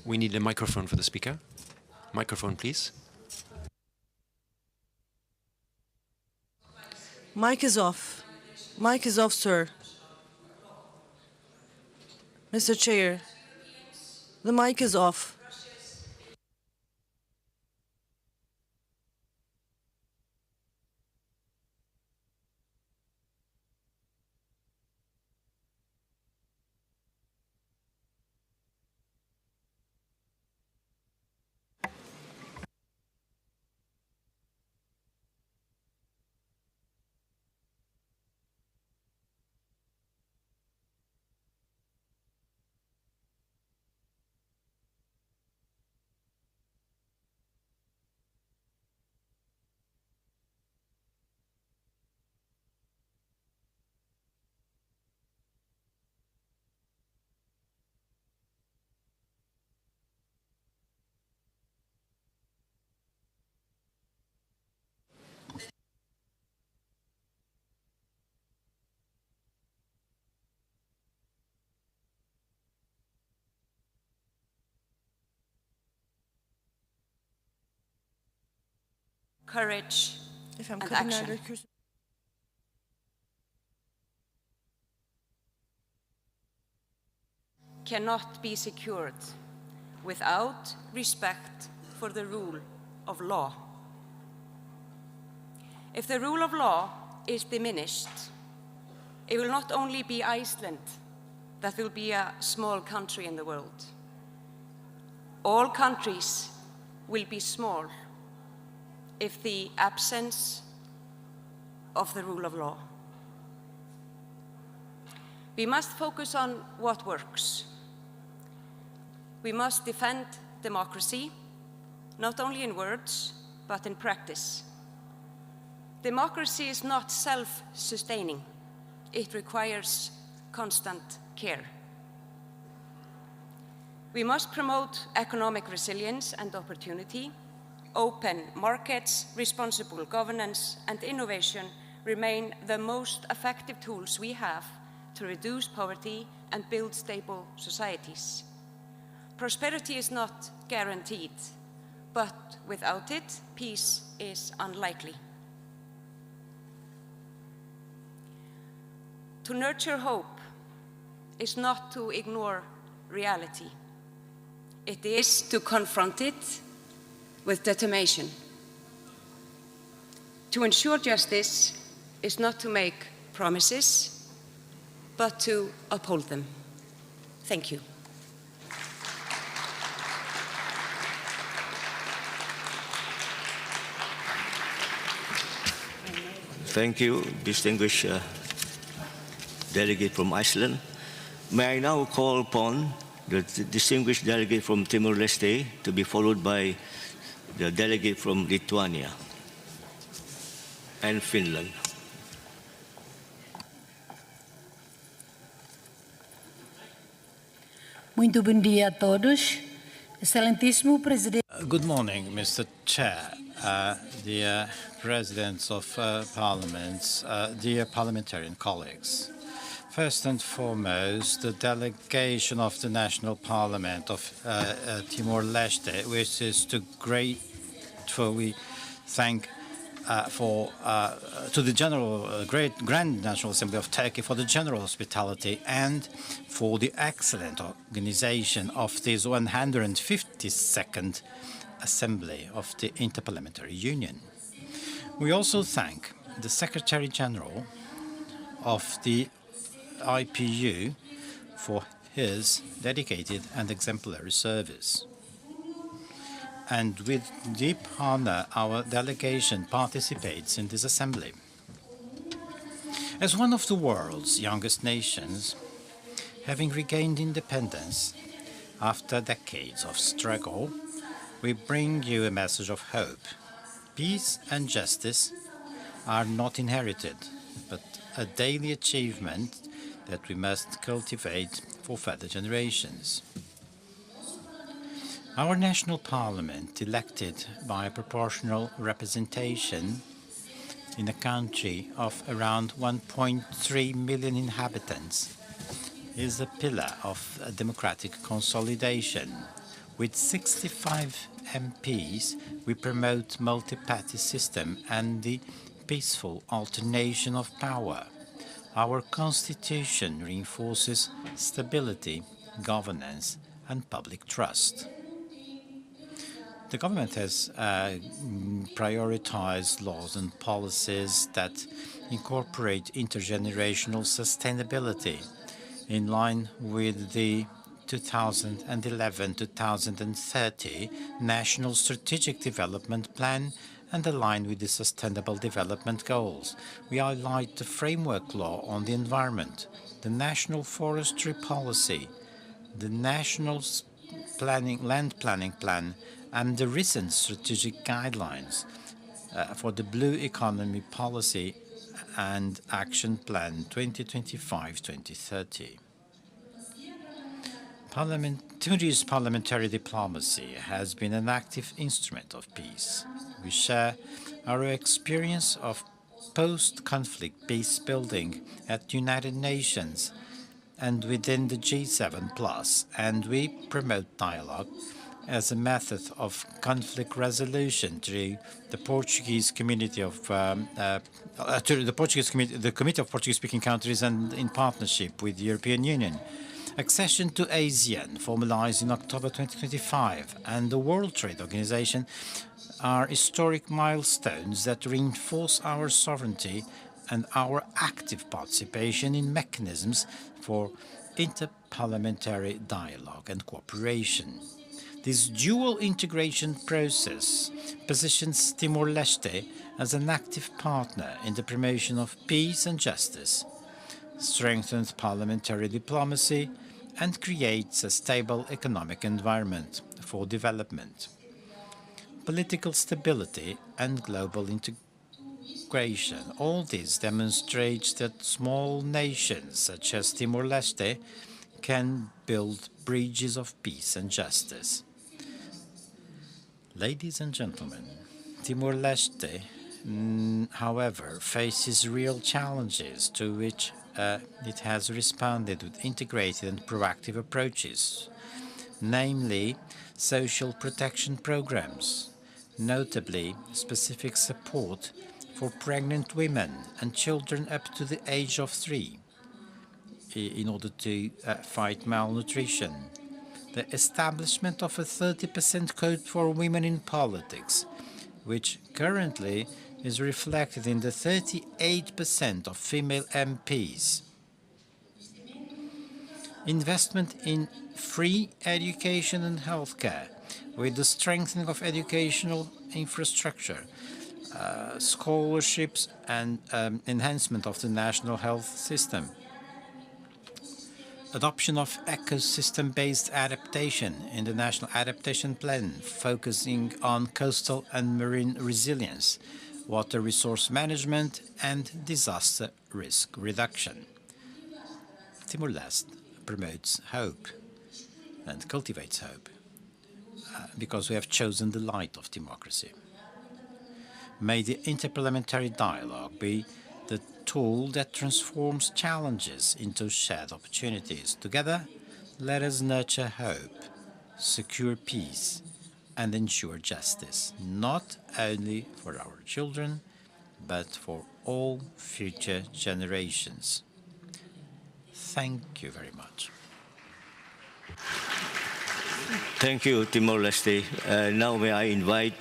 We need a microphone for the speaker. Microphone, please. Mic is off. Mic is off, sir. Mr. Chair, the mic is off. Courage and action cannot be secured without respect for the rule of law. If the rule of law is diminished, it will not only be Iceland that will be a small country in the world. All countries will be small if the absence of the rule of law. We must focus on what works. We must defend democracy, not only in words, but in practice. Democracy is not self-sustaining. It requires constant care. We must promote economic resilience and opportunity. Open markets, responsible governance, and innovation remain the most effective tools we have to reduce poverty and build stable societies. Prosperity is not guaranteed, but without it, peace is unlikely. To nurture hope is not to ignore reality. It is to confront it with determination. To ensure justice is not to make promises, but to uphold them. Thank you. Thank you, distinguished delegate from Iceland. May I now call upon the distinguished delegate from Timor-Leste to be followed by the delegate from Lithuania and Finland. Muito bom dia a todos. Excelentíssimo Presidente. Good morning, Mr. Chair, dear Presidents of Parliaments, dear parliamentarian colleagues. First and foremost, the delegation of the National Parliament of Timor-Leste wishes to gratefully thank to the Grand National Assembly of Turkey for the general hospitality and for the excellent organization of this 152nd Assembly of the Interparliamentary Union. We also thank the Secretary General of the IPU for his dedicated and exemplary service. And with deep honor, our delegation participates in this assembly. As one of the world's youngest nations, having regained independence after decades of struggle, we bring you a message of hope. Peace and justice are not inherited, but a daily achievement that we must cultivate for further generations. Our national parliament, elected by a proportional representation in a country of around 1.3 million inhabitants, is a pillar of democratic consolidation, With 65 MPs, we promote multi-party system and the peaceful alternation of power. Our constitution reinforces stability, governance, and public trust. The government has prioritized laws and policies that incorporate intergenerational sustainability in line with the 2011-2030 National Strategic Development Plan and aligned with the Sustainable Development Goals. We highlight the framework law on the environment, the National Forestry Policy, the National Land Planning Plan, and the recent strategic guidelines for the Blue Economy Policy and Action Plan 2025-2030. Timorese parliamentary diplomacy has been an active instrument of peace. We share our experience of post-conflict peace building at the United Nations and within the G7+, and we promote dialogue as a method of conflict resolution through the Portuguese Committee of the Committee of Portuguese-speaking countries and in partnership with the European Union. Accession to ASEAN, formalized in October 2025, and the World Trade Organization are historic milestones that reinforce our sovereignty and our active participation in mechanisms for interparliamentary dialogue and cooperation. This dual integration process positions Timor-Leste as an active partner in the promotion of peace and justice, strengthens parliamentary diplomacy, and creates a stable economic environment for development. Political stability and global integration. All this demonstrates that small nations such as Timor-Leste can build bridges of peace and justice. Ladies and gentlemen, Timor-Leste, however, faces real challenges to which it has responded with integrated and proactive approaches, namely social protection programs, notably specific support for pregnant women and children up to the age of 3 in order to fight malnutrition, the establishment of a 30% quota for women in politics, which currently is reflected in the 38% of female MPs. Investment in free education and healthcare, with the strengthening of educational infrastructure, scholarships, and enhancement of the national health system. Adoption of ecosystem-based adaptation in the National Adaptation Plan, focusing on coastal and marine resilience, water resource management, and disaster risk reduction. Timor-Leste promotes hope and cultivates hope because we have chosen the light of democracy. May the interparliamentary dialogue be the tool that transforms challenges into shared opportunities. Together, let us nurture hope, secure peace, and ensure justice, not only for our children, but for all future generations. Thank you very much. Thank you, Timor-Leste. Now may I invite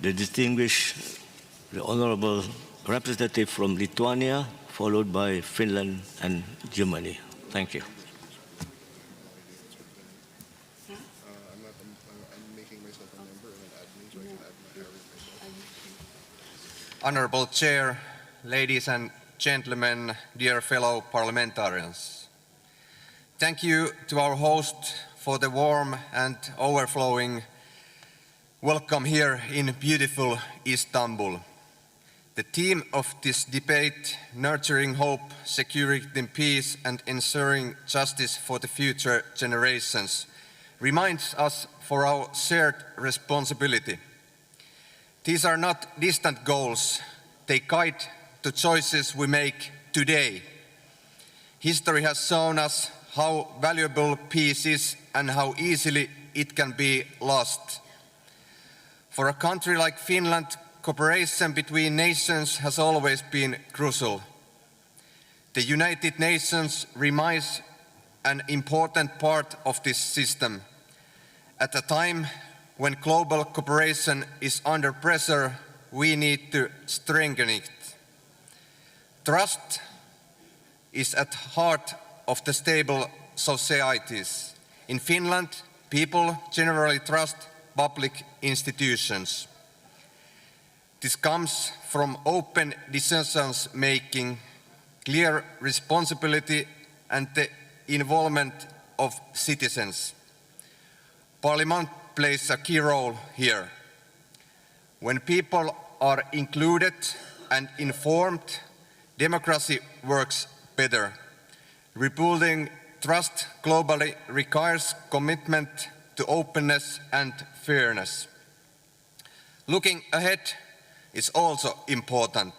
the distinguished, the Honorable Representative from Lithuania, followed by Finland and Germany. Thank you. Honorable Chair, ladies and gentlemen, dear fellow parliamentarians. Thank you to our host for the warm and overflowing welcome here in beautiful Istanbul. The theme of this debate, nurturing hope, security and peace, and ensuring justice for the future generations, reminds us for our shared responsibility. These are not distant goals. They guide the choices we make today. History has shown us how valuable peace is and how easily it can be lost. For a country like Finland, cooperation between nations has always been crucial. The United Nations remains an important part of this system. At a time when global cooperation is under pressure, we need to strengthen it. Trust is at the heart of the stable societies. In Finland, people generally trust public institutions. This comes from open decisions making, clear responsibility and the involvement of citizens. Parliament plays a key role here. When people are included and informed, democracy works better. Rebuilding trust globally requires commitment to openness and fairness. Looking ahead is also important.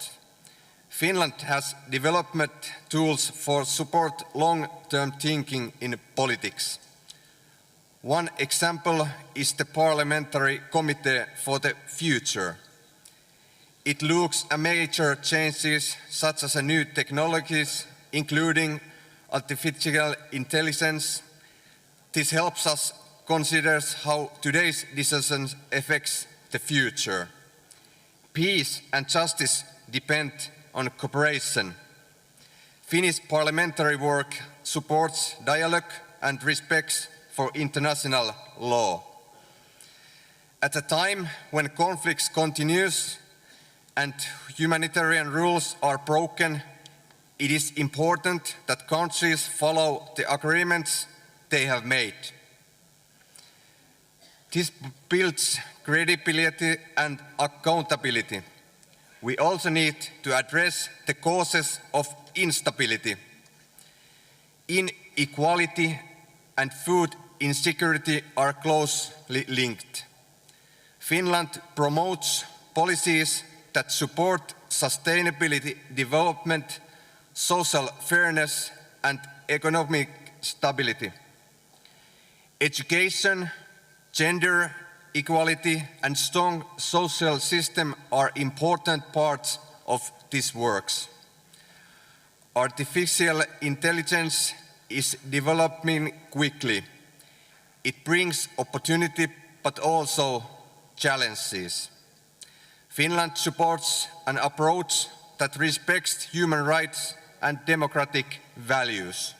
Finland has development tools for support long-term thinking in politics. One example is the Parliamentary Committee for the Future. It looks at major changes such as new technologies, including artificial intelligence. This helps us consider how today's decisions affect the future. Peace and justice depend on cooperation. Finnish parliamentary work supports dialogue and respect for international law. At a time when conflicts continue and humanitarian rules are broken, it is important that countries follow the agreements they have made. This builds credibility and accountability. We also need to address the causes of instability. Inequality and food insecurity are closely linked. Finland promotes policies that support sustainability development, social fairness and economic stability. Education, gender equality and strong social system are important parts of these works. Artificial intelligence is developing quickly. It brings opportunity but also challenges. Finland supports an approach that respects human rights and democratic values.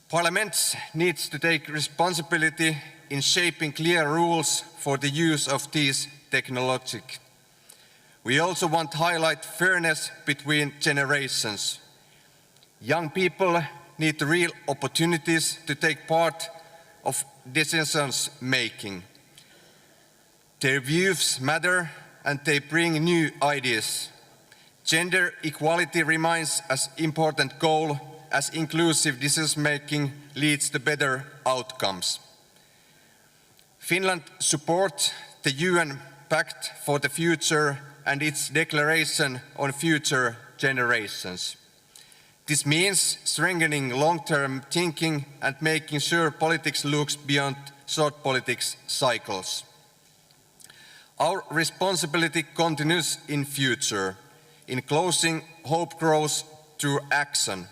Parliament needs to take responsibility in shaping clear rules for the use of these technologies. We also want to highlight fairness between generations. Young people need real opportunities to take part of decisions making. Their views matter and they bring new ideas. Gender equality remains an important goal as inclusive decision making leads to better outcomes. Finland supports the UN Pact for the Future and its declaration on future generations. This means strengthening long-term thinking and making sure politics looks beyond short politics cycles. Our responsibility continues in future. In closing, hope grows through action.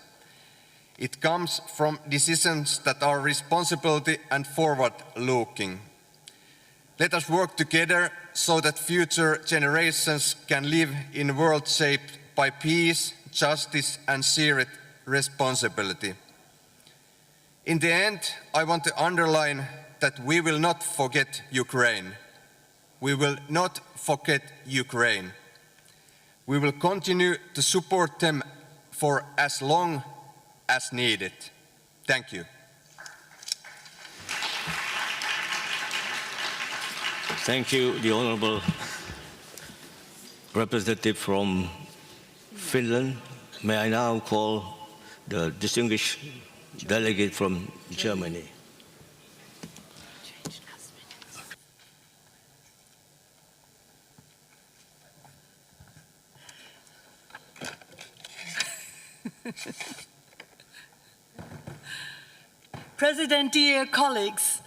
It comes from decisions that are responsibility and forward-looking. Let us work together so that future generations can live in a world shaped by peace, justice and shared responsibility. In the end, I want to underline that we will not forget Ukraine. We will not forget Ukraine. We will continue to support them for as long as needed. Thank you. Thank you, the Honourable Representative from Finland. May I now call the distinguished delegate from Germany. President, dear colleagues,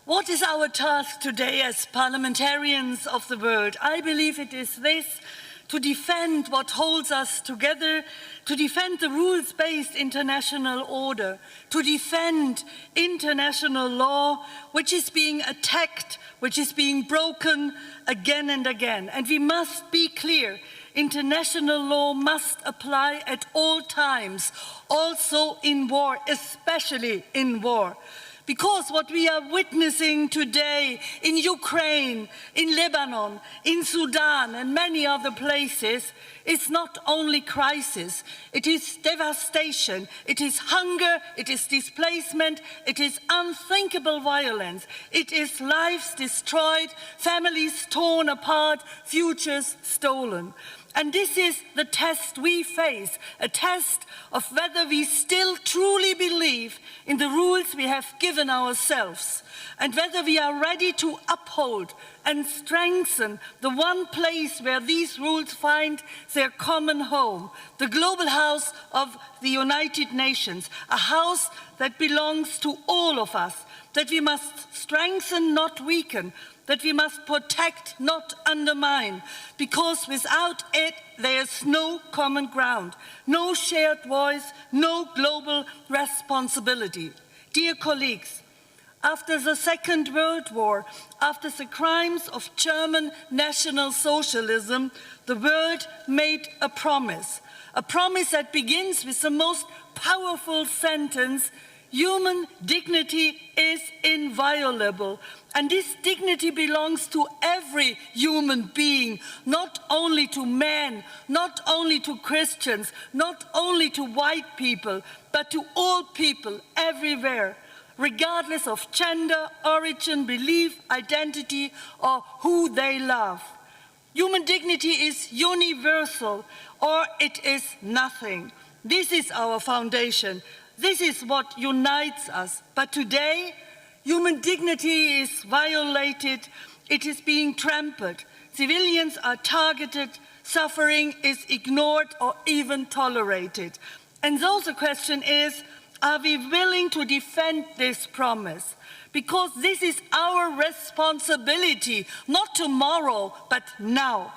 What is our task today as parliamentarians of the world? I believe it is this: to defend what holds us together, to defend the rules-based international order, to defend international law, which is being attacked, which is being broken again and again. And we must be clear, international law must apply at all times, also in war, especially in war. Because what we are witnessing today in Ukraine, in Lebanon, in Sudan and many other places is not only crisis, it is devastation, it is hunger, it is displacement, it is unthinkable violence, it is lives destroyed, families torn apart, futures stolen. And this is the test we face, a test of whether we still truly believe in the rules we have given ourselves, and whether we are ready to uphold and strengthen the one place where these rules find their common home, the global house of the United Nations, a house that belongs to all of us, that we must strengthen, not weaken, that we must protect, not undermine, because without it there's no common ground, no shared voice, no global responsibility. Dear colleagues, after the Second World War, after the crimes of German National Socialism, the world made a promise that begins with the most powerful sentence: human dignity is inviolable. And this dignity belongs to every human being, not only to men, not only to Christians, not only to white people, but to all people everywhere, regardless of gender, origin, belief, identity, or who they love. Human dignity is universal, or it is nothing. This is our foundation. This is what unites us. But today, human dignity is violated, it is being trampled. Civilians are targeted, suffering is ignored or even tolerated. And so the question is, are we willing to defend this promise? Because this is our responsibility, not tomorrow, but now.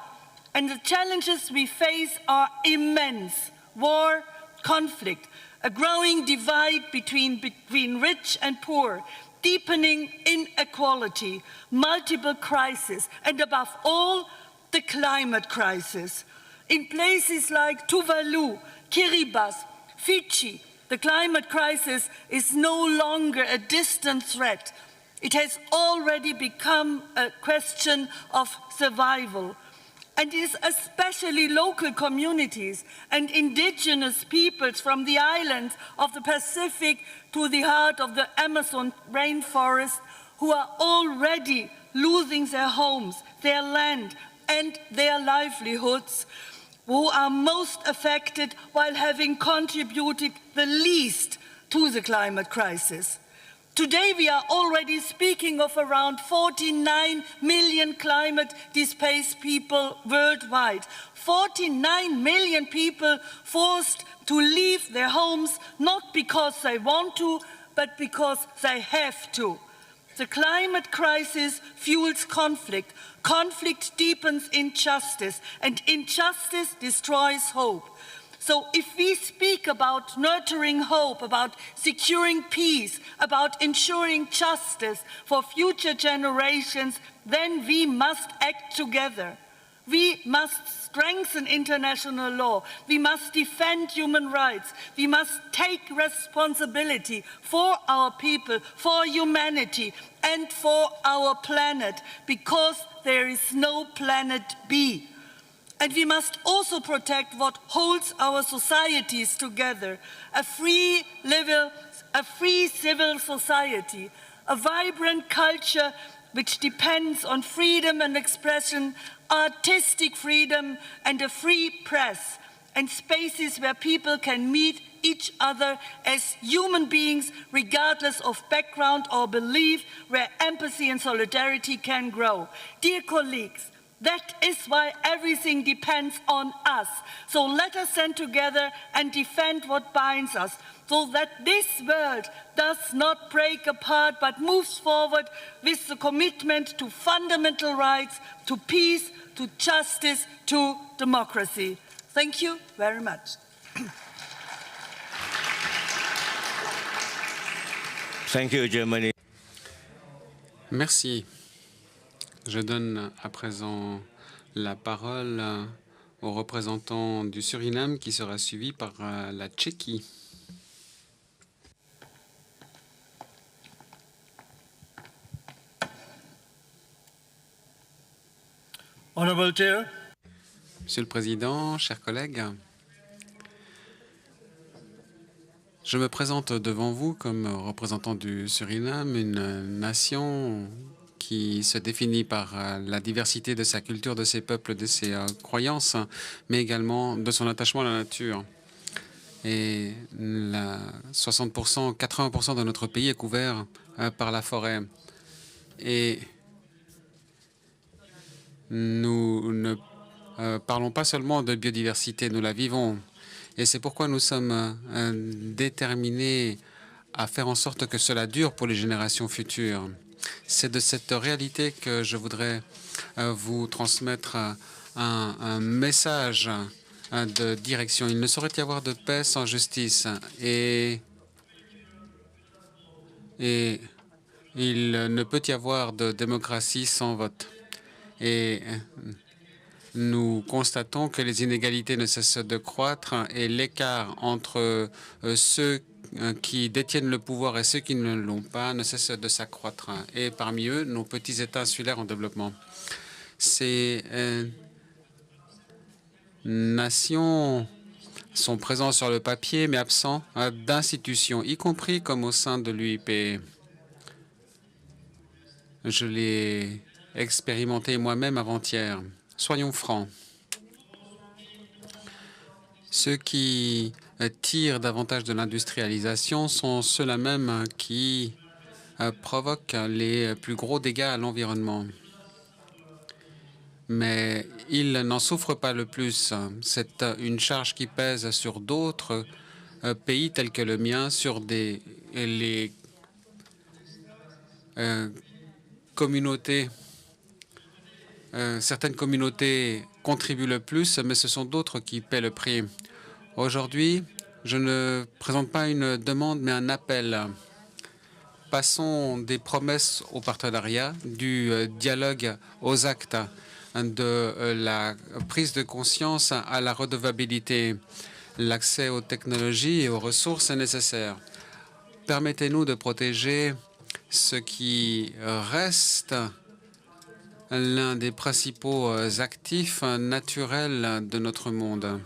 And the challenges we face are immense: war, conflict, a growing divide between rich and poor, deepening inequality, multiple crises, and above all, the climate crisis. In places like Tuvalu, Kiribati, Fiji, the climate crisis is no longer a distant threat. It has already become a question of survival. And it is especially local communities and indigenous peoples from the islands of the Pacific to the heart of the Amazon rainforest who are already losing their homes, their land, and their livelihoods, who are most affected while having contributed the least to the climate crisis. Today we are already speaking of around 49 million climate-displaced people worldwide. 49 million people forced to leave their homes, not because they want to, but because they have to. The climate crisis fuels conflict. Conflict deepens injustice, and injustice destroys hope. So if we speak about nurturing hope, about securing peace, about ensuring justice for future generations, then we must act together. We must strengthen international law. We must defend human rights. We must take responsibility for our people, for humanity, and for our planet, because there is no planet B. And we must also protect what holds our societies together: a free civil society, a vibrant culture which depends on freedom and expression, artistic freedom, and a free press, and spaces where people can meet each other as human beings, regardless of background or belief, where empathy and solidarity can grow. Dear colleagues, That is why everything depends on us. So let us stand together and defend what binds us, so that this world does not break apart but moves forward with the commitment to fundamental rights, to peace, to justice, to democracy. Thank you very much. Thank you, Germany. Merci. Je donne à présent la parole au représentant du Suriname qui sera suivi par la Tchéquie. Honorable Chair. Monsieur le Président, chers collègues, je me présente devant vous comme représentant du Suriname, une nation qui se définit par la diversité de sa culture, de ses peuples, de ses croyances, mais également de son attachement à la nature. Et 60%, 80% de notre pays est couvert par la forêt. Et nous ne parlons pas seulement de biodiversité, nous la vivons. Et c'est pourquoi nous sommes déterminés à faire en sorte que cela dure pour les générations futures. C'est de cette réalité que je voudrais vous transmettre un message de direction. Il ne saurait y avoir de paix sans justice et il ne peut y avoir de démocratie sans vote. Et nous constatons que les inégalités ne cessent de croître et l'écart entre ceux qui détiennent le pouvoir et ceux qui ne l'ont pas ne cesse de s'accroître. Et parmi eux, nos petits États insulaires en développement. Ces nations sont présentes sur le papier, mais absents d'institutions, y compris comme au sein de l'UIP. Je l'ai expérimenté moi-même avant-hier. Soyons francs. Ceux qui tirent davantage de l'industrialisation sont ceux-là même qui provoquent les plus gros dégâts à l'environnement. Mais ils n'en souffrent pas le plus. C'est une charge qui pèse sur d'autres pays tels que le mien, sur les communautés. Certaines communautés contribuent le plus, mais ce sont d'autres qui paient le prix. Aujourd'hui, je ne présente pas une demande, mais un appel. Passons des promesses au partenariat, du dialogue aux actes, de la prise de conscience à la redevabilité. L'accès aux technologies et aux ressources est nécessaire. Permettez-nous de protéger ce qui reste l'un des principaux actifs naturels de notre monde.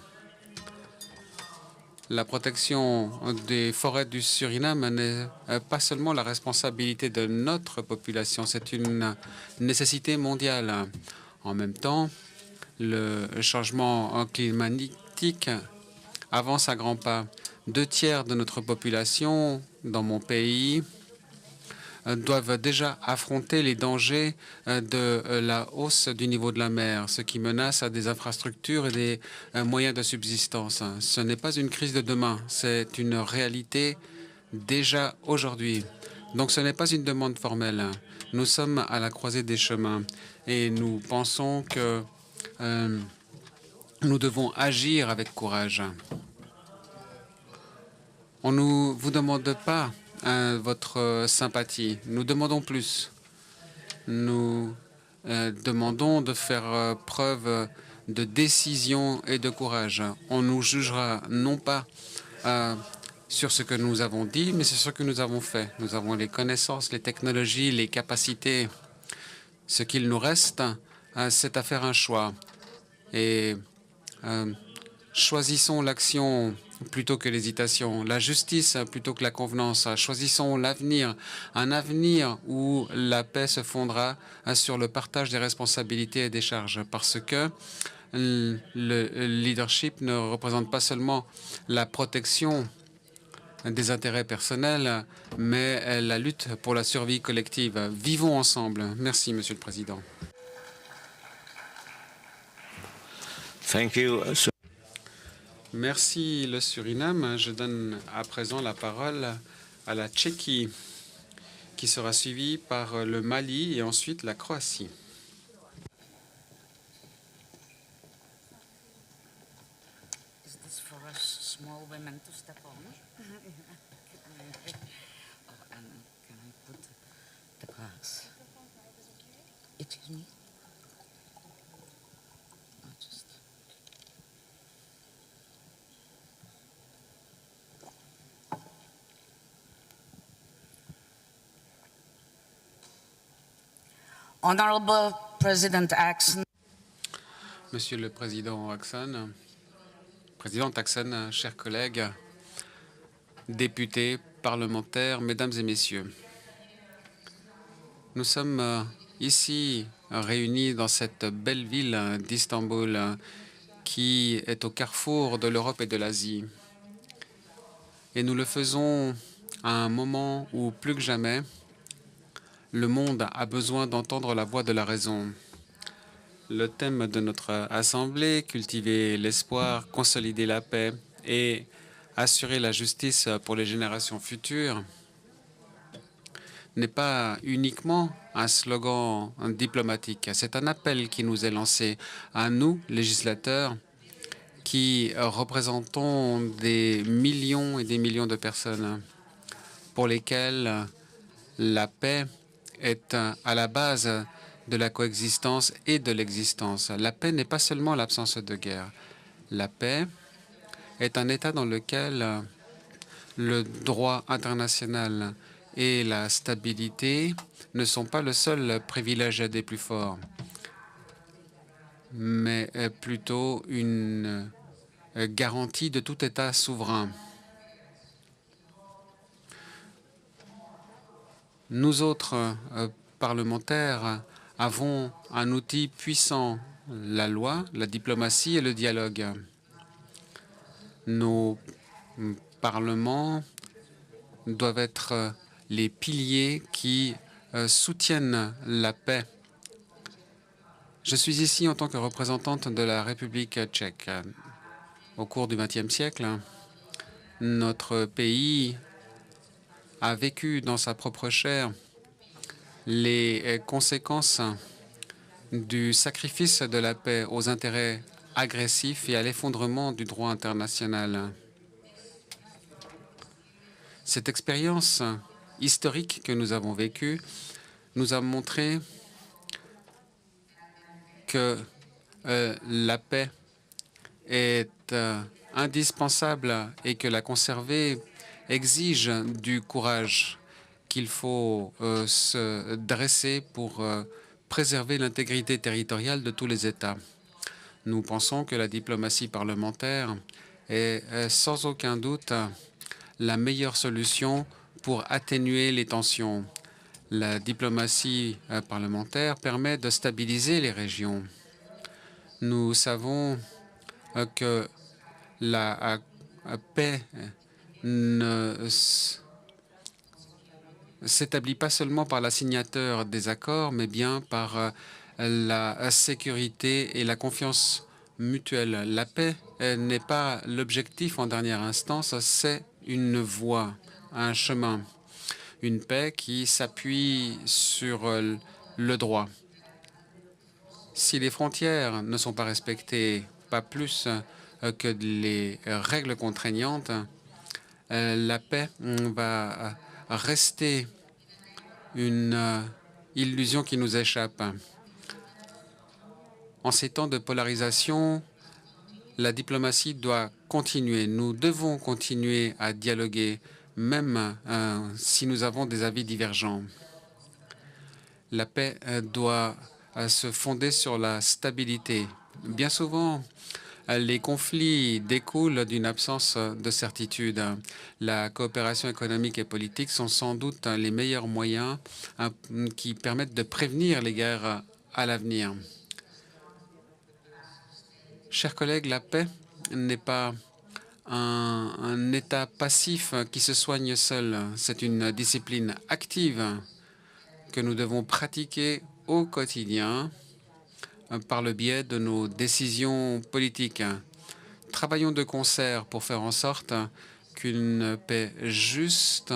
La protection des forêts du Suriname n'est pas seulement la responsabilité de notre population, c'est une nécessité mondiale. En même temps, le changement climatique avance à grands pas. 2 tiers de notre population dans mon pays doivent déjà affronter les dangers de la hausse du niveau de la mer, ce qui menace des infrastructures et des moyens de subsistance. Ce n'est pas une crise de demain, c'est une réalité déjà aujourd'hui. Donc ce n'est pas une demande formelle. Nous sommes à la croisée des chemins et nous pensons que nous devons agir avec courage. On ne vous demande pas votre sympathie. Nous demandons plus. Nous demandons de faire preuve de décision et de courage. On nous jugera non pas sur ce que nous avons dit, mais sur ce que nous avons fait. Nous avons les connaissances, les technologies, les capacités. Ce qu'il nous reste, c'est à faire un choix. Et choisissons l'action plutôt que l'hésitation, la justice plutôt que la convenance. Choisissons l'avenir, un avenir où la paix se fondera sur le partage des responsabilités et des charges, parce que le leadership ne représente pas seulement la protection des intérêts personnels, mais la lutte pour la survie collective. Vivons ensemble. Merci, Monsieur le Président. Thank you. Merci le Suriname. Je donne à présent la parole à la Tchéquie, qui sera suivie par le Mali et ensuite la Croatie. Is this for us small women to step on? And can I put the glass? Excuse me? Just... Honorable President Axon. Monsieur le Président Axon, chers collègues, députés, parlementaires, mesdames et messieurs, nous sommes ici réunis dans cette belle ville d'Istanbul qui est au carrefour de l'Europe et de l'Asie. Et nous le faisons à un moment où, plus que jamais, le monde a besoin d'entendre la voix de la raison. Le thème de notre Assemblée, cultiver l'espoir, consolider la paix et assurer la justice pour les générations futures, n'est pas uniquement un slogan diplomatique. C'est un appel qui nous est lancé à nous, législateurs, qui représentons des millions et des millions de personnes pour lesquelles la paix est à la base de la coexistence et de l'existence. La paix n'est pas seulement l'absence de guerre. La paix est un état dans lequel le droit international et la stabilité ne sont pas le seul privilège des plus forts, mais plutôt une garantie de tout État souverain. Nous autres, parlementaires, avons un outil puissant, la loi, la diplomatie et le dialogue. Nos parlements doivent être les piliers qui soutiennent la paix. Je suis ici en tant que représentante de la République tchèque. Au cours du XXe siècle, notre pays a vécu dans sa propre chair les conséquences du sacrifice de la paix aux intérêts agressifs et à l'effondrement du droit international. Cette expérience historique que nous avons vécue nous a montré que la paix est indispensable et que la conserver exige du courage, qu'il faut se dresser pour préserver l'intégrité territoriale de tous les États. Nous pensons que la diplomatie parlementaire est sans aucun doute la meilleure solution pour atténuer les tensions. La diplomatie parlementaire permet de stabiliser les régions. Nous savons que la paix ne s'établit pas seulement par la signature des accords, mais bien par la sécurité et la confiance mutuelle. La paix n'est pas l'objectif en dernière instance, c'est une voie, un chemin. Une paix qui s'appuie sur le droit. Si les frontières ne sont pas respectées, pas plus que les règles contraignantes, la paix va rester une illusion qui nous échappe. En ces temps de polarisation, la diplomatie doit continuer. Nous devons continuer à dialoguer, même si nous avons des avis divergents. La paix doit se fonder sur la stabilité. Bien souvent, les conflits découlent d'une absence de certitude. La coopération économique et politique sont sans doute les meilleurs moyens qui permettent de prévenir les guerres à l'avenir. Chers collègues, la paix n'est pas un état passif qui se soigne seul. C'est une discipline active que nous devons pratiquer au quotidien par le biais de nos décisions politiques. Travaillons de concert pour faire en sorte qu'une paix juste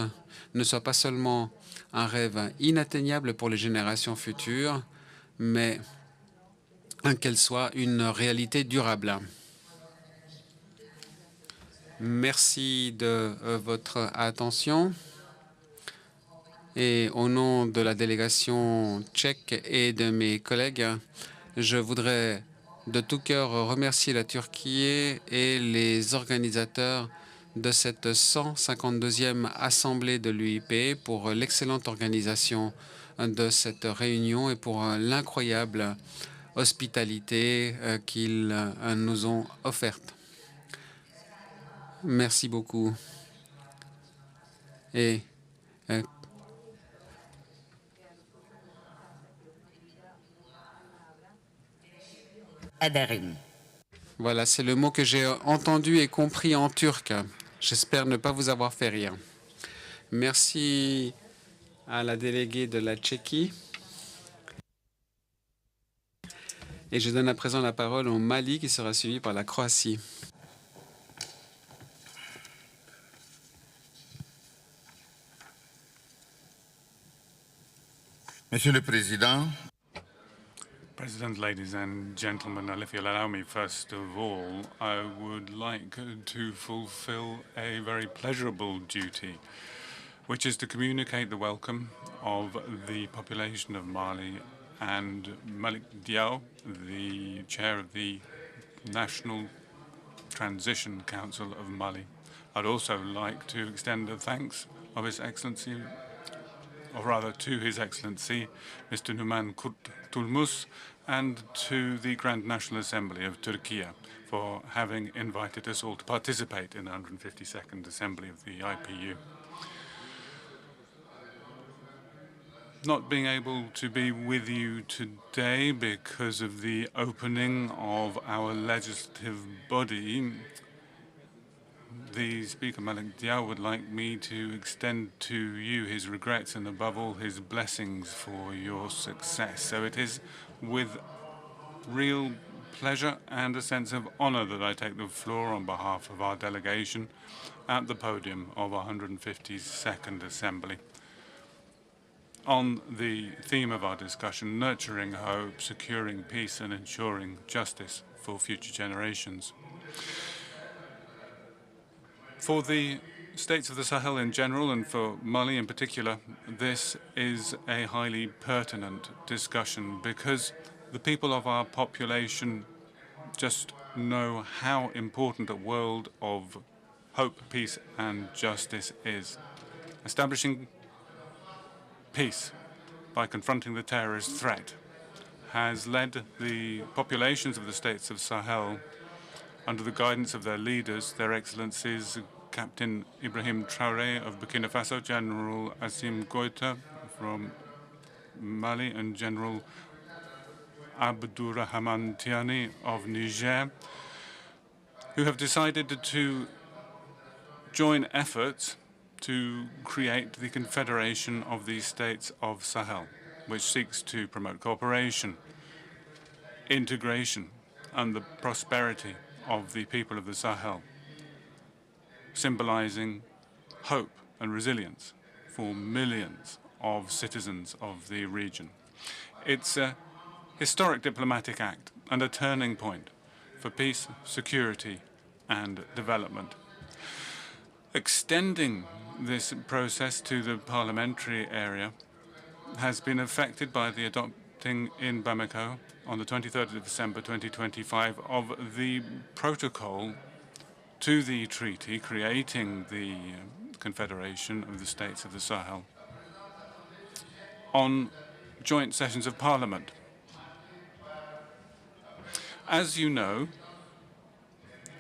ne soit pas seulement un rêve inatteignable pour les générations futures, mais qu'elle soit une réalité durable. Merci de votre attention. Et au nom de la délégation tchèque et de mes collègues, je voudrais de tout cœur remercier la Turquie et les organisateurs de cette 152e Assemblée de l'UIP pour l'excellente organisation de cette réunion et pour l'incroyable hospitalité qu'ils nous ont offerte. Merci beaucoup. Et voilà, c'est le mot que j'ai entendu et compris en turc. J'espère ne pas vous avoir fait rire. Merci à la déléguée de la Tchéquie. Et je donne à présent la parole au Mali qui sera suivi par la Croatie. Monsieur le Président, President, ladies and gentlemen, if you'll allow me, first of all, I would like to fulfill a very pleasurable duty, which is to communicate the welcome of the population of Mali and Malik Diaw, the chair of the National Transition Council of Mali. I'd also like to extend the thanks of His Excellency, or rather to His Excellency, Mr. Numan Kurtulmus, and to the Grand National Assembly of Turkey for having invited us all to participate in the 152nd Assembly of the IPU. Not being able to be with you today because of the opening of our legislative body, the Speaker, Malik Diaw, would like me to extend to you his regrets and above all his blessings for your success. So it is with real pleasure and a sense of honor that I take the floor on behalf of our delegation at the podium of our 152nd Assembly on the theme of our discussion, nurturing hope, securing peace and ensuring justice for future generations. For the states of the Sahel in general and for Mali in particular, this is a highly pertinent discussion because the people of our population just know how important a world of hope, peace and justice is. Establishing peace by confronting the terrorist threat has led the populations of the states of Sahel under the guidance of their leaders, their excellencies, Captain Ibrahim Traoré of Burkina Faso, General Assimi Goïta from Mali, and General Abdourahmane Tiani of Niger, who have decided to join efforts to create the Confederation of the States of Sahel, which seeks to promote cooperation, integration, and the prosperity of the people of the Sahel, symbolizing hope and resilience for millions of citizens of the region. It's a historic diplomatic act and a turning point for peace, security, and development. Extending this process to the parliamentary area has been affected by the adopting in Bamako on the 23rd of December 2025 of the protocol to the treaty creating the Confederation of the States of the Sahel on joint sessions of Parliament. As you know,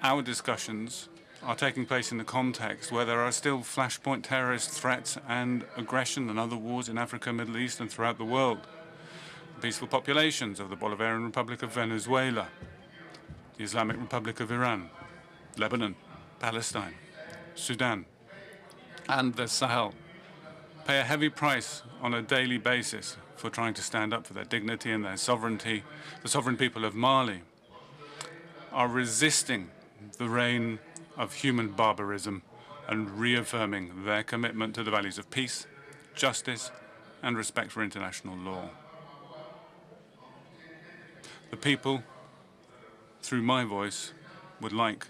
our discussions are taking place in the context where there are still flashpoint terrorist threats and aggression and other wars in Africa, Middle East, and throughout the world. The peaceful populations of the Bolivarian Republic of Venezuela, the Islamic Republic of Iran, Lebanon, Palestine, Sudan, and the Sahel pay a heavy price on a daily basis for trying to stand up for their dignity and their sovereignty, the sovereign people of Mali, are resisting the reign of human barbarism and reaffirming their commitment to the values of peace, justice, and respect for international law. The people, through my voice, would like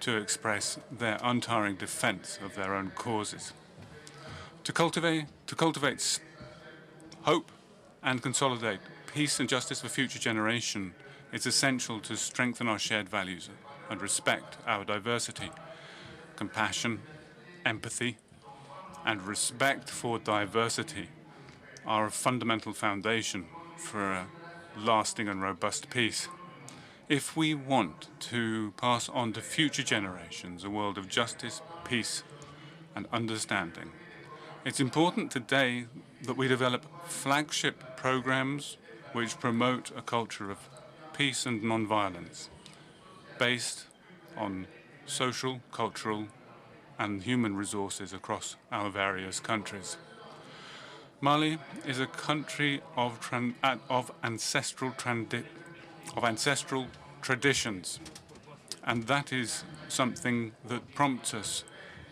to express their untiring defense of their own causes. To cultivate hope and consolidate peace and justice for future generations, it's essential to strengthen our shared values and respect our diversity. Compassion, empathy, and respect for diversity are a fundamental foundation for a lasting and robust peace. If we want to pass on to future generations a world of justice, peace, and understanding, it's important today that we develop flagship programs which promote a culture of peace and non-violence based on social, cultural, and human resources across our various countries. Mali is a country of ancestral traditions, and that is something that prompts us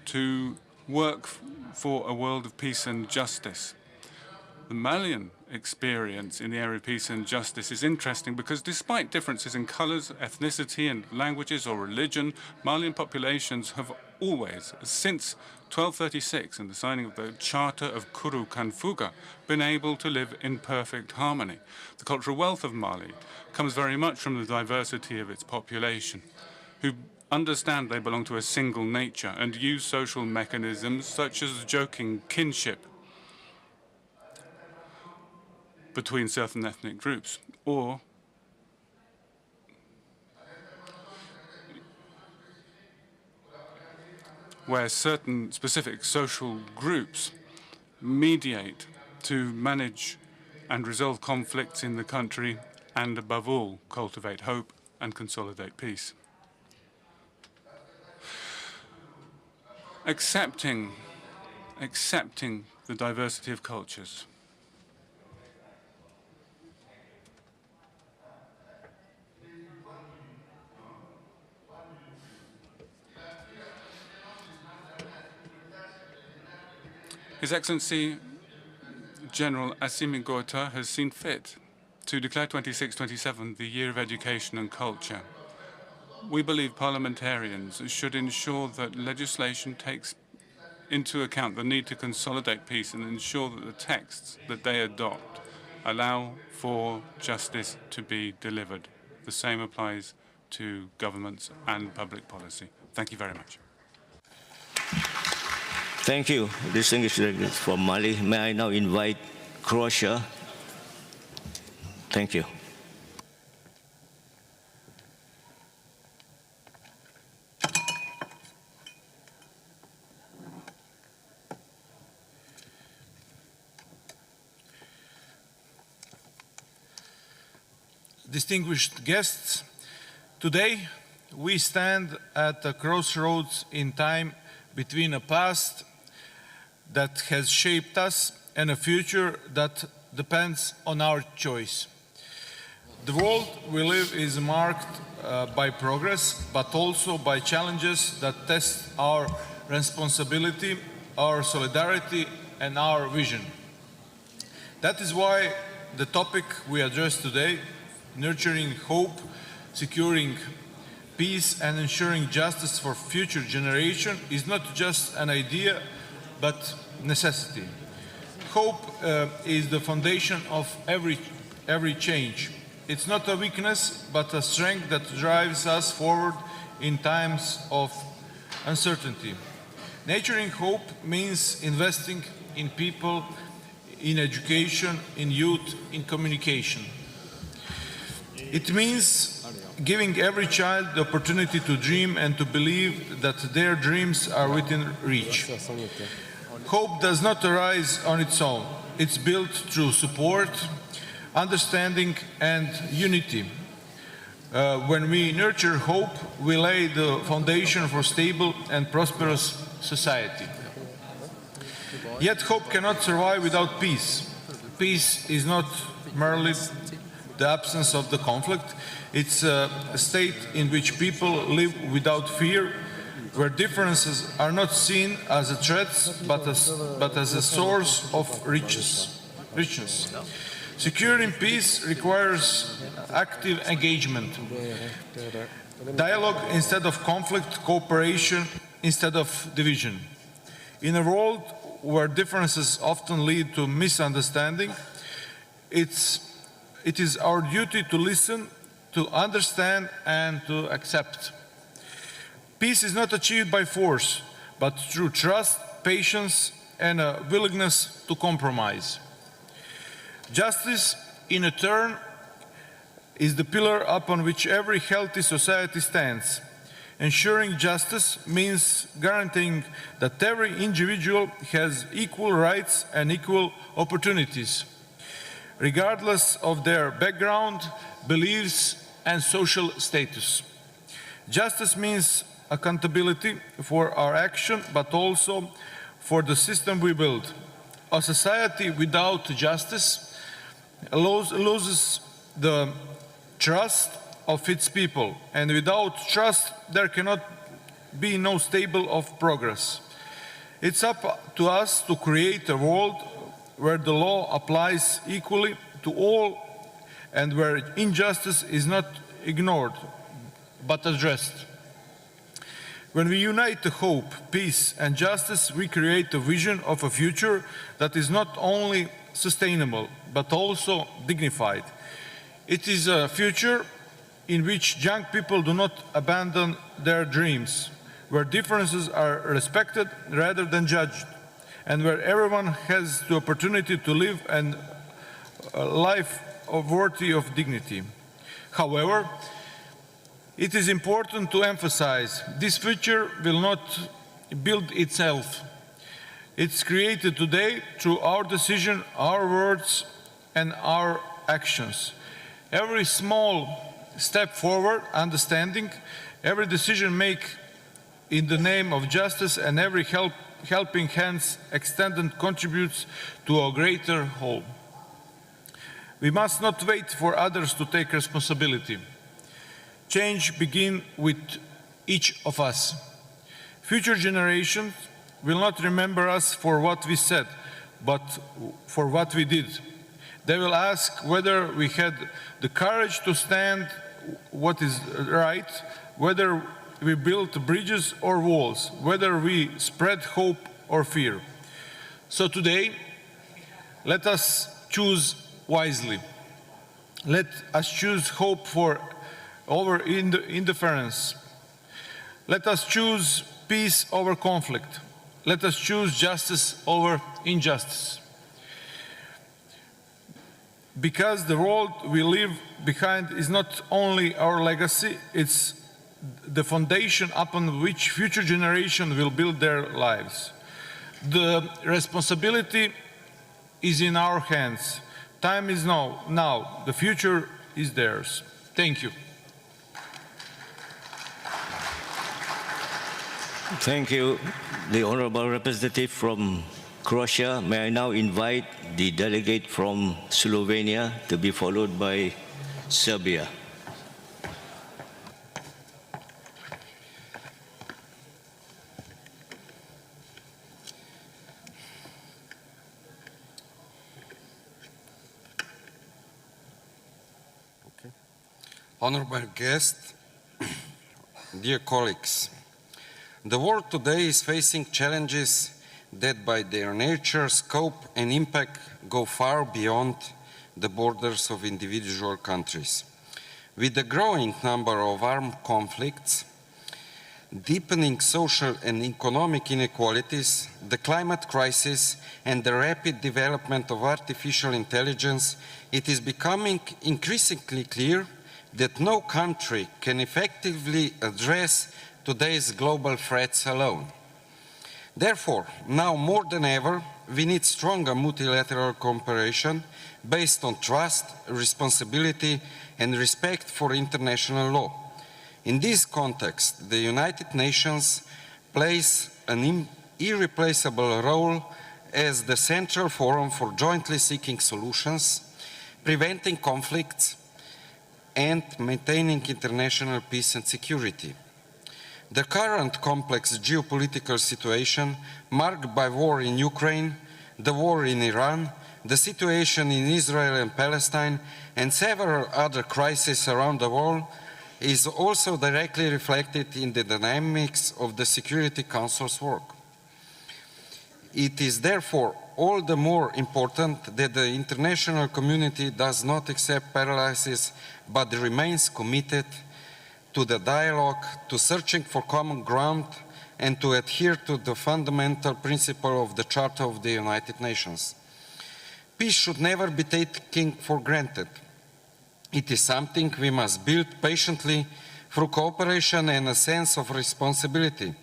to work for a world of peace and justice. The Malian experience in the area of peace and justice is interesting because despite differences in colors, ethnicity, and languages or religion, Malian populations have always, since 1236 and the signing of the Charter of Kuru Kanfuga, been able to live in perfect harmony. The cultural wealth of Mali comes very much from the diversity of its population, who understand they belong to a single nature and use social mechanisms such as joking kinship between certain ethnic groups, or where certain specific social groups mediate to manage and resolve conflicts in the country and, above all, cultivate hope and consolidate peace. Accepting the diversity of cultures His Excellency General Assimi Goïta has seen fit to declare 26-27 the Year of Education and Culture. We believe parliamentarians should ensure that legislation takes into account the need to consolidate peace and ensure that the texts that they adopt allow for justice to be delivered. The same applies to governments and public policy. Thank you very much. Thank you, distinguished delegates from Mali. May I now invite Croatia. Thank you. Distinguished guests, today we stand at a crossroads in time between a past that has shaped us and a future that depends on our choice. The world we live is marked by progress, but also by challenges that test our responsibility, our solidarity, and our vision. That is why the topic we address today, nurturing hope, securing peace, and ensuring justice for future generations, is not just an idea, but necessity. Hope is the foundation of every change. It's not a weakness, but a strength that drives us forward in times of uncertainty. Nurturing hope means investing in people, in education, in youth, in communication. It means giving every child the opportunity to dream and to believe that their dreams are within reach. Hope does not arise on its own. It's built through support, understanding, and unity. When we nurture hope, we lay the foundation for stable and prosperous society. Yet hope cannot survive without peace. peace is not merely the absence of the conflict. It's a state in which people live without fear, where differences are not seen as a threat, but as a source of richness. Securing peace requires active engagement, dialogue instead of conflict, cooperation instead of division. In a world where differences often lead to misunderstanding, it is our duty to listen, to understand, and to accept. Peace is not achieved by force, but through trust, patience, and a willingness to compromise. Justice, in turn, is the pillar upon which every healthy society stands. Ensuring justice means guaranteeing that every individual has equal rights and equal opportunities, regardless of their background, beliefs, and social status. Justice means accountability for our action, but also for the system we build. A society without justice loses the trust of its people, and without trust there cannot be no stable of progress. It's up to us to create a world where the law applies equally to all and where injustice is not ignored but addressed. When we unite the hope, peace, and justice, we create a vision of a future that is not only sustainable but also dignified. It is a future in which young people do not abandon their dreams, where differences are respected rather than judged, and where everyone has the opportunity to live a life worthy of dignity. However, it is important to emphasize this future will not build itself. It's created today through our decision, our words, and our actions. Every small step forward, understanding, every decision made in the name of justice, and every helping hands extended contributes to a greater whole. We must not wait for others to take responsibility. Change begins with each of us. Future generations will not remember us for what we said, but for what we did. They will ask whether we had the courage to stand what is right, whether we built bridges or walls, whether we spread hope or fear. So today, let us choose wisely. Let us choose hope over indifference. Let us choose peace over conflict. Let us choose justice over injustice. Because the world we leave behind is not only our legacy, it's the foundation upon which future generations will build their lives. The responsibility is in our hands. Time is now. The future is theirs. Thank you. Thank you, the Honorable Representative from Croatia. May I now invite the delegate from Slovenia to be followed by Serbia. Honorable guests, dear colleagues, the world today is facing challenges that by their nature, scope and impact go far beyond the borders of individual countries. With the growing number of armed conflicts, deepening social and economic inequalities, the climate crisis and the rapid development of artificial intelligence, it is becoming increasingly clear that no country can effectively address today's global threats alone. Therefore, now more than ever, we need stronger multilateral cooperation based on trust, responsibility, and respect for international law. In this context, the United Nations plays an irreplaceable role as the central forum for jointly seeking solutions, preventing conflicts, and maintaining international peace and security. The current complex geopolitical situation, marked by war in Ukraine, the war in Iran, the situation in Israel and Palestine, and several other crises around the world, is also directly reflected in the dynamics of the Security Council's work. It is therefore all the more important that the international community does not accept paralysis, but remains committed to the dialogue, to searching for common ground, and to adhere to the fundamental principle of the Charter of the United Nations. Peace should never be taken for granted. It is something we must build patiently through cooperation and a sense of responsibility.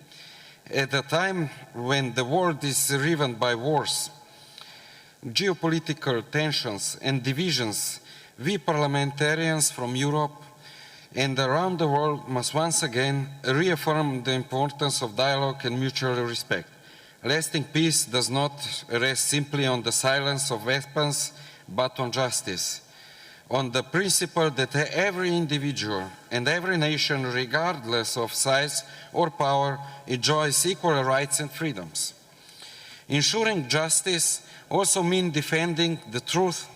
At a time when the world is riven by wars, geopolitical tensions and divisions, we parliamentarians from Europe and around the world must once again reaffirm the importance of dialogue and mutual respect. Lasting peace does not rest simply on the silence of weapons, but on justice, on the principle that every individual and every nation, regardless of size or power, enjoys equal rights and freedoms. Ensuring justice also means defending the truth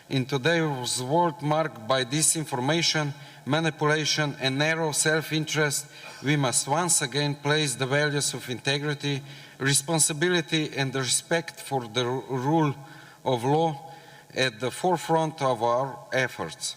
in today's world marked by disinformation, manipulation, and narrow self-interest. We must once again place the values of integrity, responsibility, and the respect for the rule of law at the forefront of our efforts.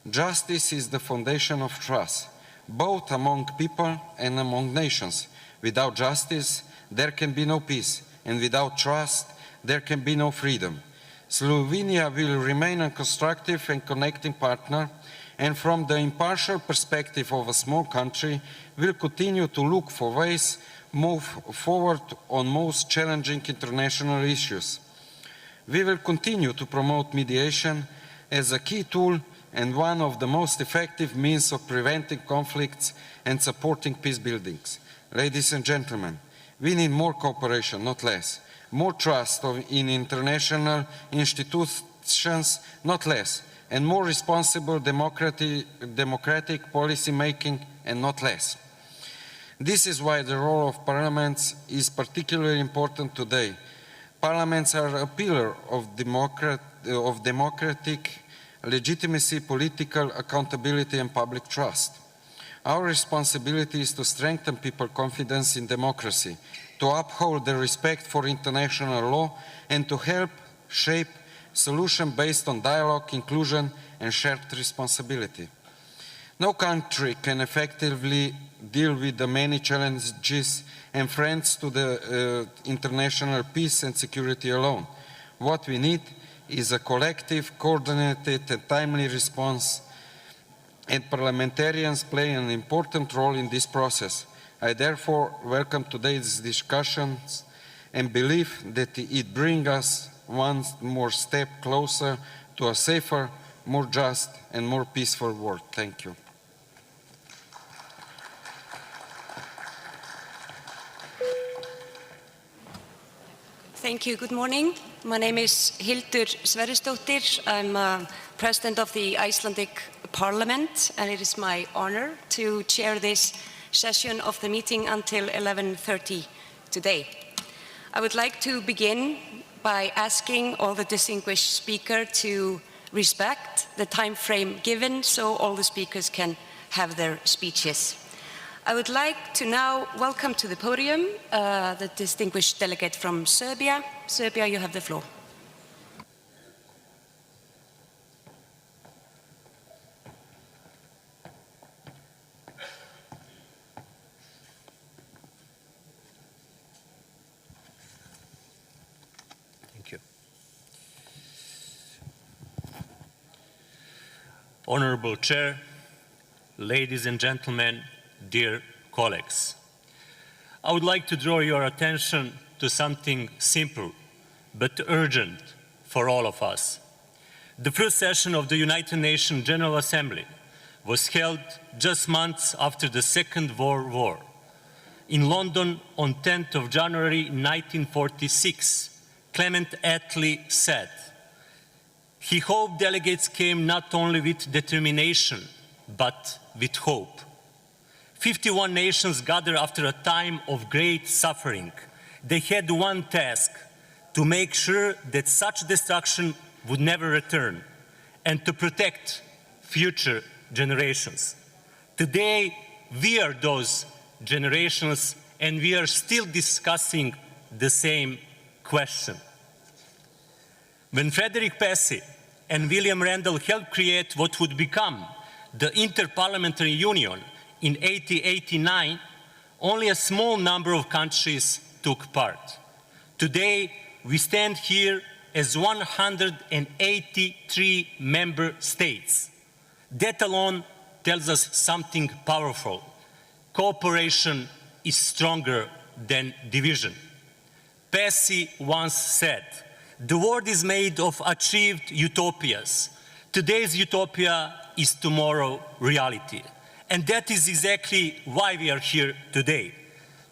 Justice is the foundation of trust, both among people and among nations. Without justice, there can be no peace, and without trust, there can be no freedom. Slovenia will remain a constructive and connecting partner, and from the impartial perspective of a small country, will continue to look for ways move forward on most challenging international issues. We will continue to promote mediation as a key tool and one of the most effective means of preventing conflicts and supporting peace buildings. Ladies and gentlemen, we need more cooperation, not less. More trust in international institutions, not less. And more responsible democratic policy making, and not less. This is why the role of parliaments is particularly important today. Parliaments are a pillar of democratic legitimacy, political accountability, and public trust. Our responsibility is to strengthen people's confidence in democracy, to uphold the respect for international law, and to help shape solutions based on dialogue, inclusion, and shared responsibility. No country can effectively deal with the many challenges and threats to the international peace and security alone. What we need is a collective, coordinated, and timely response, and parliamentarians play an important role in this process. I therefore welcome today's discussions and believe that it brings us one more step closer to a safer, more just, and more peaceful world. Thank you. Thank you. Good morning. My name is Hildur Sverrisdóttir. I'm President of the Icelandic Parliament, and it is my honor to chair this session of the meeting until 11:30 today. I would like to begin by asking all the distinguished speakers to respect the time frame given so all the speakers can have their speeches. I would like to now welcome to the podium the distinguished delegate from Serbia. Serbia, you have the floor. Thank you. Honorable Chair, ladies and gentlemen, dear colleagues, I would like to draw your attention to something simple but urgent for all of us. The first session of the United Nations General Assembly was held just months after the Second World War in London on 10th of January 1946, Clement Attlee said. He hoped delegates came not only with determination, but with hope. 51 nations gathered after a time of great suffering. They had one task, to make sure that such destruction would never return and to protect future generations. Today, we are those generations and we are still discussing the same question. When Frederick Passy and William Randall helped create what would become the Interparliamentary Union in 1889, only a small number of countries took part. Today, we stand here as 183 member states. That alone tells us something powerful. Cooperation is stronger than division. Passy once said, "The world is made of achieved utopias. Today's utopia is tomorrow's reality." And that is exactly why we are here today,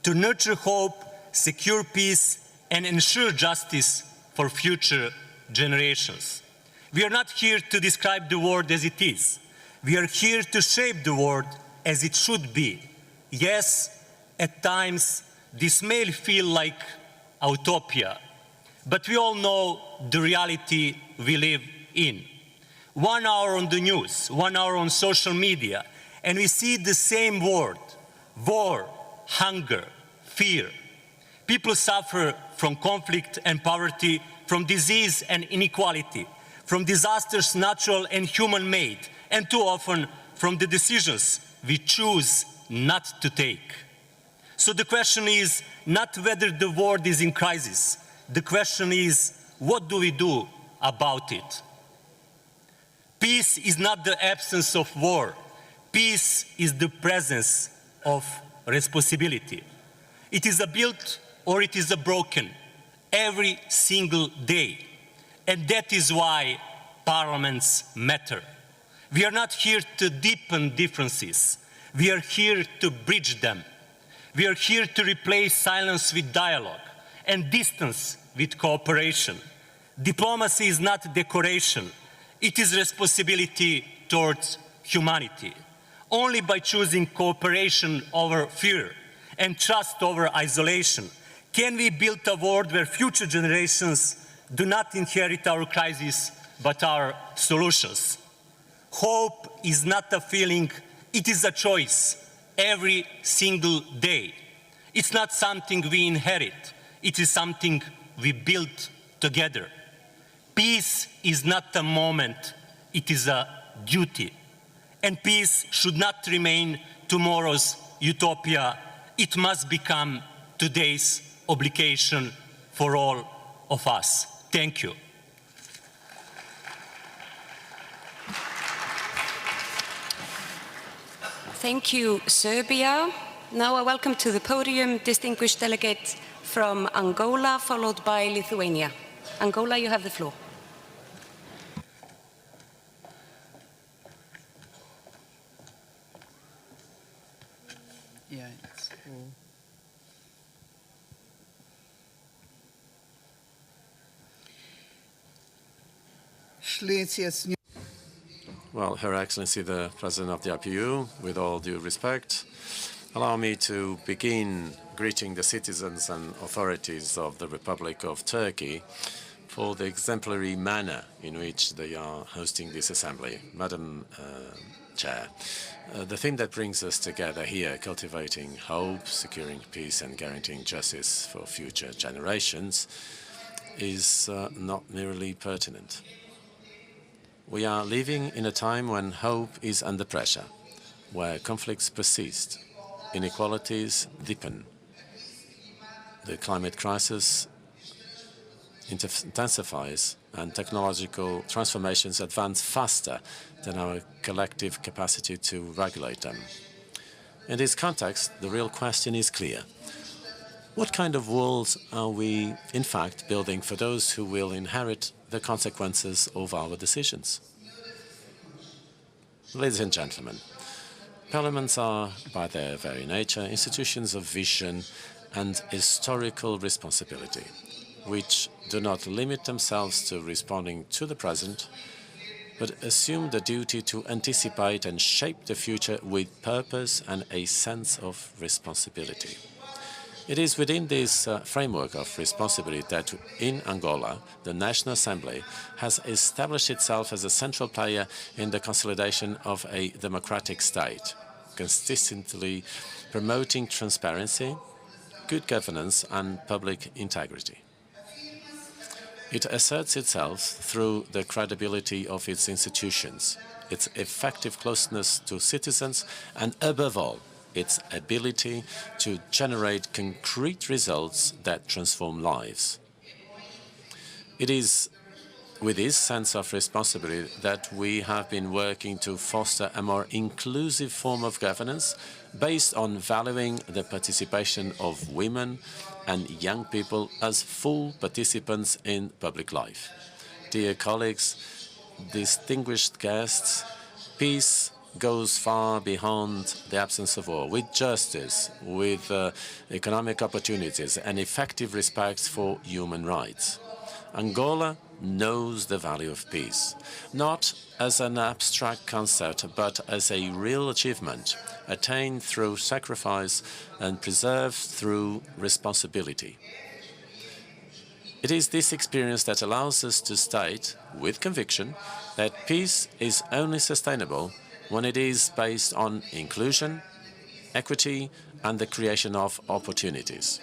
to nurture hope, secure peace, and ensure justice for future generations. We are not here to describe the world as it is. We are here to shape the world as it should be. Yes, at times this may feel like utopia, but we all know the reality we live in. 1 hour on the news, 1 hour on social media, and we see the same word: war, hunger, fear. People suffer from conflict and poverty, from disease and inequality, from disasters natural and human-made, and too often from the decisions we choose not to take. So the question is not whether the world is in crisis. The question is, what do we do about it? Peace is not the absence of war. Peace is the presence of responsibility. It is a built or it is a broken every single day. And that is why parliaments matter. We are not here to deepen differences. We are here to bridge them. We are here to replace silence with dialogue and distance with cooperation. Diplomacy is not decoration. It is responsibility towards humanity. Only by choosing cooperation over fear and trust over isolation can we build a world where future generations do not inherit our crises, but our solutions. Hope is not a feeling, it is a choice every single day. It's not something we inherit, it is something we build together. Peace is not a moment, it is a duty. And peace should not remain tomorrow's utopia. It must become today's obligation for all of us. Thank you. Thank you, Serbia. Now I welcome to the podium distinguished delegate from Angola, followed by Lithuania. Angola, you have the floor. Yeah, it's cool. Well, Her Excellency the President of the IPU, with all due respect, allow me to begin greeting the citizens and authorities of the Republic of Turkey for the exemplary manner in which they are hosting this assembly. Madam Chair, the theme that brings us together here, cultivating hope, securing peace and guaranteeing justice for future generations, is not merely pertinent. We are living in a time when hope is under pressure, where conflicts persist, inequalities deepen, the climate crisis intensifies, and technological transformations advance faster than our collective capacity to regulate them. In this context, the real question is clear. What kind of world are we, in fact, building for those who will inherit the consequences of our decisions? Ladies and gentlemen, parliaments are, by their very nature, institutions of vision and historical responsibility. which do not limit themselves to responding to the present, but assume the duty to anticipate and shape the future with purpose and a sense of responsibility. It is within this framework of responsibility that in Angola, the National Assembly has established itself as a central player in the consolidation of a democratic state, consistently promoting transparency, good governance and public integrity. It asserts itself through the credibility of its institutions, its effective closeness to citizens, and above all, its ability to generate concrete results that transform lives. It is with this sense of responsibility that we have been working to foster a more inclusive form of governance based on valuing the participation of women and young people as full participants in public life. Dear colleagues, distinguished guests, peace goes far beyond the absence of war. With justice, with economic opportunities and effective respect for human rights. Angola knows the value of peace, not as an abstract concept, but as a real achievement, attained through sacrifice and preserved through responsibility. It is this experience that allows us to state, with conviction, that peace is only sustainable when it is based on inclusion, equity, and the creation of opportunities.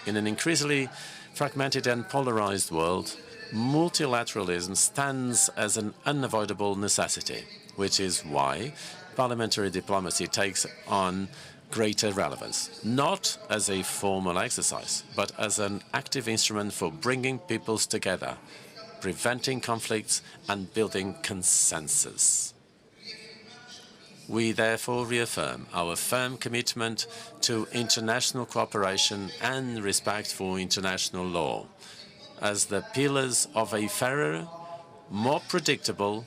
In an increasingly fragmented and polarized world, multilateralism stands as an unavoidable necessity, which is why parliamentary diplomacy takes on greater relevance, not as a formal exercise, but as an active instrument for bringing peoples together, preventing conflicts and building consensus. We therefore reaffirm our firm commitment to international cooperation and respect for international law as the pillars of a fairer, more predictable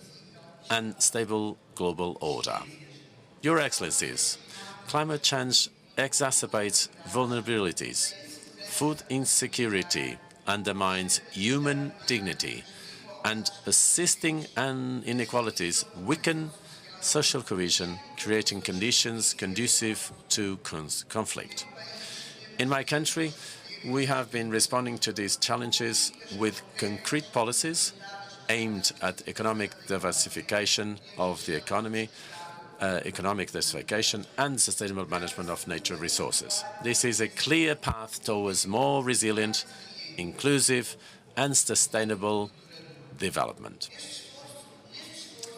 and stable global order. Your Excellencies, climate change exacerbates vulnerabilities. Food insecurity undermines human dignity, and persisting inequalities weaken social cohesion, creating conditions conducive to conflict. In my country, we have been responding to these challenges with concrete policies aimed at economic diversification of the economy, economic diversification and sustainable management of natural resources. This is a clear path towards more resilient, inclusive and sustainable development.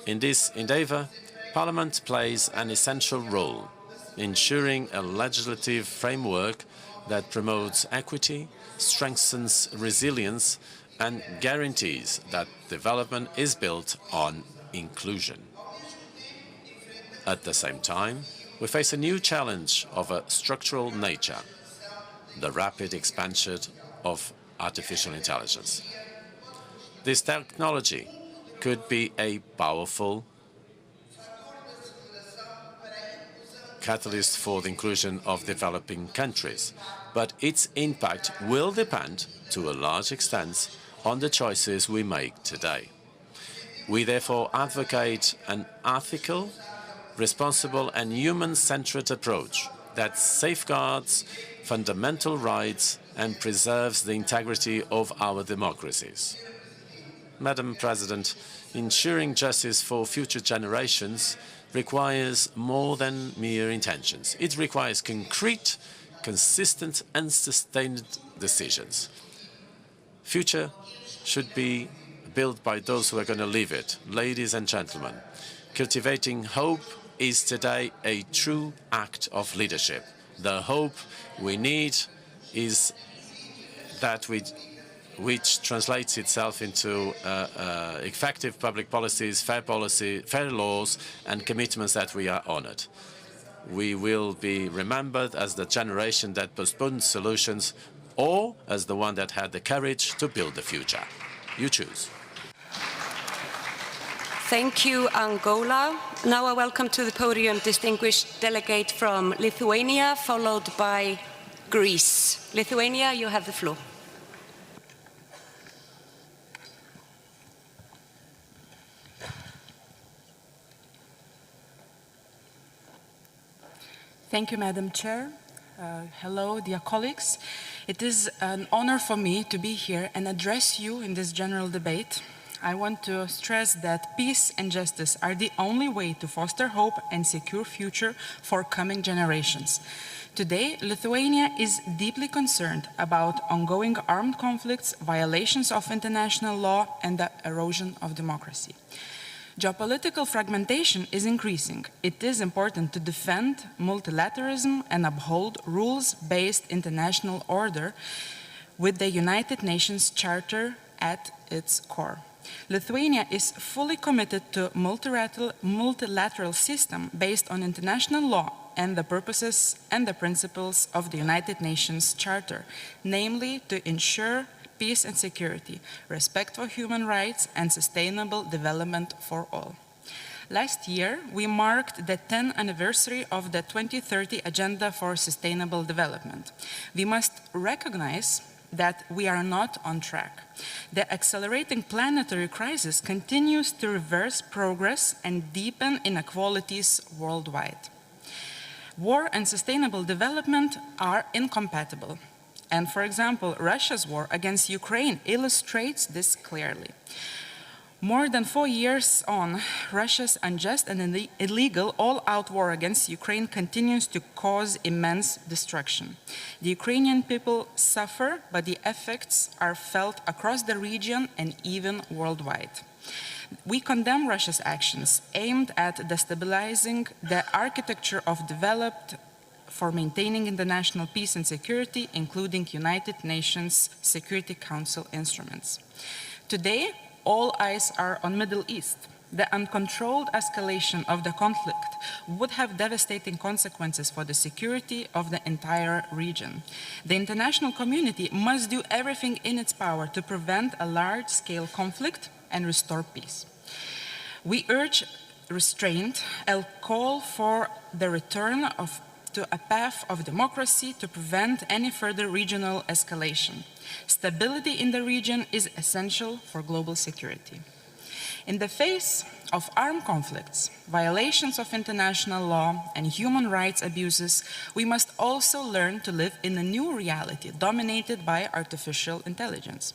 In this endeavour, Parliament plays an essential role, ensuring a legislative framework that promotes equity, strengthens resilience, and guarantees that development is built on inclusion. At the same time, we face a new challenge of a structural nature, the rapid expansion of artificial intelligence. This technology could be a powerful catalyst for the inclusion of developing countries, but its impact will depend, to a large extent, on the choices we make today. We therefore advocate an ethical, responsible and human-centered approach that safeguards fundamental rights and preserves the integrity of our democracies. Madam President, ensuring justice for future generations requires more than mere intentions. It requires concrete, consistent and sustained decisions. Future should be built by those who are going to live it. Ladies and gentlemen, cultivating hope is today a true act of leadership. The hope we need is that which translates itself into effective public policies, fair laws, and commitments that we are honoured. We will be remembered as the generation that postponed solutions or as the one that had the courage to build the future. You choose. Thank you, Angola. Now I welcome to the podium distinguished delegate from Lithuania, followed by Greece. Lithuania, you have the floor. Thank you, Madam Chair. Hello, dear colleagues. It is an honor for me to be here and address you in this general debate. I want to stress that peace and justice are the only way to foster hope and secure future for coming generations. Today, Lithuania is deeply concerned about ongoing armed conflicts, violations of international law, and the erosion of democracy. Geopolitical fragmentation is increasing. It is important to defend multilateralism and uphold rules-based international order with the United Nations Charter at its core. Lithuania is fully committed to multilateral system based on international law and the purposes and the principles of the United Nations Charter, namely to ensure peace and security, respect for human rights, and sustainable development for all. Last year, we marked the 10th anniversary of the 2030 Agenda for Sustainable Development. We must recognize that we are not on track. The accelerating planetary crisis continues to reverse progress and deepen inequalities worldwide. War and sustainable development are incompatible. And for example, Russia's war against Ukraine illustrates this clearly. More than 4 years on, Russia's unjust and illegal all-out war against Ukraine continues to cause immense destruction. The Ukrainian people suffer, but the effects are felt across the region and even worldwide. We condemn Russia's actions aimed at destabilizing the architecture of developed for maintaining international peace and security, including United Nations Security Council instruments. Today, all eyes are on Middle East. The uncontrolled escalation of the conflict would have devastating consequences for the security of the entire region. The international community must do everything in its power to prevent a large-scale conflict and restore peace. We urge restraint and call for the return to a path of democracy to prevent any further regional escalation. Stability in the region is essential for global security. In the face of armed conflicts, violations of international law, and human rights abuses, we must also learn to live in a new reality dominated by artificial intelligence.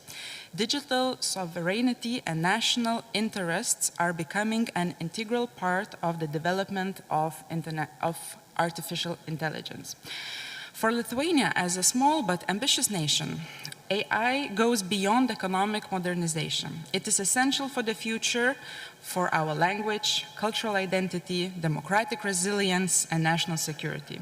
Digital sovereignty and national interests are becoming an integral part of the development of artificial intelligence. For Lithuania, as a small but ambitious nation, AI goes beyond economic modernization. It is essential for the future, for our language, cultural identity, democratic resilience, and national security.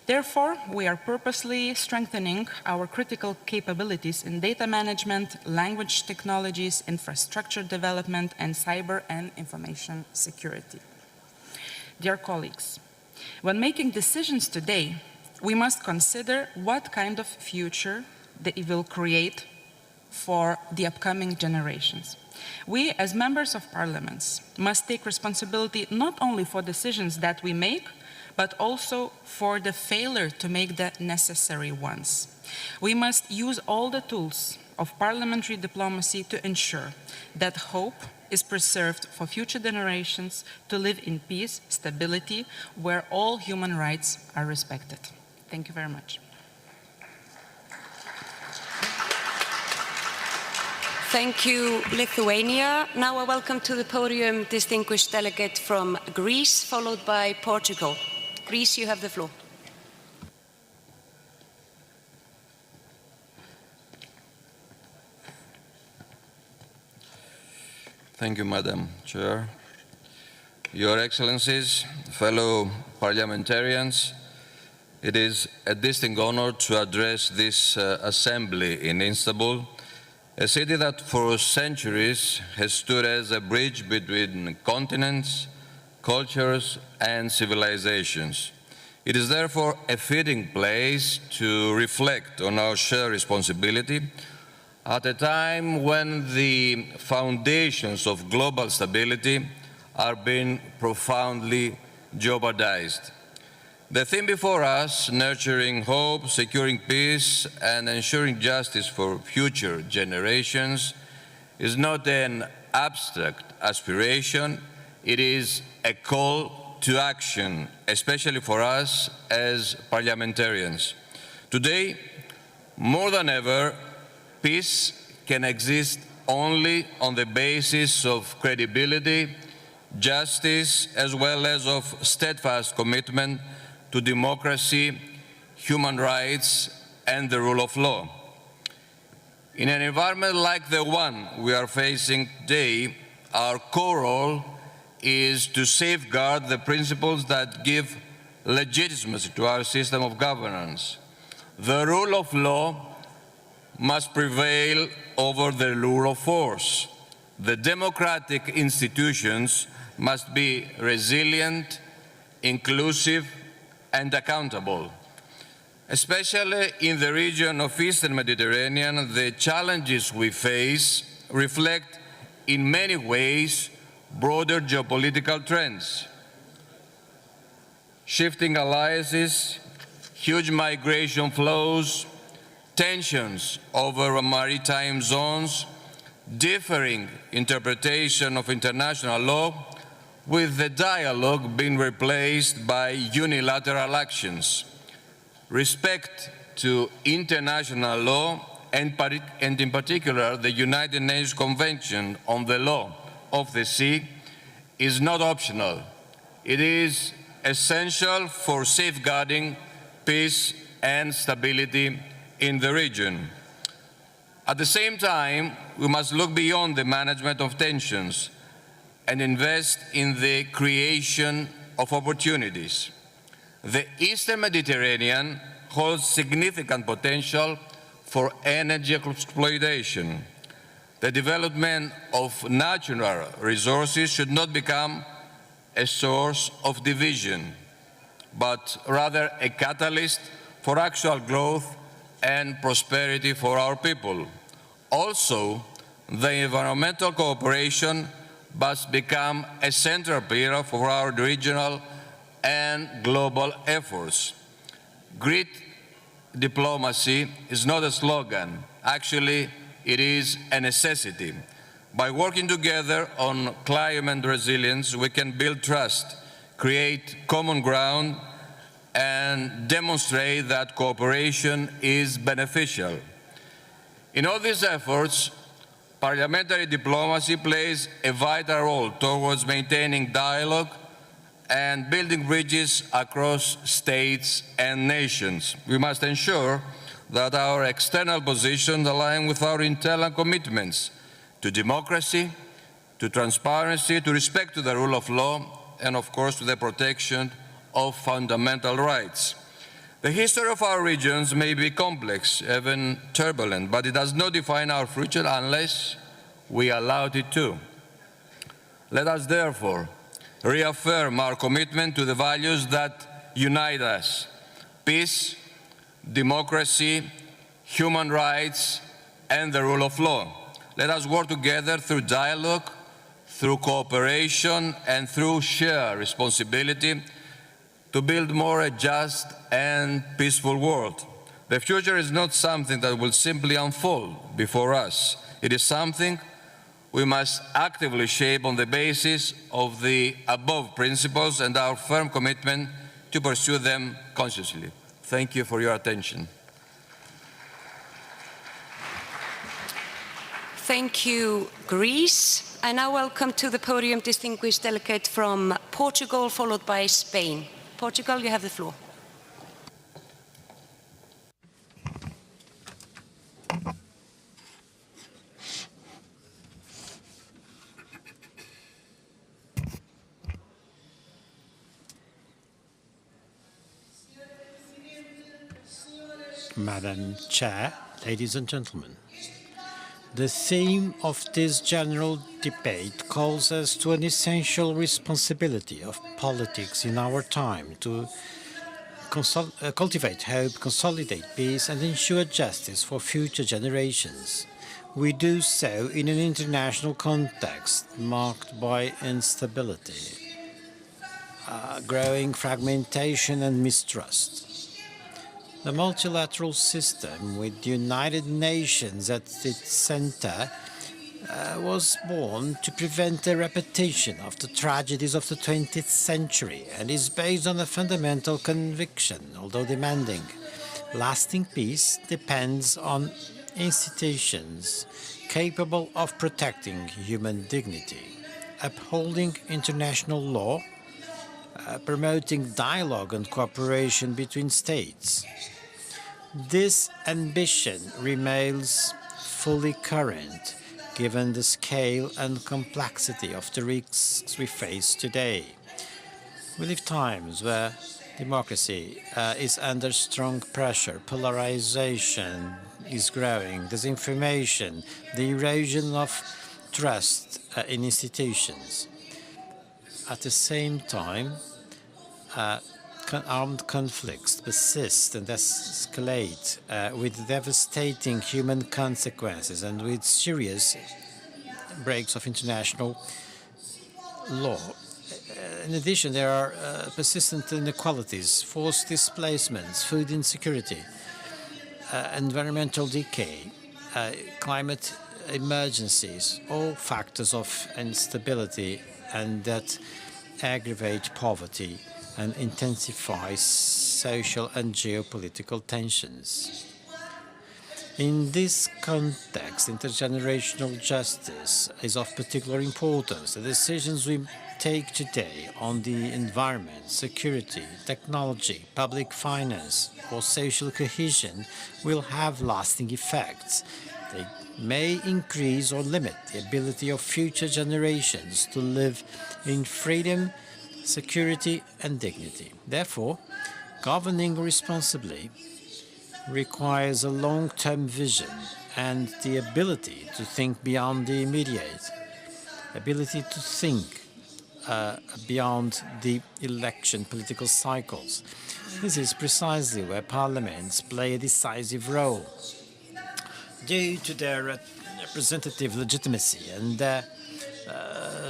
Therefore, we are purposely strengthening our critical capabilities in data management, language technologies, infrastructure development, and cyber and information security. Dear colleagues, when making decisions today, we must consider what kind of future they will create for the upcoming generations. We, as members of parliaments, must take responsibility not only for decisions that we make, but also for the failure to make the necessary ones. We must use all the tools of parliamentary diplomacy to ensure that hope is preserved for future generations to live in peace, stability, where all human rights are respected. Thank you very much. Thank you, Lithuania. Now I welcome to the podium distinguished delegate from Greece, followed by Portugal. Greece, you have the floor. Thank you, Madam Chair. Your Excellencies, fellow parliamentarians, it is a distinct honor to address this assembly in Istanbul, a city that for centuries has stood as a bridge between continents, cultures, and civilizations. It is therefore a fitting place to reflect on our shared responsibility at a time when the foundations of global stability are being profoundly jeopardized. The theme before us, nurturing hope, securing peace, and ensuring justice for future generations, is not an abstract aspiration, it is a call to action, especially for us as parliamentarians. Today, more than ever, peace can exist only on the basis of credibility, justice, as well as of steadfast commitment to democracy, human rights, and the rule of law. In an environment like the one we are facing today, our core role is to safeguard the principles that give legitimacy to our system of governance. The rule of law must prevail over the rule of force. The democratic institutions must be resilient, inclusive, and accountable. Especially in the region of Eastern Mediterranean, the challenges we face reflect in many ways broader geopolitical trends. Shifting alliances, huge migration flows, tensions over maritime zones, differing interpretation of international law, with the dialogue being replaced by unilateral actions. Respect to international law, and in particular the United Nations Convention on the Law of the Sea, is not optional. It is essential for safeguarding peace and stability in the region. At the same time, we must look beyond the management of tensions and invest in the creation of opportunities. The Eastern Mediterranean holds significant potential for energy exploitation. The development of natural resources should not become a source of division, but rather a catalyst for actual growth and prosperity for our people. Also, the environmental cooperation must become a central pillar for our regional and global efforts. Great diplomacy is not a slogan. Actually, it is a necessity. By working together on climate resilience, we can build trust, create common ground, and demonstrate that cooperation is beneficial. In all these efforts, parliamentary diplomacy plays a vital role towards maintaining dialogue and building bridges across states and nations. We must ensure that our external positions align with our internal commitments to democracy, to transparency, to respect to the rule of law, and of course to the protection of fundamental rights. The history of our regions may be complex, even turbulent, but it does not define our future unless we allow it to. Let us therefore reaffirm our commitment to the values that unite us: peace, democracy, human rights, and the rule of law. Let us work together through dialogue, through cooperation, and through shared responsibility to build more a just and peaceful world. The future is not something that will simply unfold before us. It is something we must actively shape on the basis of the above principles and our firm commitment to pursue them consciously. Thank you for your attention. Thank you, Greece. I now welcome to the podium distinguished delegate from Portugal, followed by Spain. Portugal, you have the floor. Madam Chair, ladies and gentlemen, the theme of this general debate calls us to an essential responsibility of politics in our time to cultivate hope, consolidate peace, and ensure justice for future generations. We do so in an international context marked by instability, growing fragmentation, and mistrust. The multilateral system, with the United Nations at its center, was born to prevent a repetition of the tragedies of the 20th century and is based on a fundamental conviction, although demanding. Lasting peace depends on institutions capable of protecting human dignity, upholding international law, promoting dialogue and cooperation between states. This ambition remains fully current, given the scale and complexity of the risks we face today. We live times where democracy is under strong pressure, polarization is growing, disinformation, the erosion of trust in institutions. At the same time, armed conflicts persist and escalate with devastating human consequences and with serious breaks of international law. In addition, there are persistent inequalities, forced displacements, food insecurity, environmental decay, climate emergencies, all factors of instability and that aggravate poverty and intensify social and geopolitical tensions. In this context, intergenerational justice is of particular importance. The decisions we take today on the environment, security, technology, public finance, or social cohesion will have lasting effects. They may increase or limit the ability of future generations to live in freedom, security, and dignity. Therefore, governing responsibly requires a long-term vision and the ability to think beyond the immediate, ability to think beyond the election political cycles. This is precisely where parliaments play a decisive role. Due to their representative legitimacy and their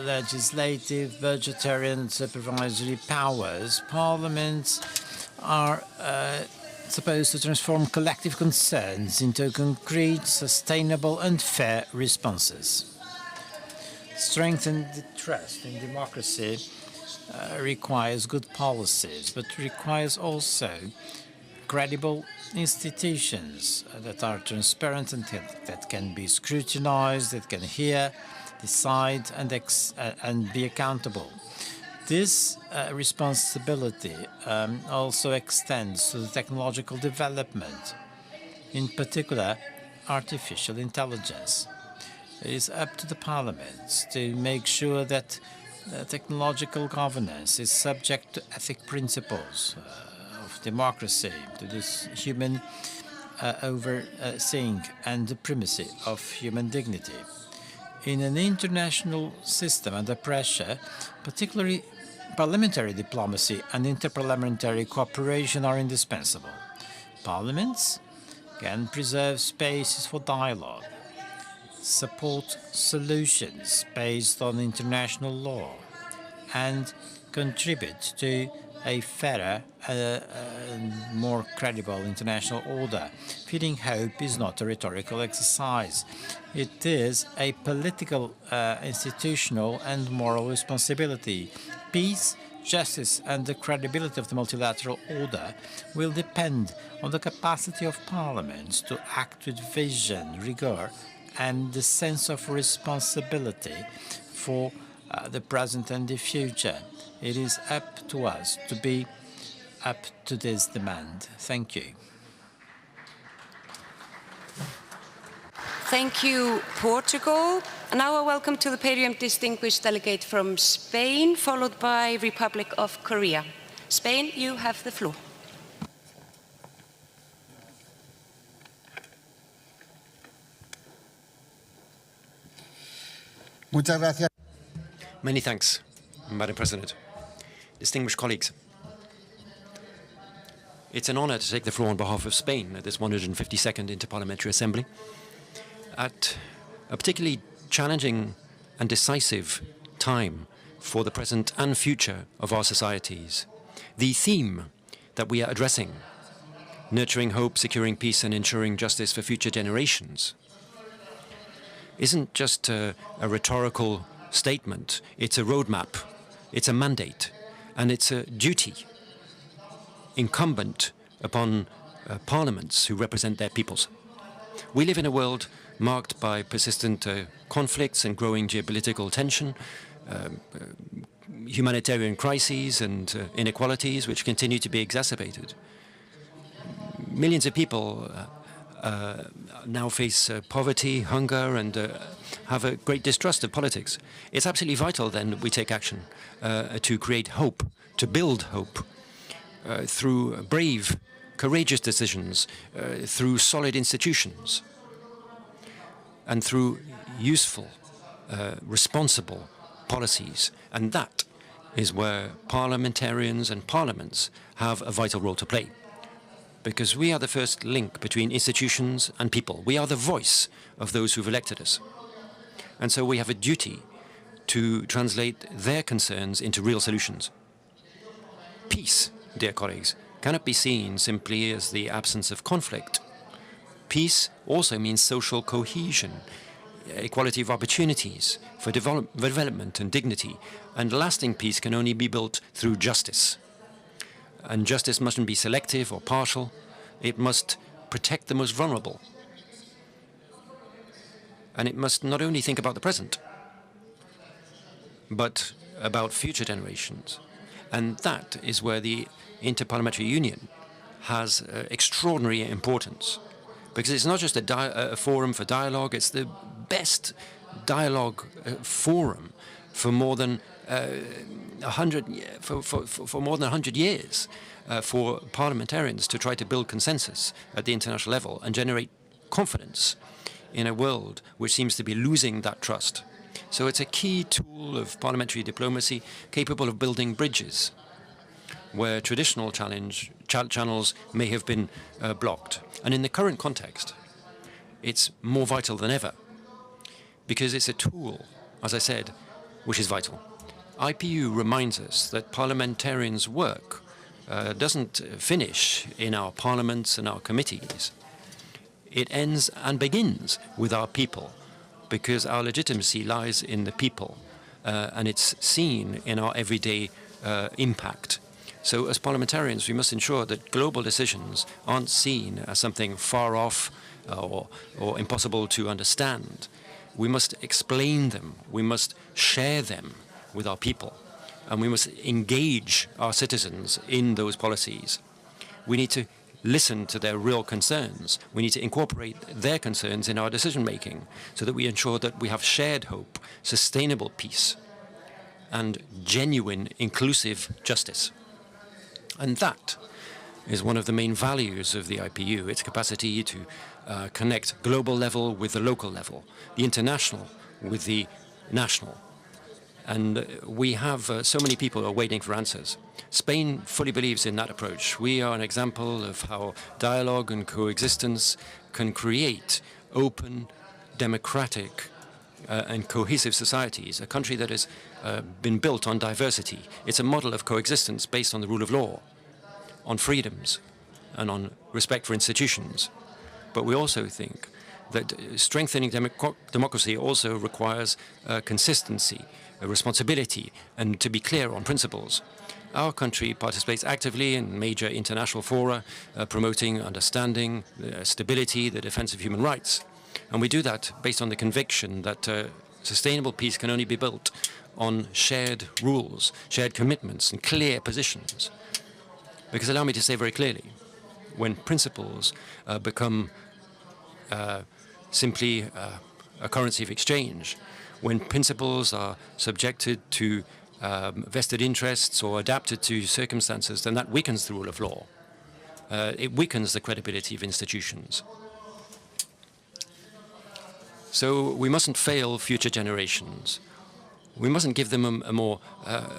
legislative, budgetary and supervisory powers, parliaments are supposed to transform collective concerns into concrete, sustainable and fair responses. Strengthen the trust in democracy requires good policies, but requires also credible institutions that are transparent and that can be scrutinized, that can hear, decide and be accountable. This responsibility also extends to the technological development, in particular artificial intelligence. It is up to the parliaments to make sure that technological governance is subject to ethic principles of democracy, to this human overseeing and the primacy of human dignity. In an international system under pressure, particularly parliamentary diplomacy and interparliamentary cooperation are indispensable. Parliaments can preserve spaces for dialogue, support solutions based on international law, and contribute to a fairer and more credible international order. Feeding hope is not a rhetorical exercise. It is a political, institutional and moral responsibility. Peace, justice and the credibility of the multilateral order will depend on the capacity of parliaments to act with vision, rigor and the sense of responsibility for the present and the future. It is up to us to be up to this demand. Thank you. Thank you, Portugal. And now a welcome to the podium distinguished delegate from Spain, followed by Republic of Korea. Spain, you have the floor. Many thanks, Madam President. Distinguished colleagues, it's an honor to take the floor on behalf of Spain at this 152nd Interparliamentary Assembly at a particularly challenging and decisive time for the present and future of our societies. The theme that we are addressing, nurturing hope, securing peace and ensuring justice for future generations, isn't just a rhetorical statement. It's a roadmap, it's a mandate, and it's a duty incumbent upon parliaments who represent their peoples. We live in a world marked by persistent conflicts and growing geopolitical tension, humanitarian crises and inequalities which continue to be exacerbated. Millions of people now face poverty, hunger, and have a great distrust of politics. It's absolutely vital then that we take action to create hope, to build hope through brave, courageous decisions, through solid institutions, and through useful, responsible policies. And that is where parliamentarians and parliaments have a vital role to play. Because we are the first link between institutions and people. We are the voice of those who've elected us. And so we have a duty to translate their concerns into real solutions. Peace, dear colleagues, cannot be seen simply as the absence of conflict. Peace also means social cohesion, equality of opportunities for development and dignity. And lasting peace can only be built through justice. And justice mustn't be selective or partial. It must protect the most vulnerable. And it must not only think about the present, but about future generations. And that is where the Interparliamentary Union has extraordinary importance. Because it's not just a forum for dialogue, it's the best dialogue forum for more than 100 years for parliamentarians to try to build consensus at the international level and generate confidence in a world which seems to be losing that trust. So it's a key tool of parliamentary diplomacy capable of building bridges where traditional channels may have been blocked. And in the current context, it's more vital than ever because it's a tool, as I said, which is vital. IPU reminds us that parliamentarians' work doesn't finish in our parliaments and our committees. It ends and begins with our people, because our legitimacy lies in the people, and it's seen in our everyday impact. So as parliamentarians, we must ensure that global decisions aren't seen as something far off or impossible to understand. We must explain them, we must share them with our people, and we must engage our citizens in those policies. We need to listen to their real concerns. We need to incorporate their concerns in our decision-making so that we ensure that we have shared hope, sustainable peace, and genuine inclusive justice. And that is one of the main values of the IPU, its capacity to connect global level with the local level, the international with the national. And we have so many people who are waiting for answers. Spain fully believes in that approach. We are an example of how dialogue and coexistence can create open, democratic, and cohesive societies, a country that has been built on diversity. It's a model of coexistence based on the rule of law, on freedoms, and on respect for institutions. But we also think that strengthening democracy also requires consistency, responsibility, and to be clear on principles. Our country participates actively in major international fora, promoting understanding, stability, the defense of human rights. And we do that based on the conviction that sustainable peace can only be built on shared rules, shared commitments, and clear positions. Because allow me to say very clearly, when principles become simply a currency of exchange, when principles are subjected to vested interests or adapted to circumstances, then that weakens the rule of law. It weakens the credibility of institutions. So we mustn't fail future generations. We mustn't give them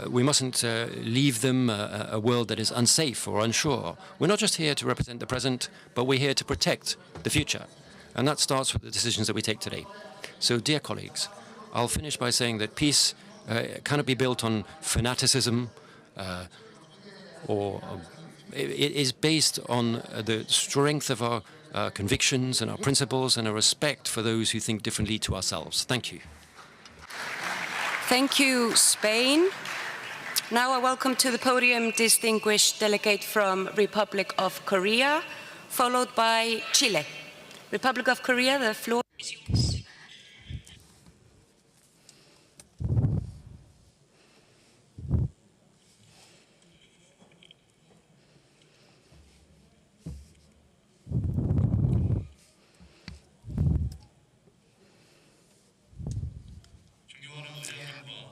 we mustn't leave them a world that is unsafe or unsure. We're not just here to represent the present, but we're here to protect the future. And that starts with the decisions that we take today. So, dear colleagues, I'll finish by saying that peace cannot be built on fanaticism or it is based on the strength of our convictions and our principles and a respect for those who think differently to ourselves. Thank you. Thank you, Spain. Now I welcome to the podium distinguished delegate from Republic of Korea, followed by Chile. Republic of Korea, the floor is yours.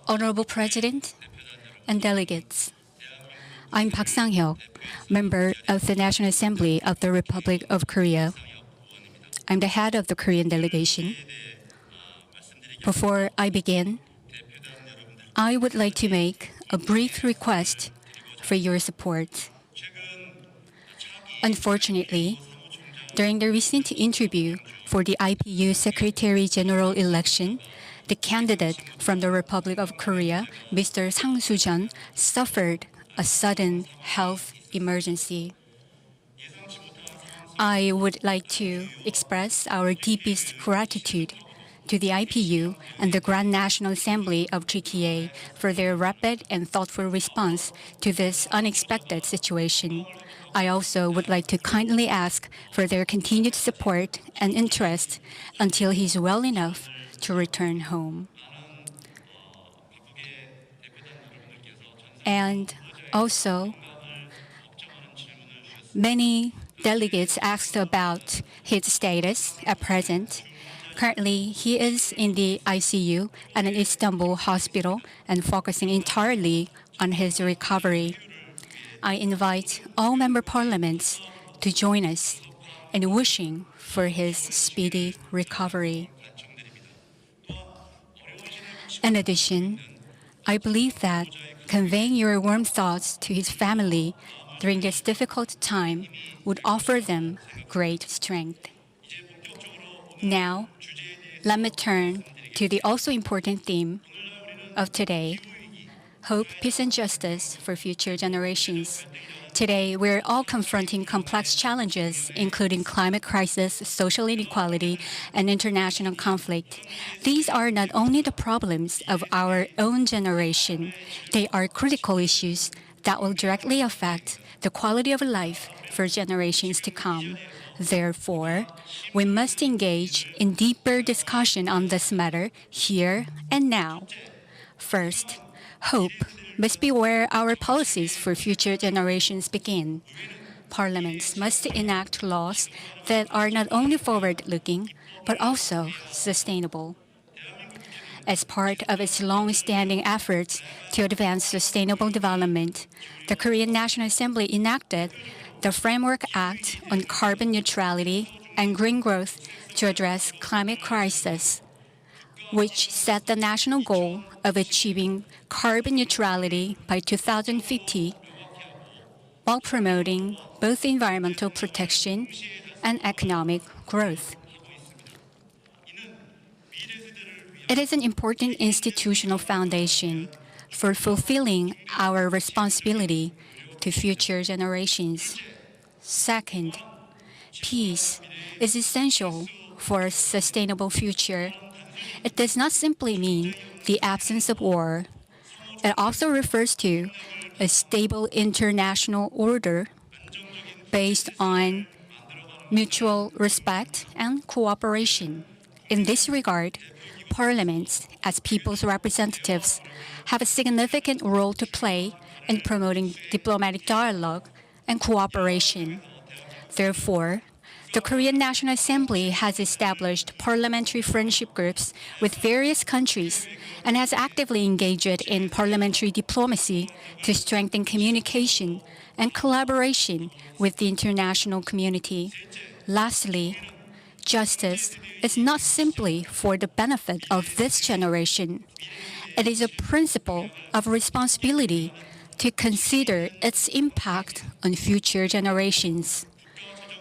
Honorable President and delegates, I'm Park Sang-hyuk, member of the National Assembly of the Republic of Korea. I'm the head of the Korean delegation. Before I begin, I would like to make a brief request for your support. Unfortunately, during the recent interview for the IPU Secretary General election, the candidate from the Republic of Korea, Mr. Sang Soo-jeon, suffered a sudden health emergency. I would like to express our deepest gratitude to the IPU and the Grand National Assembly of GTA for their rapid and thoughtful response to this unexpected situation. I also would like to kindly ask for their continued support and interest until he's well enough to return home. And also, many delegates asked about his status at present. Currently, he is in the ICU at an Istanbul hospital and focusing entirely on his recovery. I invite all member parliaments to join us in wishing for his speedy recovery. In addition, I believe that conveying your warm thoughts to his family during this difficult time would offer them great strength. Now, let me turn to the also important theme of today: hope, peace, and justice for future generations. Today, we're all confronting complex challenges, including climate crisis, social inequality, and international conflict. These are not only the problems of our own generation, they are critical issues that will directly affect the quality of life for generations to come. Therefore, we must engage in deeper discussion on this matter here and now. First, hope must be where our policies for future generations begin. Parliaments must enact laws that are not only forward-looking, but also sustainable. As part of its long-standing efforts to advance sustainable development, the Korean National Assembly enacted the Framework Act on Carbon Neutrality and Green Growth to address climate crisis, which set the national goal of achieving carbon neutrality by 2050 while promoting both environmental protection and economic growth. It is an important institutional foundation for fulfilling our responsibility to future generations. Second, peace is essential for a sustainable future. It does not simply mean the absence of war. It also refers to a stable international order based on mutual respect and cooperation. In this regard, parliaments, as people's representatives, have a significant role to play in promoting diplomatic dialogue and cooperation. Therefore, the Korean National Assembly has established parliamentary friendship groups with various countries and has actively engaged in parliamentary diplomacy to strengthen communication and collaboration with the international community. Lastly, justice is not simply for the benefit of this generation. It is a principle of responsibility to consider its impact on future generations.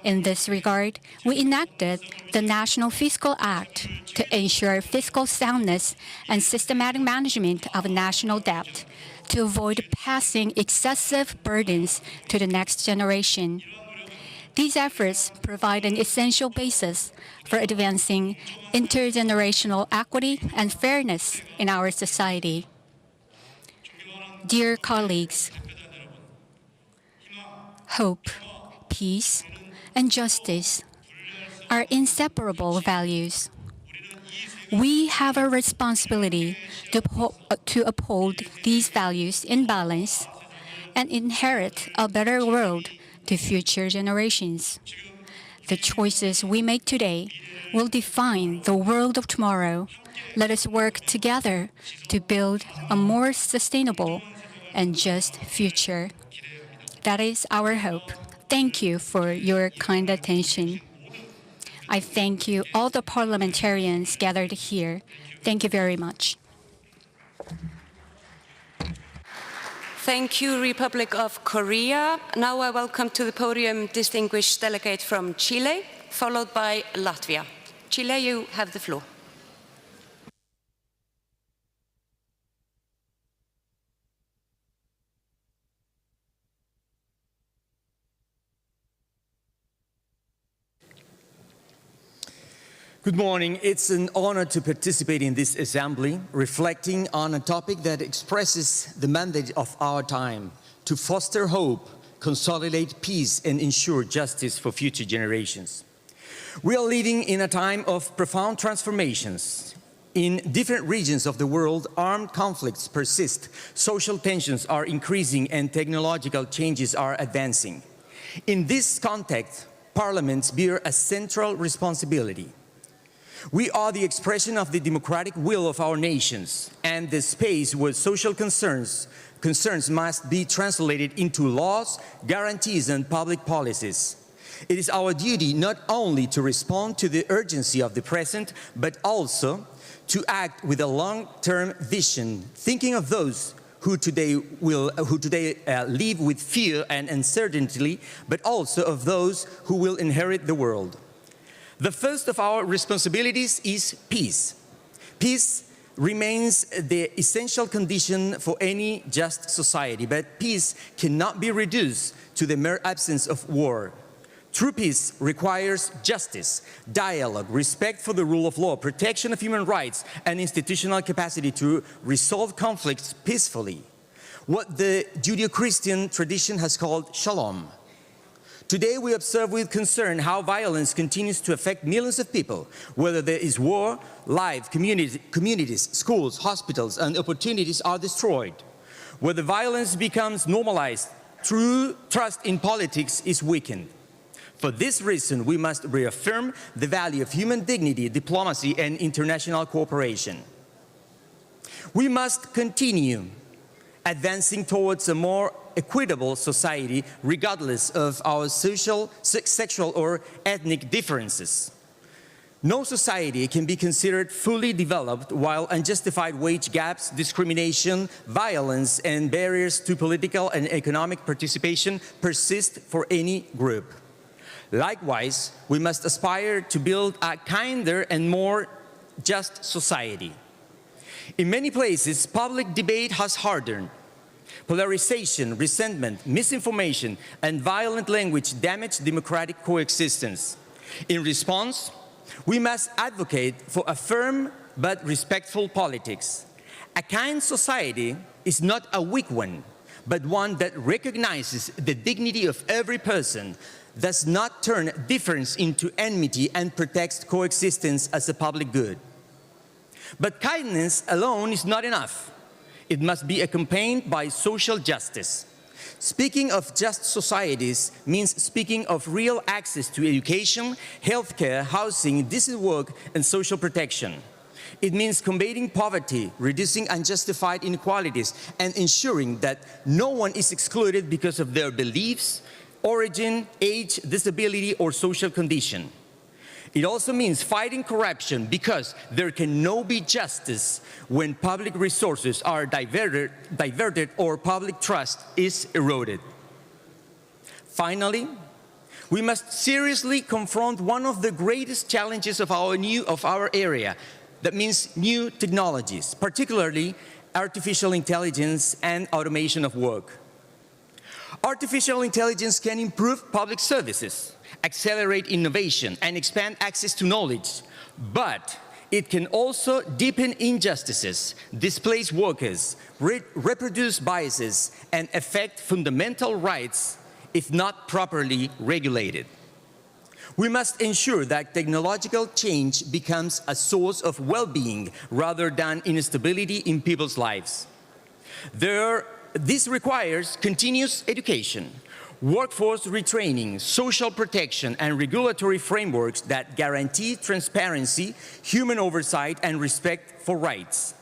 In this regard, we enacted the National Fiscal Act to ensure fiscal soundness and systematic management of national debt. to avoid passing excessive burdens to the next generation. These efforts provide an essential basis for advancing intergenerational equity and fairness in our society. Dear colleagues, hope, peace, and justice are inseparable values. We have a responsibility to uphold these values in balance and inherit a better world to future generations. The choices we make today will define the world of tomorrow. Let us work together to build a more sustainable and just future. That is our hope. Thank you for your kind attention. I thank you, all the parliamentarians gathered here. Thank you very much. Thank you, Republic of Korea. Now I welcome to the podium distinguished delegate from Chile, followed by Latvia. Chile, you have the floor. Good morning. It's an honor to participate in this assembly, reflecting on a topic that expresses the mandate of our time to foster hope, consolidate peace, and ensure justice for future generations. We are living in a time of profound transformations. In different regions of the world, armed conflicts persist, social tensions are increasing, and technological changes are advancing. In this context, parliaments bear a central responsibility. We are the expression of the democratic will of our nations and the space where social concerns must be translated into laws, guarantees, and public policies. It is our duty not only to respond to the urgency of the present, but also to act with a long-term vision, thinking of those who today live with fear and uncertainty, but also of those who will inherit the world. The first of our responsibilities is peace. Peace remains the essential condition for any just society, but peace cannot be reduced to the mere absence of war. True peace requires justice, dialogue, respect for the rule of law, protection of human rights, and institutional capacity to resolve conflicts peacefully. What the Judeo-Christian tradition has called shalom. Today we observe with concern how violence continues to affect millions of people. Whether there is war, lives, communities, schools, hospitals, and opportunities are destroyed. Whether violence becomes normalized, true trust in politics is weakened. For this reason, we must reaffirm the value of human dignity, diplomacy, and international cooperation. We must continue advancing towards a more equitable society regardless of our social, sexual, or ethnic differences. No society can be considered fully developed while unjustified wage gaps, discrimination, violence, and barriers to political and economic participation persist for any group. Likewise, we must aspire to build a kinder and more just society. In many places, public debate has hardened. Polarization, resentment, misinformation, and violent language damage democratic coexistence. In response, we must advocate for a firm but respectful politics. A kind society is not a weak one, but one that recognizes the dignity of every person, does not turn difference into enmity, and protects coexistence as a public good. But kindness alone is not enough. It must be accompanied by social justice. Speaking of just societies means speaking of real access to education, healthcare, housing, decent work, and social protection. It means combating poverty, reducing unjustified inequalities, and ensuring that no one is excluded because of their beliefs, origin, age, disability, or social condition. It also means fighting corruption, because there can no be justice when public resources are diverted or public trust is eroded. Finally, we must seriously confront one of the greatest challenges of our area. That means new technologies, particularly artificial intelligence, and automation of work. Artificial intelligence can improve public services, accelerate innovation, and expand access to knowledge, but it can also deepen injustices, displace workers, reproduce biases, and affect fundamental rights if not properly regulated. We must ensure that technological change becomes a source of well-being rather than instability in people's lives. This requires continuous education, workforce retraining, social protection, and regulatory frameworks that guarantee transparency, human oversight, and respect for rights.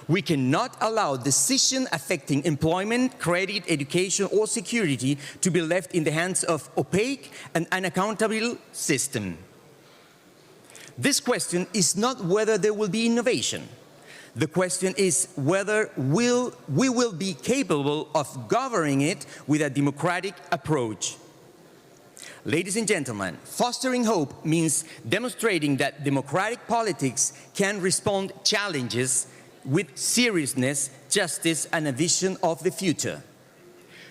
We cannot allow decisions affecting employment, credit, education, or security to be left in the hands of opaque and unaccountable systems. This question is not whether there will be innovation. The question is whether we will be capable of governing it with a democratic approach. Ladies and gentlemen, fostering hope means demonstrating that democratic politics can respond to challenges with seriousness, justice, and a vision of the future.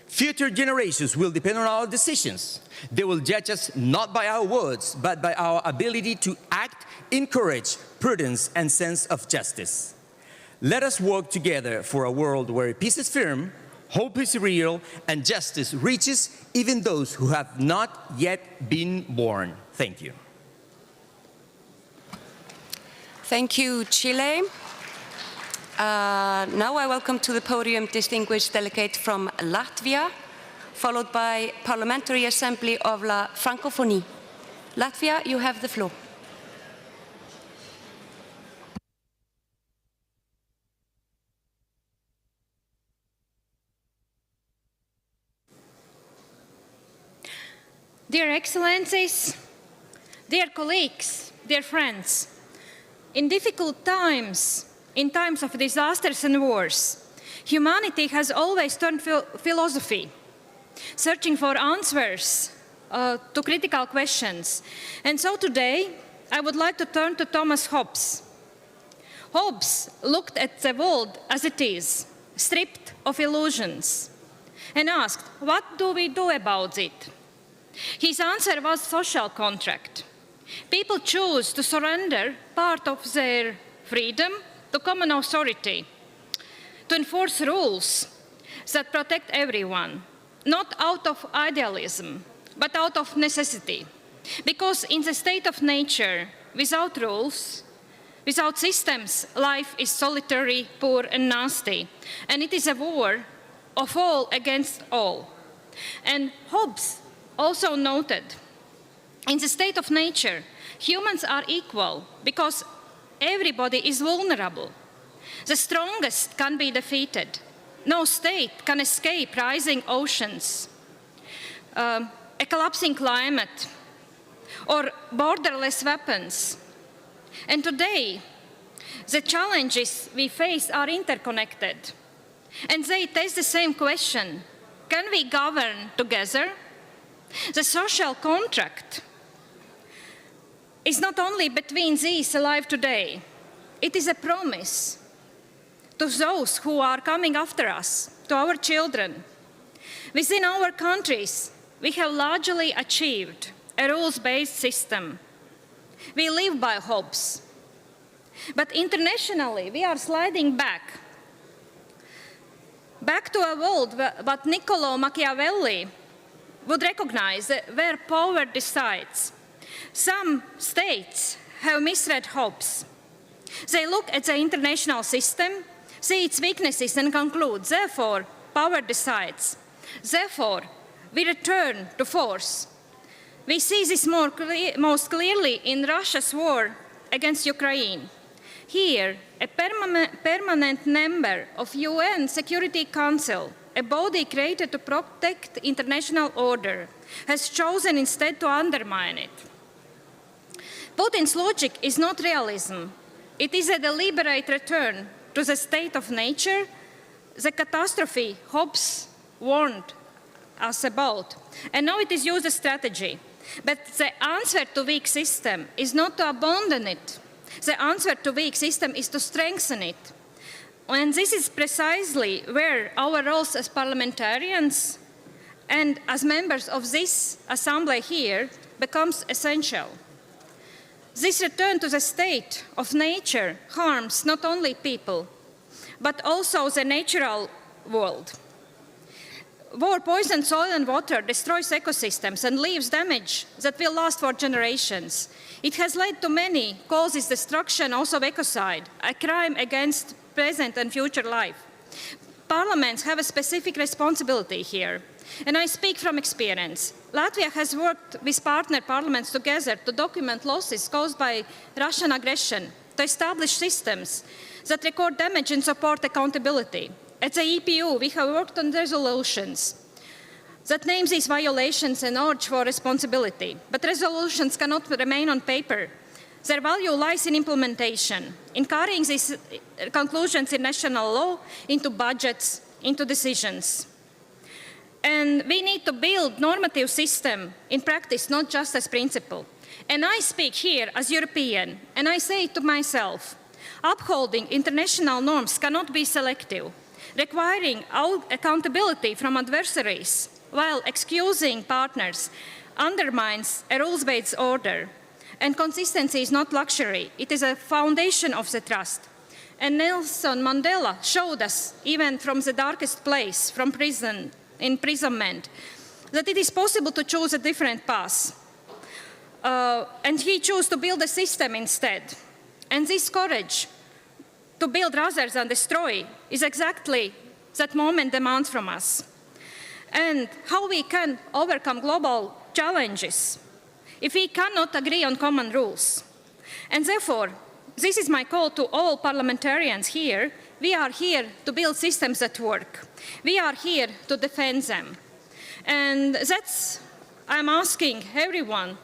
Future generations will depend on our decisions. They will judge us not by our words, but by our ability to act in courage, prudence, and sense of justice. Let us work together for a world where peace is firm, hope is real, and justice reaches even those who have not yet been born. Thank you. Thank you, Chile. Now I welcome to the podium distinguished delegate from Latvia, followed by Parliamentary Assembly of La Francophonie. Latvia, you have the floor. Dear Excellencies, dear colleagues, dear friends, in difficult times, in times of disasters and wars, humanity has always turned to philosophy, searching for answers to critical questions. And so today, I would like to turn to Thomas Hobbes. Hobbes looked at the world as it is, stripped of illusions, and asked, what do we do about it? His answer was social contract. People choose to surrender part of their freedom to common authority, to enforce rules that protect everyone, not out of idealism, but out of necessity. Because in the state of nature, without rules, without systems, life is solitary, poor, and nasty. And it is a war of all against all. And Hobbes also noted, in the state of nature, humans are equal because everybody is vulnerable. The strongest can be defeated. No state can escape rising oceans, a collapsing climate, or borderless weapons. And today, the challenges we face are interconnected. And they test the same question: can we govern together? The social contract is not only between these alive today, it is a promise to those who are coming after us, to our children. Within our countries, we have largely achieved a rules-based system. We live by Hobbes. But internationally, we are sliding back to a world what Niccolo Machiavelli would recognize where power decides. Some states have misread Hobbes. They look at the international system, see its weaknesses, and conclude, therefore, power decides. Therefore, we return to force. We see this most clearly in Russia's war against Ukraine. Here, a permanent member of UN Security Council, a body created to protect international order, has chosen instead to undermine it. Putin's logic is not realism. It is a deliberate return to the state of nature, the catastrophe Hobbes warned us about. And now it is used as strategy. But the answer to weak system is not to abandon it. The answer to weak system is to strengthen it. And this is precisely where our roles as parliamentarians and as members of this assembly here becomes essential. This return to the state of nature harms not only people, but also the natural world. War poisons soil and water, destroys ecosystems, and leaves damage that will last for generations. It has led to many causes destruction, also ecocide, a crime against present and future life. Parliaments have a specific responsibility here, and I speak from experience. Latvia has worked with partner parliaments together to document losses caused by Russian aggression, to establish systems that record damage and support accountability. At the IPU, we have worked on resolutions that name these violations and urge for responsibility. But resolutions cannot remain on paper. Their value lies in implementation, in carrying these conclusions in national law into budgets, into decisions. And we need to build normative system in practice, not just as principle. And I speak here as European, and I say to myself, upholding international norms cannot be selective. Requiring accountability from adversaries while excusing partners undermines a rules-based order. And consistency is not luxury, it is a foundation of the trust. And Nelson Mandela showed us, even from the darkest place, from prison, imprisonment, that it is possible to choose a different path. And he chose to build a system instead. And this courage to build rather than destroy is exactly that moment demands from us. And how we can overcome global challenges if we cannot agree on common rules. And therefore, this is my call to all parliamentarians here. We are here to build systems that work. We are here to defend them. And that's, I'm asking everyone,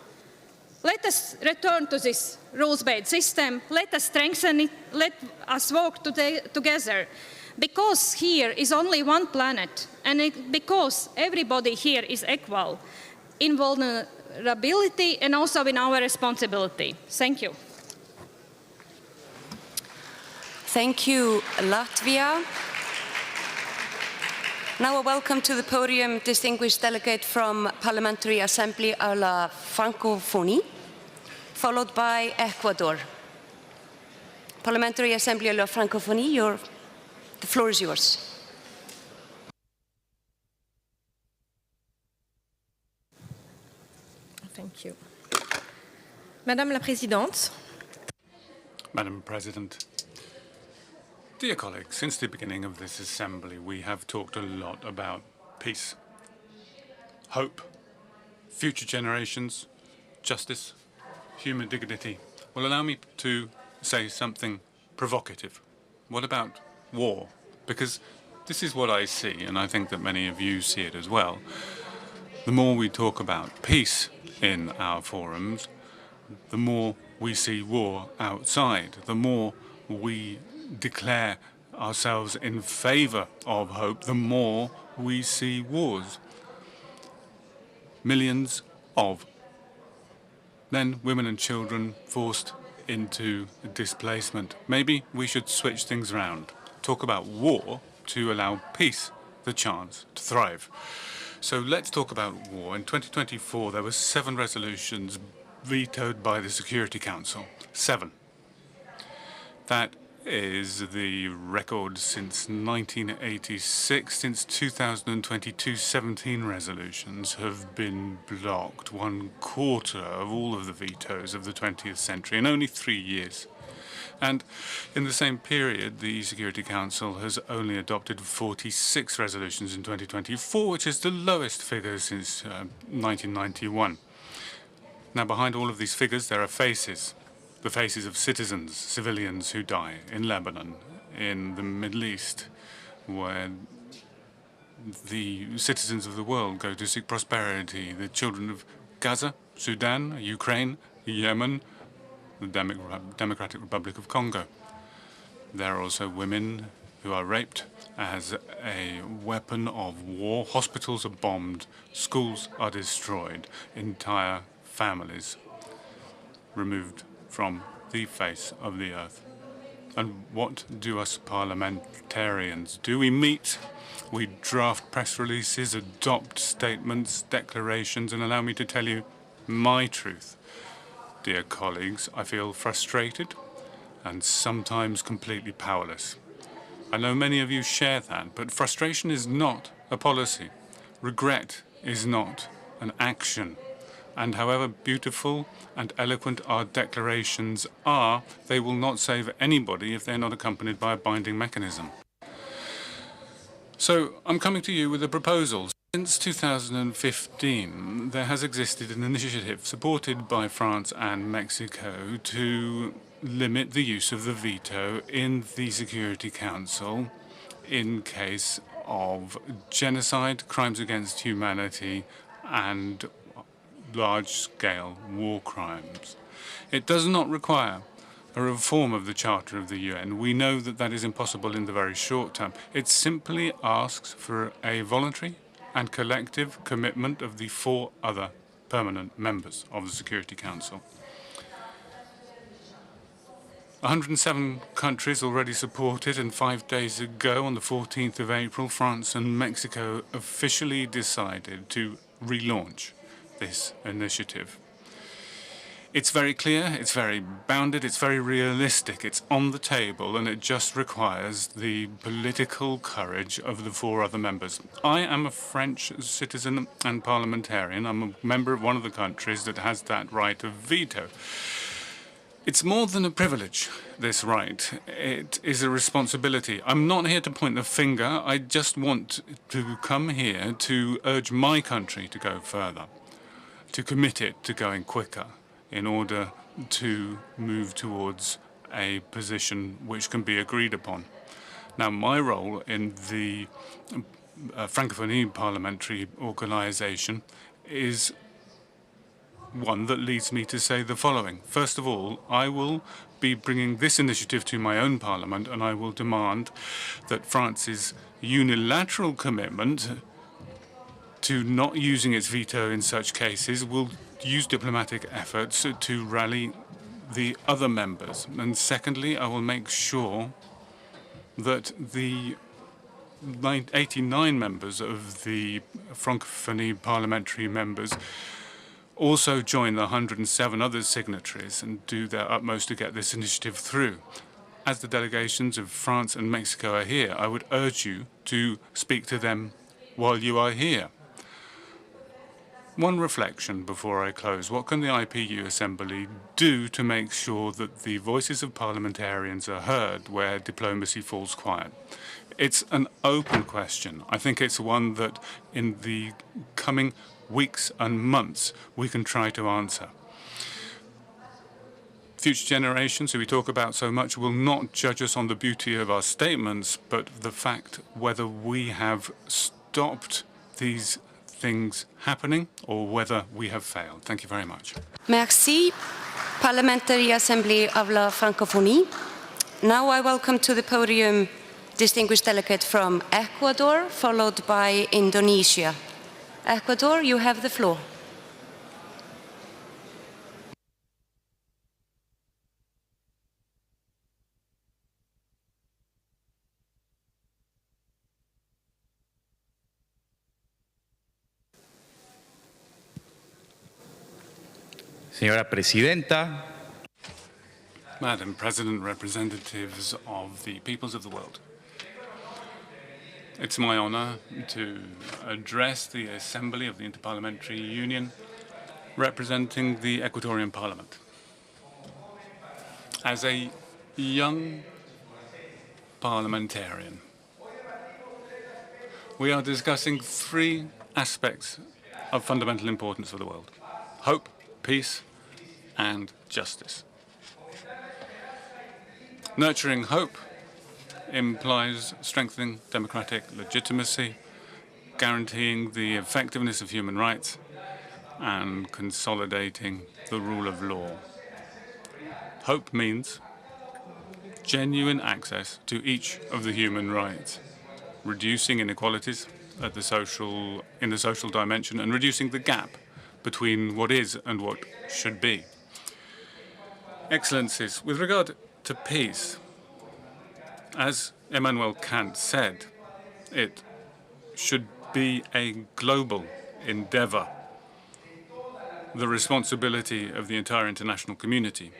let us return to this rules-based system. Let us strengthen it. Let us work together. Because here is only one planet, and because everybody here is equal in vulnerability and also in our responsibility. Thank you. Thank you, Latvia. Now a welcome to the podium, distinguished delegate from Parliamentary Assembly à la Francophonie, followed by Ecuador. Parliamentary Assembly à la Francophonie, the floor is yours. Thank you. Madame la Présidente. Madam President, dear colleagues, since the beginning of this assembly, we have talked a lot about peace, hope, future generations, justice, human dignity. Well, allow me to say something provocative. What about war? Because this is what I see, and I think that many of you see it as well. The more we talk about peace in our forums, the more we see war outside, the more we declare ourselves in favor of hope, the more we see wars. Millions of men, women and children forced into displacement. Maybe we should switch things around. Talk about war to allow peace the chance to thrive. So let's talk about war. In 2024, there were 7 resolutions vetoed by the Security Council. 7. That is the record since 1986. Since 2022, 17 resolutions have been blocked, 1/4 of all of the vetoes of the 20th century in only 3 years. And in the same period, the Security Council has only adopted 46 resolutions in 2024, which is the lowest figure since 1991. Now, behind all of these figures, there are faces. The faces of citizens, civilians who die in Lebanon, in the Middle East, where the citizens of the world go to seek prosperity. The children of Gaza, Sudan, Ukraine, Yemen, the Democratic Republic of Congo. There are also women who are raped as a weapon of war. Hospitals are bombed, schools are destroyed, entire families removed from the face of the earth. And what do us parliamentarians do? We meet, we draft press releases, adopt statements, declarations, and allow me to tell you my truth. Dear colleagues, I feel frustrated and sometimes completely powerless. I know many of you share that, but frustration is not a policy. Regret is not an action. And however beautiful and eloquent our declarations are, they will not save anybody if they're not accompanied by a binding mechanism. So I'm coming to you with a proposal. Since 2015, there has existed an initiative supported by France and Mexico to limit the use of the veto in the Security Council in case of genocide, crimes against humanity, and large-scale war crimes. It does not require a reform of the Charter of the UN. We know that that is impossible in the very short term. It simply asks for a voluntary and collective commitment of the 4 other permanent members of the Security Council. 107 countries already support it, and 5 days ago, on the 14th of April, France and Mexico officially decided to relaunch this initiative. It's very clear, it's very bounded, it's very realistic, it's on the table, and it just requires the political courage of the 4 other members. I am a French citizen and parliamentarian. I'm a member of one of the countries that has that right of veto. It's more than a privilege, this right. It is a responsibility. I'm not here to point the finger. I just want to come here to urge my country to go further, to commit it to going quicker in order to move towards a position which can be agreed upon. Now, my role in the Francophonie parliamentary organization is one that leads me to say the following. First of all, I will be bringing this initiative to my own parliament, and I will demand that France's unilateral commitment to not using its veto in such cases will use diplomatic efforts to rally the other members. And secondly, I will make sure that the 89 members of the Francophonie parliamentary members also join the 107 other signatories and do their utmost to get this initiative through. As the delegations of France and Mexico are here, I would urge you to speak to them while you are here. One reflection before I close. What can the IPU Assembly do to make sure that the voices of parliamentarians are heard where diplomacy falls quiet? It's an open question. I think it's one that in the coming weeks and months we can try to answer. Future generations, who we talk about so much, will not judge us on the beauty of our statements, but the fact whether we have stopped these things happening or whether we have failed. Thank you very much. Merci, Parliamentary Assembly of la Francophonie. Now I welcome to the podium distinguished delegate from Ecuador, followed by Indonesia. Ecuador, you have the floor. Señora Presidenta. Madam President, representatives of the peoples of the world. It's my honor to address the Assembly of the Interparliamentary Union representing the Ecuadorian Parliament. As a young parliamentarian, we are discussing 3 aspects of fundamental importance for the world: hope, peace, and justice. Nurturing hope implies strengthening democratic legitimacy, guaranteeing the effectiveness of human rights, and consolidating the rule of law. Hope means genuine access to each of the human rights, reducing inequalities in the social dimension, and reducing the gap between what is and what should be. Excellencies, with regard to peace, As Immanuel Kant said, it should be a global endeavor, the responsibility of the entire international community.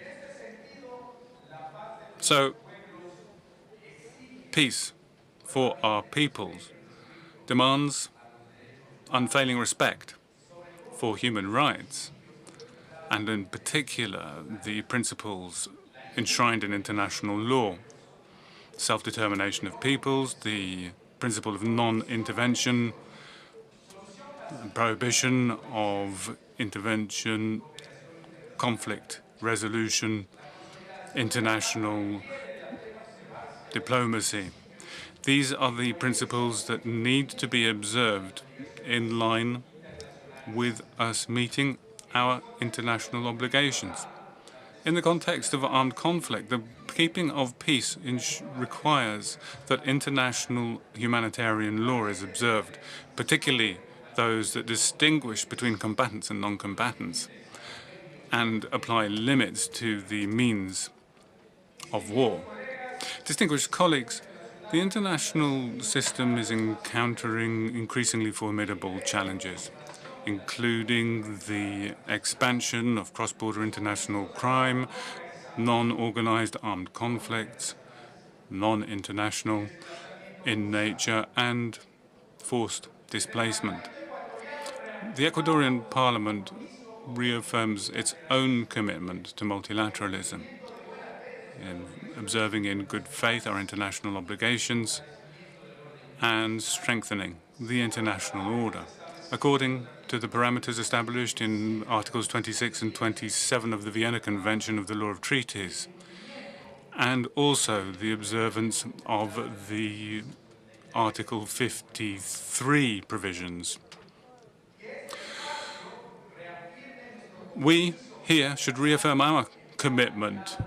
So, peace for our peoples demands unfailing respect for human rights, and in particular the principles enshrined in international law, self-determination of peoples, the principle of non-intervention, prohibition of intervention, conflict resolution, international diplomacy. These are the principles that need to be observed in line with us meeting our international obligations. In the context of armed conflict, the keeping of peace requires that international humanitarian law is observed, particularly those that distinguish between combatants and non-combatants, and apply limits to the means of war. Distinguished colleagues, the international system is encountering increasingly formidable challenges, including the expansion of cross-border international crime, non-organized armed conflicts, non-international in nature, and forced displacement. The Ecuadorian Parliament reaffirms its own commitment to multilateralism, in observing in good faith our international obligations and strengthening the international order, according to the parameters established in Articles 26 and 27 of the Vienna Convention of the Law of Treaties, and also the observance of the Article 53 provisions. We here should reaffirm our commitment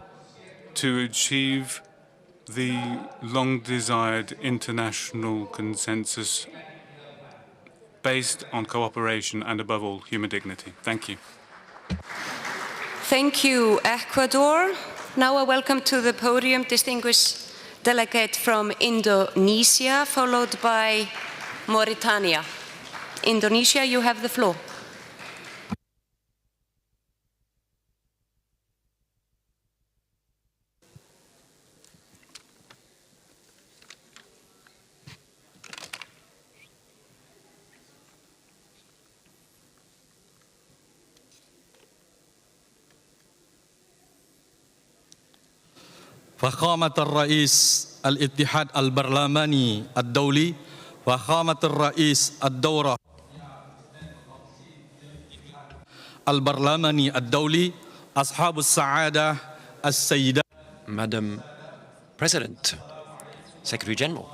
to achieve the long-desired international consensus based on cooperation and, above all, human dignity. Thank you. Thank you, Ecuador. Now I welcome to the podium distinguished delegate from Indonesia, followed by Mauritania. Indonesia, you have the floor. فخامة الرئيس الاتحاد البرلماني الدولي، فخامة الرئيس الدورة البرلماني الدولي، أصحاب السعادة السيدات. Madam President, Secretary General,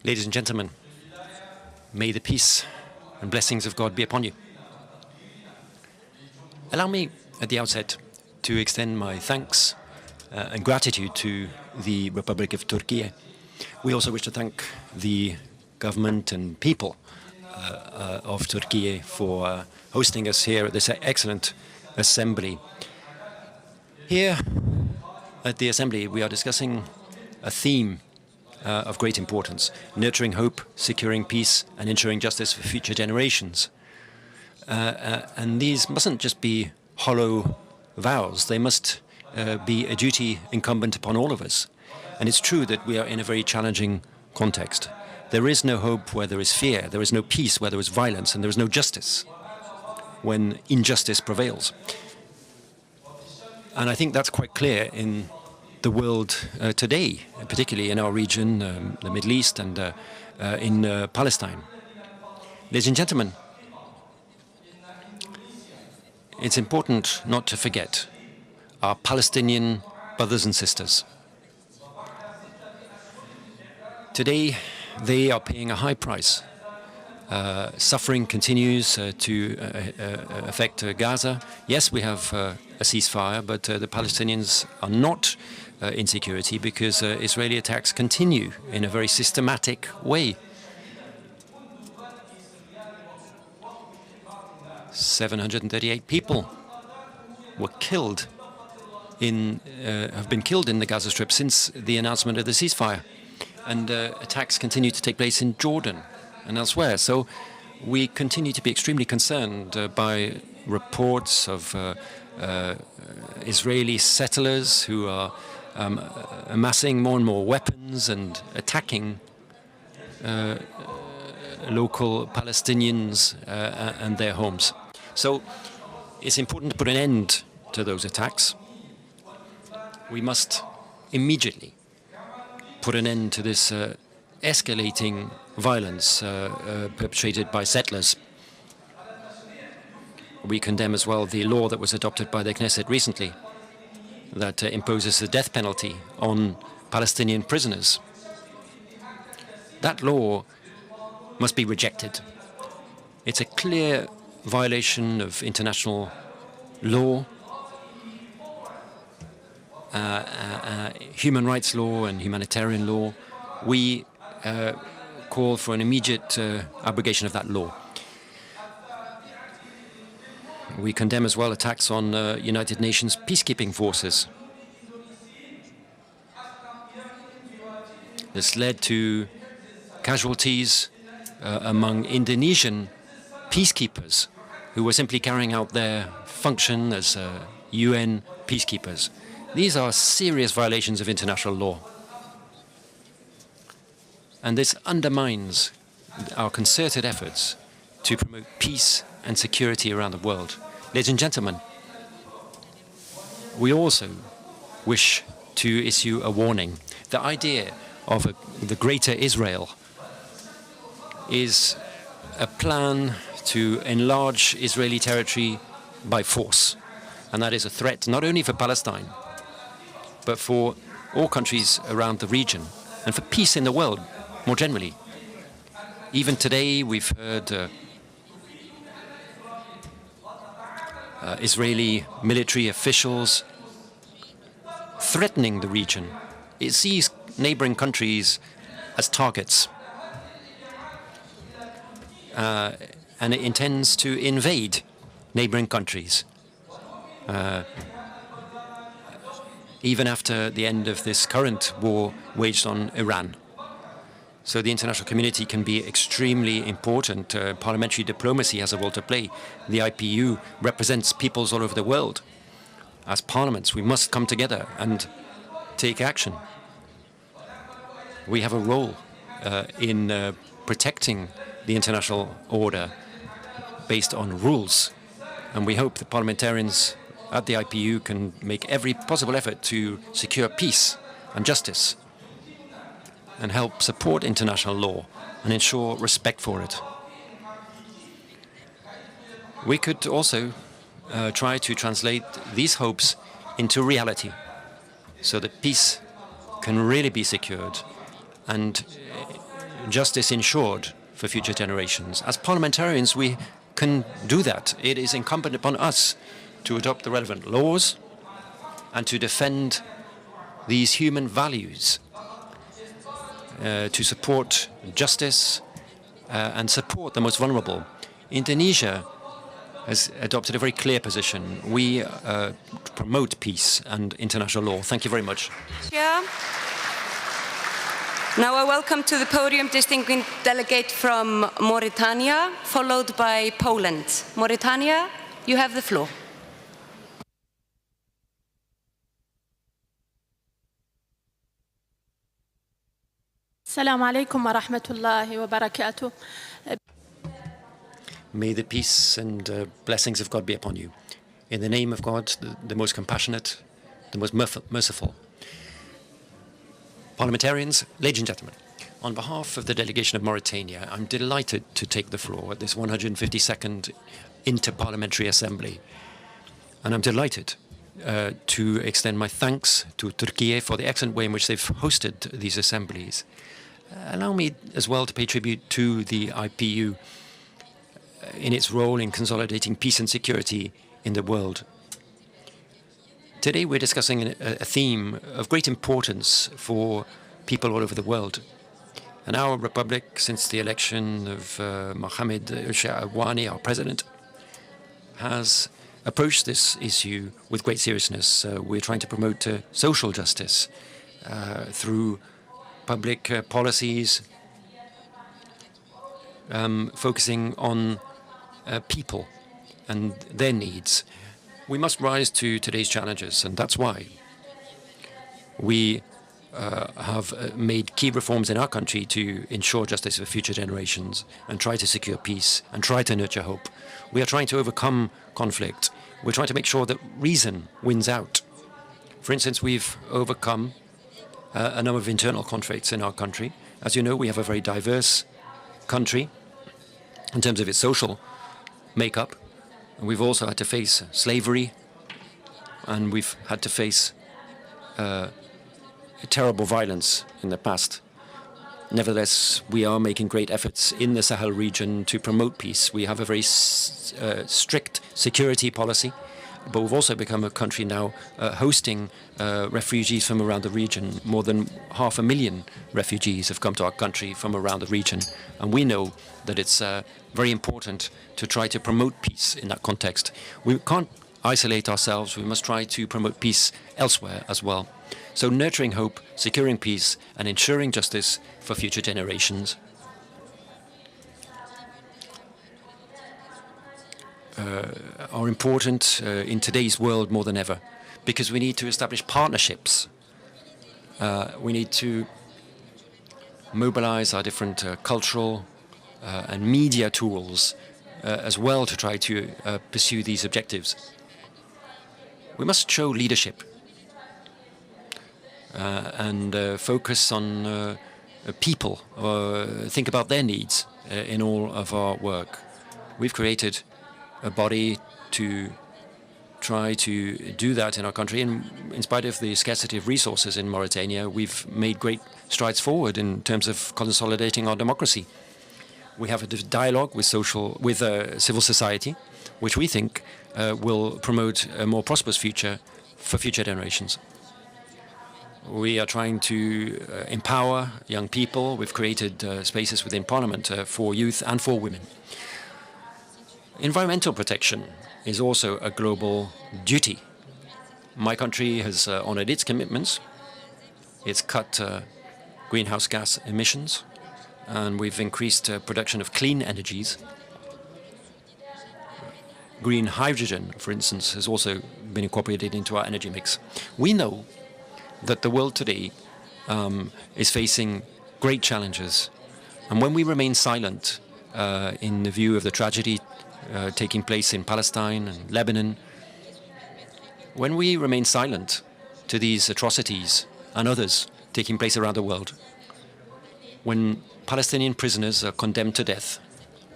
ladies and gentlemen, may the peace and blessings of God be upon you. Allow me at the outset to extend my thanks and gratitude to the Republic of Turkey. We also wish to thank the government and people of Turkey for hosting us here at this excellent assembly. Here at the assembly, we are discussing a theme of great importance: nurturing hope, securing peace, and ensuring justice for future generations. And these mustn't just be hollow vows. They must be a duty incumbent upon all of us. And it's true that we are in a very challenging context. There is no hope where there is fear. There is no peace where there is violence. And there is no justice when injustice prevails. And I think that's quite clear in the world today, particularly in our region, the Middle East, and in Palestine. Ladies and gentlemen, it's important not to forget our Palestinian brothers and sisters. Today, they are paying a high price. Suffering continues to affect Gaza. Yes, we have a ceasefire, but the Palestinians are not in security because Israeli attacks continue in a very systematic way. 738 people were killed have been killed in the Gaza Strip since the announcement of the ceasefire. And attacks continue to take place in Jordan and elsewhere. So we continue to be extremely concerned by reports of Israeli settlers who are amassing more and more weapons and attacking local Palestinians and their homes. So it's important to put an end to those attacks. We must immediately put an end to this escalating violence perpetrated by settlers. We condemn as well the law that was adopted by the Knesset recently that imposes the death penalty on Palestinian prisoners. That law must be rejected. It's a clear violation of international law, human rights law and humanitarian law. We call for an immediate abrogation of that law. We condemn as well attacks on United Nations peacekeeping forces. This led to casualties among Indonesian peacekeepers who were simply carrying out their function as UN peacekeepers. These are serious violations of international law. And this undermines our concerted efforts to promote peace and security around the world. Ladies and gentlemen, we also wish to issue a warning. The idea of the Greater Israel is a plan to enlarge Israeli territory by force. And that is a threat not only for Palestine, but for all countries around the region and for peace in the world more generally. Even today, we've heard Israeli military officials threatening the region. It sees neighboring countries as targets. And it intends to invade neighboring countries. Even after the end of this current war waged on Iran. So the international community can be extremely important. Parliamentary diplomacy has a role to play. The IPU represents peoples all over the world. As parliaments, we must come together and take action. We have a role in protecting the international order based on rules. And we hope the parliamentarians at the IPU can make every possible effort to secure peace and justice and help support international law and ensure respect for it. We could also try to translate these hopes into reality so that peace can really be secured and justice ensured for future generations. As parliamentarians, we can do that. It is incumbent upon us to adopt the relevant laws and to defend these human values, to support justice and support the most vulnerable. Indonesia has adopted a very clear position. We promote peace and international law. Thank you very much. Yeah. Now I welcome to the podium distinguished delegate from Mauritania, followed by Poland. Mauritania, you have the floor. Assalamu alaikum wa rahmatullahi wa barakatuh. May the peace and blessings of God be upon you. In the name of God, the most compassionate, the most merciful. Parliamentarians, ladies and gentlemen, on behalf of the delegation of Mauritania, I'm delighted to take the floor at this 152nd Inter-Parliamentary Assembly. And I'm delighted to extend my thanks to Turkey for the excellent way in which they've hosted these assemblies. Allow me as well to pay tribute to the IPU in its role in consolidating peace and security in the world. Today we're discussing a theme of great importance for people all over the world. And our republic, since the election of Mohamed Rouhani, our president, has approach this issue with great seriousness. We're trying to promote social justice through public policies, focusing on people and their needs. We must rise to today's challenges, and that's why we have made key reforms in our country to ensure justice for future generations and try to secure peace and try to nurture hope. We are trying to overcome conflict. We're trying to make sure that reason wins out. For instance, we've overcome a number of internal conflicts in our country. As you know, we have a very diverse country in terms of its social makeup. And we've also had to face slavery, and we've had to face terrible violence in the past. Nevertheless, we are making great efforts in the Sahel region to promote peace. We have a very strict security policy, but we've also become a country now hosting refugees from around the region. More than 500,000 refugees have come to our country from around the region. And we know that it's very important to try to promote peace in that context. We can't isolate ourselves. We must try to promote peace elsewhere as well. So nurturing hope, securing peace, and ensuring justice for future generations are important in today's world more than ever, because we need to establish partnerships. We need to mobilize our different cultural and media tools as well to try to pursue these objectives. We must show leadership and focus on people, think about their needs in all of our work. We've created a body to try to do that in our country, and in spite of the scarcity of resources in Mauritania, we've made great strides forward in terms of consolidating our democracy. We have a dialogue with civil society, which we think will promote a more prosperous future for future generations. We are trying to empower young people. We've created spaces within Parliament for youth and for women. Environmental protection is also a global duty. My country has honored its commitments. It's cut greenhouse gas emissions, and we've increased production of clean energies. Green hydrogen, for instance, has also been incorporated into our energy mix. We know that the world today is facing great challenges. And when we remain silent in the view of the tragedy taking place in Palestine and Lebanon, when we remain silent to these atrocities and others taking place around the world, when Palestinian prisoners are condemned to death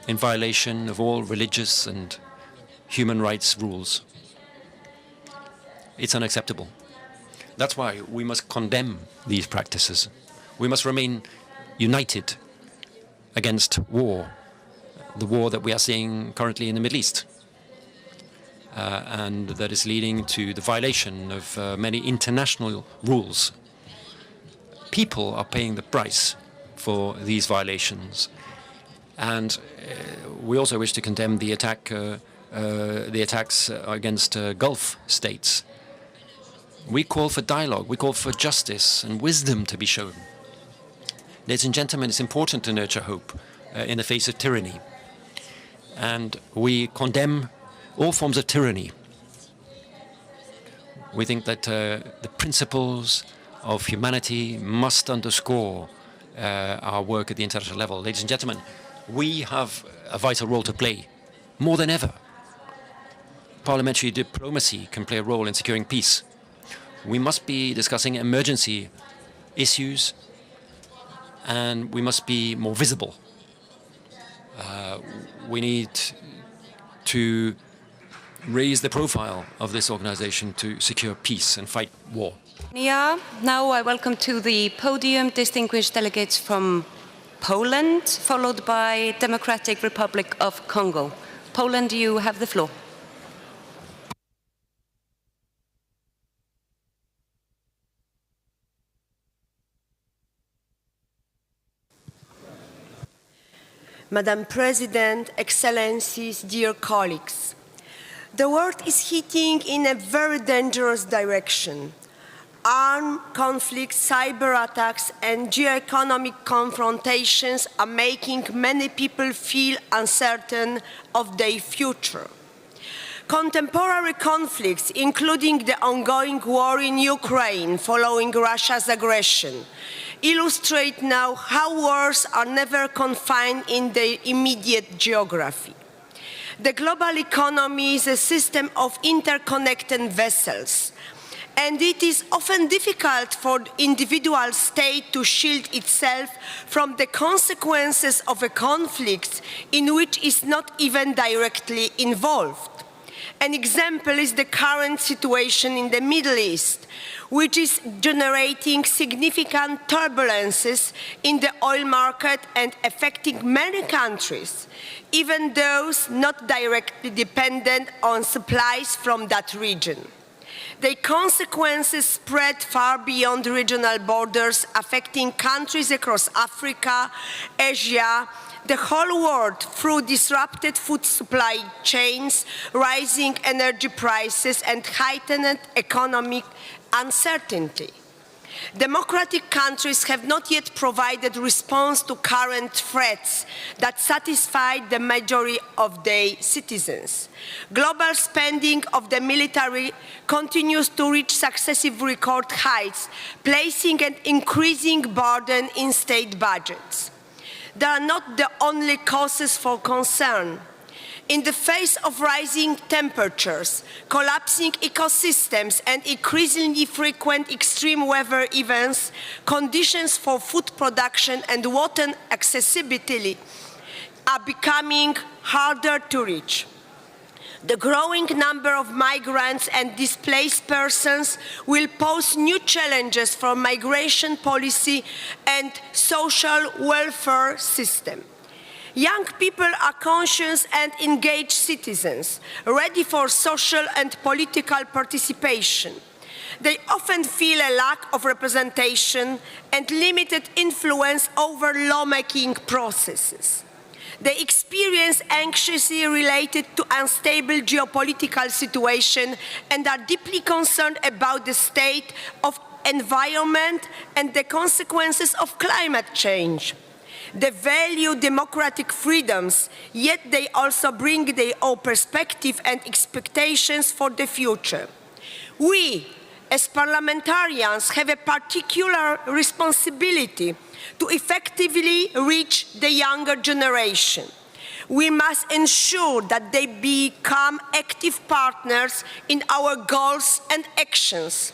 in violation of all religious and human rights rules, it's unacceptable. That's why we must condemn these practices. We must remain united against war, the war that we are seeing currently in the Middle East, and that is leading to the violation of many international rules. People are paying the price for these violations, and we also wish to condemn the attacks against Gulf states. We call for dialogue, we call for justice and wisdom to be shown. Ladies and gentlemen, it's important to nurture hope in the face of tyranny. And we condemn all forms of tyranny. We think that the principles of humanity must underscore our work at the international level. Ladies and gentlemen, we have a vital role to play, more than ever. Parliamentary diplomacy can play a role in securing peace. We must be discussing emergency issues, and we must be more visible. We need to raise the profile of this organization to secure peace and fight war. Now I welcome to the podium distinguished delegates from Poland, followed by Democratic Republic of Congo. Poland, you have the floor. Madam President, Excellencies, dear colleagues, The world is heading in a very dangerous direction. Armed conflicts, cyber attacks, and geoeconomic confrontations are making many people feel uncertain of their future. Contemporary conflicts, including the ongoing war in Ukraine following Russia's aggression, illustrate now how wars are never confined in their immediate geography. The global economy is a system of interconnected vessels, and it is often difficult for the individual state to shield itself from the consequences of a conflict in which it is not even directly involved. An example is the current situation in the Middle East, which is generating significant turbulences in the oil market and affecting many countries, even those not directly dependent on supplies from that region. The consequences spread far beyond regional borders, affecting countries across Africa, Asia, the whole world through disrupted food supply chains, rising energy prices, and heightened economic uncertainty. Democratic countries have not yet provided response to current threats that satisfy the majority of their citizens. Global spending of the military continues to reach successive record heights, placing an increasing burden in state budgets. They are not the only causes for concern. In the face of rising temperatures, collapsing ecosystems, and increasingly frequent extreme weather events, conditions for food production and water accessibility are becoming harder to reach. The growing number of migrants and displaced persons will pose new challenges for migration policy and social welfare system. Young people are conscious and engaged citizens, ready for social and political participation. They often feel a lack of representation and limited influence over lawmaking processes. They experience anxiety related to unstable geopolitical situation and are deeply concerned about the state of environment and the consequences of climate change. They value democratic freedoms, yet they also bring their own perspective and expectations for the future. We, as parliamentarians, have a particular responsibility to effectively reach the younger generation. We must ensure that they become active partners in our goals and actions.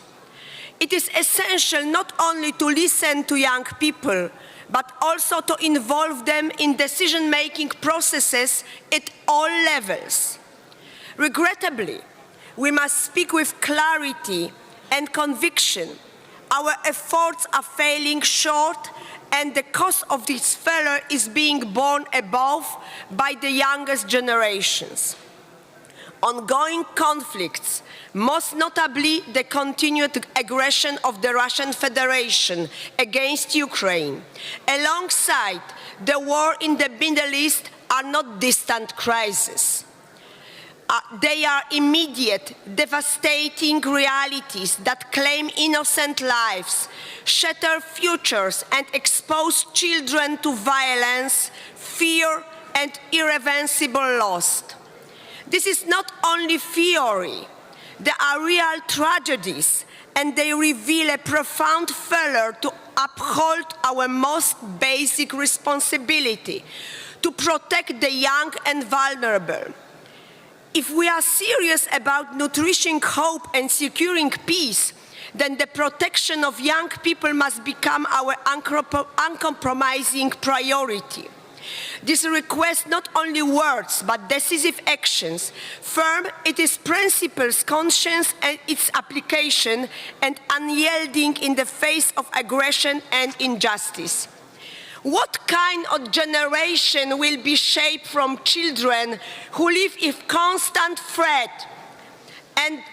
It is essential not only to listen to young people, but also to involve them in decision-making processes at all levels. Regrettably, we must speak with clarity and conviction. Our efforts are falling short, and the cost of this failure is being borne above by the youngest generations. Ongoing conflicts, most notably the continued aggression of the Russian Federation against Ukraine, alongside the war in the Middle East, are not distant crises. They are immediate, devastating realities that claim innocent lives, shatter futures, and expose children to violence, fear, and irreversible loss. This is not only theory. They are real tragedies, and they reveal a profound failure to uphold our most basic responsibility, to protect the young and vulnerable. If we are serious about nourishing hope and securing peace, then the protection of young people must become our uncompromising priority. This requires not only words, but decisive actions, firm in its principles, conscience and its application, and unyielding in the face of aggression and injustice. What kind of generation will be shaped from children who live in constant threat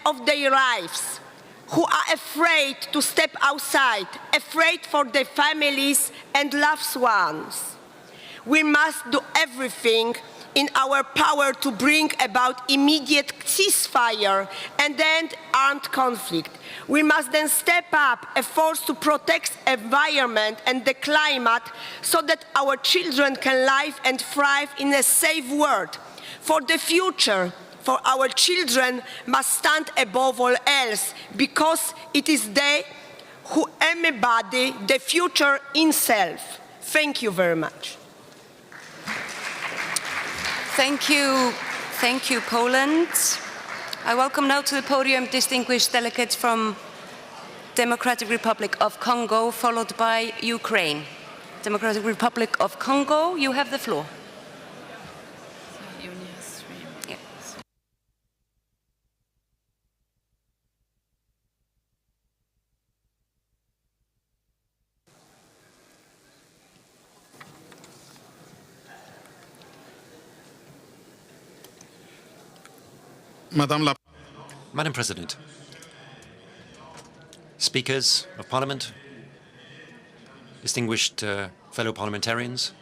of their lives, who are afraid to step outside, afraid for their families and loved ones? We must do everything in our power to bring about immediate ceasefire and end armed conflict. We must then step up efforts to protect the environment and the climate so that our children can live and thrive in a safe world. For the future, for our children must stand above all else, because it is they who embody the future in self. Thank you very much. Thank you. Thank you, Poland. I welcome now to the podium distinguished delegates from Democratic Republic of Congo, followed by Ukraine. Democratic Republic of Congo, you have the floor. Madam President, Speakers of Parliament, distinguished fellow parliamentarians,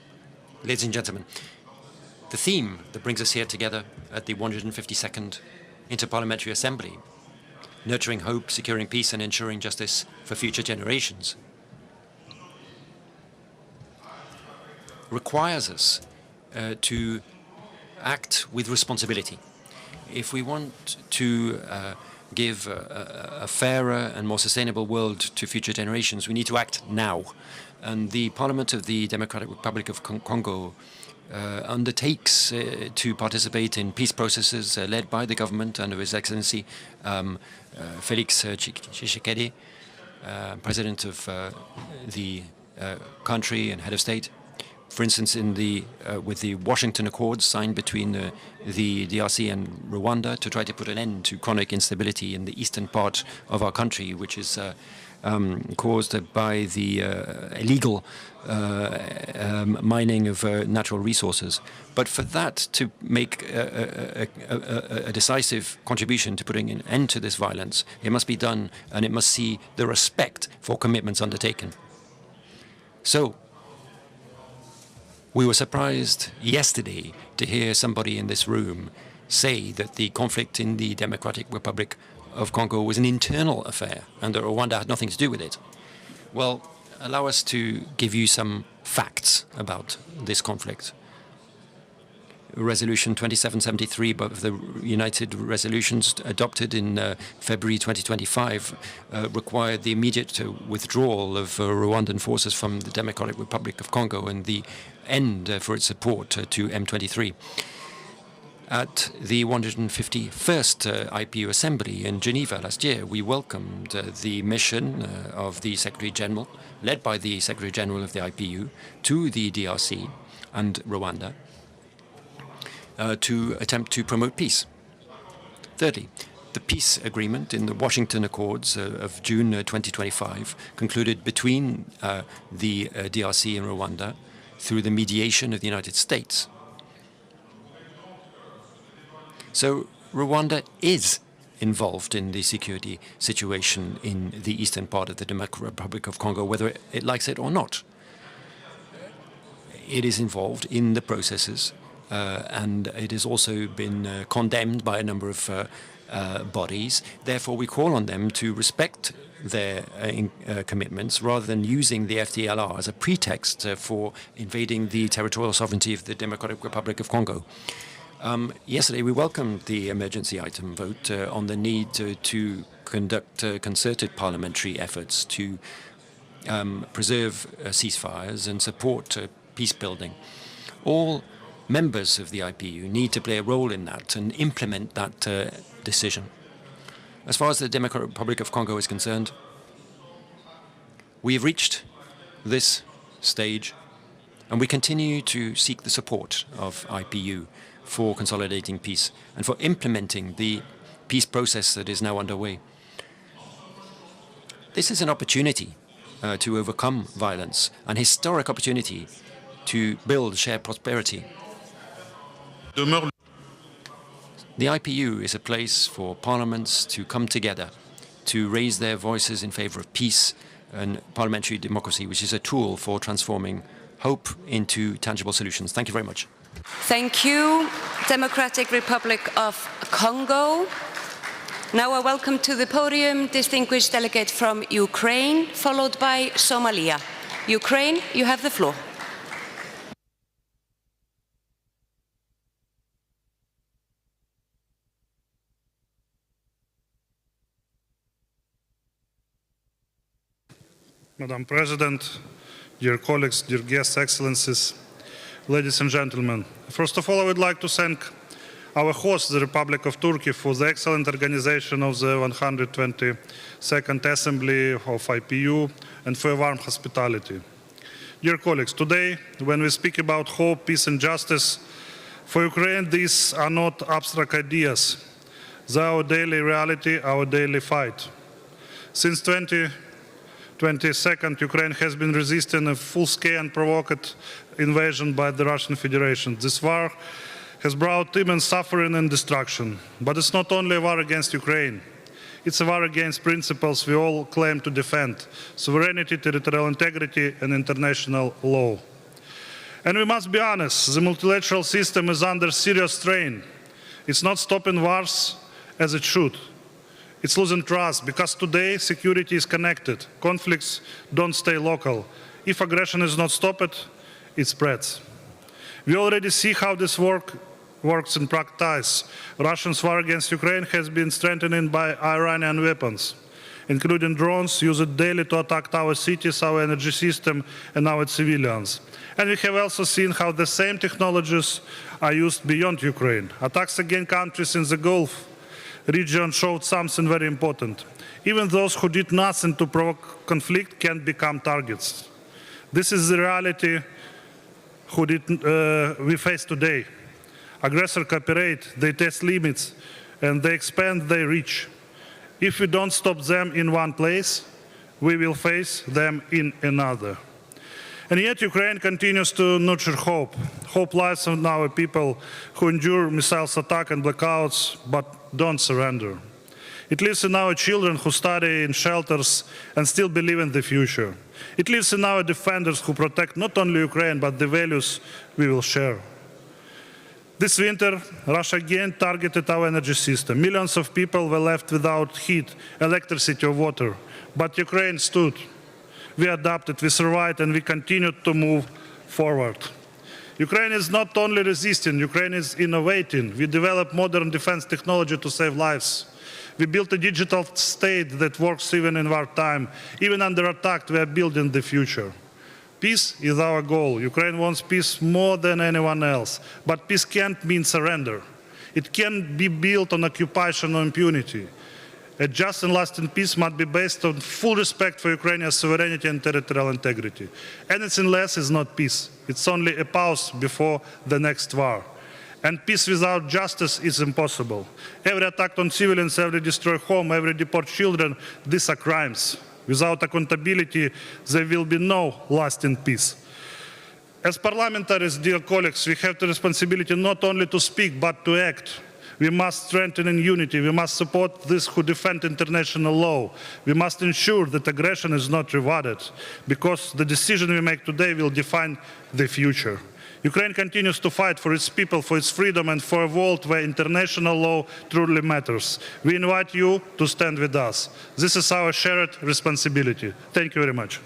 ladies and gentlemen, the theme that brings us here together at the 152nd Interparliamentary Assembly, nurturing hope, securing peace and ensuring justice for future generations, requires us to act with responsibility. If we want to give a fairer and more sustainable world to future generations, we need to act now. And the Parliament of the Democratic Republic of Congo undertakes to participate in peace processes led by the government under His Excellency Felix Tshisekedi, President of the country and head of state. For instance, with the Washington Accords signed between the DRC and Rwanda to try to put an end to chronic instability in the eastern part of our country, which is caused by the illegal mining of natural resources. But for that to make a decisive contribution to putting an end to this violence, it must be done, and it must see the respect for commitments undertaken. So, we were surprised yesterday to hear somebody in this room say that the conflict in the Democratic Republic of Congo was an internal affair and that Rwanda had nothing to do with it. Well, allow us to give you some facts about this conflict. Resolution 2773 of the United Resolutions adopted in February 2025 required the immediate withdrawal of Rwandan forces from the Democratic Republic of Congo and the end for its support to M23. At the 151st IPU Assembly in Geneva last year, we welcomed the mission of the Secretary General, led by the Secretary General of the IPU, to the DRC and Rwanda to attempt to promote peace. Thirdly, the peace agreement in the Washington Accords of June 2025 concluded between the DRC and Rwanda through the mediation of the United States. So Rwanda is involved in the security situation in the eastern part of the Democratic Republic of Congo, whether it likes it or not. It is involved in the processes, and it has also been condemned by a number of bodies. Therefore, we call on them to respect their commitments rather than using the FDLR as a pretext for invading the territorial sovereignty of the Democratic Republic of Congo. Yesterday, we welcomed the emergency item vote on the need to conduct concerted parliamentary efforts to preserve ceasefires and support peace building. All members of the IPU need to play a role in that and implement that decision. As far as the Democratic Republic of Congo is concerned, we have reached this stage, and we continue to seek the support of IPU for consolidating peace and for implementing the peace process that is now underway. This is an opportunity to overcome violence, an historic opportunity to build shared prosperity. The IPU is a place for parliaments to come together, to raise their voices in favor of peace and parliamentary democracy, which is a tool for transforming hope into tangible solutions. Thank you very much. Thank you, Democratic Republic of Congo. Now I welcome to the podium distinguished delegate from Ukraine, followed by Somalia. Ukraine, you have the floor. Madam President, dear colleagues, dear guests, excellencies, ladies and gentlemen. First of all, I would like to thank our host, the Republic of Turkey, for the excellent organization of the 122nd Assembly of IPU and for a warm hospitality. Dear colleagues, today, when we speak about hope, peace and justice, for Ukraine, these are not abstract ideas. They are our daily reality, our daily fight. Since 22nd, Ukraine has been resisting a full-scale and provoked invasion by the Russian Federation. This war has brought immense suffering and destruction. But it's not only a war against Ukraine. It's a war against principles we all claim to defend: sovereignty, territorial integrity, and international law. And we must be honest, the multilateral system is under serious strain. It's not stopping wars as it should. It's losing trust, because today security is connected. Conflicts don't stay local. If aggression is not stopped, it spreads. We already see how this works in practice. Russia's war against Ukraine has been strengthened by Iranian weapons, including drones used daily to attack our cities, our energy system, and our civilians. And we have also seen how the same technologies are used beyond Ukraine. Attacks against countries in the Gulf region showed something very important. Even those who did nothing to provoke conflict can become targets. This is the reality we face today. Aggressors cooperate, they test limits, and they expand their reach. If we don't stop them in one place, we will face them in another. And yet Ukraine continues to nurture hope. Hope lies in our people who endure missiles attack and blackouts, but don't surrender. It lives in our children who study in shelters and still believe in the future. It lives in our defenders who protect not only Ukraine, but the values we will share. This winter, Russia again targeted our energy system. Millions of people were left without heat, electricity, or water. But Ukraine stood. We adapted, we survived, and we continued to move forward. Ukraine is not only resisting, Ukraine is innovating. We developed modern defense technology to save lives. We built a digital state that works even in wartime. Even under attack, we are building the future. Peace is our goal. Ukraine wants peace more than anyone else. But peace can't mean surrender. It can't be built on occupation or impunity. A just and lasting peace must be based on full respect for Ukrainian sovereignty and territorial integrity. Anything less is not peace. It's only a pause before the next war. And peace without justice is impossible. Every attack on civilians, every destroyed home, every deport children, these are crimes. Without accountability, there will be no lasting peace. As parliamentarians, dear colleagues, we have the responsibility not only to speak, but to act. We must strengthen in unity. We must support those who defend international law. We must ensure that aggression is not rewarded, because the decision we make today will define the future. Ukraine continues to fight for its people, for its freedom, and for a world where international law truly matters. We invite you to stand with us. This is our shared responsibility. Thank you very much.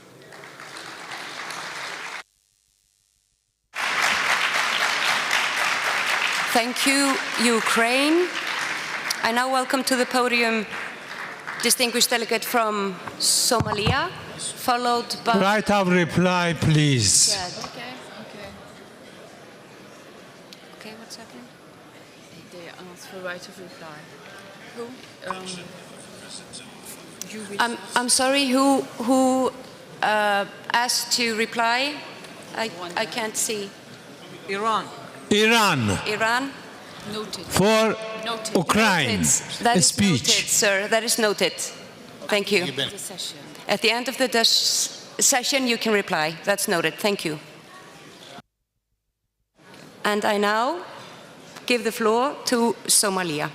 Thank you, Ukraine. I now welcome to the podium distinguished delegate from Somalia, followed by... Right of reply, please. Okay, what's happening? They asked for right of reply. Who? I'm sorry, who asked to reply? I can't see. Iran. Iran? Noted. For Noted. Ukraine. Noted. That is speech. noted, sir. That is noted. Thank you. At the end of the session, you can reply. That's noted. Thank you. And I now give the floor to Somalia.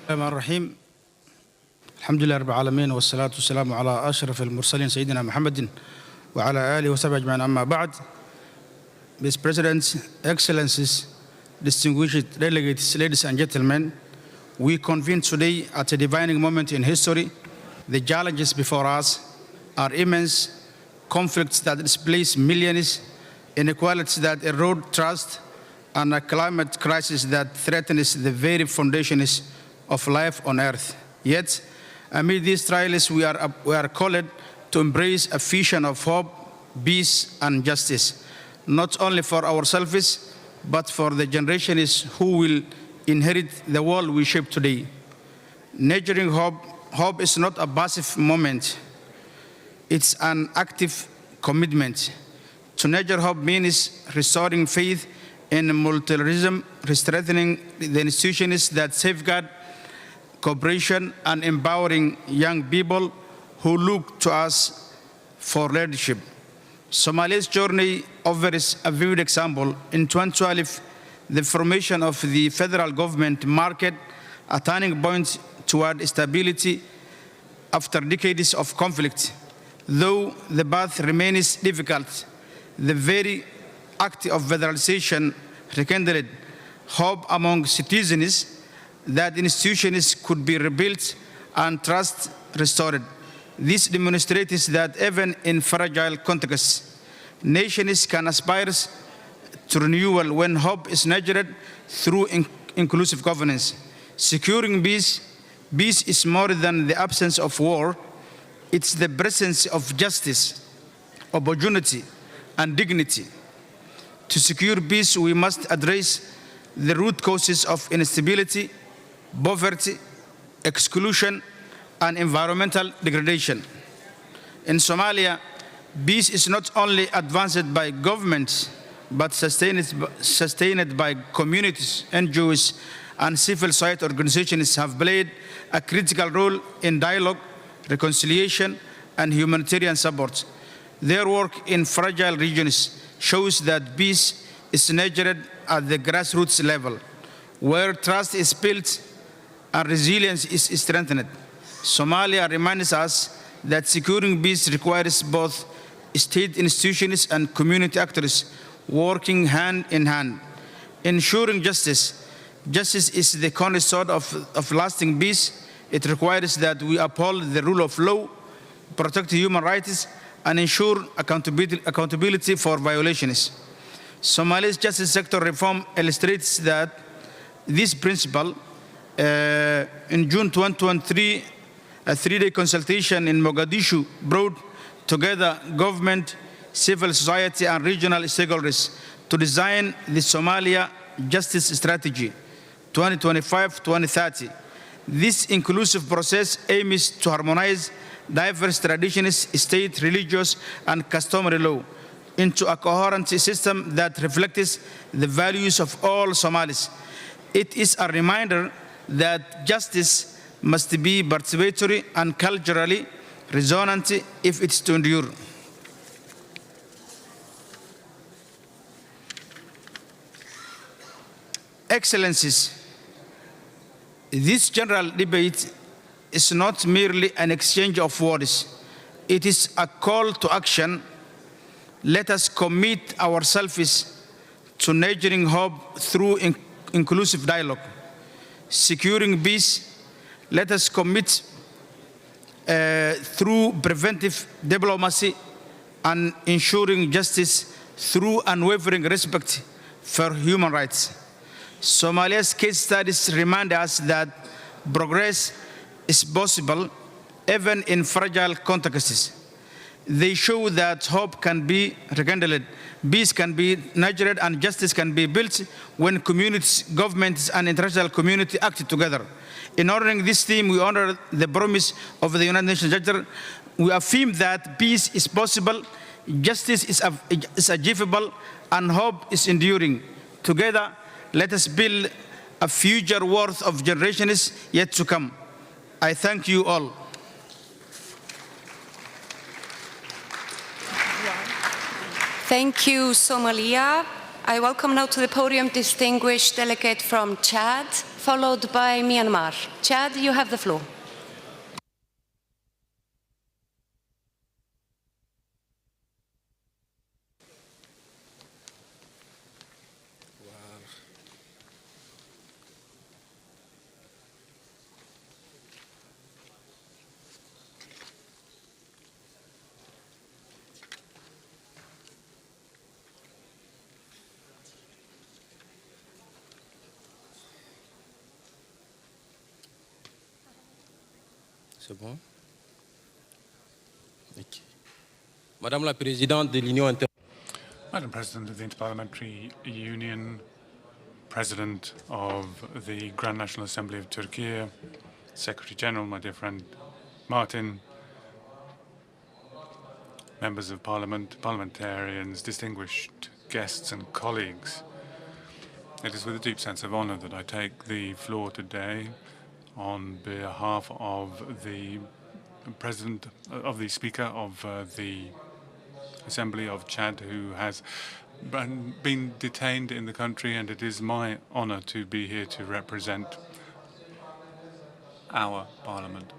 الرحيم الحمد لله رب العالمين والصلاة والسلام على أشرف المرسلين سيدنا محمد وعلى آله وصحبه أجمعين أما بعد. Vice President, Excellencies, distinguished delegates, ladies and gentlemen, we convene today at a defining moment in history. The challenges before us are immense, conflicts that displace millions, inequalities that erode trust, and a climate crisis that threatens the very foundations of life on Earth. Yet, amid these trials, we are called to embrace a vision of hope, peace, and justice, not only for ourselves, but for the generations who will inherit the world we shape today. Nurturing hope is not a passive moment. It's an active commitment. To nurture hope means restoring faith in multilateralism, strengthening the institutions that safeguard cooperation, and empowering young people who look to us for leadership. Somalia's journey offers a vivid example. In 2012, the formation of the federal government marked a turning point toward stability after decades of conflict. Though the path remains difficult, the very act of federalization rekindled hope among citizens that institutions could be rebuilt and trust restored. This demonstrates that even in fragile contexts, nations can aspire to renewal when hope is nurtured through inclusive governance. Securing peace is more than the absence of war. It's the presence of justice, opportunity, and dignity. To secure peace, we must address the root causes of instability, poverty, exclusion, and environmental degradation. In Somalia, peace is not only advanced by governments, but sustained by communities. NGOs and civil society organizations have played a critical role in dialogue, reconciliation, and humanitarian support. Their work in fragile regions shows that peace is nurtured at the grassroots level, where trust is built and resilience is strengthened. Somalia reminds us that securing peace requires both state institutions and community actors working hand in hand. Ensuring justice is the cornerstone of lasting peace. It requires that we uphold the rule of law, protect human rights, and ensure accountability for violations. Somalia's justice sector reform illustrates that this principle. In June 2023, a three-day consultation in Mogadishu brought together government, civil society, and regional stakeholders to design the Somalia Justice Strategy 2025-2030. This inclusive process aims to harmonize diverse traditions, state, religious, and customary law into a coherent system that reflects the values of all Somalis. It is a reminder that justice must be participatory and culturally resonant if it's to endure. Excellencies, this general debate is not merely an exchange of words. It is a call to action. Let us commit ourselves to nurturing hope through inclusive dialogue. Securing peace, let us commit through preventive diplomacy, and ensuring justice through unwavering respect for human rights. Somalia's case studies remind us that progress is possible even in fragile contexts. They show that hope can be rekindled, peace can be nurtured, and justice can be built when communities, governments, and international community act together. In honoring this theme, we honor the promise of the United Nations Charter. We affirm that peace is possible, justice is achievable, and hope is enduring. Together, let us build a future worth of generations yet to come. I thank you all. Thank you, Somalia. I welcome now to the podium distinguished delegate from Chad, followed by Myanmar. Chad, you have the floor. C'est bon. Okay. Madame la Présidente de l'Union inter... Madam President of the Interparliamentary Union, President of the Grand National Assembly of Turkey, Secretary General, my dear friend Martin, members of Parliament, parliamentarians, distinguished guests and colleagues. It is with a deep sense of honour that I take the floor today on behalf of the President, of the Speaker of the Assembly of Chad, who has been detained in the country, and it is my honour to be here to represent our Parliament.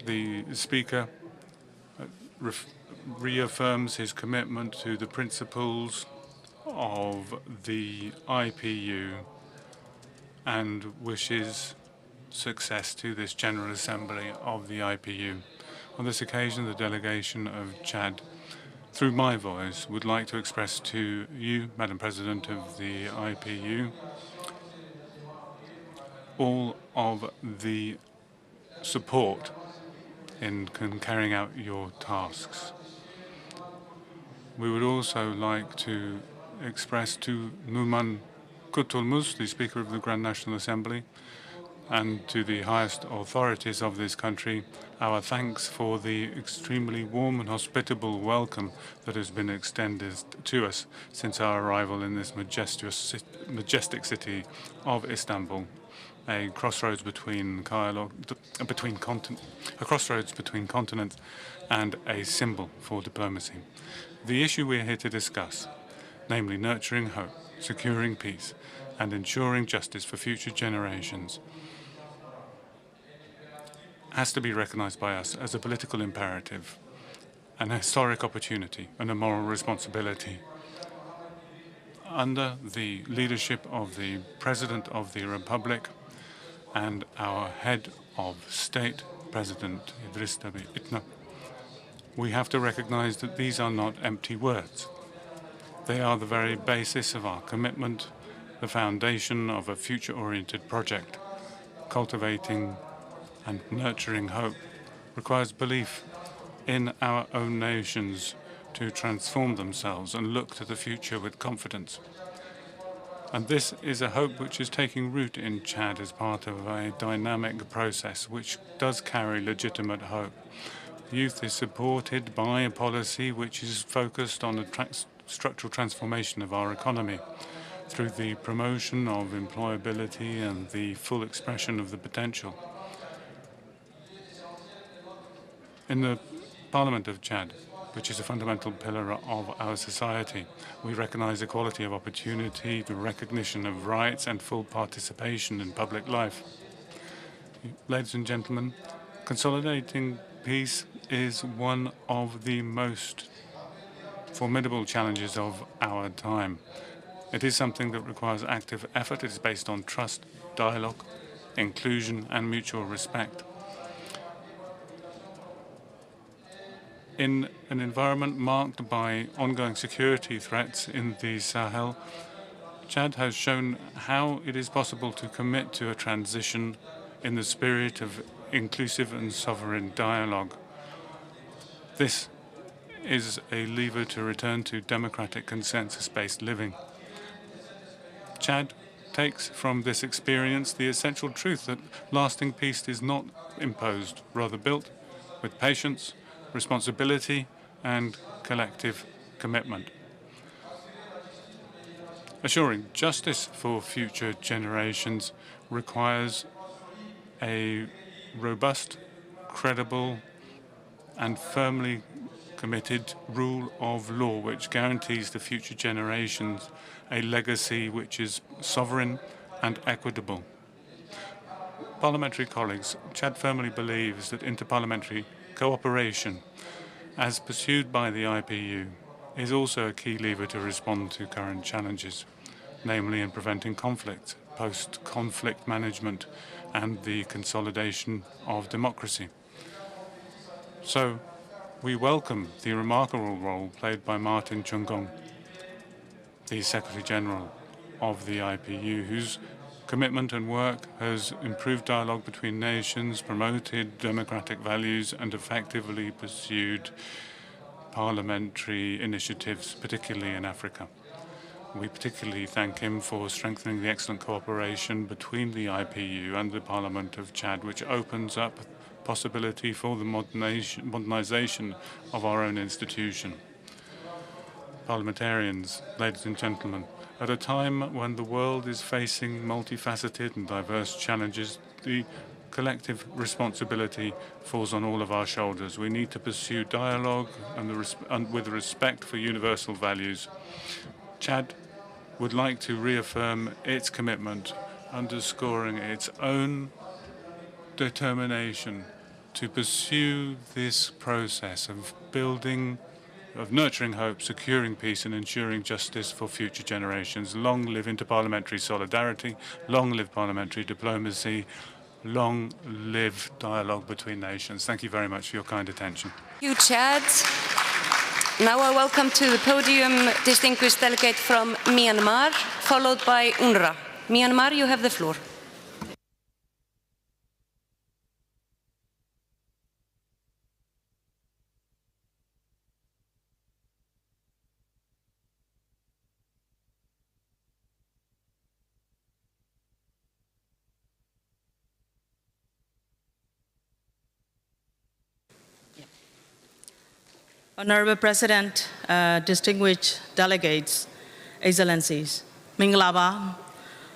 The Speaker reaffirms his commitment to the principles of the IPU and wishes success to this General Assembly of the IPU. On this occasion, the delegation of Chad, through my voice, would like to express to you, Madam President of the IPU, all of the support in carrying out your tasks. We would also like to express to Numan Kurtulmus, the Speaker of the Grand National Assembly, and to the highest authorities of this country, our thanks for the extremely warm and hospitable welcome that has been extended to us since our arrival in this majestic city of Istanbul, a crossroads between continents and a symbol for diplomacy. The issue we are here to discuss, namely nurturing hope, securing peace, and ensuring justice for future generations, has to be recognized by us as a political imperative, an historic opportunity, and a moral responsibility. Under the leadership of the President of the Republic and our head of state, President Idris Deby Itno, we have to recognize that these are not empty words. They are the very basis of our commitment, the foundation of a future-oriented project. Cultivating and nurturing hope requires belief in our own nations to transform themselves and look to the future with confidence. And this is a hope which is taking root in Chad as part of a dynamic process which does carry legitimate hope. Youth is supported by a policy which is focused on a structural transformation of our economy through the promotion of employability and the full expression of the potential. In the Parliament of Chad, which is a fundamental pillar of our society, we recognize equality of opportunity, the recognition of rights, and full participation in public life. Ladies and gentlemen, consolidating peace is one of the most formidable challenges of our time. It is something that requires active effort. It is based on trust, dialogue, inclusion, and mutual respect. In an environment marked by ongoing security threats in the Sahel, Chad has shown how it is possible to commit to a transition in the spirit of inclusive and sovereign dialogue. This is a lever to return to democratic consensus-based living. Chad takes from this experience the essential truth that lasting peace is not imposed, rather built with patience, responsibility, and collective commitment. Assuring justice for future generations requires a robust, credible, and firmly committed rule of law which guarantees to future generations a legacy which is sovereign and equitable. Parliamentary colleagues, Chad firmly believes that interparliamentary cooperation, as pursued by the IPU, is also a key lever to respond to current challenges, namely in preventing conflict, post-conflict management, and the consolidation of democracy. So, we welcome the remarkable role played by Martin Chungong, the Secretary General of the IPU, whose commitment and work has improved dialogue between nations, promoted democratic values, and effectively pursued parliamentary initiatives, particularly in Africa. We particularly thank him for strengthening the excellent cooperation between the IPU and the Parliament of Chad, which opens up possibility for the modernization of our own institution. Parliamentarians, ladies and gentlemen, at a time when the world is facing multifaceted and diverse challenges, the collective responsibility falls on all of our shoulders. We need to pursue dialogue and with respect for universal values. Chad would like to reaffirm its commitment, underscoring its own determination to pursue this process of nurturing hope, securing peace, and ensuring justice for future generations. Long live interparliamentary solidarity, long live parliamentary diplomacy, long live dialogue between nations. Thank you very much for your kind attention. Thank you, Chad. Now I welcome to the podium distinguished delegate from Myanmar, followed by UNRWA. Myanmar, you have the floor. Honorable President, distinguished delegates, Excellencies, Mingalaba,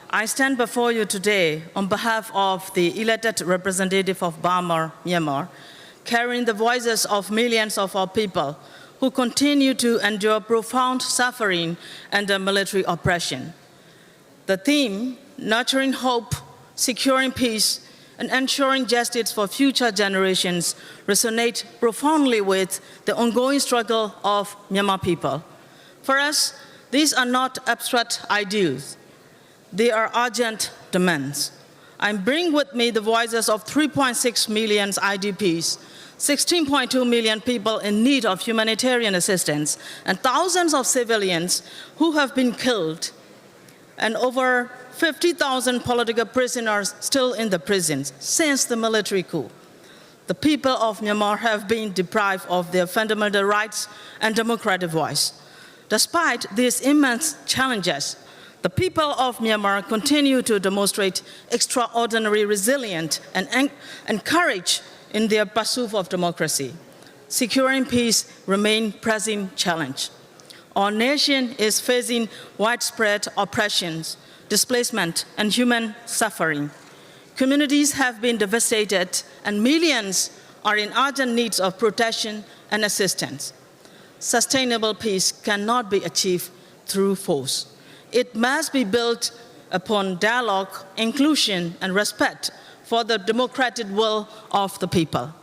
I stand before you today on behalf of the elected representative of Burma, Myanmar, carrying the voices of millions of our people who continue to endure profound suffering under military oppression. The theme, nurturing hope, securing peace, and ensuring justice for future generations resonate profoundly with the ongoing struggle of Myanmar people. For us, these are not abstract ideals. They are urgent demands. I bring with me the voices of 3.6 million IDPs, 16.2 million people in need of humanitarian assistance, and thousands of civilians who have been killed, and over 50,000 political prisoners still in the prisons since the military coup. The people of Myanmar have been deprived of their fundamental rights and democratic voice. Despite these immense challenges, the people of Myanmar continue to demonstrate extraordinary resilience and courage in their pursuit of democracy. Securing peace remains a pressing challenge. Our nation is facing widespread oppressions, displacement, and human suffering. Communities have been devastated, and millions are in urgent need of protection and assistance. Sustainable peace cannot be achieved through force. It must be built upon dialogue, inclusion, and respect for the democratic will of the people.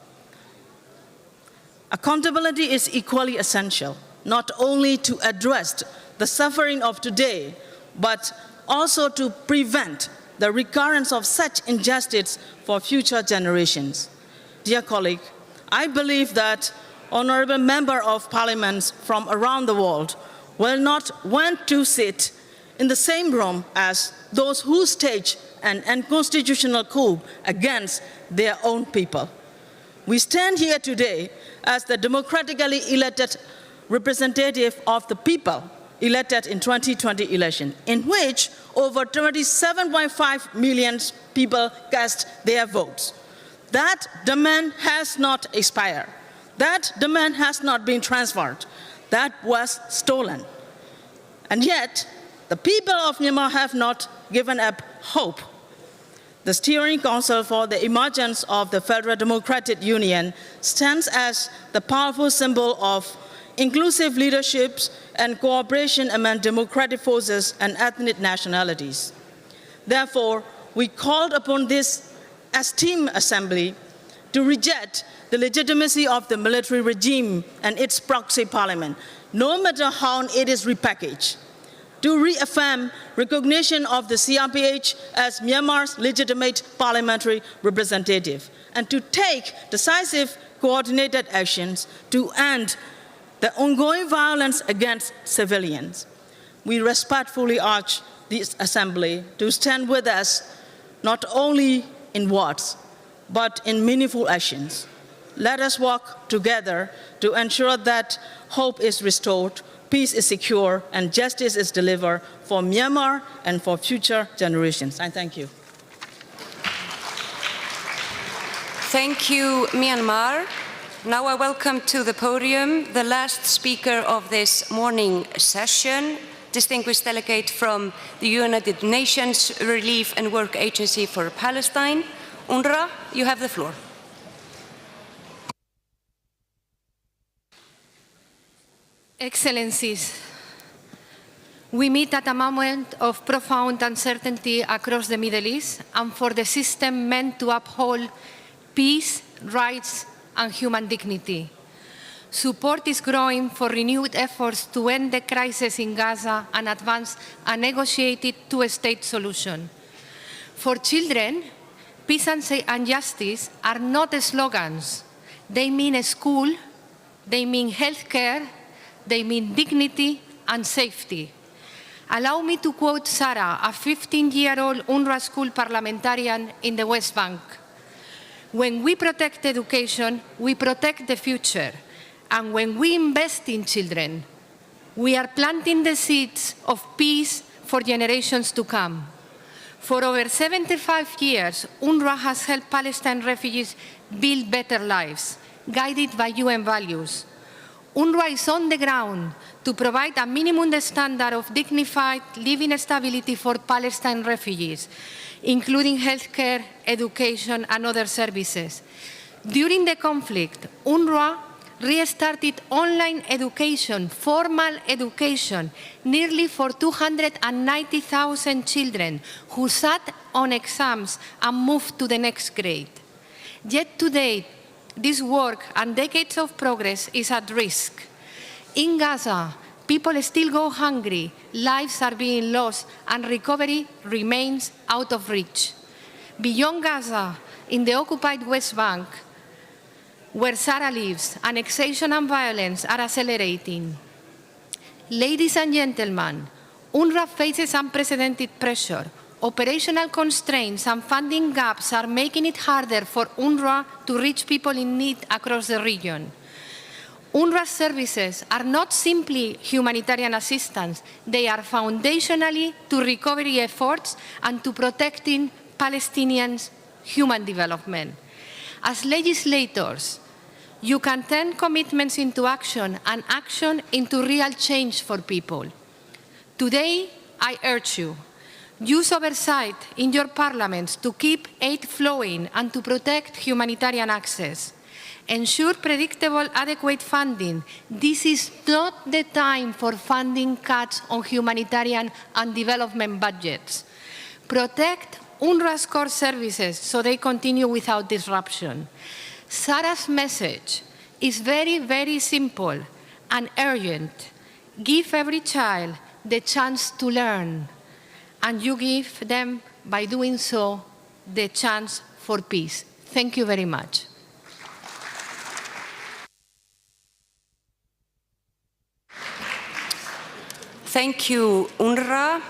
Accountability is equally essential, not only to address the suffering of today, but also to prevent the recurrence of such injustice for future generations. Dear colleague, I believe that honorable members of parliaments from around the world will not want to sit in the same room as those who stage an unconstitutional coup against their own people. We stand here today as the democratically elected representative of the people elected in 2020 election, in which over 27.5 million people cast their votes. That demand has not expired. That demand has not been transferred. That was stolen. And yet, the people of Myanmar have not given up hope. The Steering Council for the Emergence of the Federal Democratic Union stands as the powerful symbol of inclusive leaderships and cooperation among democratic forces and ethnic nationalities. Therefore, we called upon this esteemed assembly to reject the legitimacy of the military regime and its proxy parliament, no matter how it is repackaged, to reaffirm recognition of the CRPH as Myanmar's legitimate parliamentary representative, and to take decisive coordinated actions to end the ongoing violence against civilians. We respectfully urge this assembly to stand with us, not only in words, but in meaningful actions. Let us work together to ensure that hope is restored, peace is secure, and justice is delivered for Myanmar and for future generations. I thank you. Thank you, Myanmar. Now I welcome to the podium the last speaker of this morning session, distinguished delegate from the United Nations Relief and Work Agency for Palestine. UNRWA, you have the floor. Excellencies, we meet at a moment of profound uncertainty across the Middle East and for the system meant to uphold peace, rights, and human dignity. Support is growing for renewed efforts to end the crisis in Gaza and advance a negotiated two-state solution. For children, peace and justice are not slogans. They mean a school, they mean healthcare, they mean dignity and safety. Allow me to quote Sarah, a 15-year-old UNRWA school parliamentarian in the West Bank. When we protect education, we protect the future. And when we invest in children, we are planting the seeds of peace for generations to come. For over 75 years, UNRWA has helped Palestine refugees build better lives, guided by UN values. UNRWA is on the ground to provide a minimum standard of dignified living stability for Palestine refugees, including healthcare, education, and other services. During the conflict, UNRWA restarted online education, formal education, nearly for 290,000 children who sat on exams and moved to the next grade. Yet today, this work and decades of progress is at risk. In Gaza, people still go hungry, lives are being lost, and recovery remains out of reach. Beyond Gaza, in the occupied West Bank, where Sarah lives, annexation and violence are accelerating. Ladies and gentlemen, UNRWA faces unprecedented pressure. Operational constraints and funding gaps are making it harder for UNRWA to reach people in need across the region. UNRWA services are not simply humanitarian assistance, they are foundationally to recovery efforts and to protecting Palestinians' human development. As legislators, you can turn commitments into action and action into real change for people. Today, I urge you, use oversight in your parliaments to keep aid flowing and to protect humanitarian access. Ensure predictable, adequate funding. This is not the time for funding cuts on humanitarian and development budgets. Protect UNRWA's core services so they continue without disruption. Sarah's message is very, very simple and urgent. Give every child the chance to learn, and you give them, by doing so, the chance for peace. Thank you very much. Thank you, UNRWA.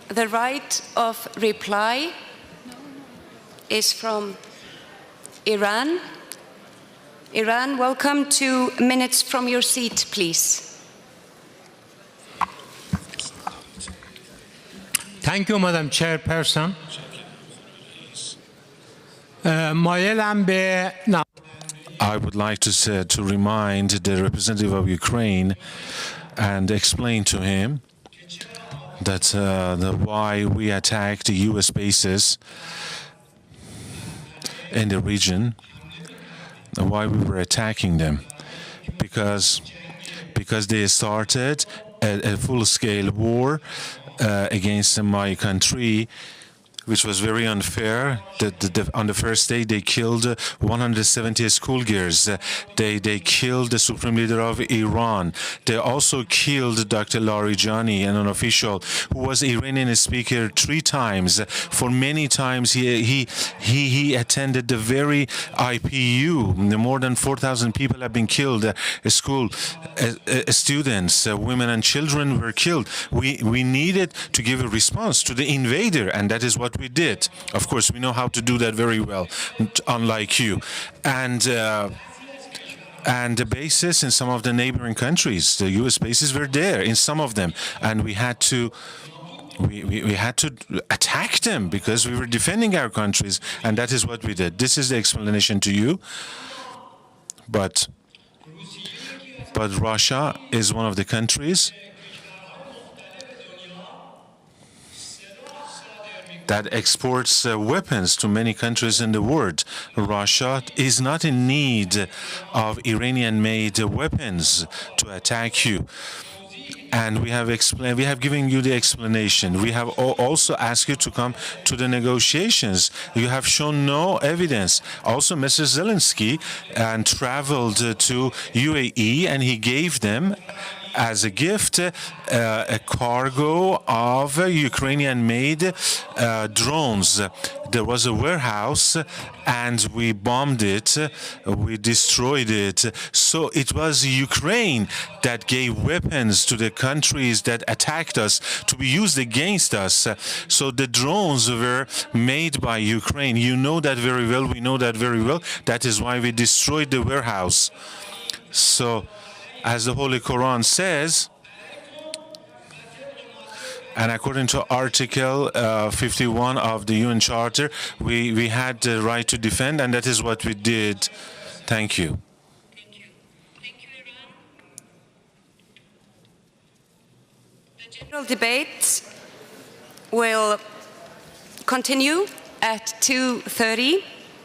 The right of reply is from Iran. Iran, welcome to minutes from your seat, please. Thank you, Madam Chairperson. I would like to remind the representative of Ukraine and explain to him that why we attacked the U.S. bases in the region, why we were attacking them, because they started a full-scale war against my country which was very unfair. On the first day, they killed 170 schoolgirls. They killed the supreme leader of Iran. They also killed Dr. Larijani, an official who was Iranian speaker 3 times. For many times, he attended the very IPU. More than 4,000 people have been killed. School students, women and children were killed. We needed to give a response to the invader, and that is what we did. Of course, we know how to do that very well, unlike you. And the bases in some of the neighboring countries, the U.S. bases were there in some of them, and we had to attack them because we were defending our countries, and that is what we did. This is the explanation to you. But Russia is one of the countries that exports weapons to many countries in the world. Russia is not in need of Iranian-made weapons to attack you. And we have given you the explanation. We have also asked you to come to the negotiations. You have shown no evidence. Also, Mr. Zelensky traveled to UAE, and he gave them as a gift a cargo of Ukrainian-made drones. There was a warehouse, and we bombed it, we destroyed it. So it was Ukraine that gave weapons to the countries that attacked us to be used against us. So the drones were made by Ukraine. You know that very well, we know that very well. That is why we destroyed the warehouse. So, as the Holy Quran says, and according to Article 51 of the UN Charter, we had the right to defend, and that is what we did. Thank you. The general debate will continue at 2:30,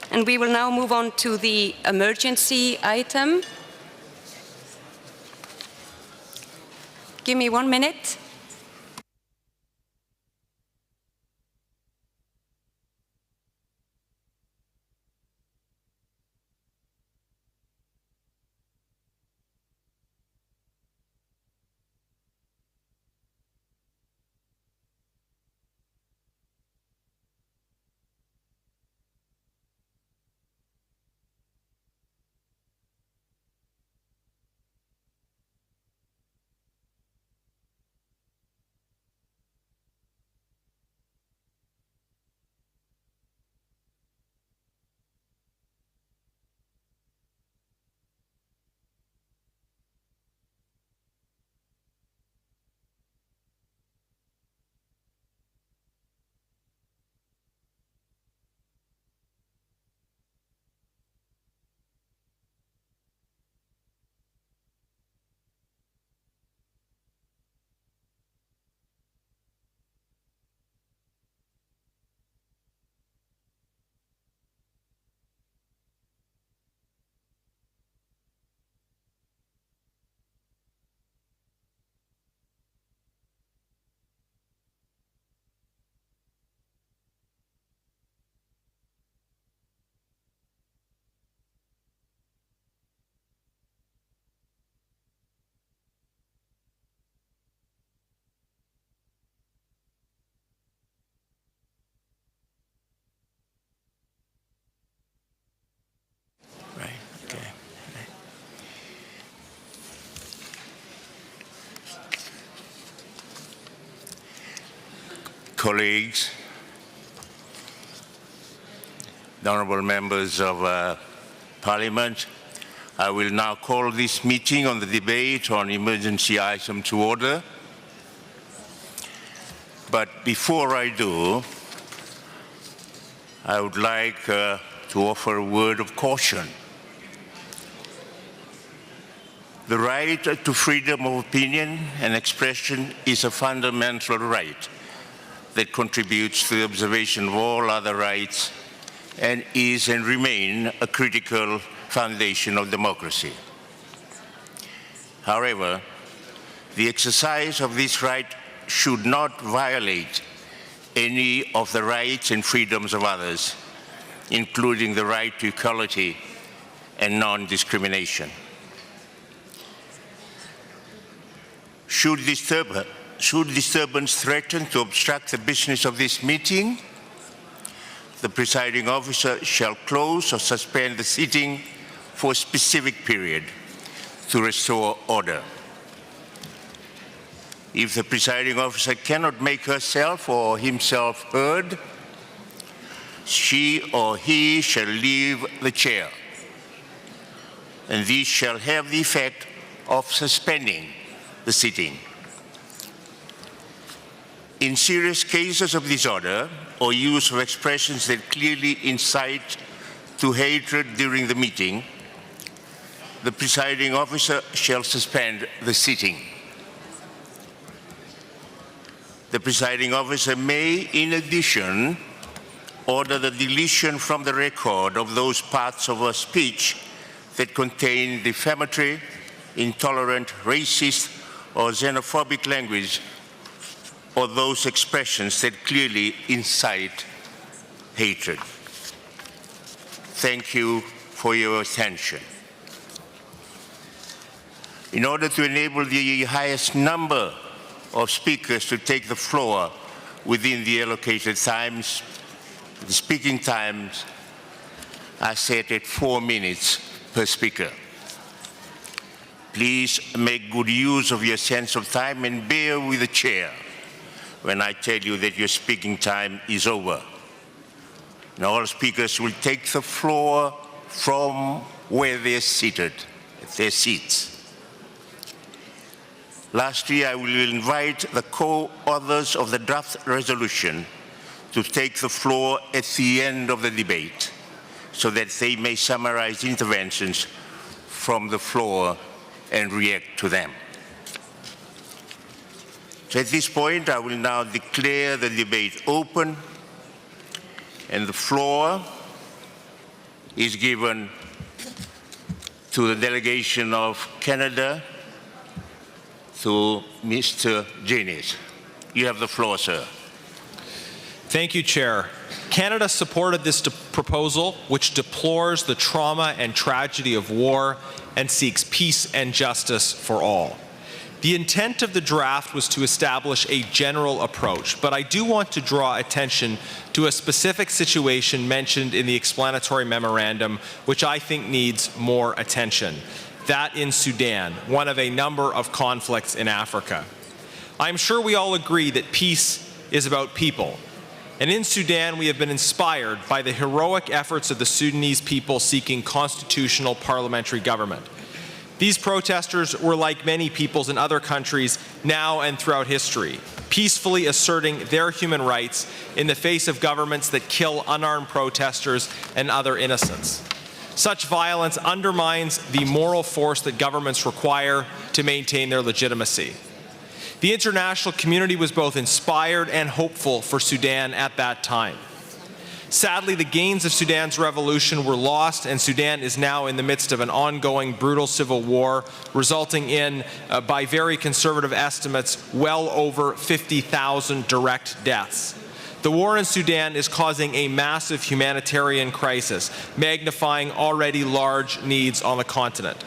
and we will now move on to the emergency item. Give me 1 minute. Colleagues, the honourable members of Parliament, I will now call this meeting on the debate on emergency item to order. But before I do, I would like to offer a word of caution. The right to freedom of opinion and expression is a fundamental right that contributes to the observation of all other rights and is and remain a critical foundation of democracy. However, the exercise of this right should not violate any of the rights and freedoms of others, including the right to equality and non-discrimination. Should disturbance threaten to obstruct the business of this meeting, the presiding officer shall close or suspend the sitting for a specific period to restore order. If the presiding officer cannot make herself or himself heard, she or he shall leave the chair, and this shall have the effect of suspending the sitting. In serious cases of disorder or use of expressions that clearly incite to hatred during the meeting, the presiding officer shall suspend the sitting. The presiding officer may, in addition, order the deletion from the record of those parts of a speech that contain defamatory, intolerant, racist, or xenophobic language, or those expressions that clearly incite hatred. Thank you for your attention. In order to enable the highest number of speakers to take the floor within the allocated times, the speaking times are set at 4 minutes per speaker. Please make good use of your sense of time and bear with the chair when I tell you that your speaking time is over. And all speakers will take the floor from where they're seated, at their seats. Lastly, I will invite the co-authors of the draft resolution to take the floor at the end of the debate so that they may summarize interventions from the floor and react to them. So at this point, I will now declare the debate open, and the floor is given to the delegation of Canada, to Mr. Jennings. You have the floor, sir. Thank you, Chair. Canada supported this proposal, which deplores the trauma and tragedy of war and seeks peace and justice for all. The intent of the draft was to establish a general approach, but I do want to draw attention to a specific situation mentioned in the explanatory memorandum, which I think needs more attention. That in Sudan, one of a number of conflicts in Africa. I'm sure we all agree that peace is about people. And in Sudan, we have been inspired by the heroic efforts of the Sudanese people seeking constitutional parliamentary government. These protesters were like many peoples in other countries now and throughout history, peacefully asserting their human rights in the face of governments that kill unarmed protesters and other innocents. Such violence undermines the moral force that governments require to maintain their legitimacy. The international community was both inspired and hopeful for Sudan at that time. Sadly, the gains of Sudan's revolution were lost, and Sudan is now in the midst of an ongoing brutal civil war, resulting in, by very conservative estimates, well over 50,000 direct deaths. The war in Sudan is causing a massive humanitarian crisis, magnifying already large needs on the continent.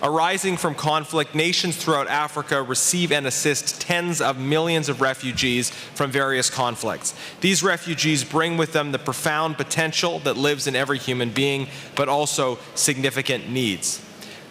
Arising from conflict, nations throughout Africa receive and assist tens of millions of refugees from various conflicts. These refugees bring with them the profound potential that lives in every human being, but also significant needs.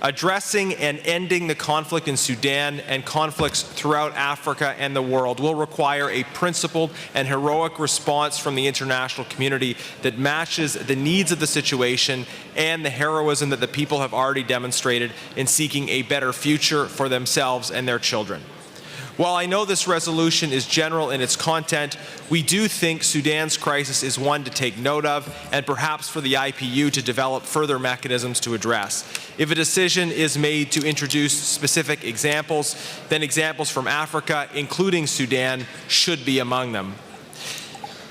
Addressing and ending the conflict in Sudan and conflicts throughout Africa and the world will require a principled and heroic response from the international community that matches the needs of the situation and the heroism that the people have already demonstrated in seeking a better future for themselves and their children. While I know this resolution is general in its content, we do think Sudan's crisis is one to take note of, and perhaps for the IPU to develop further mechanisms to address. If a decision is made to introduce specific examples, then examples from Africa, including Sudan, should be among them.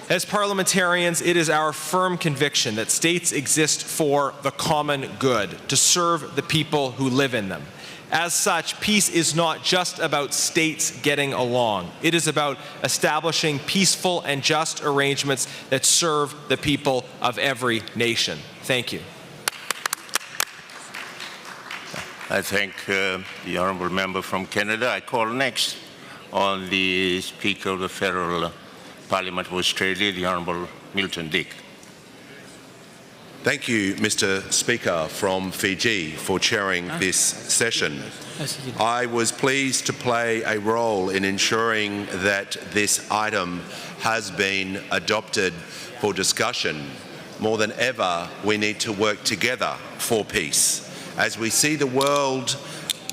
As parliamentarians, it is our firm conviction that states exist for the common good, to serve the people who live in them. As such, peace is not just about states getting along. It is about establishing peaceful and just arrangements that serve the people of every nation. Thank you. I thank the honourable member from Canada. I call next on the Speaker of the Federal Parliament of Australia, the Honourable Milton Dick. Thank you, Mr. Speaker from Fiji, for chairing this session. I was pleased to play a role in ensuring that this item has been adopted for discussion. More than ever, we need to work together for peace. As we see the world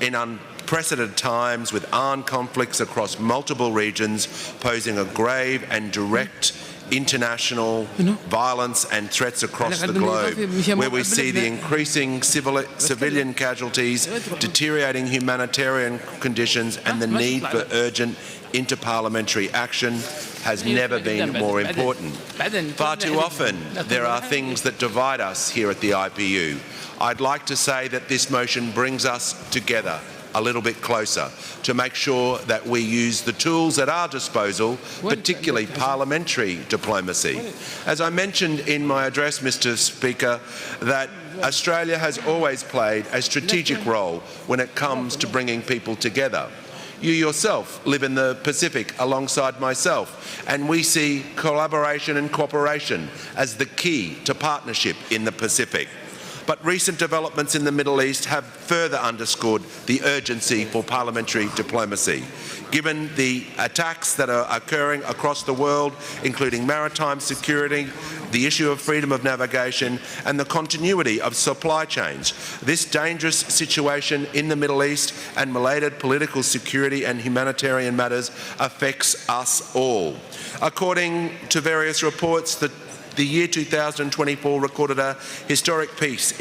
in unprecedented times with armed conflicts across multiple regions posing a grave and direct international violence and threats across the globe, where we see the increasing civilian casualties, deteriorating humanitarian conditions, and the need for urgent interparliamentary action has never been more important. Far too often, there are things that divide us here at the IPU. I'd like to say that this motion brings us together a little bit closer to make sure that we use the tools at our disposal, particularly parliamentary diplomacy. As I mentioned in my address, Mr. Speaker, that Australia has always played a strategic role when it comes to bringing people together. You yourself live in the Pacific alongside myself, and we see collaboration and cooperation as the key to partnership in the Pacific. But recent developments in the Middle East have further underscored the urgency for parliamentary diplomacy. Given the attacks that are occurring across the world, including maritime security, the issue of freedom of navigation, and the continuity of supply chains, this dangerous situation in the Middle East and related political security and humanitarian matters affects us all. According to various reports, the year 2024 recorded a historic peak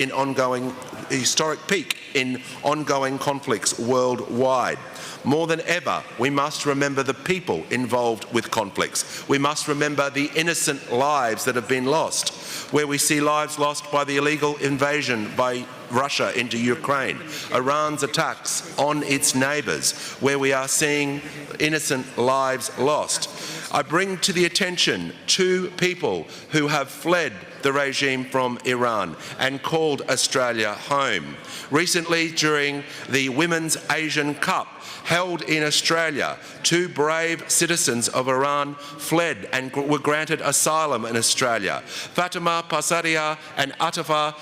in ongoing conflicts worldwide. More than ever, we must remember the people involved with conflicts. We must remember the innocent lives that have been lost, where we see lives lost by the illegal invasion by Russia into Ukraine, Iran's attacks on its neighbours, where we are seeing innocent lives lost. I bring to the attention two people who have fled the regime from Iran and called Australia home. Recently, during the Women's Asian Cup held in Australia, two brave citizens of Iran fled and were granted asylum in Australia. Fatima Pasaria and Atafa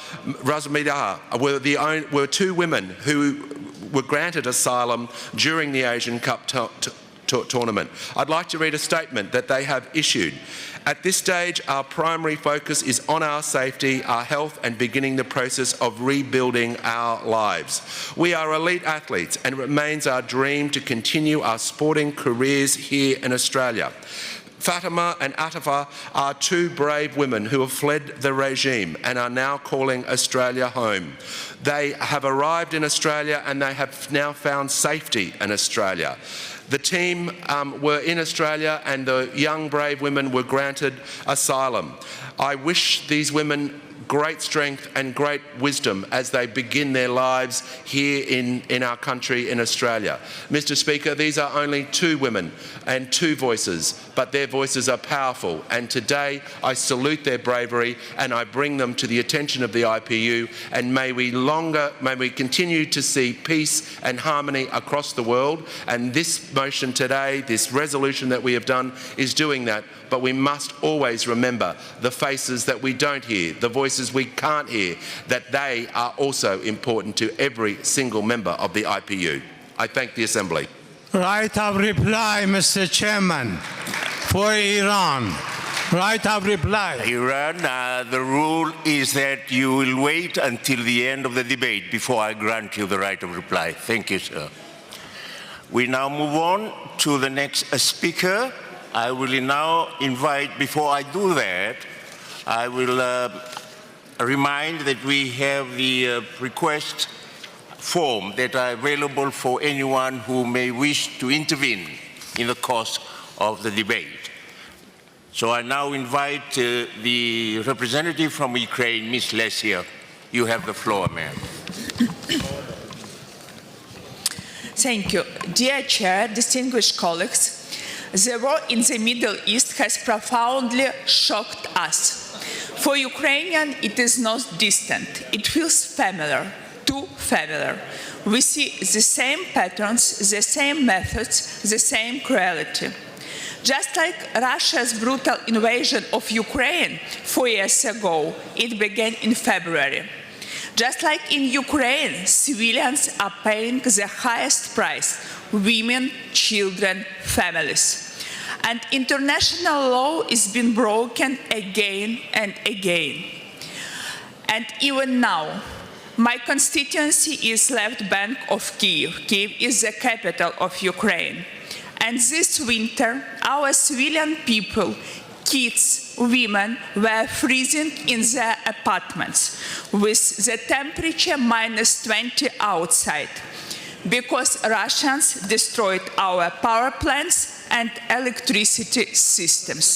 Razmida were two women who were granted asylum during the Asian Cup tournament. I'd like to read a statement that they have issued. At this stage, our primary focus is on our safety, our health, and beginning the process of rebuilding our lives. We are elite athletes, and it remains our dream to continue our sporting careers here in Australia. Fatima and Atafa are two brave women who have fled the regime and are now calling Australia home. They have arrived in Australia and they have now found safety in Australia. The team were in Australia and the young brave women were granted asylum. I wish these women great strength and great wisdom as they begin their lives here in our country in Australia. Mr. Speaker, these are only two women and two voices, but their voices are powerful, and today I salute their bravery and I bring them to the attention of the IPU, and may we continue to see peace and harmony across the world, and this motion today, this resolution that we have done, is doing that. But we must always remember the faces that we don't hear, the voices we can't hear, that they are also important to every single member of the IPU. I thank the Assembly. Right of reply, Mr. Chairman, for Iran. Right of reply. Iran, the rule is that you will wait until the end of the debate before I grant you the right of reply. Thank you, sir. We now move on to the next speaker. I will now invite, before I do that, I will remind that we have the request form that are available for anyone who may wish to intervene in the course of the debate. So I now invite the representative from Ukraine, Ms. Lesia. You have the floor, ma'am. Thank you. Dear Chair, distinguished colleagues, the war in the Middle East has profoundly shocked us. For Ukrainians, it is not distant. It feels familiar, too familiar. We see the same patterns, the same methods, the same cruelty. Just like Russia's brutal invasion of Ukraine 4 years ago, it began in February. Just like in Ukraine, civilians are paying the highest price: women, children, families. And international law is being broken again and again. And even now, my constituency is left bank of Kyiv. Kyiv is the capital of Ukraine. And this winter, our civilian people, kids, women, were freezing in their apartments with the temperature -20 outside because Russians destroyed our power plants and electricity systems.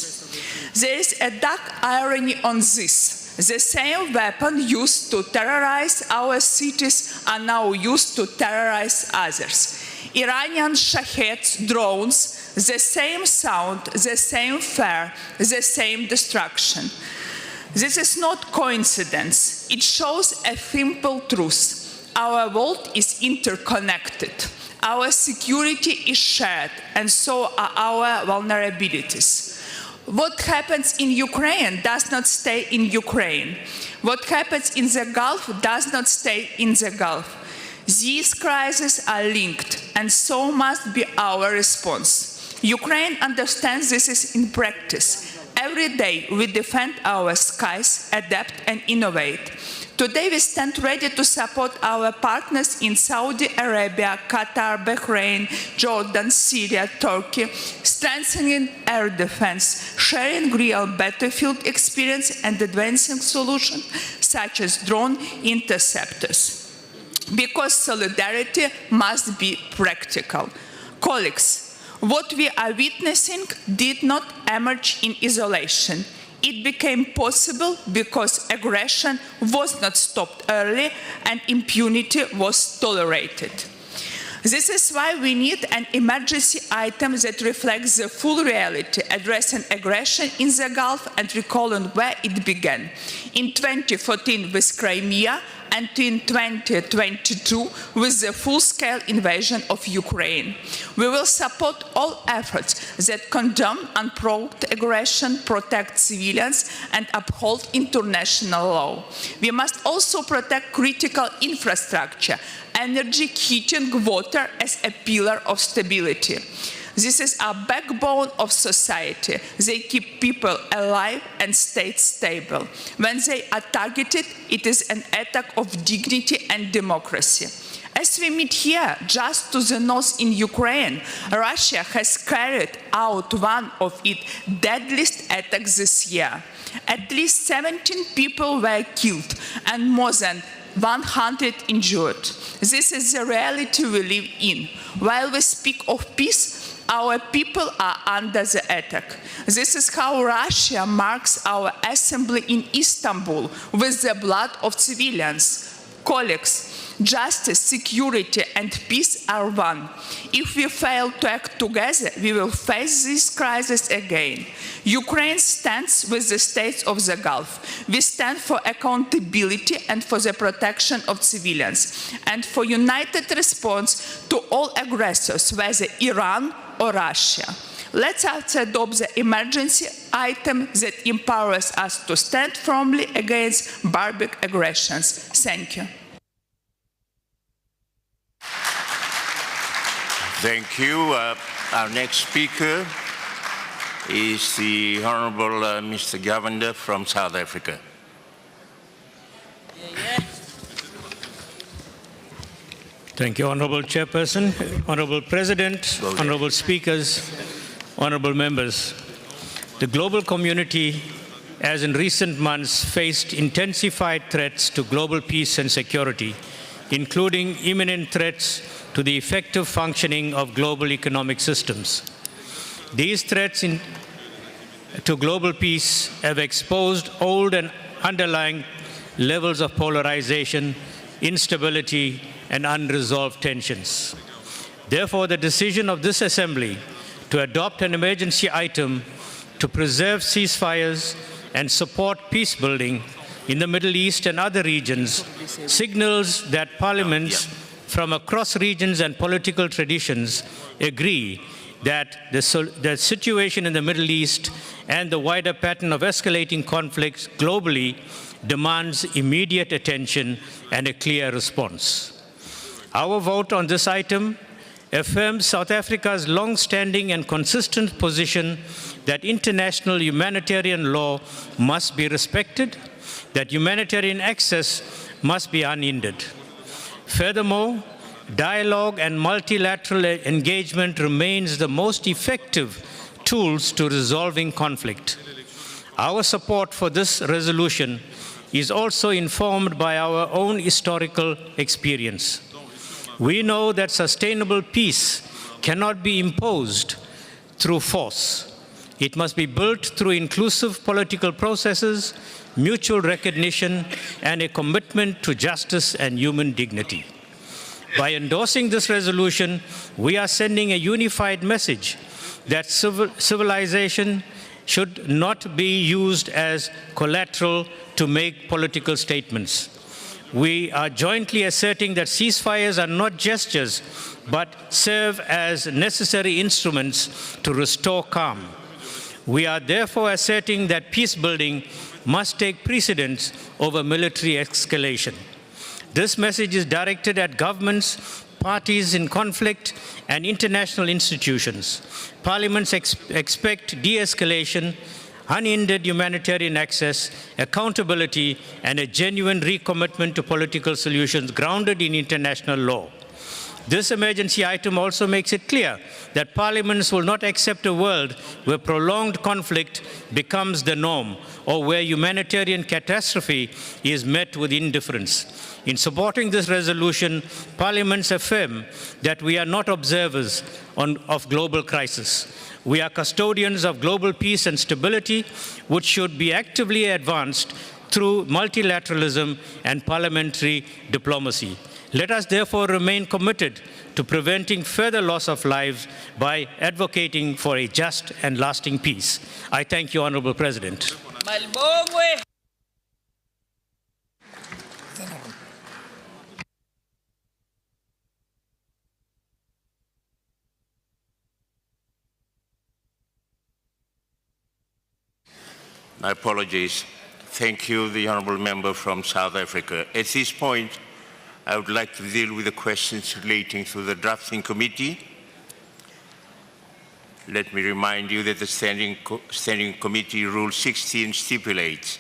There is a dark irony on this. The same weapon used to terrorize our cities are now used to terrorize others. Iranian Shaheds, drones, the same sound, the same fire, the same destruction. This is not coincidence. It shows a simple truth. Our world is interconnected. Our security is shared, and so are our vulnerabilities. What happens in Ukraine does not stay in Ukraine. What happens in the Gulf does not stay in the Gulf. These crises are linked, and so must be our response. Ukraine understands this is in practice. Every day we defend our skies, adapt and innovate. Today we stand ready to support our partners in Saudi Arabia, Qatar, Bahrain, Jordan, Syria, Turkey, strengthening air defense, sharing real battlefield experience and advancing solutions such as drone interceptors. Because solidarity must be practical. Colleagues, what we are witnessing did not emerge in isolation. It became possible because aggression was not stopped early and impunity was tolerated. This is why we need an emergency item that reflects the full reality, addressing aggression in the Gulf and recalling where it began. In 2014 with Crimea, and in 2022 with the full-scale invasion of Ukraine. We will support all efforts that condemn unprovoked aggression, protect civilians, and uphold international law. We must also protect critical infrastructure, energy, heating, water as a pillar of stability. This is a backbone of society. They keep people alive and states stable. When they are targeted, it is an attack of dignity and democracy. As we meet here, just to the north in Ukraine, Russia has carried out one of its deadliest attacks this year. At least 17 people were killed and more than 100 injured. This is the reality we live in. While we speak of peace, our people are under the attack. This is how Russia marks our assembly in Istanbul with the blood of civilians. Colleagues, justice, security, and peace are one. If we fail to act together, we will face this crisis again. Ukraine stands with the states of the Gulf. We stand for accountability and for the protection of civilians, and for united response to all aggressors, whether Iran or Russia. Let us adopt the emergency item that empowers us to stand firmly against barbaric aggressions. Thank you. Thank you. Our next speaker is the Honorable Mr. Governor from South Africa. Thank you, Honorable Chairperson, Honorable President, Honorable Speakers, Honorable Members. The global community has in recent months faced intensified threats to global peace and security, including imminent threats to the effective functioning of global economic systems. These threats to global peace have exposed old and underlying levels of polarization, instability, and unresolved tensions. Therefore, the decision of this Assembly to adopt an emergency item to preserve ceasefires and support peace building in the Middle East and other regions signals that parliaments from across regions and political traditions agree that the situation in the Middle East and the wider pattern of escalating conflicts globally demands immediate attention and a clear response. Our vote on this item affirms South Africa's long-standing and consistent position that international humanitarian law must be respected, that humanitarian access must be unhindered. Furthermore, dialogue and multilateral engagement remains the most effective tools to resolving conflict. Our support for this resolution is also informed by our own historical experience. We know that sustainable peace cannot be imposed through force. It must be built through inclusive political processes, mutual recognition, and a commitment to justice and human dignity. By endorsing this resolution, we are sending a unified message that civilization should not be used as collateral to make political statements. We are jointly asserting that ceasefires are not gestures, but serve as necessary instruments to restore calm. We are therefore asserting that peace building must take precedence over military escalation. This message is directed at governments, parties in conflict, and international institutions. Parliaments expect de-escalation, unhindered humanitarian access, accountability, and a genuine recommitment to political solutions grounded in international law. This emergency item also makes it clear that parliaments will not accept a world where prolonged conflict becomes the norm or where humanitarian catastrophe is met with indifference. In supporting this resolution, parliaments affirm that we are not observers of global crisis. We are custodians of global peace and stability, which should be actively advanced through multilateralism and parliamentary diplomacy. Let us therefore remain committed to preventing further loss of lives by advocating for a just and lasting peace. I thank you, Honorable President. My apologies. Thank you, the Honourable Member from South Africa. At this point, I would like to deal with the questions relating to the drafting committee. Let me remind you that the Standing Committee Rule 16 stipulates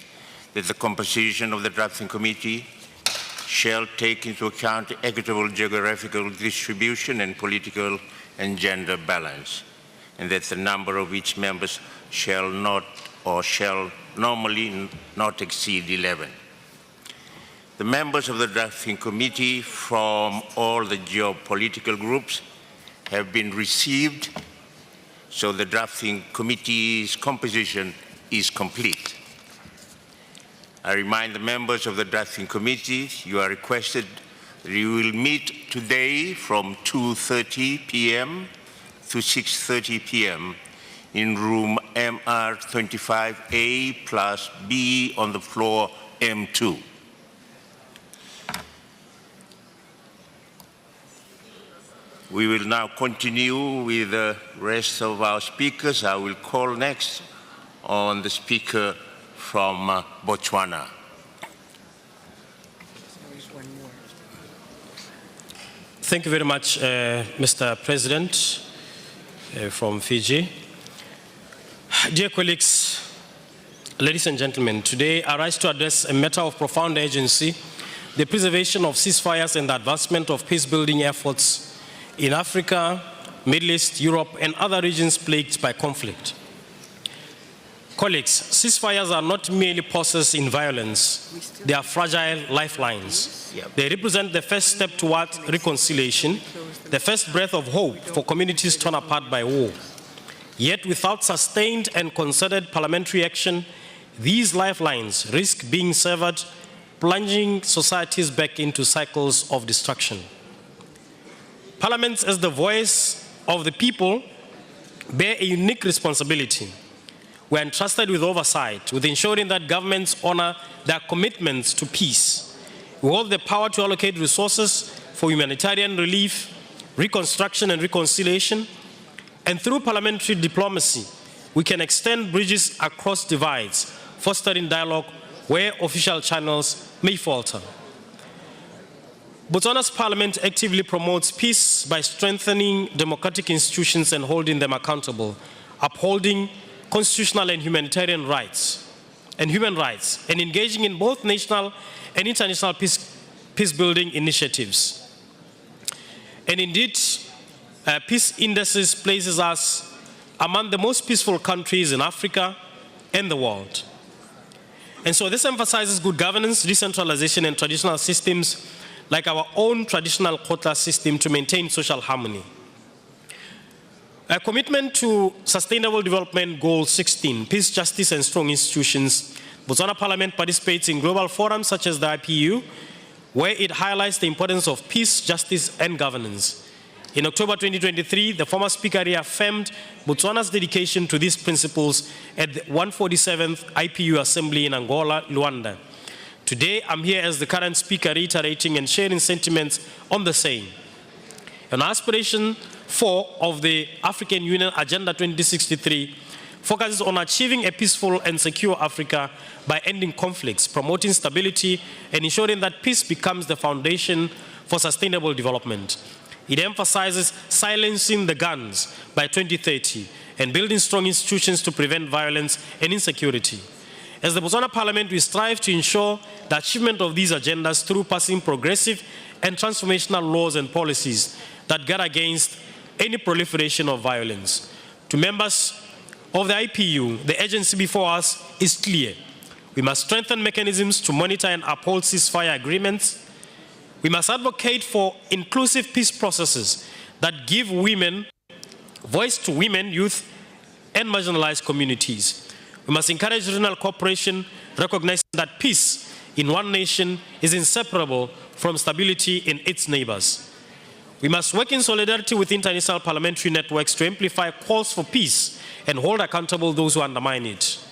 that the composition of the drafting committee shall take into account the equitable geographical distribution and political and gender balance, and that the number of each members shall not or shall normally not exceed 11. The members of the drafting committee from all the geopolitical groups have been received, so the drafting committee's composition is complete. I remind the members of the drafting committee, you are requested that you will meet today from 2:30 p.m. to 6:30 p.m. in room MR25A plus B on the floor M2. We will now continue with the rest of our speakers. I will call next on the speaker from Botswana. Thank you very much, Mr. President from Fiji. Dear colleagues, ladies and gentlemen, today I rise to address a matter of profound urgency, the preservation of ceasefires and the advancement of peace-building efforts in Africa, Middle East, Europe, and other regions plagued by conflict. Colleagues, ceasefires are not merely pauses in violence. They are fragile lifelines. They represent the first step towards reconciliation, the first breath of hope for communities torn apart by war. Yet without sustained and concerted parliamentary action, these lifelines risk being severed, plunging societies back into cycles of destruction. Parliaments, as the voice of the people, bear a unique responsibility. We are entrusted with oversight, with ensuring that governments honor their commitments to peace. We hold the power to allocate resources for humanitarian relief, reconstruction and reconciliation, and through parliamentary diplomacy, we can extend bridges across divides, fostering dialogue where official channels may falter. Botswana's parliament actively promotes peace by strengthening democratic institutions and holding them accountable, upholding constitutional and humanitarian rights and human rights, and engaging in both national and international peace-building initiatives. And indeed, peace indices places us among the most peaceful countries in Africa and the world. And so this emphasizes good governance, decentralization, and traditional systems like our own traditional quota system to maintain social harmony. A commitment to Sustainable Development Goal 16, peace, justice, and strong institutions. Botswana Parliament participates in global forums such as the IPU, where it highlights the importance of peace, justice, and governance. In October 2023, the former Speaker reaffirmed Botswana's dedication to these principles at the 147th IPU Assembly in Angola, Luanda. Today, I'm here as the current Speaker reiterating and sharing sentiments on the same. An aspiration 4 of the African Union Agenda 2063 focuses on achieving a peaceful and secure Africa by ending conflicts, promoting stability, and ensuring that peace becomes the foundation for sustainable development. It emphasizes silencing the guns by 2030 and building strong institutions to prevent violence and insecurity. As the Botswana Parliament, we strive to ensure the achievement of these agendas through passing progressive and transformational laws and policies that guard against any proliferation of violence. To members of the IPU, the agency before us is clear. We must strengthen mechanisms to monitor and uphold ceasefire agreements. We must advocate for inclusive peace processes that give women voice to women, youth, and marginalized communities. We must encourage regional cooperation, recognizing that peace in one nation is inseparable from stability in its neighbors. We must work in solidarity with international parliamentary networks to amplify calls for peace and hold accountable those who undermine it.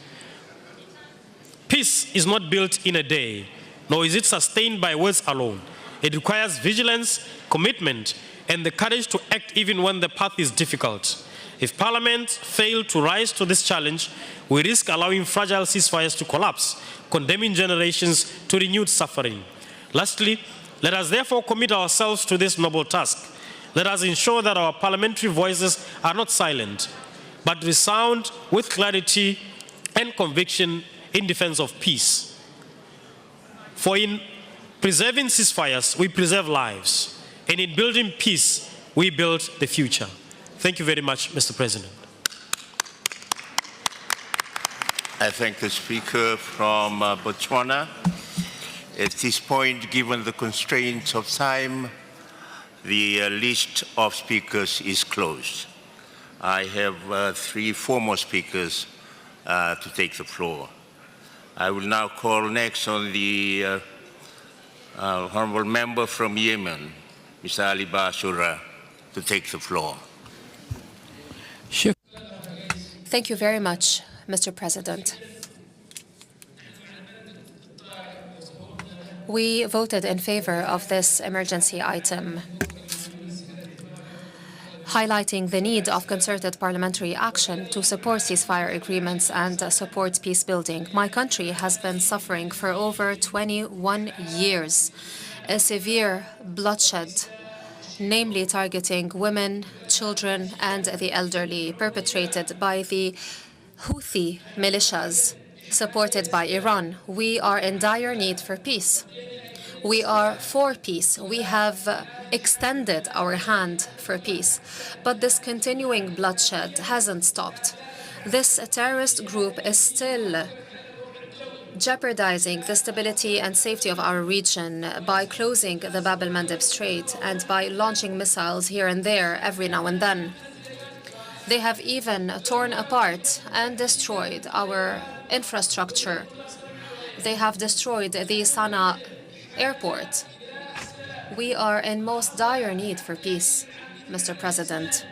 Peace is not built in a day, nor is it sustained by words alone. It requires vigilance, commitment, and the courage to act even when the path is difficult. If Parliament fails to rise to this challenge, we risk allowing fragile ceasefires to collapse, condemning generations to renewed suffering. Lastly, let us therefore commit ourselves to this noble task. Let us ensure that our parliamentary voices are not silent, but resound with clarity and conviction in defense of peace. For in preserving ceasefires, we preserve lives, and in building peace, we build the future. Thank you very much, Mr. President. I thank the Speaker from Botswana. At this point, given the constraints of time, the list of speakers is closed. I have 3 more speakers to take the floor. I will now call next on the Honourable Member from Yemen, Mr. Ali Bashura, to take the floor. Thank you very much, Mr. President. We voted in favor of this emergency item, highlighting the need of concerted parliamentary action to support ceasefire agreements and support peace building. My country has been suffering for over 21 years a severe bloodshed, namely targeting women, children, and the elderly, perpetrated by the Houthi militias supported by Iran. We are in dire need for peace. We are for peace. We have extended our hand for peace. But this continuing bloodshed hasn't stopped. This terrorist group is still jeopardizing the stability and safety of our region by closing the Bab el-Mandeb Strait and by launching missiles here and there every now and then. They have even torn apart and destroyed our infrastructure. They have destroyed the Sana'a airport. We are in most dire need for peace, Mr. President.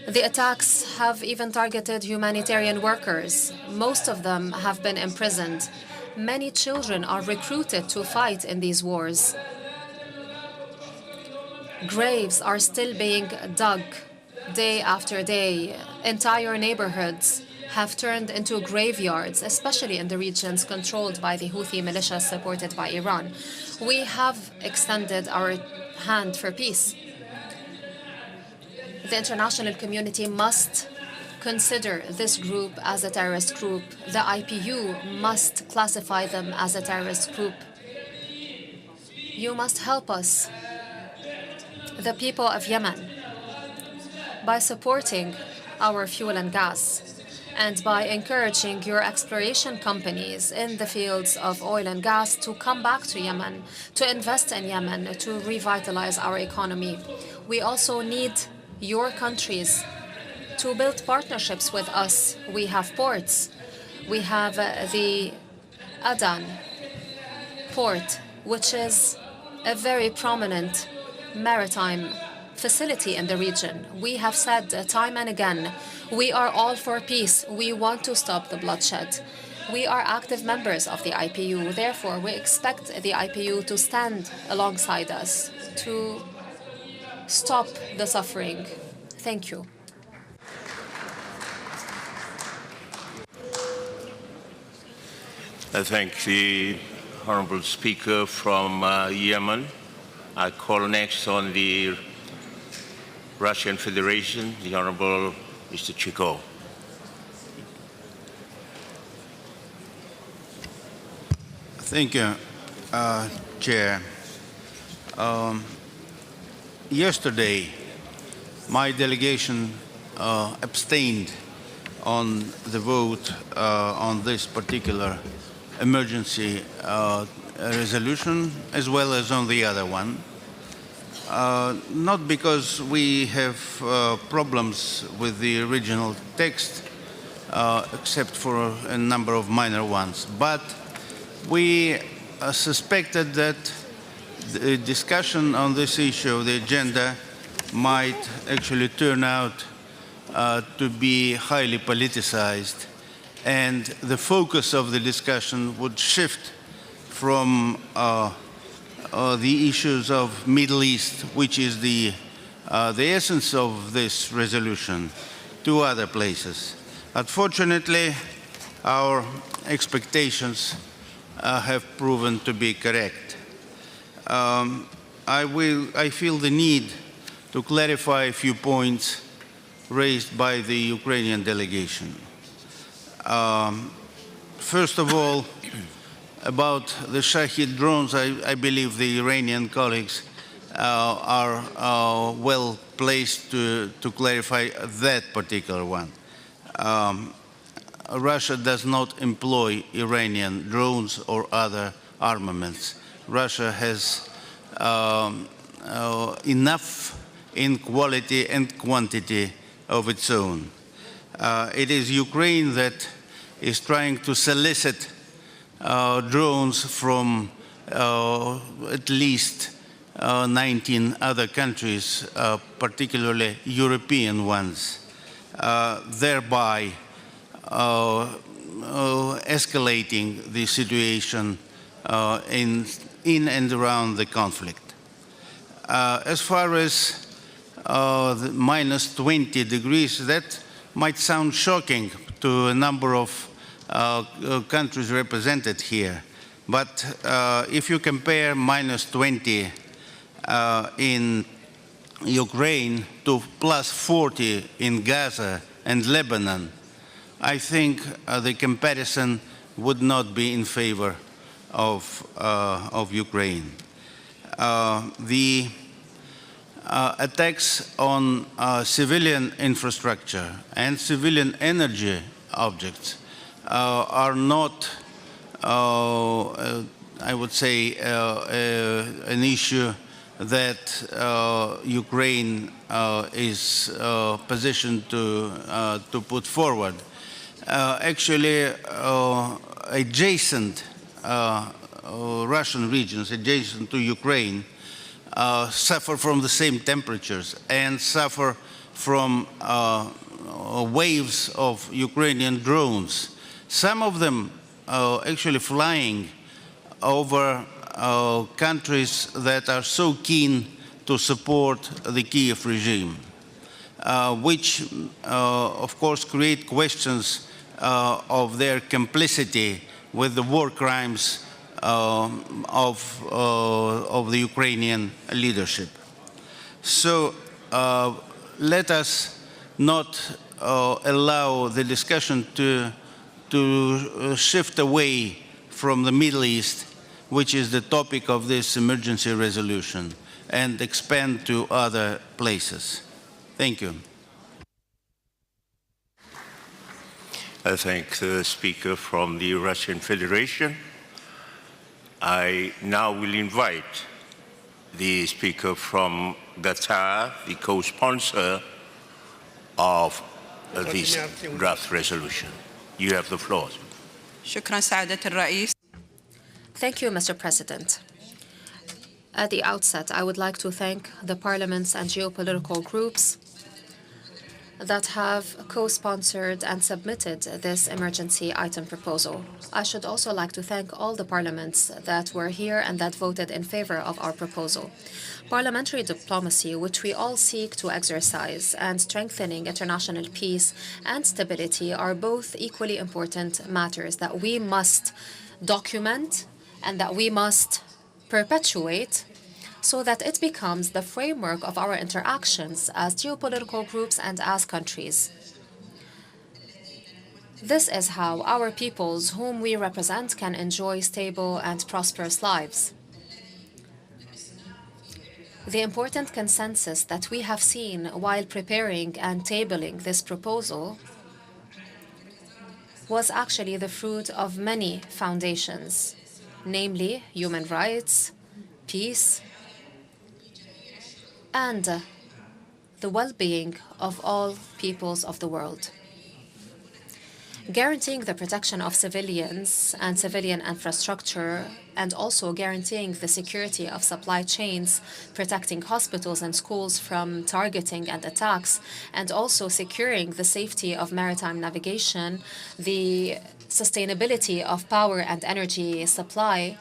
The attacks have even targeted humanitarian workers. Most of them have been imprisoned. Many children are recruited to fight in these wars. Graves are still being dug day after day. Entire neighborhoods have turned into graveyards, especially in the regions controlled by the Houthi militias supported by Iran. We have extended our hand for peace. The international community must consider this group as a terrorist group. The IPU must classify them as a terrorist group. You must help us, the people of Yemen, by supporting our fuel and gas and by encouraging your exploration companies in the fields of oil and gas to come back to Yemen, to invest in Yemen, to revitalize our economy. We also need your countries to build partnerships with us. We have ports. We have the Adan port, which is a very prominent maritime facility in the region. We have said time and again, we are all for peace. We want to stop the bloodshed. We are active members of the IPU. Therefore, we expect the IPU to stand alongside us to stop the suffering. Thank you. I thank the Honourable Speaker from Yemen. I call next on the Russian Federation, the Honourable Mr. Chico. Thank you, Chair. Yesterday, my delegation abstained on the vote on this particular emergency resolution, as well as on the other one. Not because we have problems with the original text, except for a number of minor ones, but we suspected that the discussion on this issue, the agenda, might actually turn out to be highly politicized, and the focus of the discussion would shift from the issues of Middle East, which is the essence of this resolution, to other places. Unfortunately, our expectations have proven to be correct. I feel the need to clarify a few points raised by the Ukrainian delegation. First of all, about the Shahid drones, I believe the Iranian colleagues are well placed to clarify that particular one. Russia does not employ Iranian drones or other armaments. Russia has enough in quality and quantity of its own. It is Ukraine that is trying to solicit drones from at least 19 other countries, particularly European ones, thereby escalating the situation in and around the conflict. As far as the minus 20 degrees, that might sound shocking to a number of countries represented here. But if you compare minus 20 in Ukraine to plus 40 in Gaza and Lebanon, I think the comparison would not be in favor of Ukraine. The attacks on civilian infrastructure and civilian energy objects are not, I would say, an issue that Ukraine is positioned to put forward. Actually, adjacent Russian regions, adjacent to Ukraine, suffer from the same temperatures and suffer from waves of Ukrainian drones. Some of them actually flying over countries that are so keen to support the Kiev regime, which of course create questions of their complicity with the war crimes of the Ukrainian leadership. So let us not allow the discussion to shift away from the Middle East, which is the topic of this emergency resolution, and expand to other places. Thank you. I thank the speaker from the Russian Federation. I now will invite the speaker from Qatar, the co-sponsor of this draft resolution. You have the floor. Thank you, Mr. President. At the outset, I would like to thank the parliaments and geopolitical groups that have co-sponsored and submitted this emergency item proposal. I should also like to thank all the parliaments that were here and that voted in favor of our proposal. Parliamentary diplomacy, which we all seek to exercise, and strengthening international peace and stability are both equally important matters that we must document and that we must perpetuate so that it becomes the framework of our interactions as geopolitical groups and as countries. This is how our peoples, whom we represent, can enjoy stable and prosperous lives. The important consensus that we have seen while preparing and tabling this proposal was actually the fruit of many foundations, namely human rights, peace, and the well-being of all peoples of the world. Guaranteeing the protection of civilians and civilian infrastructure, and also guaranteeing the security of supply chains, protecting hospitals and schools from targeting and attacks, and also securing the safety of maritime navigation, the sustainability of power and energy supply,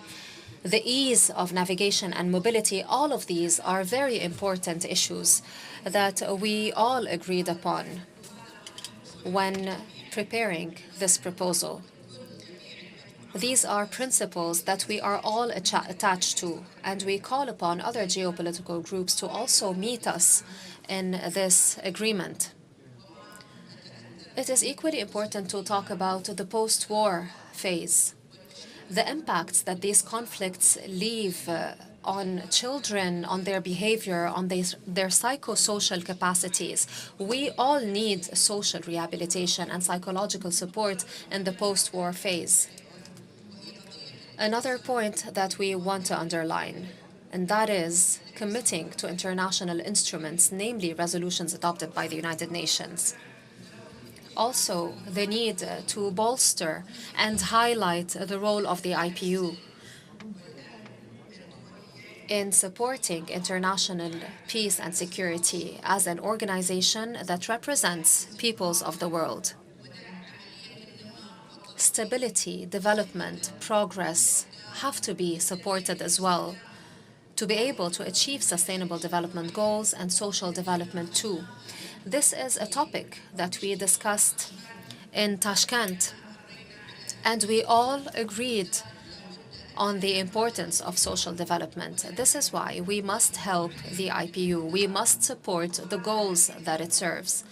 the ease of navigation and mobility, all of these are very important issues that we all agreed upon when preparing this proposal. These are principles that we are all attached to, and we call upon other geopolitical groups to also meet us in this agreement. It is equally important to talk about the post-war phase. The impacts that these conflicts leave on children, on their behavior, on their psychosocial capacities. We all need social rehabilitation and psychological support in the post-war phase. Another point that we want to underline, and that is committing to international instruments, namely resolutions adopted by the United Nations. Also, the need to bolster and highlight the role of the IPU in supporting international peace and security as an organization that represents peoples of the world. Stability, development, progress have to be supported as well to be able to achieve sustainable development goals and social development too. This is a topic that we discussed in Tashkent, and we all agreed on the importance of social development. This is why we must help the IPU. We must support the goals that it serves.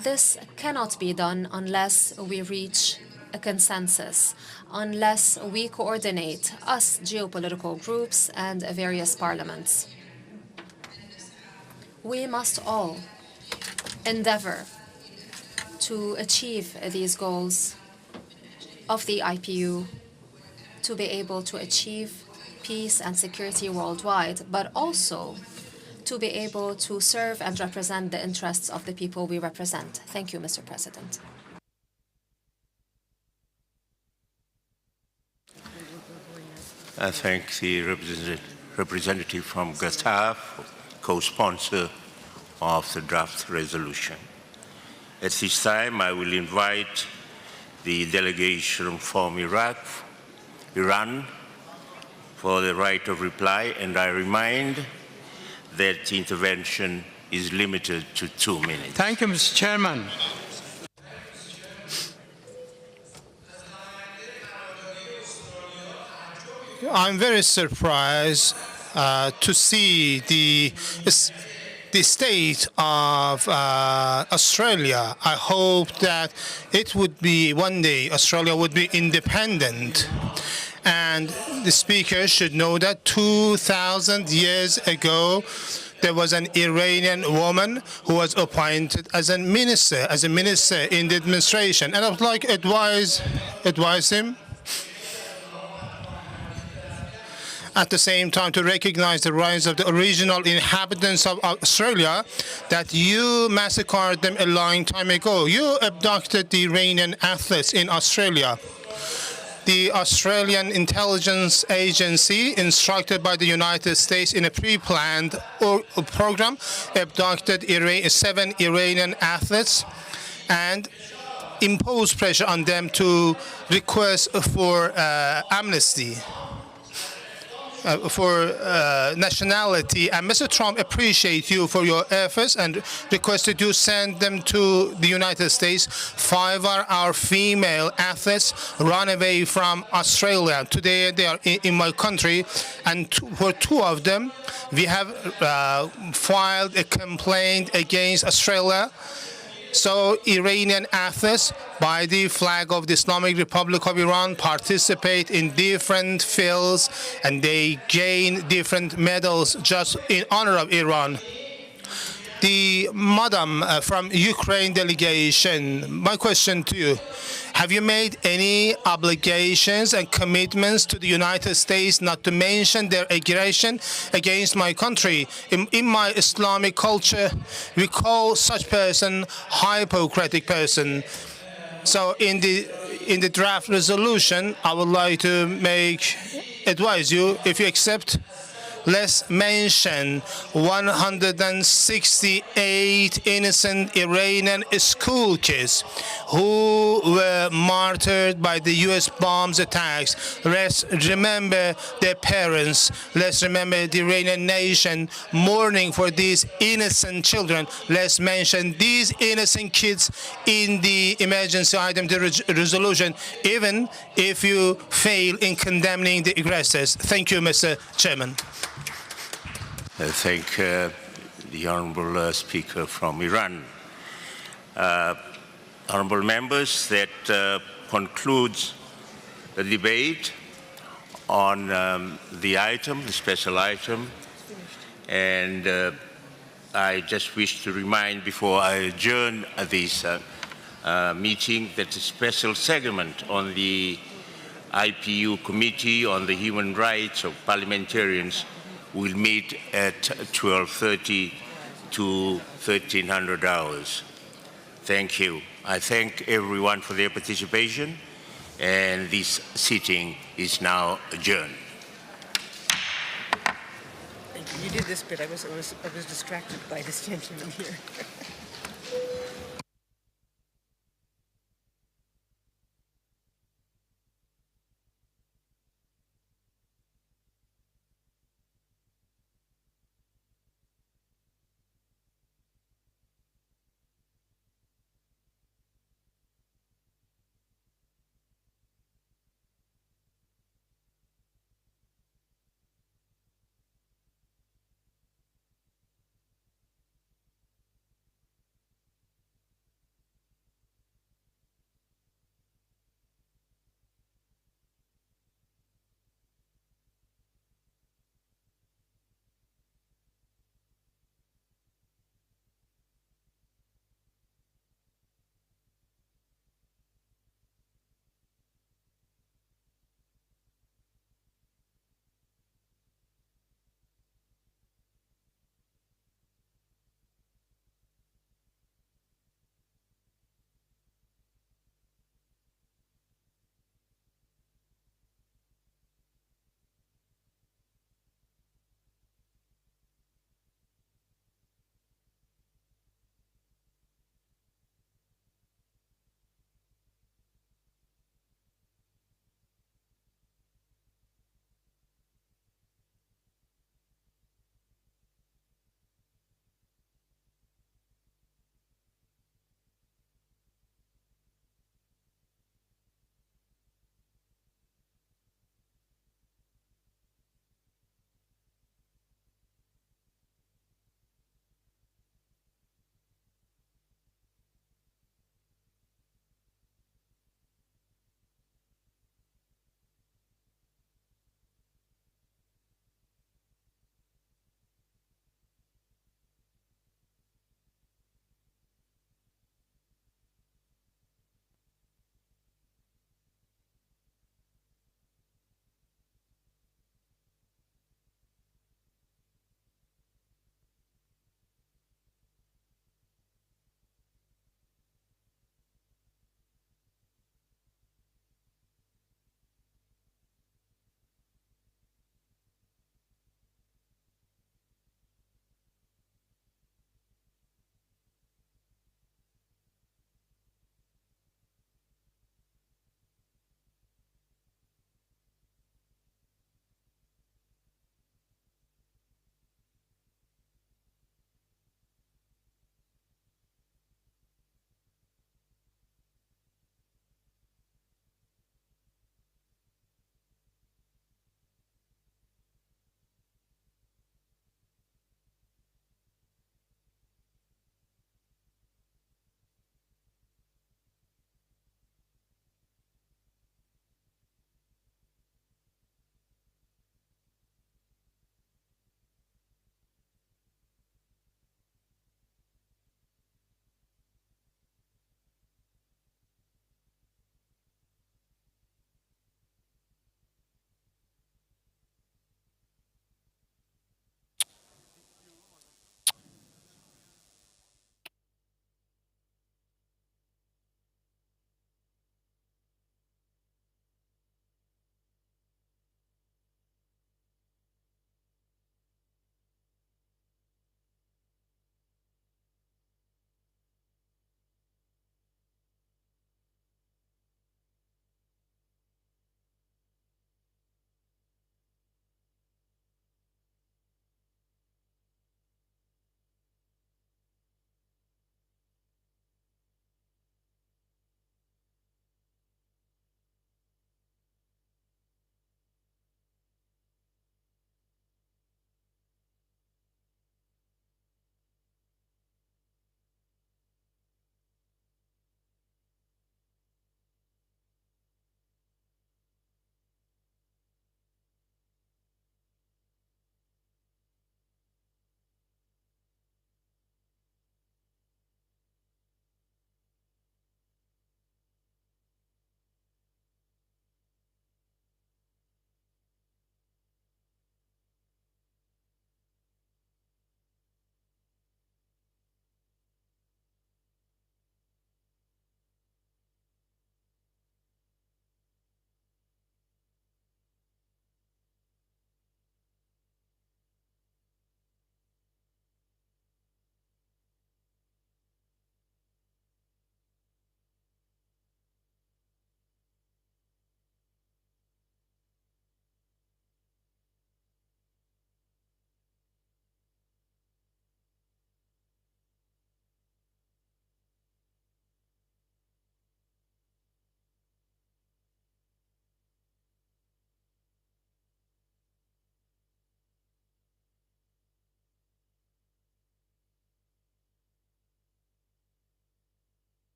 This cannot be done unless we reach a consensus, unless we coordinate us geopolitical groups and various parliaments. We must all endeavor to achieve these goals of the IPU, to be able to achieve peace and security worldwide, but also to be able to serve and represent the interests of the people we represent. Thank you, Mr. President. I thank the representative from Qatar, co-sponsor of the draft resolution. At this time, I will invite the delegation from Iran, for the right of reply, and I remind that intervention is limited to 2 minutes. Thank you, Mr. Chairman. I'm very surprised to see the state of Australia. I hope that it would be one day Australia would be independent. And the speaker should know that 2,000 years ago, there was an Iranian woman who was appointed as a minister in the administration. And I would like to advise him at the same time to recognize the rights of the original inhabitants of Australia, that you massacred them a long time ago. You abducted the Iranian athletes in Australia. The Australian Intelligence Agency, instructed by the United States in a pre-planned program, abducted 7 Iranian athletes and imposed pressure on them to request for amnesty, for nationality. And Mr. Trump appreciates you for your efforts and requested you send them to the United States. 5 are our female athletes run away from Australia. Today they are in my country, and for 2 of them we have filed a complaint against Australia. So Iranian athletes, by the flag of the Islamic Republic of Iran, participate in different fields and they gain different medals just in honor of Iran. The madam from Ukraine delegation, my question to you, have you made any obligations and commitments to the United States not to mention their aggression against my country? In my Islamic culture, we call such person hypocritic person. So in the draft resolution, I would like to advise you, if you accept, let's mention 168 innocent Iranian school kids who were martyred by the U.S. bombs attacks. Let's remember their parents. Let's remember the Iranian nation mourning for these innocent children. Let's mention these innocent kids in the emergency item resolution, even if you fail in condemning the aggressors. Thank you, Mr. Chairman. I thank the Honourable Speaker from Iran. Honourable members, that concludes the debate on the special item. And I just wish to remind, before I adjourn this meeting, that the special segment on the IPU Committee on the Human Rights of Parliamentarians will meet at 12:30 to 1300 hours. Thank you. I thank everyone for their participation, and this sitting is now adjourned. Thank you. You did this bit. I was distracted by this gentleman here.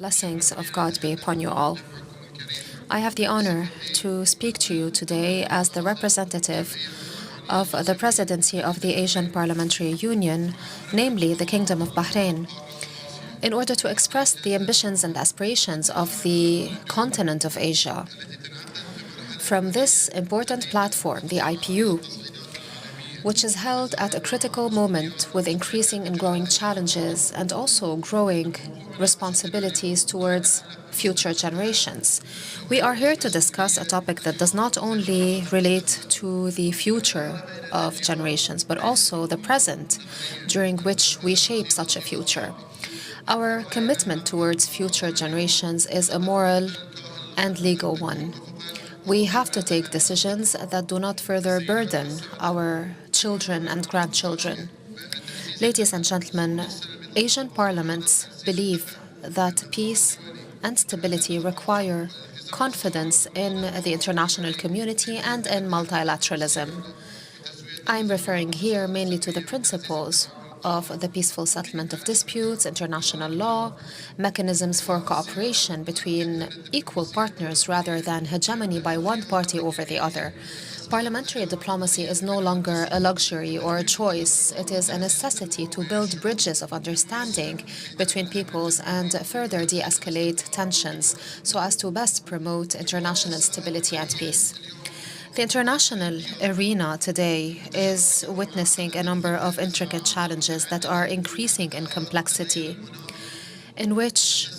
Blessings of God be upon you all. I have the honor to speak to you today as the representative of the presidency of the Asian Parliamentary Union, namely the Kingdom of Bahrain, in order to express the ambitions and aspirations of the continent of Asia. From this important platform, the IPU, which is held at a critical moment with increasing and growing challenges and also growing responsibilities towards future generations. We are here to discuss a topic that does not only relate to the future of generations, but also the present, during which we shape such a future. Our commitment towards future generations is a moral and legal one. We have to take decisions that do not further burden our children and grandchildren. Ladies and gentlemen, Asian parliaments believe that peace and stability require confidence in the international community and in multilateralism. I'm referring here mainly to the principles of the peaceful settlement of disputes, international law, mechanisms for cooperation between equal partners rather than hegemony by one party over the other. Parliamentary diplomacy is no longer a luxury or a choice. It is a necessity to build bridges of understanding between peoples and further de-escalate tensions so as to best promote international stability and peace. The international arena today is witnessing a number of intricate challenges that are increasing in complexity, in which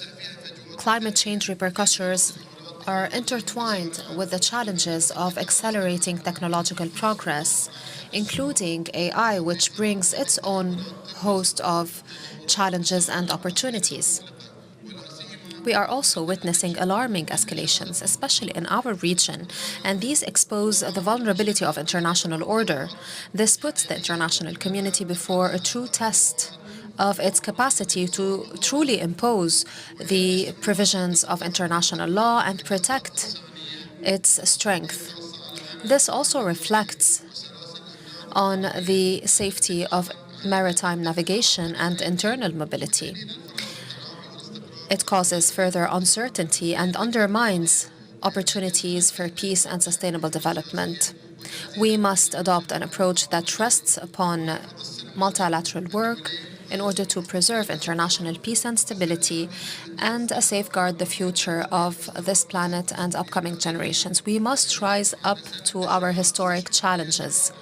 climate change repercussions are intertwined with the challenges of accelerating technological progress, including AI, which brings its own host of challenges and opportunities. We are also witnessing alarming escalations, especially in our region, and these expose the vulnerability of international order. This puts the international community before a true test of its capacity to truly impose the provisions of international law and protect its strength. This also reflects on the safety of maritime navigation and internal mobility. It causes further uncertainty and undermines opportunities for peace and sustainable development. We must adopt an approach that rests upon multilateral work in order to preserve international peace and stability and safeguard the future of this planet and upcoming generations. We must rise up to our historic challenges,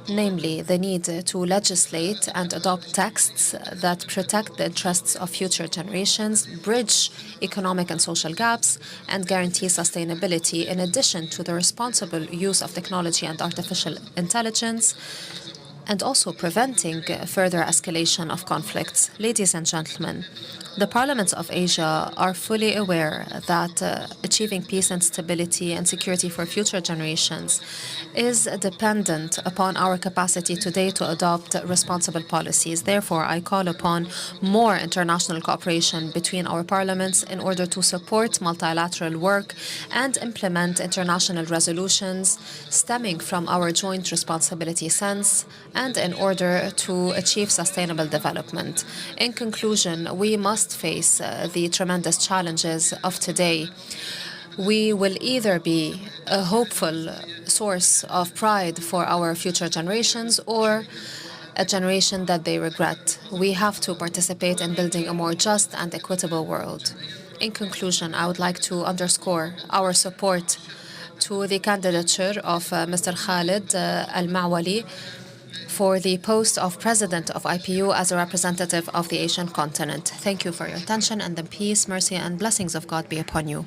namely the need to legislate and adopt texts that protect the interests of future generations, bridge economic and social gaps, and guarantee sustainability, in addition to the responsible use of technology and artificial intelligence, and also preventing further escalation of conflicts. Ladies and gentlemen, the parliaments of Asia are fully aware that achieving peace and stability and security for future generations is dependent upon our capacity today to adopt responsible policies. Therefore, I call upon more international cooperation between our parliaments in order to support multilateral work and implement international resolutions stemming from our joint responsibility sense and in order to achieve sustainable development. In conclusion, we must face the tremendous challenges of today. We will either be a hopeful source of pride for our future generations or a generation that they regret. We have to participate in building a more just and equitable world. In conclusion, I would like to underscore our support to the candidature of Mr. Khalid Al-Mawali for the post of President of IPU as a representative of the Asian continent. Thank you for your attention, and the peace, mercy, and blessings of God be upon you.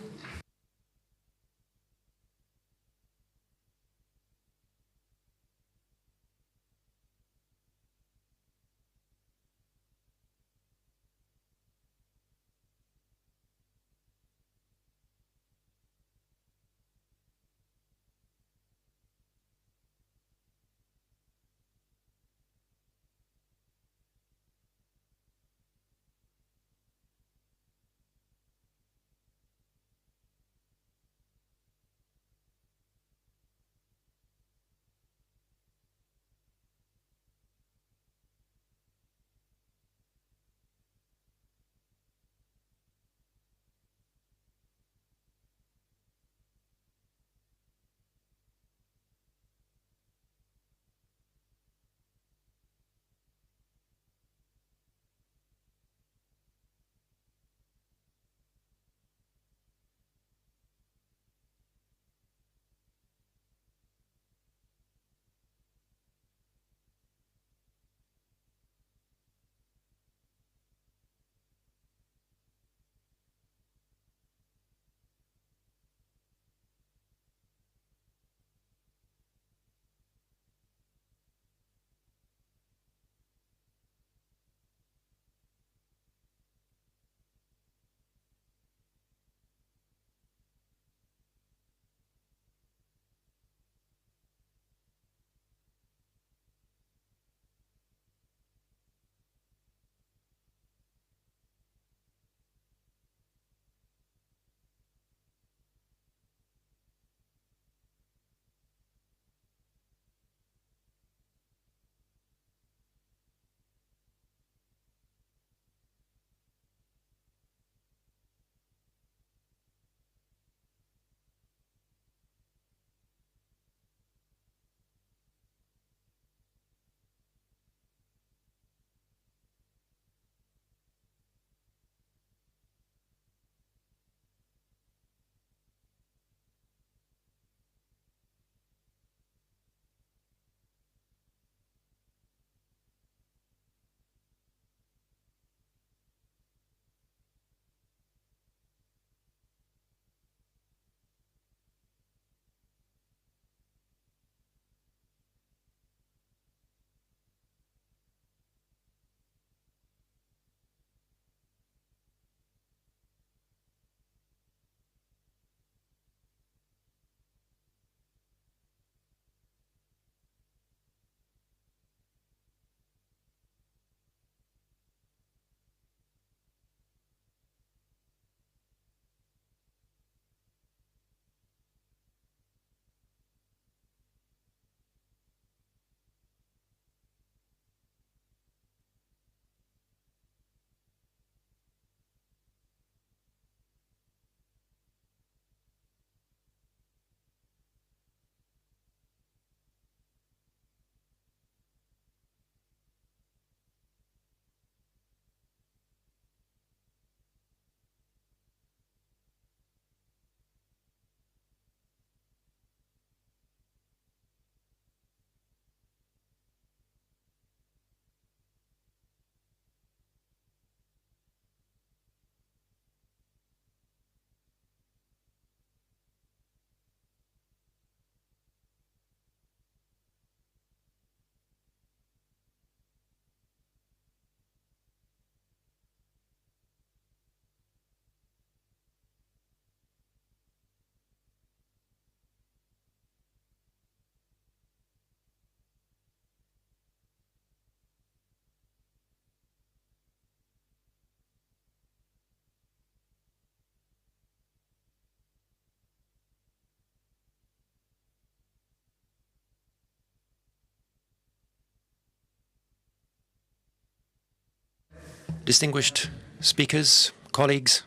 Distinguished speakers, colleagues,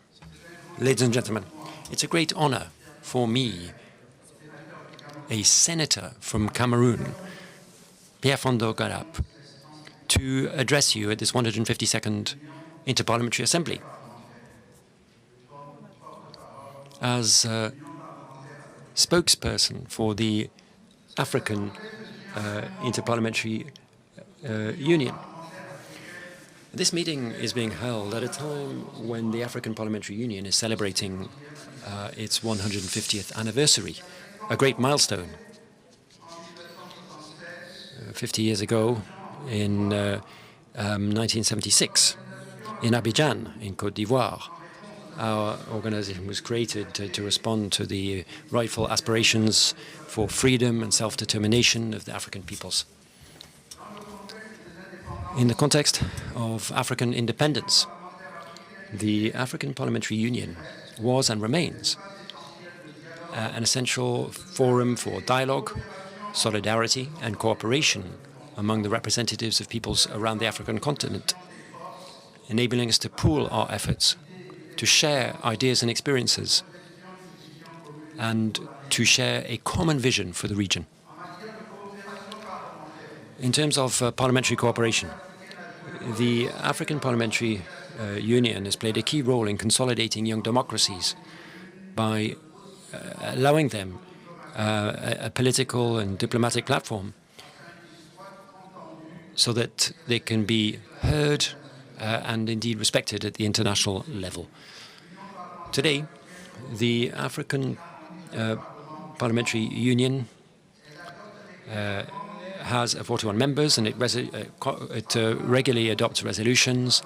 ladies and gentlemen, it's a great honor for me, a senator from Cameroon, Pierre Fondo Garap, to address you at this 152nd Interparliamentary Assembly. As spokesperson for the African Interparliamentary Union. This meeting is being held at a time when the African Parliamentary Union is celebrating its 150th anniversary, a great milestone. 50 years ago, in 1976, in Abidjan, in Côte d'Ivoire, our organization was created to respond to the rightful aspirations for freedom and self-determination of the African peoples. In the context of African independence, the African Parliamentary Union was and remains an essential forum for dialogue, solidarity, and cooperation among the representatives of peoples around the African continent, enabling us to pool our efforts, to share ideas and experiences, and to share a common vision for the region. In terms of parliamentary cooperation, the African Parliamentary Union has played a key role in consolidating young democracies by allowing them a political and diplomatic platform so that they can be heard and indeed respected at the international level. Today, the African Parliamentary Union has 41 members, and it regularly adopts resolutions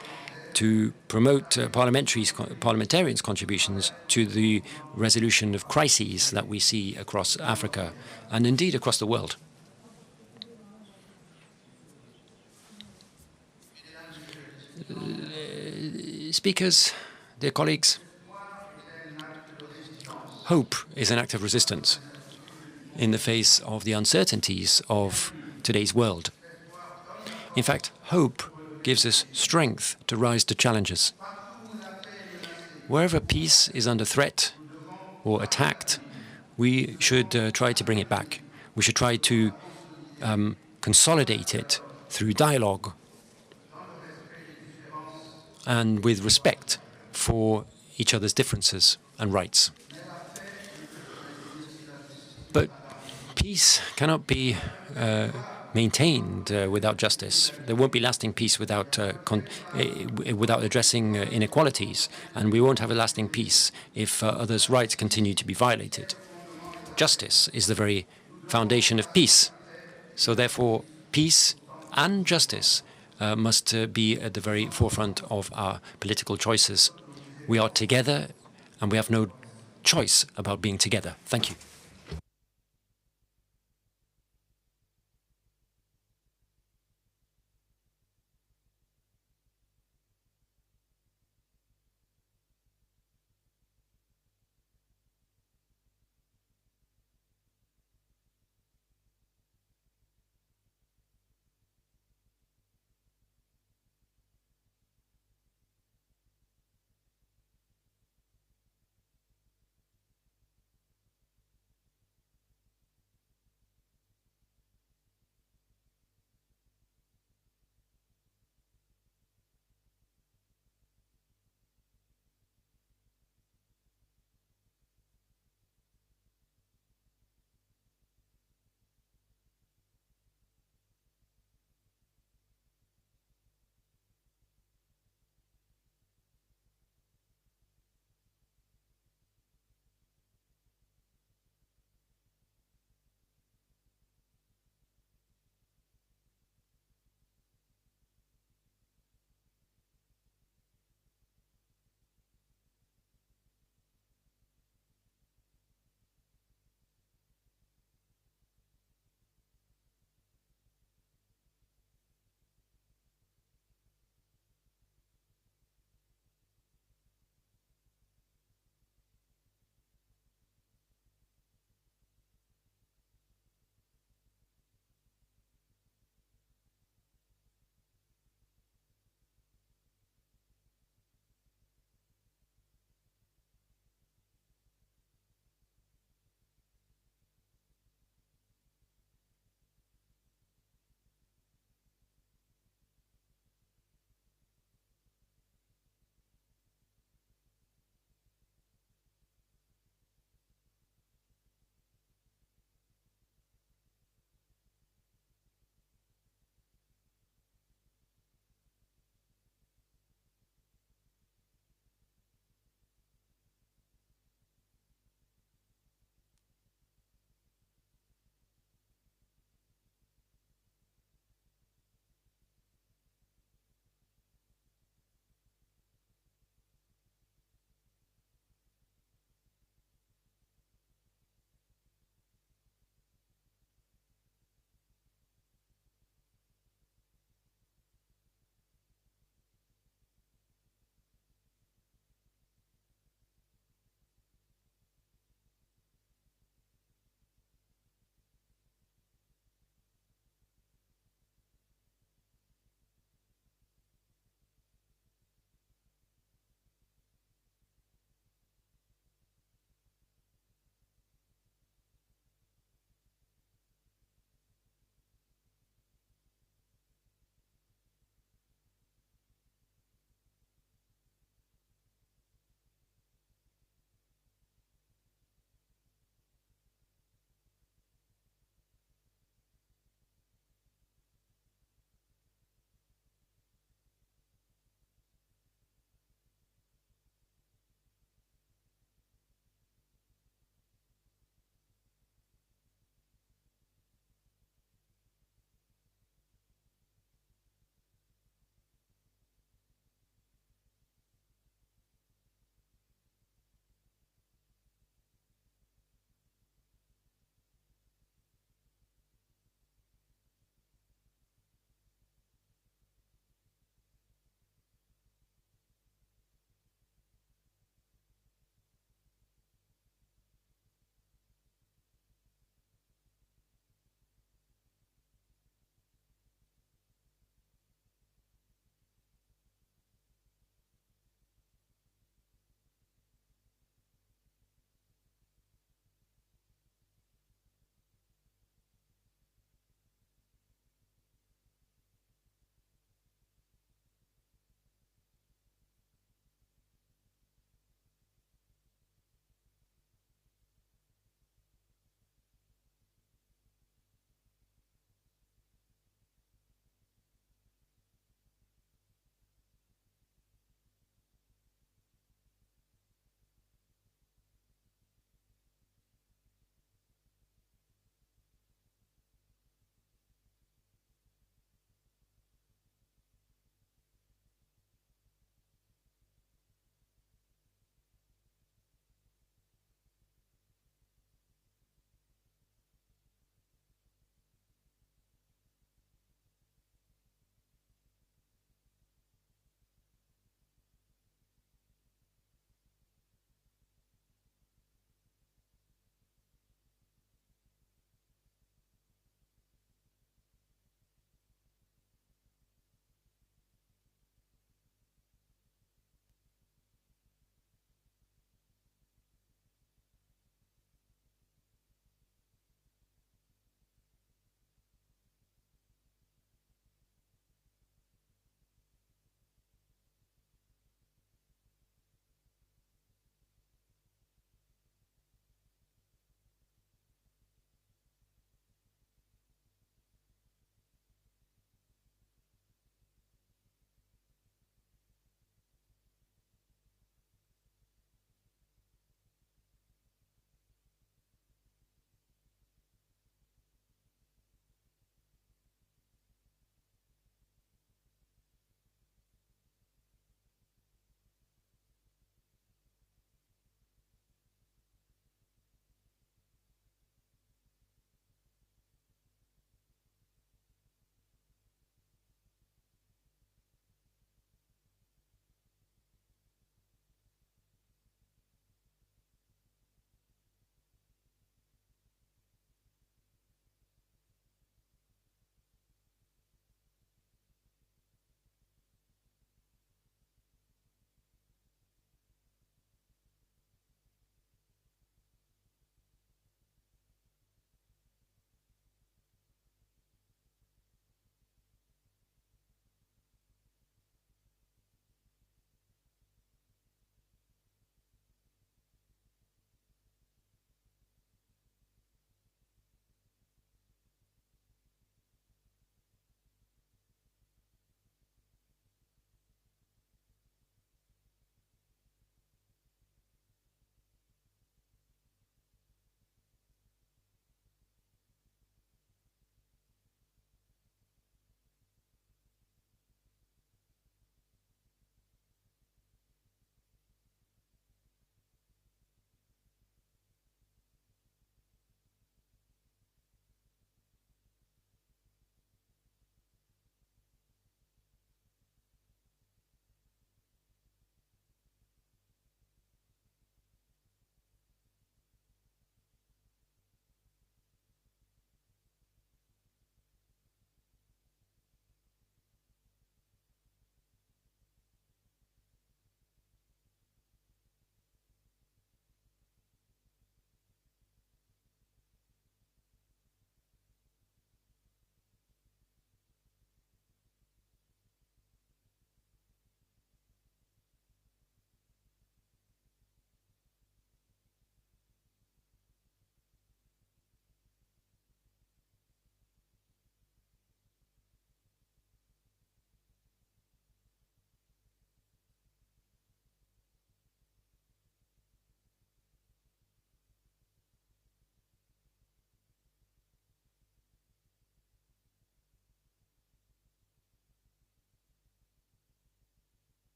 to promote parliamentarians' contributions to the resolution of crises that we see across Africa and indeed across the world. Speakers, dear colleagues, hope is an act of resistance in the face of the uncertainties of today's world. In fact, hope gives us strength to rise to challenges. Wherever peace is under threat or attacked, we should try to bring it back. We should try to consolidate it through dialogue and with respect for each other's differences and rights. But peace cannot be maintained without justice. There won't be lasting peace without addressing inequalities, and we won't have a lasting peace if others' rights continue to be violated. Justice is the very foundation of peace. So therefore, peace and justice must be at the very forefront of our political choices. We are together, and we have no choice about being together. Thank you.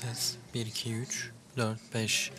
Ses 1, 2, 3, 4, 5.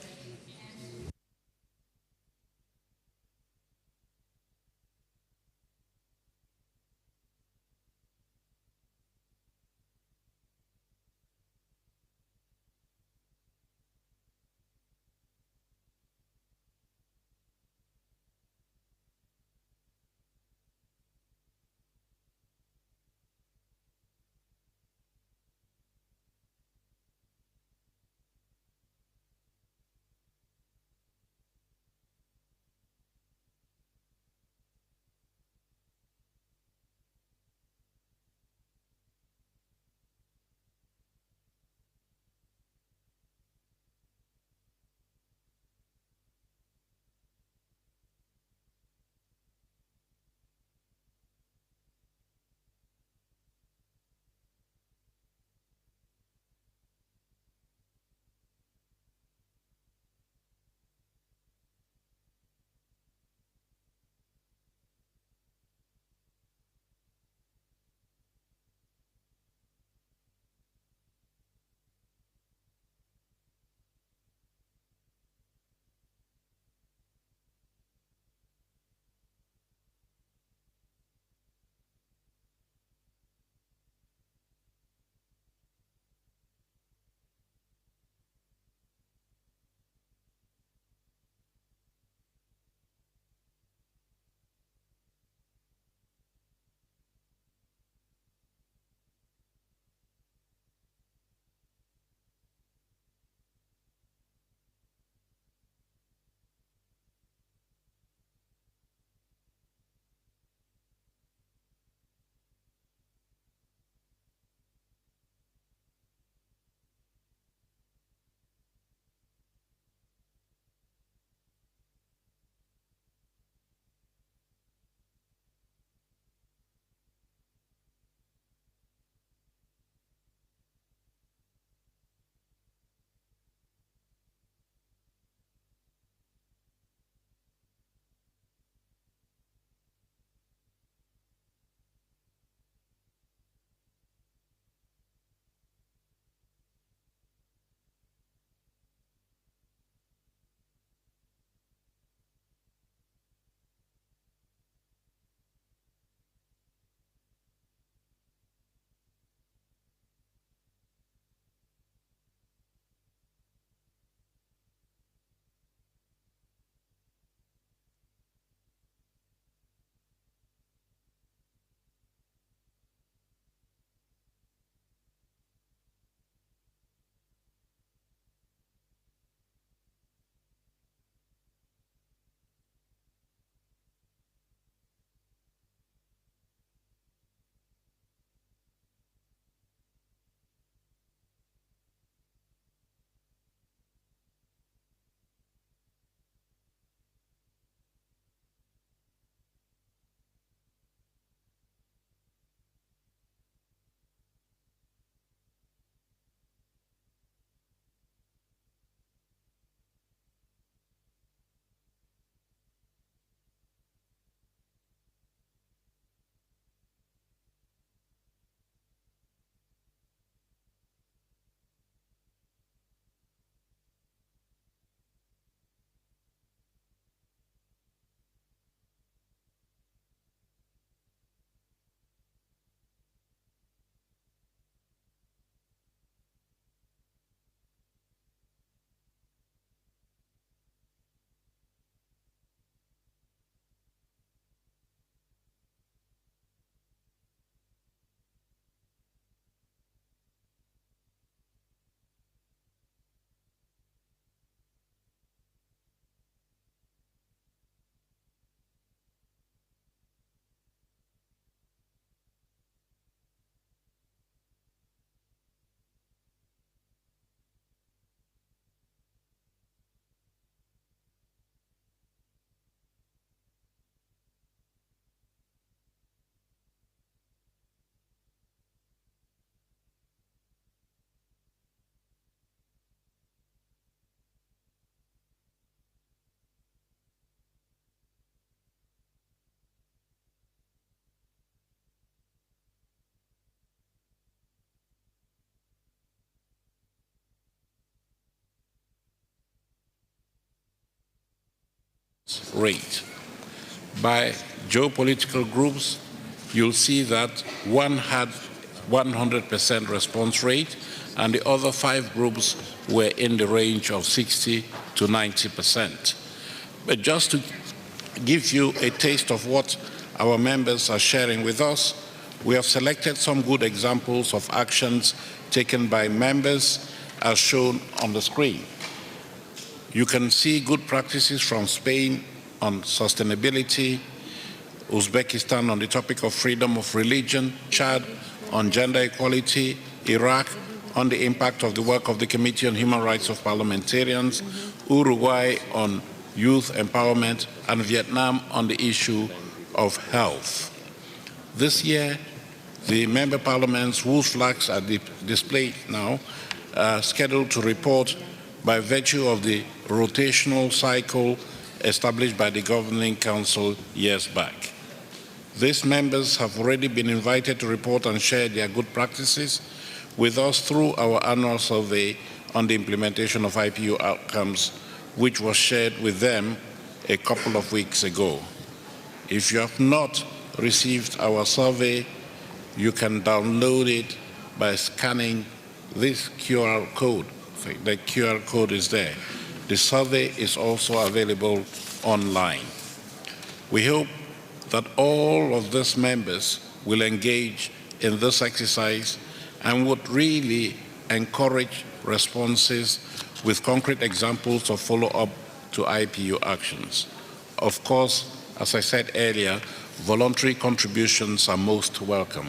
rate. By geopolitical groups, you'll see that one had 100% response rate, and the other 5 groups were in the range of 60 to 90%. But just to give you a taste of what our members are sharing with us, we have selected some good examples of actions taken by members as shown on the screen. You can see good practices from Spain on sustainability, Uzbekistan on the topic of freedom of religion, Chad on gender equality, Iraq on the impact of the work of the Committee on Human Rights of Parliamentarians, Uruguay on youth empowerment, and Vietnam on the issue of health. This year, the member parliaments whose flags are displayed now are scheduled to report by virtue of the rotational cycle established by the Governing Council years back. These members have already been invited to report and share their good practices with us through our annual survey on the implementation of IPU outcomes, which was shared with them a couple of weeks ago. If you have not received our survey, you can download it by scanning this QR code. The QR code is there. The survey is also available online. We hope that all of these members will engage in this exercise and would really encourage responses with concrete examples of follow-up to IPU actions. Of course, as I said earlier, voluntary contributions are most welcome.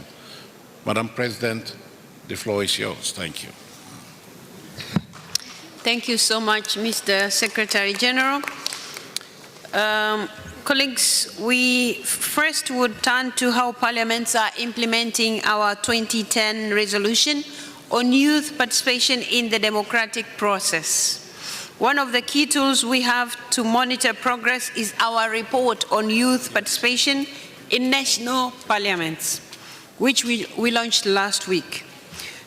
Madam President, the floor is yours. Thank you. Thank you so much, Mr. Secretary General. Colleagues, we first would turn to how parliaments are implementing our 2010 resolution on youth participation in the democratic process. One of the key tools we have to monitor progress is our report on youth participation in national parliaments, which we launched last week.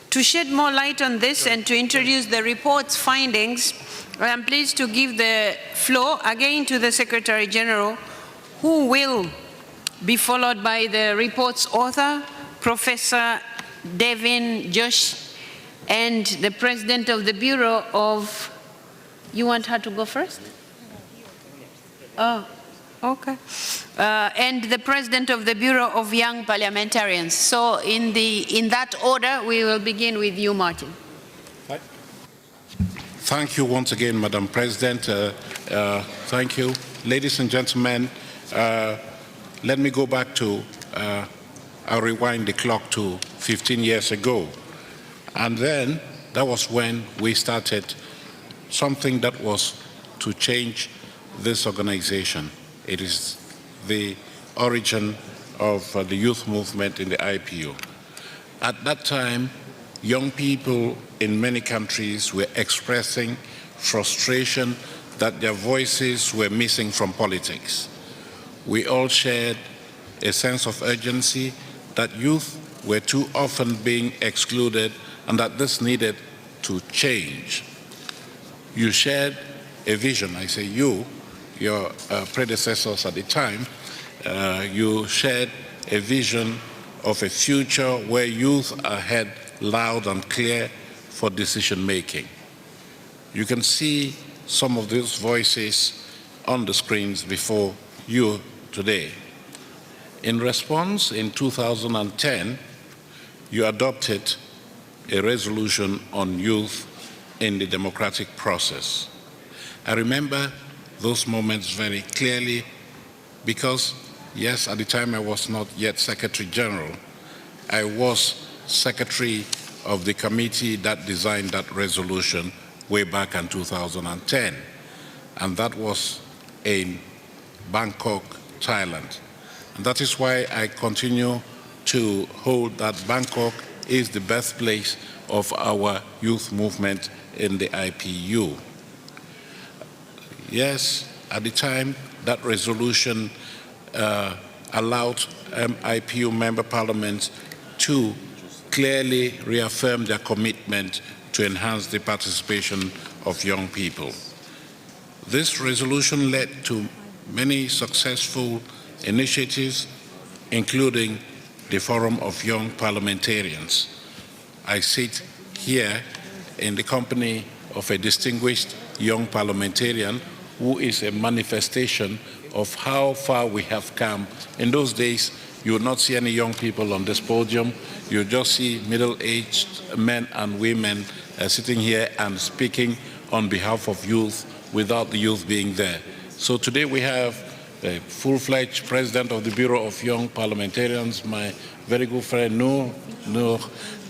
To shed more light on this and to introduce the report's findings, I am pleased to give the floor again to the Secretary General, who will be followed by the report's author, Professor Devin Josh, and the President of the Bureau of... You want her to go first? Oh, okay. And the President of the Bureau of Young Parliamentarians. So in that order, we will begin with you, Martin. Thank you once again, Madam President. Thank you. Ladies and gentlemen, let me go back to, I'll rewind the clock to 15 years ago. And then that was when we started something that was to change this organization. It is the origin of the youth movement in the IPU. At that time, young people in many countries were expressing frustration that their voices were missing from politics. We all shared a sense of urgency that youth were too often being excluded and that this needed to change. You shared a vision. I say you, your predecessors at the time, you shared a vision of a future where youth are heard loud and clear for decision making. You can see some of those voices on the screens before you today. In response, in 2010, you adopted a resolution on youth in the democratic process. I remember those moments very clearly because, yes, at the time I was not yet Secretary General. I was Secretary of the committee that designed that resolution way back in 2010. And that was in Bangkok, Thailand. And that is why I continue to hold that Bangkok is the birthplace of our youth movement in the IPU. Yes, at the time, that resolution allowed IPU member parliaments to clearly reaffirm their commitment to enhance the participation of young people. This resolution led to many successful initiatives, including the Forum of Young Parliamentarians. I sit here in the company of a distinguished young parliamentarian who is a manifestation of how far we have come. In those days, you would not see any young people on this podium. You would just see middle-aged men and women sitting here and speaking on behalf of youth without the youth being there. So today we have a full-fledged president of the Bureau of Young Parliamentarians, my very good friend Noor.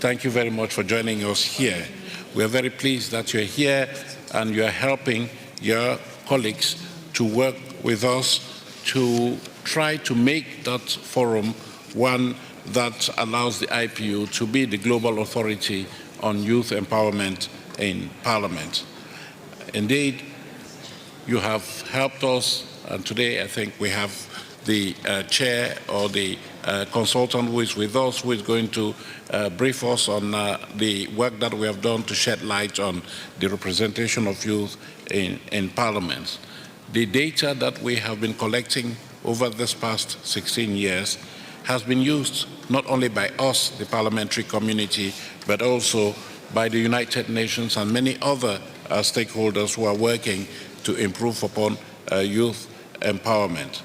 Thank you very much for joining us here. We are very pleased that you're here and you're helping your colleagues to work with us to try to make that forum one that allows the IPU to be the global authority on youth empowerment in Parliament. Indeed, you have helped us, and today I think we have the chair or the consultant who is with us, who is going to brief us on the work that we have done to shed light on the representation of youth in Parliament. The data that we have been collecting over this past 16 years has been used not only by us, the parliamentary community, but also by the United Nations and many other stakeholders who are working to improve upon youth empowerment.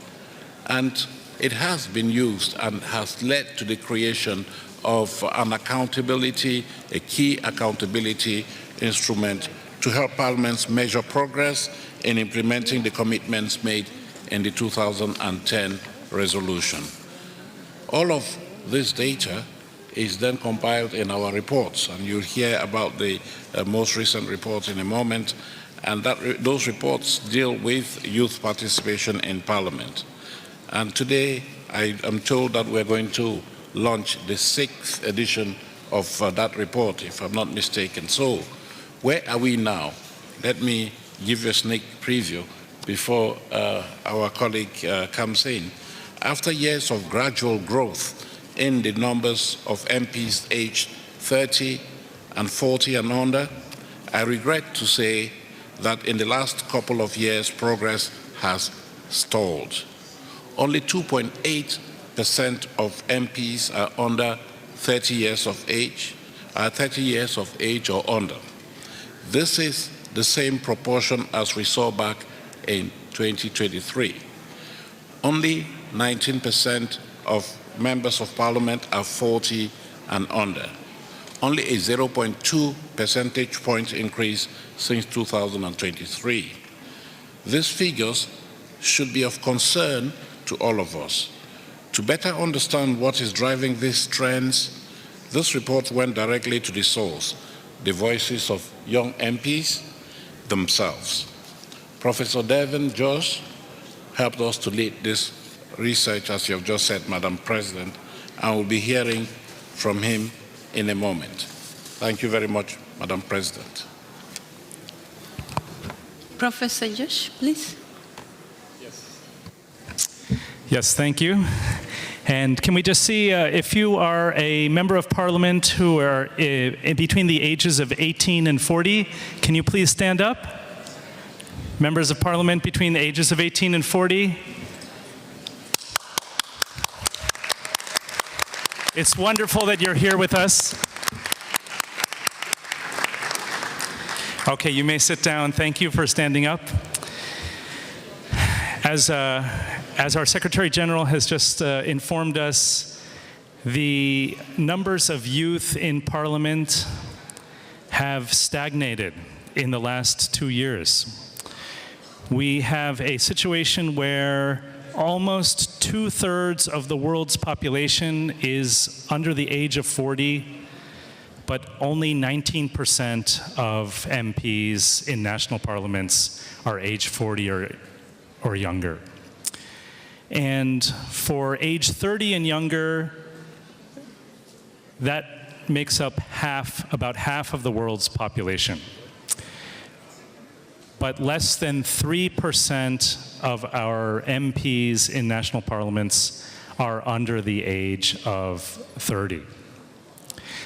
And it has been used and has led to the creation of an accountability, a key accountability instrument to help parliaments measure progress in implementing the commitments made in the 2010 resolution. All of this data is then compiled in our reports, and you'll hear about the most recent report in a moment, and those reports deal with youth participation in Parliament. And today, I am told that we're going to launch the 6th edition of that report, if I'm not mistaken. So, where are we now? Let me give you a sneak preview before our colleague comes in. After years of gradual growth in the numbers of MPs aged 30 and 40 and under, I regret to say that in the last couple of years, progress has stalled. Only 2.8% of MPs are under 30 years of age, or under. This is the same proportion as we saw back in 2023. Only 19% of members of Parliament are 40 and under. Only a 0.2 percentage point increase since 2023. These figures should be of concern to all of us. To better understand what is driving these trends, this report went directly to the source, the voices of young MPs themselves. Professor Devin Josh helped us to lead this research, as you have just said, Madam President, and we'll be hearing from him in a moment. Thank you very much, Madam President. Professor Josh, please. Yes, thank you. And can we just see if you are a member of Parliament who are in between the ages of 18 and 40, can you please stand up? Members of Parliament between the ages of 18 and 40. It's wonderful that you're here with us. Okay, you may sit down. Thank you for standing up. As our Secretary General has just informed us, the numbers of youth in Parliament have stagnated in the last 2 years. We have a situation where almost 2/3 of the world's population is under the age of 40, but only 19% of MPs in national parliaments are age 40 or younger. And for age 30 and younger, that makes up about half of the world's population. But less than 3% of our MPs in national parliaments are under the age of 30.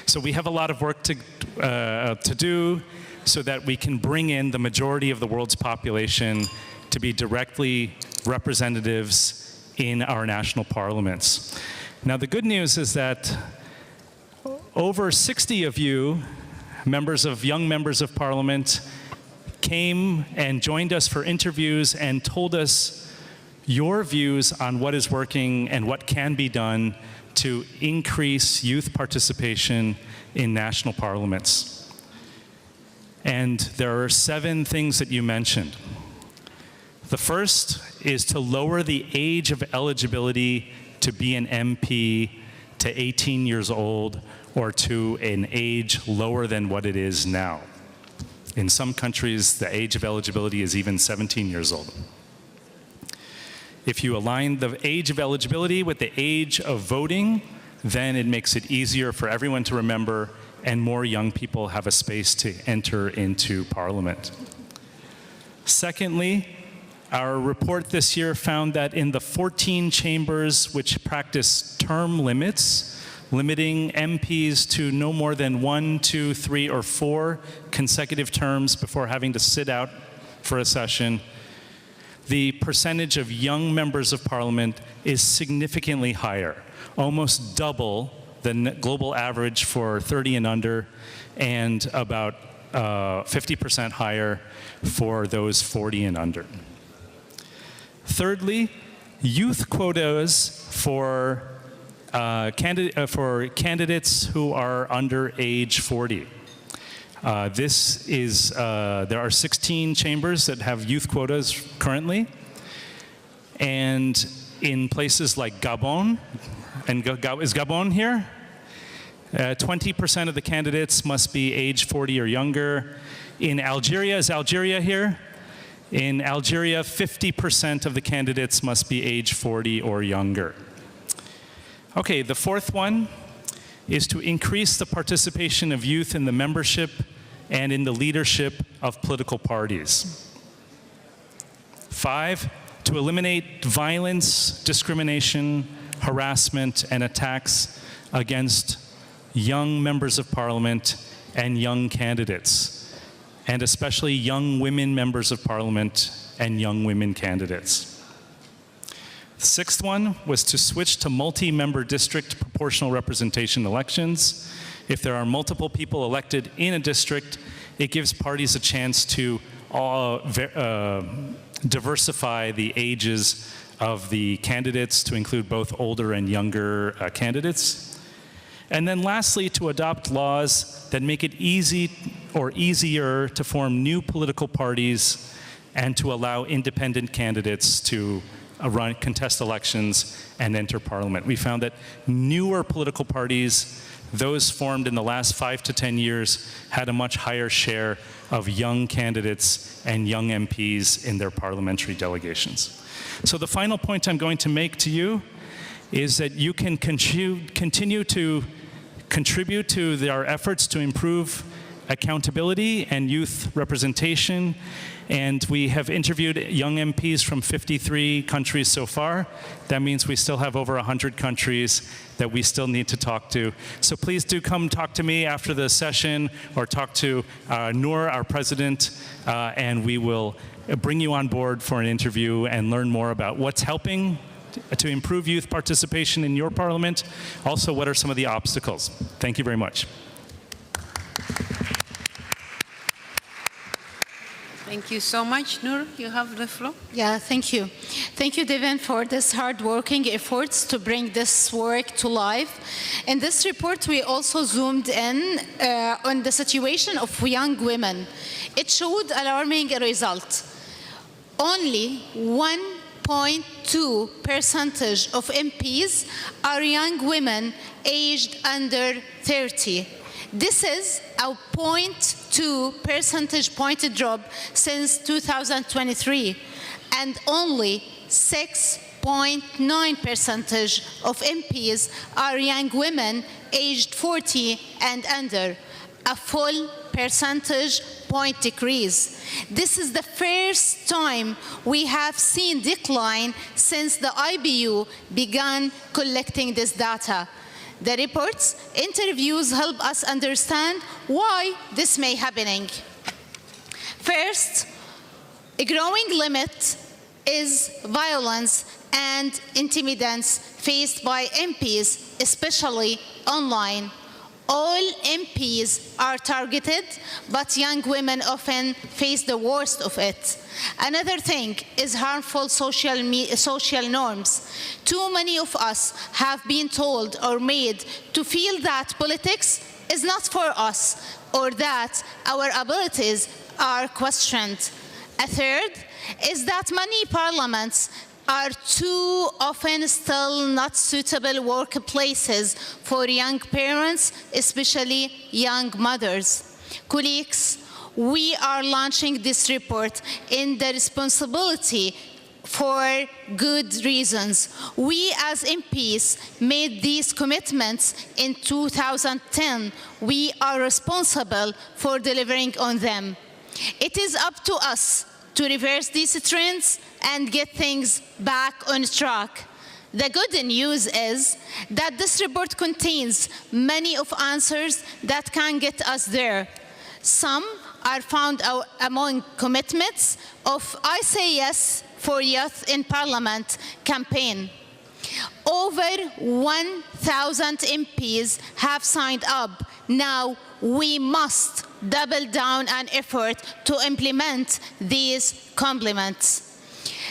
So we have a lot of work to do so that we can bring in the majority of the world's population to be directly representatives in our national parliaments. Now, the good news is that over 60 of you, young members of parliament, came and joined us for interviews and told us your views on what is working and what can be done to increase youth participation in national parliaments. And there are 7 things that you mentioned. The first is to lower the age of eligibility to be an MP to 18 years old or to an age lower than what it is now. In some countries, the age of eligibility is even 17 years old. If you align the age of eligibility with the age of voting, then it makes it easier for everyone to remember and more young people have a space to enter into Parliament. Secondly, our report this year found that in the 14 chambers which practice term limits, limiting MPs to no more than 1, 2, 3, or 4 consecutive terms before having to sit out for a session, the percentage of young members of parliament is significantly higher, almost double the global average for 30 and under, and about 50% higher for those 40 and under. Thirdly, youth quotas for candidates who are under age 40. There are 16 chambers that have youth quotas currently, and in places like Gabon, and is Gabon here? 20% of the candidates must be age 40 or younger. In Algeria, is Algeria here? In Algeria, 50% of the candidates must be age 40 or younger. Okay, the fourth one is to increase the participation of youth in the membership and in the leadership of political parties. 5, to eliminate violence, discrimination, harassment, and attacks against young members of parliament and young candidates, and especially young women members of parliament and young women candidates. The sixth one was to switch to multi-member district proportional representation elections. If there are multiple people elected in a district, it gives parties a chance to diversify the ages of the candidates to include both older and younger candidates. And then lastly, to adopt laws that make it easy or easier to form new political parties and to allow independent candidates to contest elections and enter parliament. We found that newer political parties, those formed in the last 5 to 10 years, had a much higher share of young candidates and young MPs in their parliamentary delegations. So the final point I'm going to make to you is that you can continue to contribute to our efforts to improve accountability and youth representation. And we have interviewed young MPs from 53 countries so far. That means we still have over 100 countries that we still need to talk to. So please do come talk to me after the session or talk to Noor, our president, and we will bring you on board for an interview and learn more about what's helping to improve youth participation in your parliament. Also, what are some of the obstacles? Thank you very much. Thank you so much. Noor, you have the floor. Yeah, thank you. Thank you, Devin, for this hard-working efforts to bring this work to life. In this report, we also zoomed in on the situation of young women. It showed alarming result. Only 1.2% of MPs are young women aged under 30. This is a 0.2 percentage point drop since 2023, and only 6.9% of MPs are young women aged 40 and under, a full percentage point decrease. This is the first time we have seen decline since the IPU began collecting this data. The report's interviews help us understand why this may be happening. First, a growing limit is violence and intimidation faced by MPs, especially online. All MPs are targeted, but young women often face the worst of it. Another thing is harmful social norms. Too many of us have been told or made to feel that politics is not for us or that our abilities are questioned. A third is that many parliaments are too often still not suitable workplaces for young parents, especially young mothers. Colleagues, we are launching this report in the responsibility for good reasons. We as MPs made these commitments in 2010. We are responsible for delivering on them. It is up to us to reverse these trends and get things back on track. The good news is that this report contains many of answers that can get us there. Some are found among commitments of I Say Yes for Youth in Parliament campaign. Over 1,000 MPs have signed up. Now we must double down on effort to implement these compliments.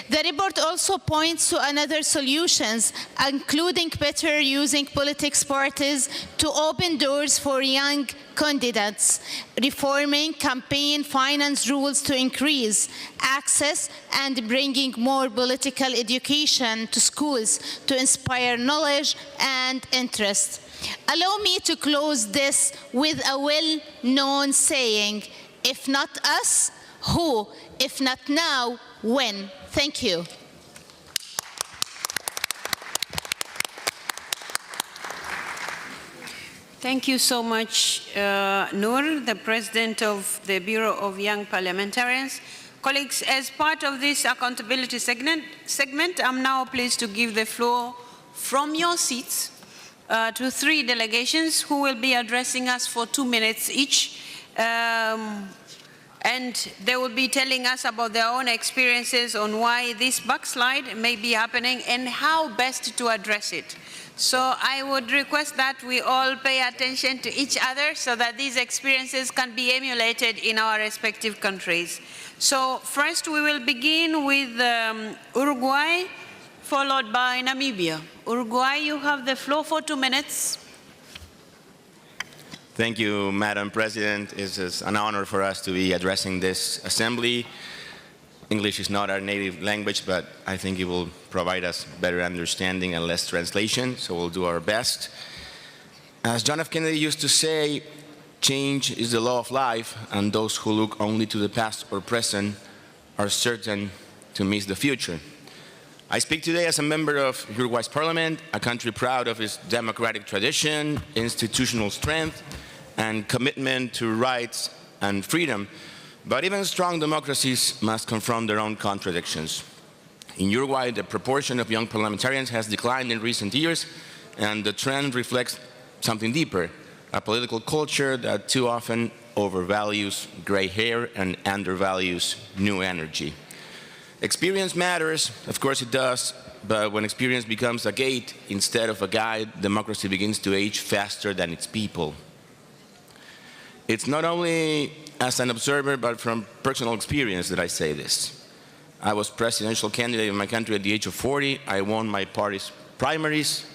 The report also points to another solutions, including better using politics parties to open doors for young candidates, reforming campaign finance rules to increase access, and bringing more political education to schools to inspire knowledge and interest. Allow me to close this with a well-known saying, if not us, who? If not now, when? Thank you. Thank you so much, Noor, the President of the Bureau of Young Parliamentarians. Colleagues, as part of this accountability segment, I'm now pleased to give the floor from your seats to 3 delegations who will be addressing us for 2 minutes each. And they will be telling us about their own experiences on why this backslide may be happening and how best to address it. So I would request that we all pay attention to each other so that these experiences can be emulated in our respective countries. So first we will begin with Uruguay, followed by Namibia. Uruguay, you have the floor for 2 minutes. Thank you, Madam President. It is an honor for us to be addressing this assembly. English is not our native language, but I think it will provide us better understanding and less translation, so we'll do our best. As John F. Kennedy used to say, change is the law of life, and those who look only to the past or present are certain to miss the future. I speak today as a member of Uruguay's parliament, a country proud of its democratic tradition, institutional strength, and commitment to rights and freedom. But even strong democracies must confront their own contradictions. In Uruguay, the proportion of young parliamentarians has declined in recent years, and the trend reflects something deeper, a political culture that too often overvalues gray hair and undervalues new energy. Experience matters, of course it does, but when experience becomes a gate instead of a guide, democracy begins to age faster than its people. It's not only as an observer, but from personal experience that I say this. I was presidential candidate in my country at the age of 40. I won my party's primaries.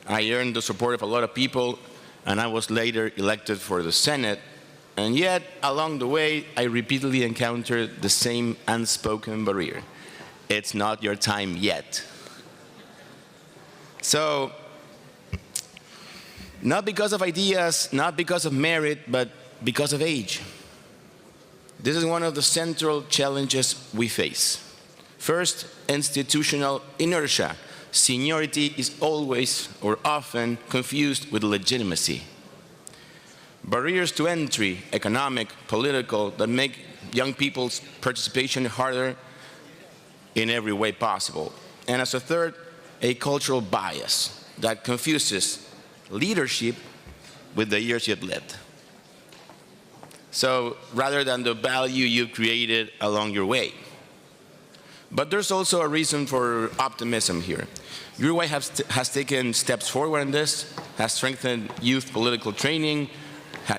I earned the support of a lot of people, and I was later elected for the Senate. And yet, along the way, I repeatedly encountered the same unspoken barrier. It's not your time yet. So, not because of ideas, not because of merit, but because of age. This is one of the central challenges we face. First, institutional inertia. Seniority is always or often confused with legitimacy. Barriers to entry, economic, political, that make young people's participation harder in every way possible. And as a third, a cultural bias that confuses leadership with the years you've lived. So rather than the value you created along your way. But there's also a reason for optimism here. Uruguay has taken steps forward in this, has strengthened youth political training,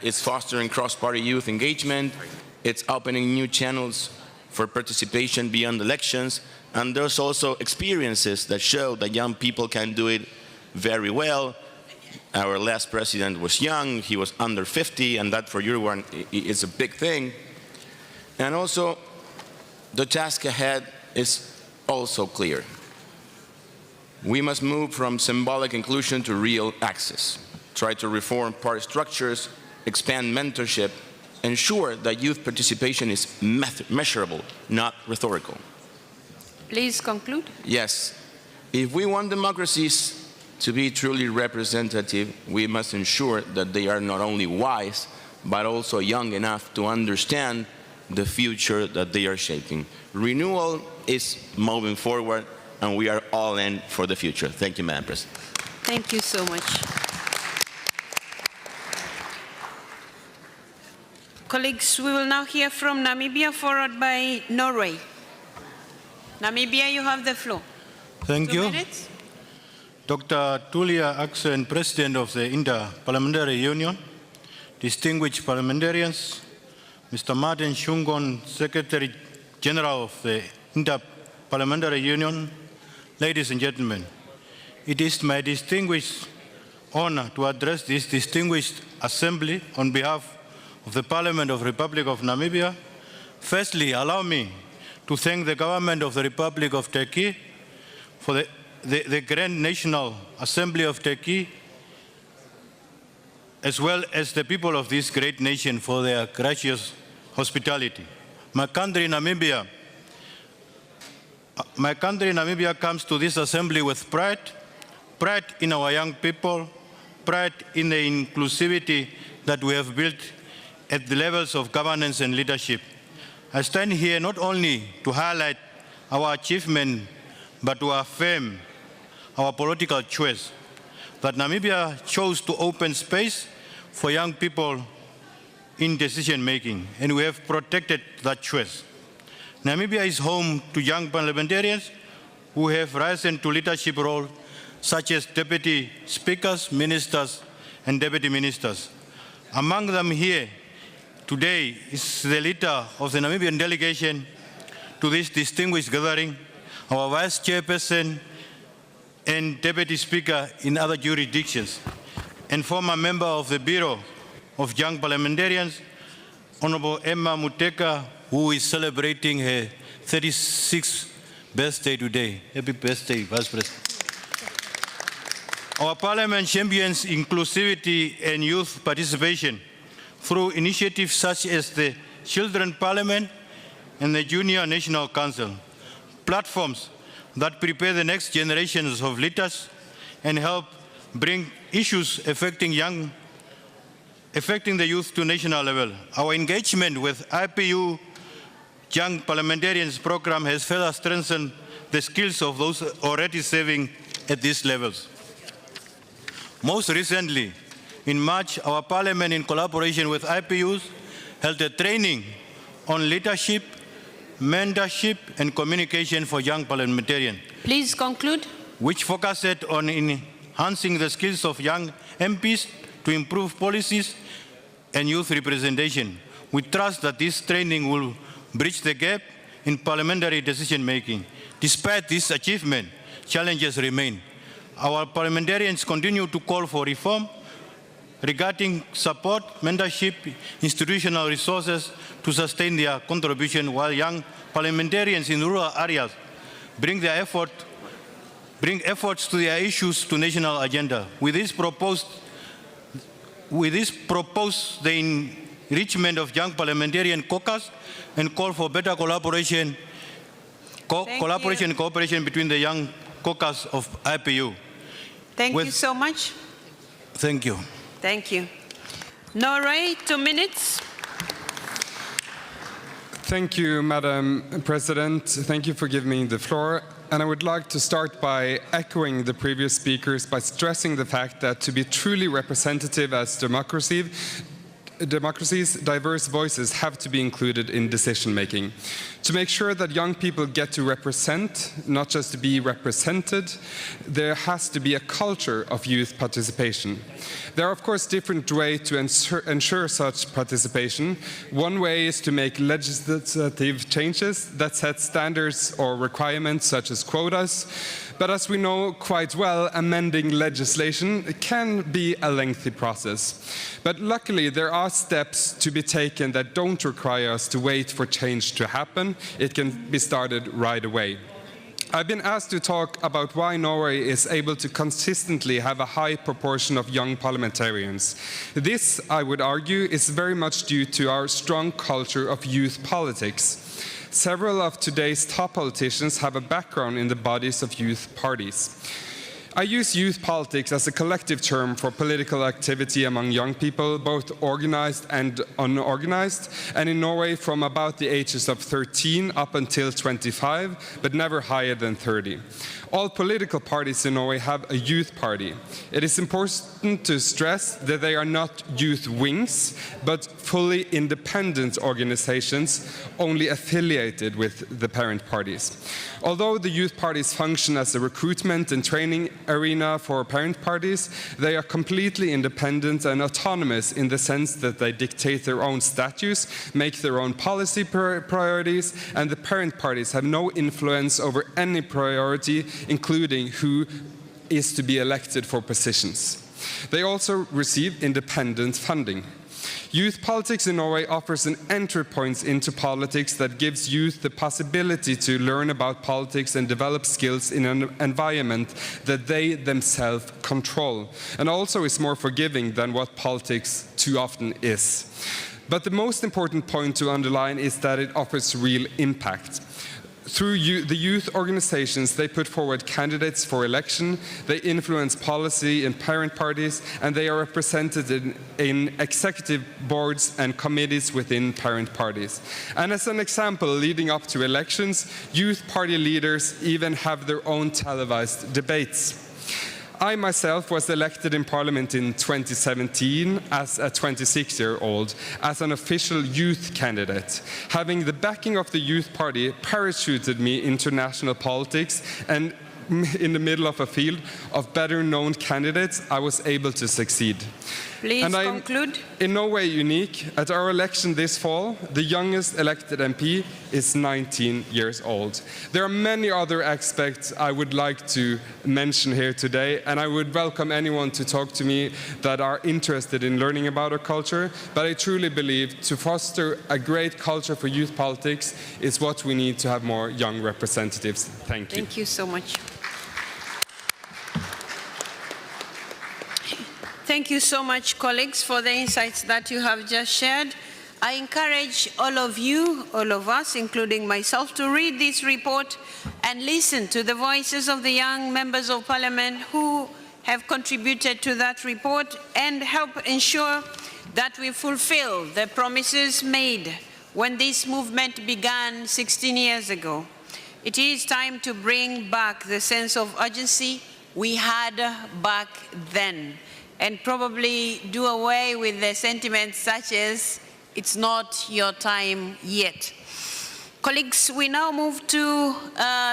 it's fostering cross-party youth engagement, it's opening new channels for participation beyond elections, and there's also experiences that show that young people can do it very well. Our last president was young, he was under 50, and that for Uruguay is a big thing. And also, the task ahead is also clear. We must move from symbolic inclusion to real access, try to reform party structures, expand mentorship, ensure that youth participation is measurable, not rhetorical. Please conclude. Yes, if we want democracies to be truly representative, we must ensure that they are not only wise, but also young enough to understand the future that they are shaping. Renewal is moving forward, and we are all in for the future. Thank you, Madam President. Thank you so much. Colleagues, we will now hear from Namibia, followed by Norway. Namibia, you have the floor. Thank 2 you. minutes. Dr. Tulia Axen, President of the Inter-Parliamentary Union, distinguished parliamentarians, Mr. Martin Shungon, Secretary General of the Inter-Parliamentary Union, ladies and gentlemen, it is my distinguished honor to address this distinguished assembly on behalf of the Parliament of the Republic of Namibia. Firstly, allow me to thank the government of the Republic of Turkey for the Grand National Assembly of Turkey, as well as the people of this great nation for their gracious hospitality. My country, Namibia, comes to this assembly with pride, pride in our young people, pride in the inclusivity that we have built at the levels of governance and leadership. I stand here not only to highlight our achievement, but to affirm our political choice, that Namibia chose to open space for young people in decision-making, and we have protected that choice. Namibia is home to young parliamentarians who have risen to leadership roles such as deputy speakers, ministers, and deputy ministers. Among them here today is the leader of the Namibian delegation to this distinguished gathering, our vice chairperson and deputy speaker in other jurisdictions, and former member of the Bureau of Young Parliamentarians, Honorable Emma Muteka, who is celebrating her 36th birthday today. Happy birthday, Vice President. Our Parliament champions inclusivity and youth participation through initiatives such as the Children's Parliament and the Junior National Council, platforms that prepare the next generations of leaders and help bring issues affecting the youth to national level. Our engagement with IPU Young Parliamentarians program has further strengthened the skills of those already serving at these levels. Most recently, in March, our Parliament, in collaboration with IPUs, held a training on leadership, mentorship, and communication for young parliamentarians. Please conclude. Which focused on enhancing the skills of young MPs to improve policies and youth representation. We trust that this training will bridge the gap in parliamentary decision-making. Despite this achievement, challenges remain. Our parliamentarians continue to call for reform regarding support, mentorship, institutional resources to sustain their contribution, while young parliamentarians in rural areas bring efforts to their issues to national agenda. With this proposed the enrichment of young parliamentarian caucus and call for better collaboration and cooperation between the young caucus of IPU. Thank you so much. Thank you. Thank you. Norway, 2 minutes. Thank you, Madam President. Thank you for giving me the floor. And I would like to start by echoing the previous speakers by stressing the fact that to be truly representative as democracy, democracies, diverse voices have to be included in decision-making. To make sure that young people get to represent, not just to be represented, there has to be a culture of youth participation. There are, of course, different ways to ensure such participation. One way is to make legislative changes that set standards or requirements such as quotas. But as we know quite well, amending legislation can be a lengthy process. But luckily, there are steps to be taken that don't require us to wait for change to happen. It can be started right away. I've been asked to talk about why Norway is able to consistently have a high proportion of young parliamentarians. This, I would argue, is very much due to our strong culture of youth politics. Several of today's top politicians have a background in the bodies of youth parties. I use youth politics as a collective term for political activity among young people, both organized and unorganized, and in Norway from about the ages of 13 up until 25, but never higher than 30. All political parties in Norway have a youth party. It is important to stress that they are not youth wings, but fully independent organizations, only affiliated with the parent parties. Although the youth parties function as a recruitment and training arena for parent parties, they are completely independent and autonomous in the sense that they dictate their own statutes, make their own policy priorities, and the parent parties have no influence over any priority, including who is to be elected for positions. They also receive independent funding. Youth politics in Norway offers an entry point into politics that gives youth the possibility to learn about politics and develop skills in an environment that they themselves control, and also is more forgiving than what politics too often is. But the most important point to underline is that it offers real impact. Through the youth organizations, they put forward candidates for election, they influence policy in parent parties, and they are represented in executive boards and committees within parent parties. And as an example, leading up to elections, youth party leaders even have their own televised debates. I myself was elected in Parliament in 2017 as a 26-year-old as an official youth candidate. Having the backing of the Youth Party parachuted me into national politics, and in the middle of a field of better-known candidates, I was able to succeed. Please conclude. In no way unique. At our election this fall, the youngest elected MP is 19 years old. There are many other aspects I would like to mention here today, and I would welcome anyone to talk to me that are interested in learning about our culture, but I truly believe to foster a great culture for youth politics is what we need to have more young representatives. Thank you. Thank you so much. Thank you so much, colleagues, for the insights that you have just shared. I encourage all of you, all of us, including myself, to read this report and listen to the voices of the young members of parliament who have contributed to that report and help ensure that we fulfill the promises made when this movement began 16 years ago. It is time to bring back the sense of urgency we had back then, and probably do away with the sentiments such as, it's not your time yet. Colleagues, we now move to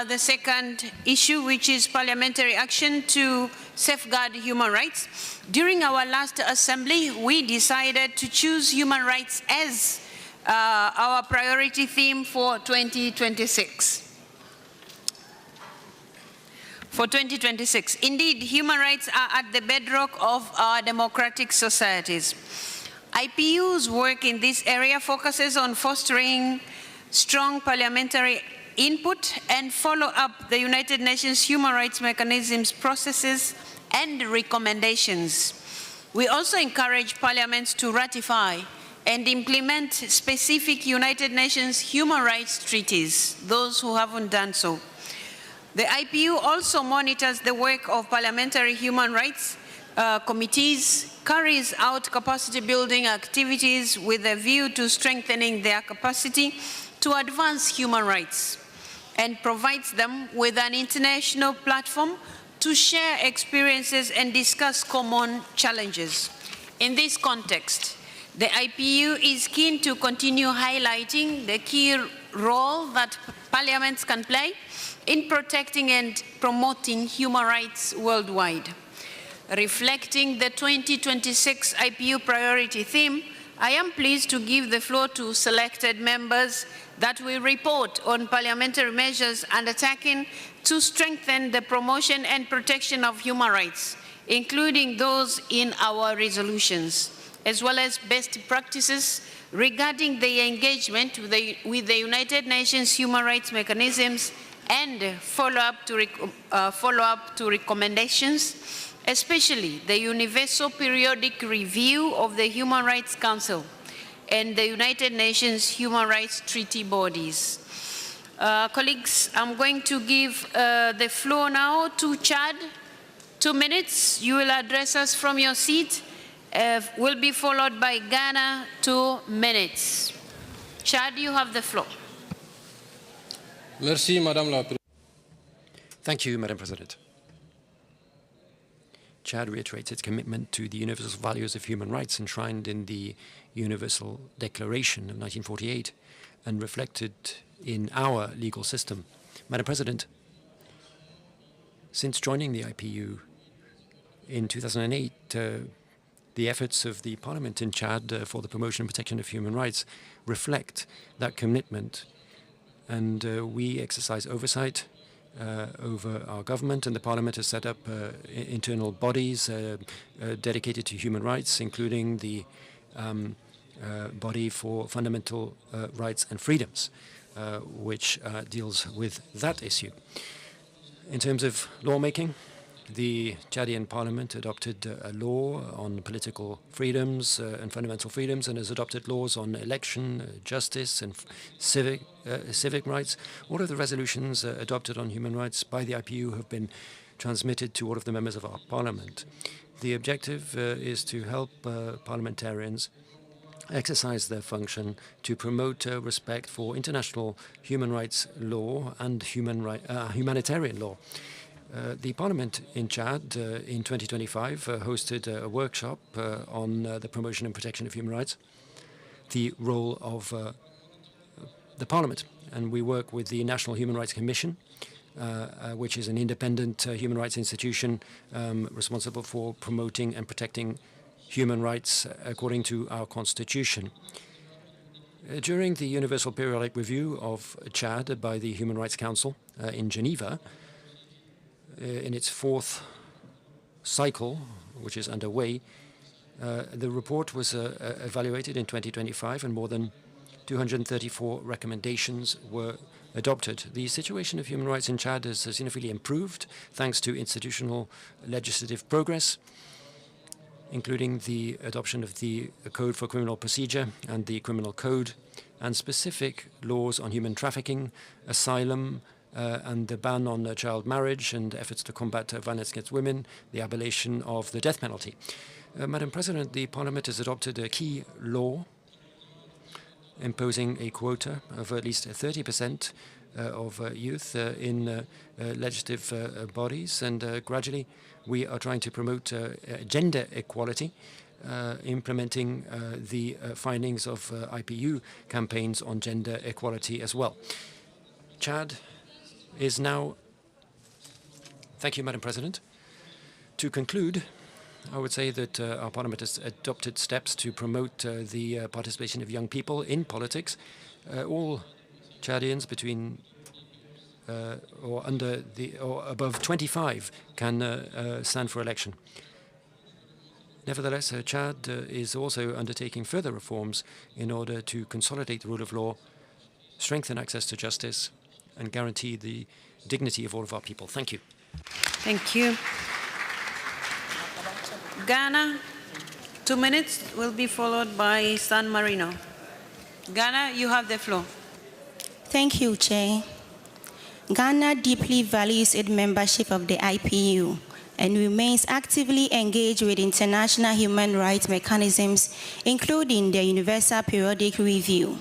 the second issue, which is parliamentary action to safeguard human rights. During our last assembly, we decided to choose human rights as our priority theme for 2026. For 2026. Indeed, human rights are at the bedrock of our democratic societies. IPU's work in this area focuses on fostering strong parliamentary input and follow up the United Nations human rights mechanisms, processes, and recommendations. We also encourage parliaments to ratify and implement specific United Nations human rights treaties, those who haven't done so. The IPU also monitors the work of parliamentary human rights committees, carries out capacity building activities with a view to strengthening their capacity to advance human rights, and provides them with an international platform to share experiences and discuss common challenges. In this context, The IPU is keen to continue highlighting the key role that parliaments can play in protecting and promoting human rights worldwide. Reflecting the 2026 IPU priority theme, I am pleased to give the floor to selected members that will report on parliamentary measures undertaken to strengthen the promotion and protection of human rights, including those in our resolutions, as well as best practices regarding the engagement with the United Nations human rights mechanisms and follow-up to recommendations, especially the Universal Periodic Review of the Human Rights Council and the United Nations Human Rights Treaty bodies. Colleagues, I'm going to give the floor now to Chad. 2 minutes. You will address us from your seat. Will be followed by Ghana, 2 minutes. Chad, you have the floor. Merci, Madame la Présidente. Thank you, Madam President. Chad reiterates its commitment to the universal values of human rights enshrined in the Universal Declaration of 1948 and reflected in our legal system. Madam President, since joining the IPU in 2008, the efforts of the Parliament in Chad for the promotion and protection of human rights reflect that commitment, and we exercise oversight over our government, and the Parliament has set up internal bodies dedicated to human rights, including the Body for Fundamental Rights and Freedoms, which deals with that issue. In terms of lawmaking, the Chadian Parliament adopted a law on political freedoms and fundamental freedoms, and has adopted laws on election, justice, and civic rights. All of the resolutions adopted on human rights by the IPU have been transmitted to all of the members of our Parliament. The objective is to help parliamentarians exercise their function to promote respect for international human rights law and humanitarian law. The Parliament in Chad in 2025 hosted a workshop on the promotion and protection of human rights, the role of the Parliament. And we work with the National Human Rights Commission, which is an independent human rights institution responsible for promoting and protecting human rights according to our Constitution. During the Universal Periodic Review of Chad by the Human Rights Council in Geneva, in its 4th cycle, which is underway, the report was evaluated in 2025, and more than 234 recommendations were adopted. The situation of human rights in Chad has significantly improved thanks to institutional legislative progress, including the adoption of the Code for Criminal Procedure and the Criminal Code, and specific laws on human trafficking, asylum, and the ban on child marriage, and efforts to combat violence against women, the abolition of the death penalty. Madam President, the Parliament has adopted a key law imposing a quota of at least 30% of youth in legislative bodies, and gradually we are trying to promote gender equality, implementing the findings of IPU campaigns on gender equality as well. Chad is now... Thank you, Madam President. To conclude, I would say that our Parliament has adopted steps to promote the participation of young people in politics. All Chadians between or above 25 can stand for election. Nevertheless, Chad is also undertaking further reforms in order to consolidate the rule of law, strengthen access to justice, and guarantee the dignity of all of our people. Thank you. Thank you. Ghana, 2 minutes, will be followed by San Marino. Ghana, you have the floor. Thank you, Chair. Ghana deeply values its membership of the IPU and remains actively engaged with international human rights mechanisms, including the Universal Periodic Review.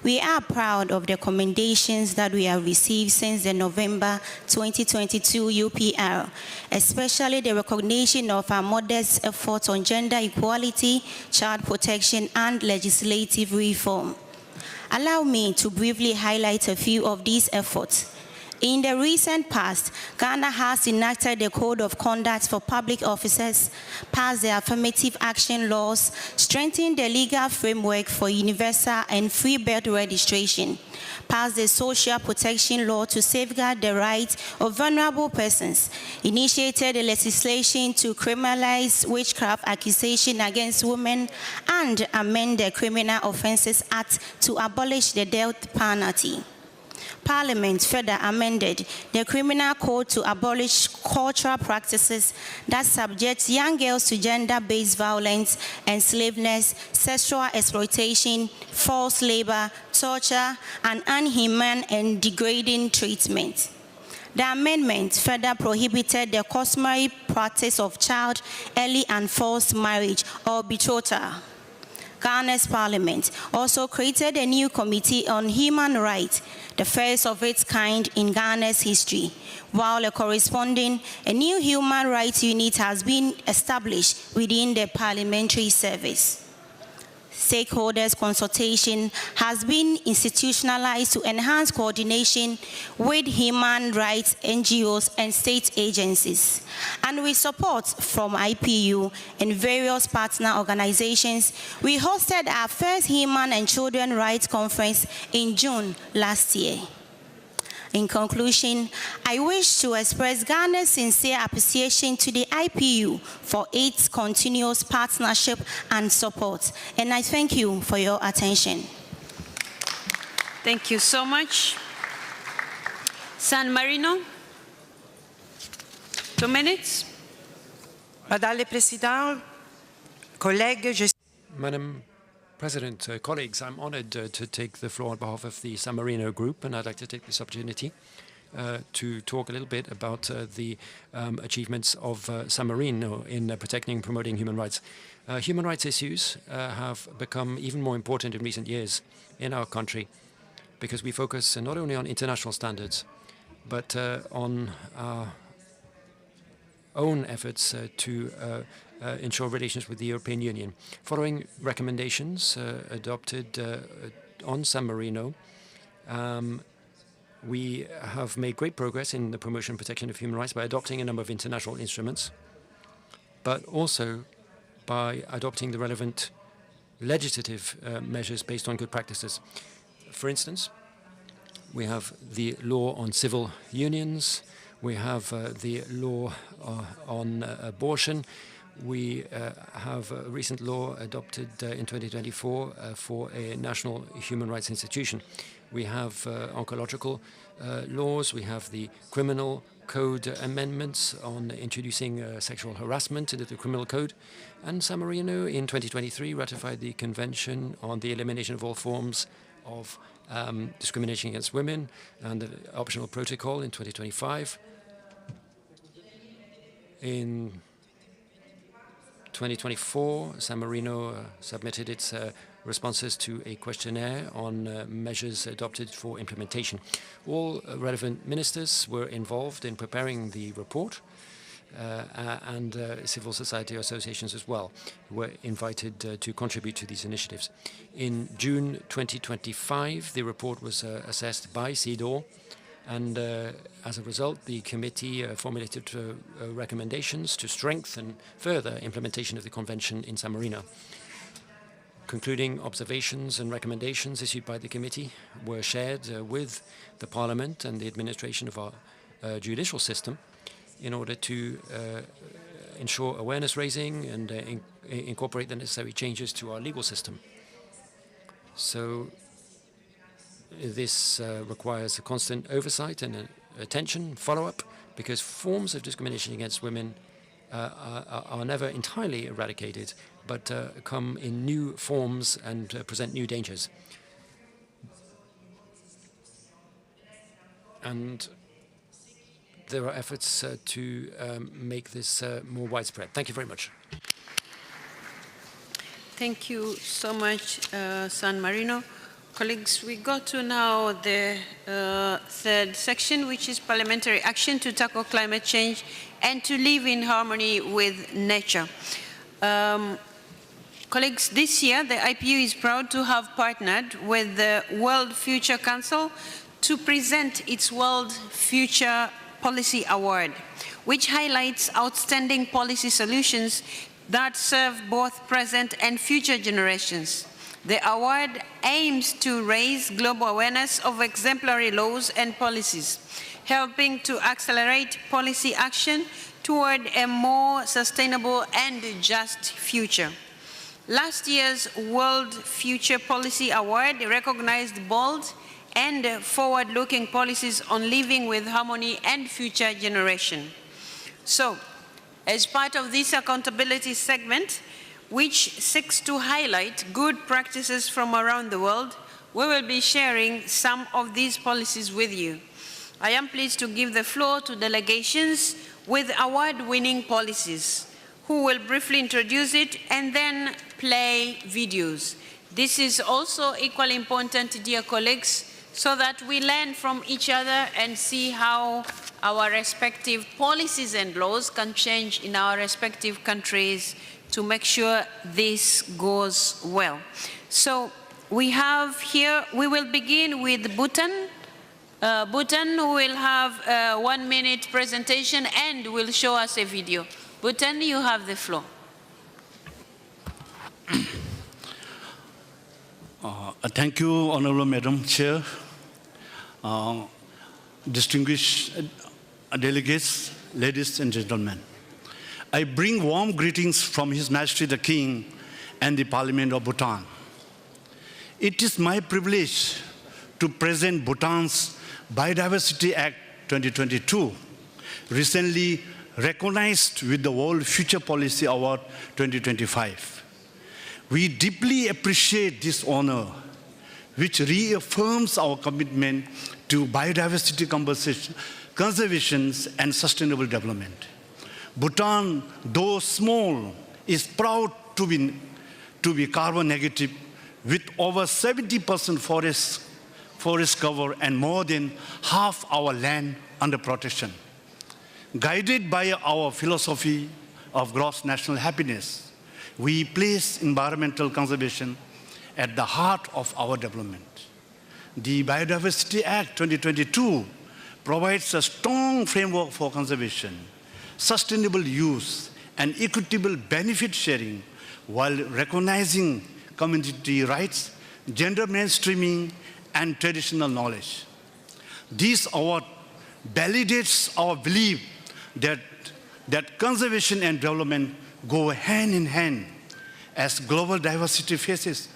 We are proud of the commendations that we have received since the November 2022 UPR, especially the recognition of our modest efforts on gender equality, child protection, and legislative reform. Allow me to briefly highlight a few of these efforts. In the recent past, Ghana has enacted the Code of Conduct for Public Officers, passed the affirmative action laws, strengthened the legal framework for universal and free birth registration, passed the social protection law to safeguard the rights of vulnerable persons, initiated the legislation to criminalize witchcraft accusation against women, and amend the Criminal Offences Act to abolish the death penalty. Parliament further amended the Criminal Code to abolish cultural practices that subject young girls to gender-based violence, enslavement, sexual exploitation, forced labor, torture, and inhuman and degrading treatment. The amendment further prohibited the customary practice of child, early and forced marriage or betrothal. Ghana's Parliament also created a new Committee on Human Rights, the first of its kind in Ghana's history, while a new Human Rights Unit has been established within the Parliamentary Service. Stakeholders' consultation has been institutionalized to enhance coordination with human rights NGOs and state agencies. And with support from IPU and various partner organizations, we hosted our first Human and Children Rights Conference in June last year. In conclusion, I wish to express Ghana's sincere appreciation to the IPU for its continuous partnership and support. And I thank you for your attention. Thank you so much. San Marino, 2 minutes. Madame la Présidente, collègues, Madam President, colleagues, I'm honored to take the floor on behalf of the San Marino Group, and I'd like to take this opportunity to talk a little bit about the achievements of San Marino in protecting and promoting human rights. Human rights issues have become even more important in recent years in our country because we focus not only on international standards, but on our own efforts to ensure relations with the European Union. Following recommendations adopted on San Marino, we have made great progress in the promotion and protection of human rights by adopting a number of international instruments, but also by adopting the relevant legislative measures based on good practices. For instance, we have the law on civil unions, we have the law on abortion. We have a recent law adopted in 2024 for a national human rights institution. We have oncological laws. We have the criminal code amendments on introducing sexual harassment into the criminal code. And San Marino in 2023 ratified the Convention on the Elimination of All Forms of Discrimination against Women and the optional protocol in 2025. In 2024, San Marino submitted its responses to a questionnaire on measures adopted for implementation. All relevant ministers were involved in preparing the report, and civil society associations as well were invited to contribute to these initiatives. In June 2025, the report was assessed by CEDAW, and as a result, the committee formulated recommendations to strengthen further implementation of the convention in San Marino. Concluding observations and recommendations issued by the committee were shared with the Parliament and the administration of our judicial system in order to ensure awareness raising and incorporate the necessary changes to our legal system. So this requires a constant oversight and attention, follow-up, because forms of discrimination against women are never entirely eradicated, but come in new forms and present new dangers. And there are efforts to make this more widespread. Thank you very much. Thank you so much, San Marino. Colleagues, we go to now the third section, which is parliamentary action to tackle climate change and to live in harmony with nature. Colleagues, this year the IPU is proud to have partnered with the World Future Council to present its World Future Policy Award, which highlights outstanding policy solutions that serve both present and future generations. The award aims to raise global awareness of exemplary laws and policies, helping to accelerate policy action toward a more sustainable and just future. Last year's World Future Policy Award recognized bold and forward-looking policies on living with harmony and future generation. So, as part of this accountability segment, which seeks to highlight good practices from around the world, we will be sharing some of these policies with you. I am pleased to give the floor to delegations with award-winning policies, who will briefly introduce it and then play videos. This is also equally important, dear colleagues, so that we learn from each other and see how our respective policies and laws can change in our respective countries to make sure this goes well. So we have here, we will begin with Bhutan. Bhutan will have a 1-minute presentation and will show us a video. Bhutan, you have the floor. Thank you, Honorable Madam Chair, distinguished delegates, ladies and gentlemen. I bring warm greetings from His Majesty the King and the Parliament of Bhutan. It is my privilege to present Bhutan's Biodiversity Act 2022, recently recognized with the World Future Policy Award 2025. We deeply appreciate this honor, which reaffirms our commitment to biodiversity conservation and sustainable development. Bhutan, though small, is proud to be carbon negative with over 70% forest cover and more than half our land under protection. Guided by our philosophy of gross national happiness, we place environmental conservation at the heart of our development. The Biodiversity Act 2022 provides a strong framework for conservation, sustainable use, and equitable benefit sharing while recognizing community rights, gender mainstreaming, and traditional knowledge. This award validates our belief that conservation and development go hand in hand. As global diversity faces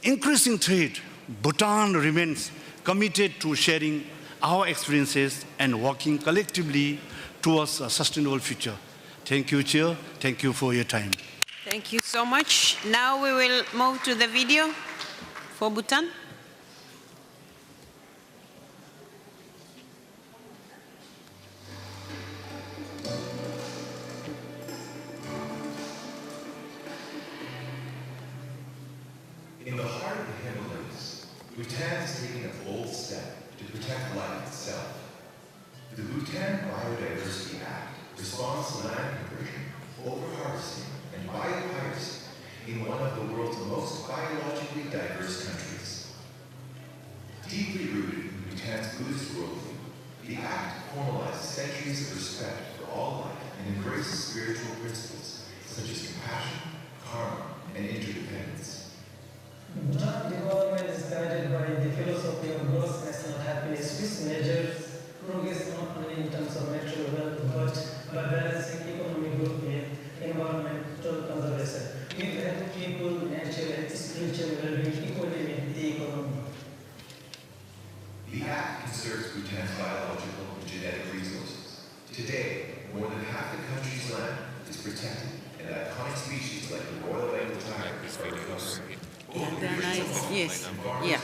increasing threat, Bhutan remains committed to sharing our experiences and working collectively towards a sustainable future. Thank you, Chair. Thank you for your time. Thank you so much. Now we will move to the video for Bhutan. In the heart of the Himalayas, Bhutan has taken a bold step to protect life itself. The Bhutan Biodiversity Act responds to land conversion, overharvesting, and biopiracy in one of the world's most biologically diverse countries. Deeply rooted in Bhutan's Buddhist worldview, the Act formalizes centuries of respect for all life and embraces spiritual principles such as compassion, karma, and interdependence. Bhutan development is guided by the philosophy of gross national happiness, which measures progress not only in terms of natural wealth, but by balancing economic growth with environmental conservation. We value people, nature, and spiritual well-being equally with the economy. The Act conserves Bhutan's biological and genetic resources. Today, more than half the country's land is protected, and iconic species like the Royal Bengal tiger are recovered. They're nice, yes, yeah.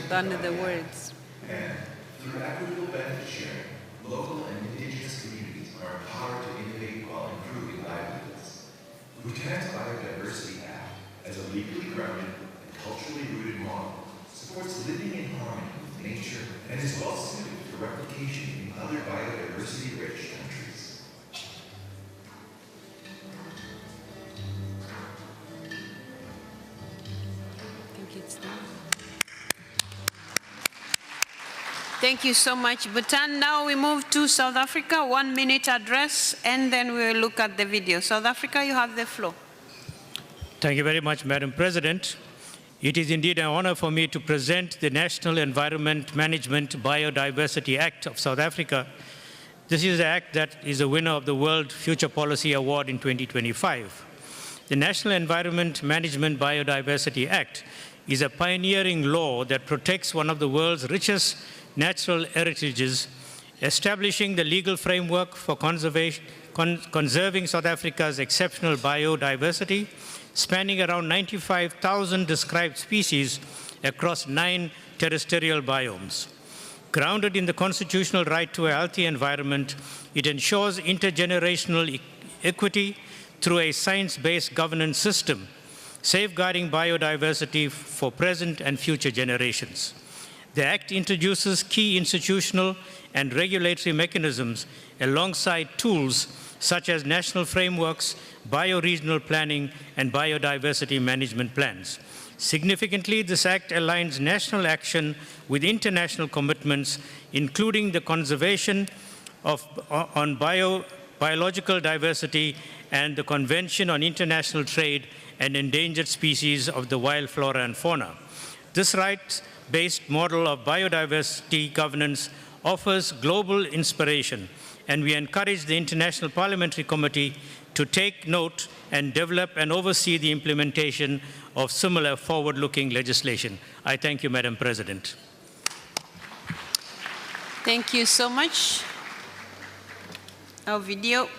Done the words. And through equitable benefit sharing, local and indigenous communities are empowered to innovate while improving livelihoods. Bhutan's Biodiversity Act, as a legally grounded and culturally rooted model supports living in harmony with nature and is well suited for replication in other biodiversity-rich countries. Thank you so much, Bhutan. Now we move to South Africa, 1 minute address, and then we will look at the video. South Africa, you have the floor. Thank you very much, Madam President. It is indeed an honor for me to present the National Environment Management Biodiversity Act of South Africa. This is the act that is a winner of the World Future Policy Award in 2025. The National Environment Management Biodiversity Act is a pioneering law that protects one of the world's richest natural heritages, establishing the legal framework for conserving South Africa's exceptional biodiversity, spanning around 95,000 described species across 9 terrestrial biomes. Grounded in the constitutional right to a healthy environment, it ensures intergenerational equity through a science-based governance system, safeguarding biodiversity for present and future generations. The Act introduces key institutional and regulatory mechanisms alongside tools such as national frameworks, bioregional planning, and biodiversity management plans. Significantly, this Act aligns national action with international commitments, including the conservation on biological diversity and the Convention on International Trade and Endangered Species of the Wild Flora and Fauna. This rights-based model of biodiversity governance offers global inspiration, and we encourage the International Parliamentary Committee to take note and develop and oversee the implementation of similar forward-looking legislation. I thank you, Madam President. Thank you so much. Our video.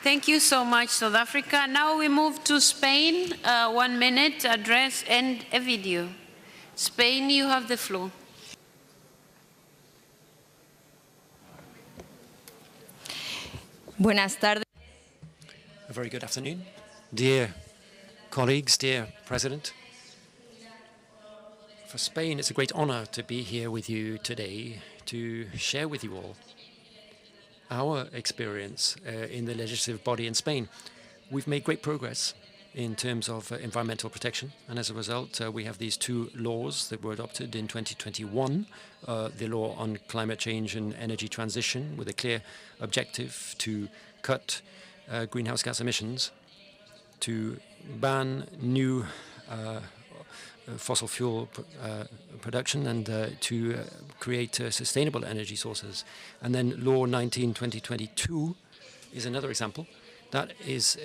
Thank you so much, South Africa. Now we move to Spain, 1 minute address and a video. Spain, you have the floor. Buenas tardes. A very good afternoon. Dear colleagues, dear President, for Spain, it's a great honor to be here with you today to share with you all our experience in the legislative body in Spain. We've made great progress in terms of environmental protection, and as a result, we have these 2 laws that were adopted in 2021, the law on climate change and energy transition, with a clear objective to cut greenhouse gas emissions, to ban new fossil fuel production, and to create sustainable energy sources. And then Law 19/2022 is another example. That is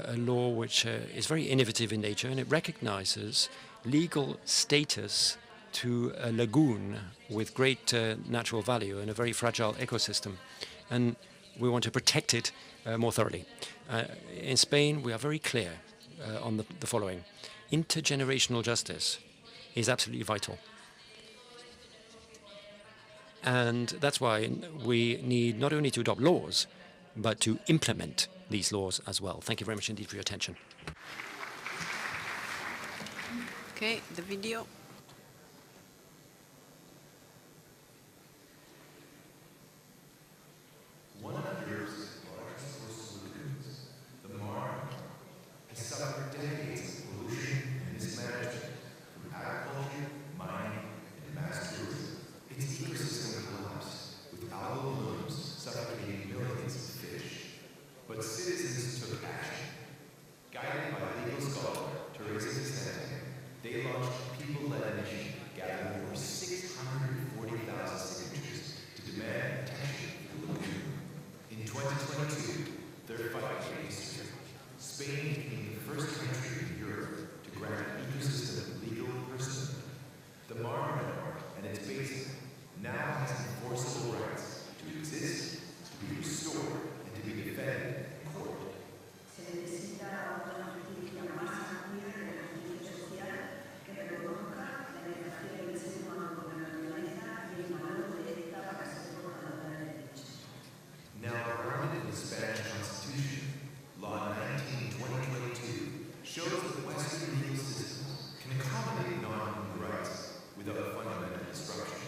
a law which is very innovative in nature, and it recognizes legal status to a lagoon with great natural value and a very fragile ecosystem. And we want to protect it more thoroughly. In Spain, we are very clear on the following. Intergenerational justice is absolutely vital. And that's why we need not only to adopt laws, but to implement these laws as well. Thank you very much indeed for your attention. Okay, the video. One of Europe's largest coastal lagoons, the Marne, has suffered decades of pollution and mismanagement from agriculture, mining, and mass tourism. Its ecosystem collapsed, with algal blooms suffocating millions of fish. But citizens took action. Guided by legal scholar Teresa Crisantine, they launched a people-led initiative gathering over 640,000 signatures to demand protection for the lagoon. In 2022, their fight gained history. Spain became the first country in Europe to grant ecosystem legal personhood. The Marne and its basin now has enforceable rights to exist, to be restored, and to be defended in court. Now grounded in the Spanish Constitution, Law 19/2022 shows that Western legal systems can accommodate non-human rights without fundamental destruction,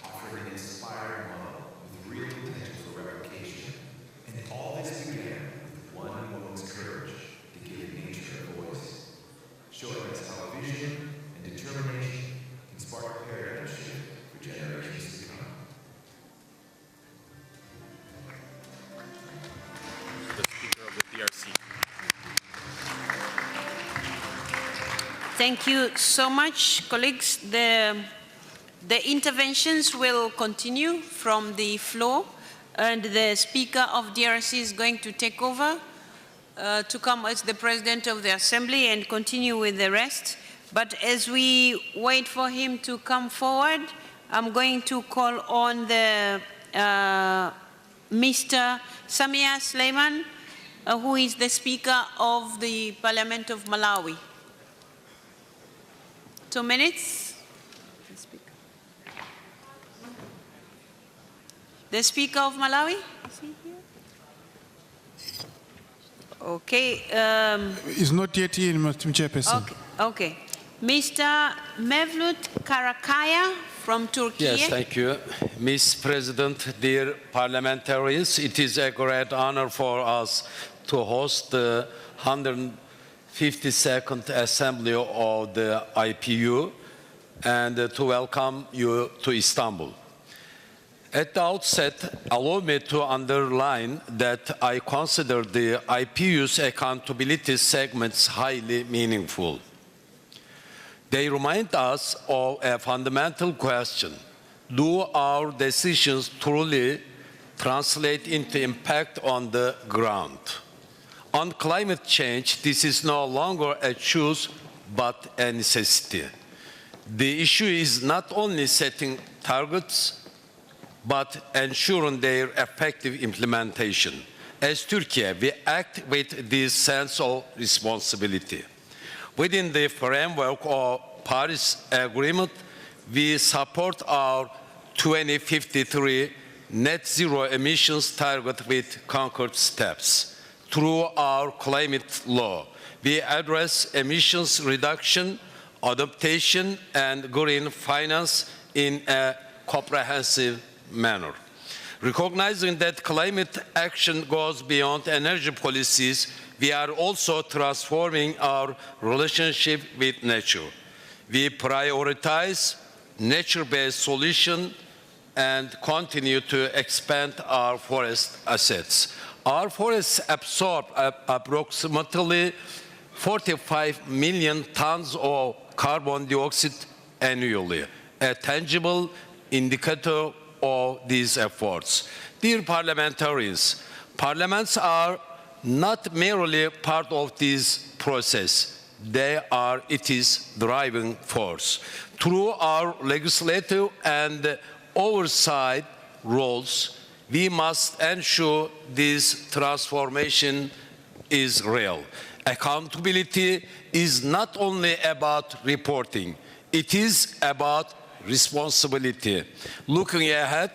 offering an inspiring model with real potential for replication. And all this began with one woman's courage to give nature a voice, showing us how vision and determination can spark paradigm shift for generations to come. The Speaker of the DRC. Thank you so much, colleagues. The interventions will continue from the floor, and the Speaker of DRC is going to take over to come as the President of the Assembly and continue with the rest. But as we wait for him to come forward, I'm going to call on the Mr. Samia Suleiman, who is the Speaker of the Parliament of Malawi. 2 minutes. The Speaker of Malawi? Is he here? Okay. He's not yet here, Mr. Chairperson. Okay. Okay. Mr. Mevlut Karakaya from Turkey. Yes, thank you. Ms. President, dear parliamentarians, it is a great honor for us to host the 152nd Assembly of the IPU and to welcome you to Istanbul. At the outset, allow me to underline that I consider the IPU's accountability segments highly meaningful. They remind us of a fundamental question: do our decisions truly translate into impact on the ground? On climate change, this is no longer a choice, but a necessity. The issue is not only setting targets, but ensuring their effective implementation. As Turkey, we act with this sense of responsibility. Within the framework of Paris Agreement, we support our 2053 net zero emissions target with concrete steps. Through our climate law, we address emissions reduction, adaptation, and green finance in a comprehensive manner. Recognizing that climate action goes beyond energy policies, we are also transforming our relationship with nature. We prioritize nature-based solutions and continue to expand our forest assets. Our forests absorb approximately 45 million tons of carbon dioxide annually, a tangible indicator of these efforts. Dear parliamentarians, parliaments are not merely part of this process. They are its driving force. Through our legislative and oversight roles, we must ensure this transformation is real. Accountability is not only about reporting, it is about responsibility. Looking ahead,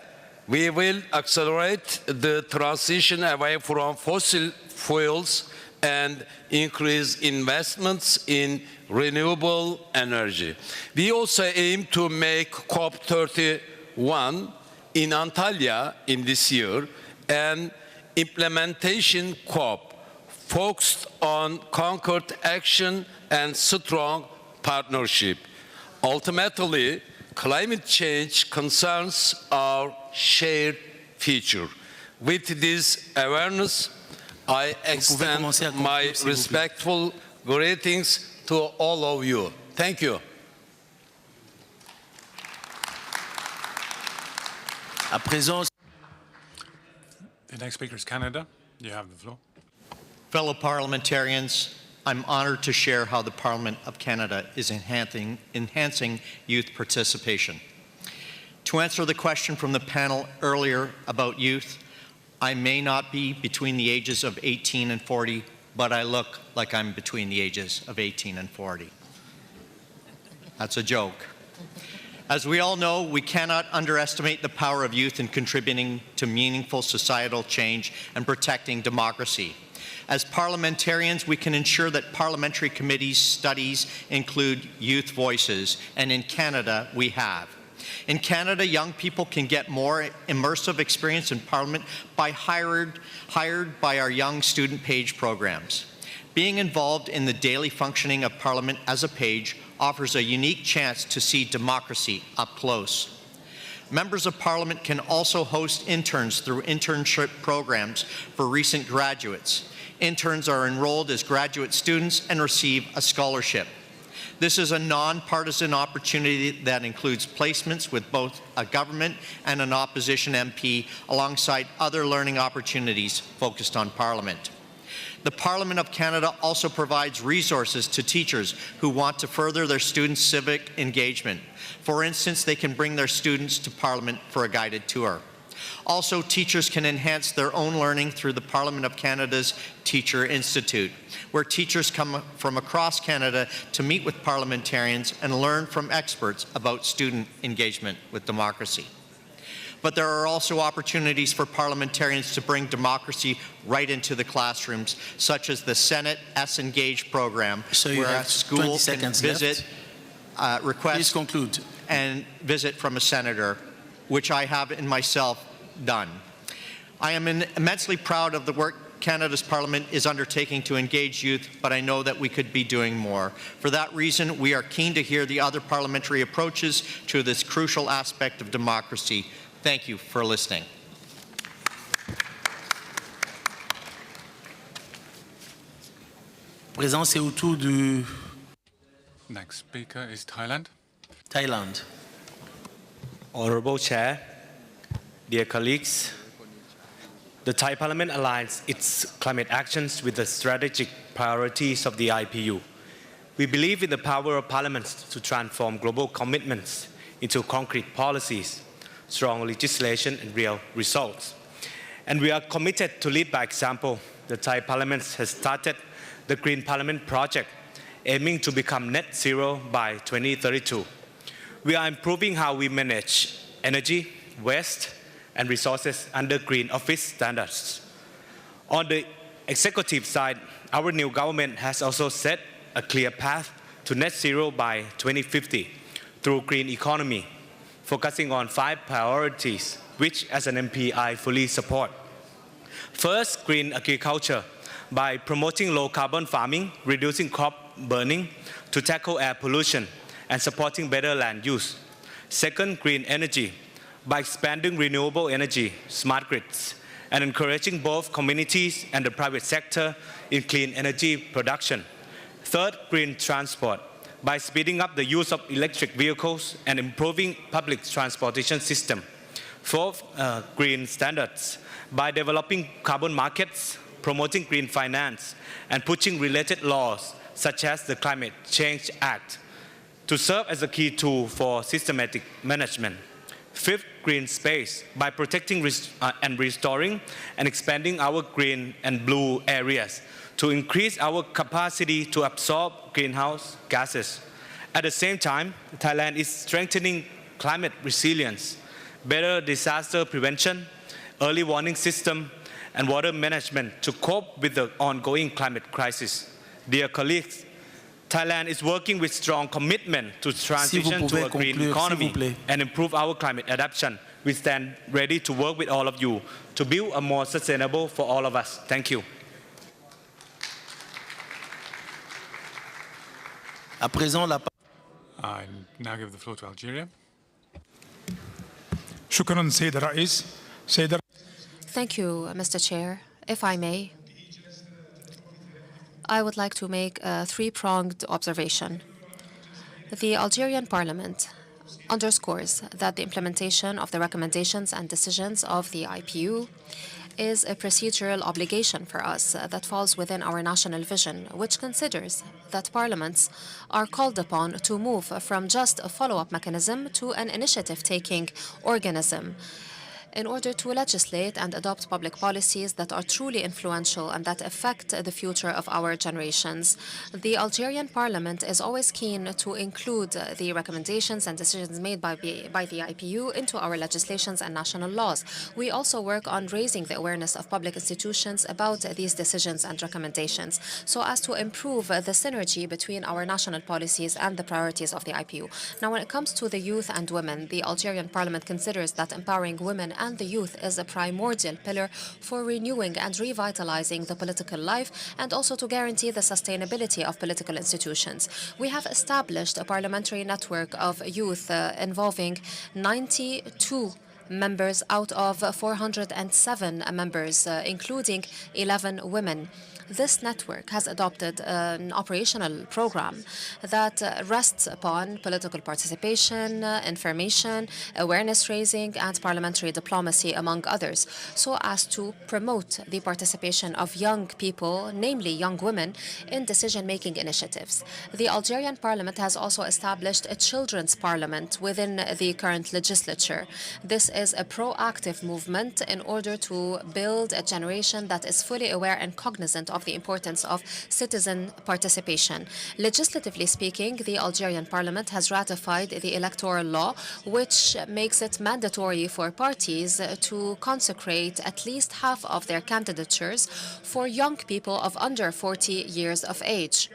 we will accelerate the transition away from fossil fuels and increase investments in renewable energy. We also aim to make COP31 in Antalya in this year an implementation COP focused on concrete action and strong partnership. Ultimately, climate change concerns our shared future. With this awareness, I extend my respectful greetings to all of you. Thank you. The next speaker is Canada. You have the floor. Fellow parliamentarians, I'm honored to share how the Parliament of Canada is enhancing youth participation. To answer the question from the panel earlier about youth, I may not be between the ages of 18 and 40, but I look like I'm between the ages of 18 and 40. That's a joke. As we all know, we cannot underestimate the power of youth in contributing to meaningful societal change and protecting democracy. As parliamentarians, we can ensure that parliamentary committees' studies include youth voices, and in Canada, we have. In Canada, young people can get more immersive experience in Parliament by hired by our young student page programs. Being involved in the daily functioning of Parliament as a page offers a unique chance to see democracy up close. Members of Parliament can also host interns through internship programs for recent graduates. Interns are enrolled as graduate students and receive a scholarship. This is a nonpartisan opportunity that includes placements with both a government and an opposition MP alongside other learning opportunities focused on Parliament. The Parliament of Canada also provides resources to teachers who want to further their students' civic engagement. For instance, they can bring their students to Parliament for a guided tour. Also, teachers can enhance their own learning through the Parliament of Canada's Teacher Institute, where teachers come from across Canada to meet with parliamentarians and learn from experts about student engagement with democracy. But there are also opportunities for parliamentarians to bring democracy right into the classrooms, such as the Senate S-Engage program, where a school can visit, request and visit from a senator, which I have in myself done. I am immensely proud of the work Canada's Parliament is undertaking to engage youth, but I know that we could be doing more. For that reason, we are keen to hear the other parliamentary approaches to this crucial aspect of democracy. Thank you for listening. Next speaker is Thailand. Thailand. Honorable Chair, dear colleagues, the Thai Parliament aligns its climate actions with the strategic priorities of the IPU. We believe in the power of parliaments to transform global commitments into concrete policies, strong legislation, and real results. And we are committed to lead by example. The Thai Parliament has started the Green Parliament project, aiming to become net zero by 2032. We are improving how we manage energy, waste, and resources under Green Office standards. On the executive side, our new government has also set a clear path to net zero by 2050 through green economy, focusing on 5 priorities, which as an MP I fully support. First, green agriculture, by promoting low carbon farming, reducing crop burning to tackle air pollution, and supporting better land use. Second, green energy, by expanding renewable energy, smart grids, and encouraging both communities and the private sector in clean energy production. Third, green transport, by speeding up the use of electric vehicles and improving public transportation system. Fourth, green standards, by developing carbon markets, promoting green finance, and pushing related laws such as the Climate Change Act to serve as a key tool for systematic management. Fifth, green space, by protecting and restoring and expanding our green and blue areas to increase our capacity to absorb greenhouse gases. At the same time, Thailand is strengthening climate resilience, better disaster prevention, early warning system, and water management to cope with the ongoing climate crisis. Dear colleagues, Thailand is working with strong commitment to transition to a green economy and improve our climate adaptation. We stand ready to work with all of you to build a more sustainable for all of us. Thank you. I now give the floor to Algeria. شكرا سيد الرئيس. Thank you, Mr. Chair. If I may, I would like to make a three-pronged observation. The Algerian Parliament underscores that the implementation of the recommendations and decisions of the IPU is a procedural obligation for us that falls within our national vision, which considers that parliaments are called upon to move from just a follow-up mechanism to an initiative-taking organism in order to legislate and adopt public policies that are truly influential and that affect the future of our generations. The Algerian Parliament is always keen to include the recommendations and decisions made by the IPU into our legislations and national laws. We also work on raising the awareness of public institutions about these decisions and recommendations so as to improve the synergy between our national policies and the priorities of the IPU. Now, when it comes to the youth and women, the Algerian Parliament considers that empowering women and the youth is a primordial pillar for renewing and revitalizing the political life and also to guarantee the sustainability of political institutions. We have established a parliamentary network of youth involving 92 members out of 407 members, including 11 women. This network has adopted an operational program that rests upon political participation, information, awareness raising, and parliamentary diplomacy, among others, so as to promote the participation of young people, namely young women, in decision-making initiatives. The Algerian Parliament has also established a children's parliament within the current legislature. This is a proactive movement in order to build a generation that is fully aware and cognizant of the importance of citizen participation. Legislatively speaking, the Algerian Parliament has ratified the electoral law, which makes it mandatory for parties to consecrate at least half of their candidatures for young people of under 40 years of age.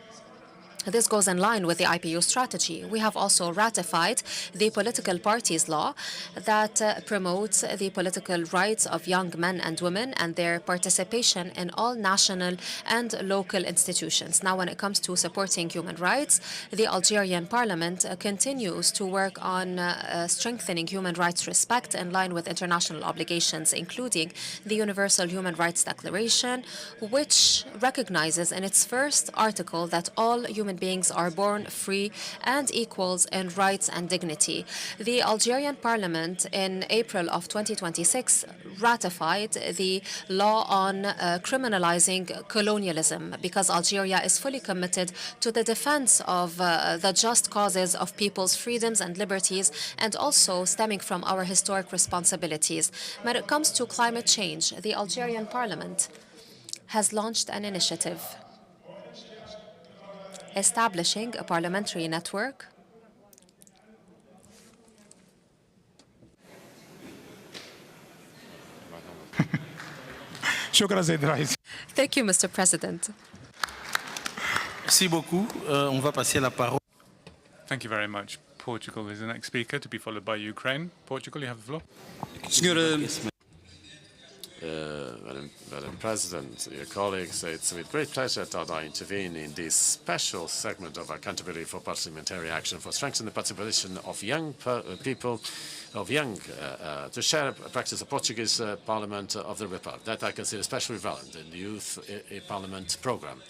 This goes in line with the IPU strategy. We have also ratified the political parties law that promotes the political rights of young men and women and their participation in all national and local institutions. Now, when it comes to supporting human rights, the Algerian Parliament continues to work on strengthening human rights respect in line with international obligations, including the Universal Human Rights Declaration, which recognizes in its first article that all human beings are born free and equals in rights and dignity. The Algerian Parliament in April of 2026 ratified the law on criminalizing colonialism because Algeria is fully committed to the defense of the just causes of people's freedoms and liberties and also stemming from our historic responsibilities. When it comes to climate change, the Algerian Parliament has launched an initiative establishing a parliamentary network Thank you, Mr. President. Thank you very much. Portugal is the next speaker, to be followed by Ukraine. Portugal, you have the floor. Madam President, dear colleagues, it's with great pleasure that I intervene in this special segment of Accountability for Parliamentary Action for strengthening the participation of young people, to share a practice of Portuguese Parliament of the Republic. That I consider especially relevant in the Youth Parliament program.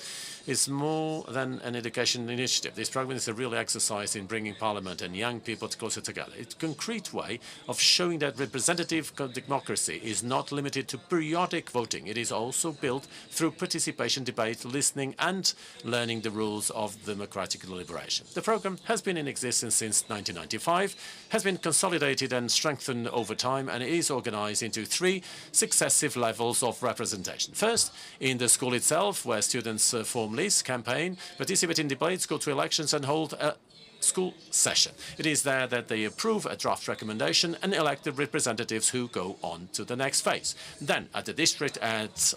It's more than an education initiative. This program is a real exercise in bringing Parliament and young people closer together. It's a concrete way of showing that representative democracy is not limited to periodic voting. It is also built through participation, debate, listening, and learning the rules of democratic deliberation. The program has been in existence since 1995, has been consolidated and strengthened over time, and it is organized into 3 successive levels of representation. First, in the school itself, where students form lists, campaign, participate in debates, go to elections, and hold a school session. It is there that they approve a draft recommendation and elect the representatives who go on to the next phase. Then, at the district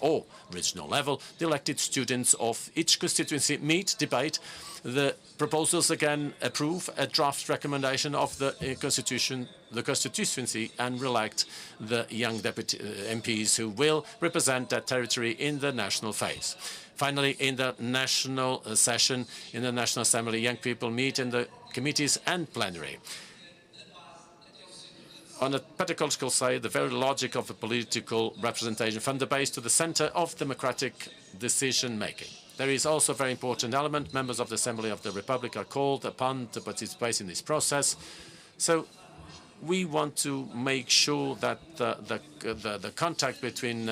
or regional level, the elected students of each constituency meet, debate the proposals, again approve a draft recommendation of the constituency, and re-elect the young deputy MPs who will represent that territory in the national phase. Finally, in the national session, in the National Assembly, young people meet in the committees and plenary. On a pedagogical side, the very logic of the political representation from the base to the center of democratic decision-making. There is also a very important element. Members of the Assembly of the Republic are called upon to participate in this process. So we want to make sure that the contact between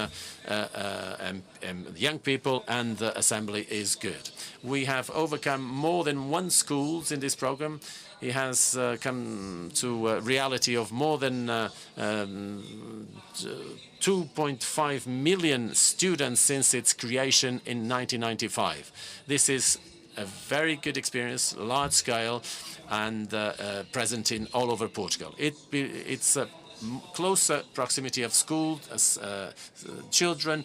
young people and the Assembly is good. We have overcome more than 1 schools in this program. It has come to a reality of more than 2.5 million students since its creation in 1995. This is a very good experience, large scale, and present in all over Portugal. It's a closer proximity of schools, children,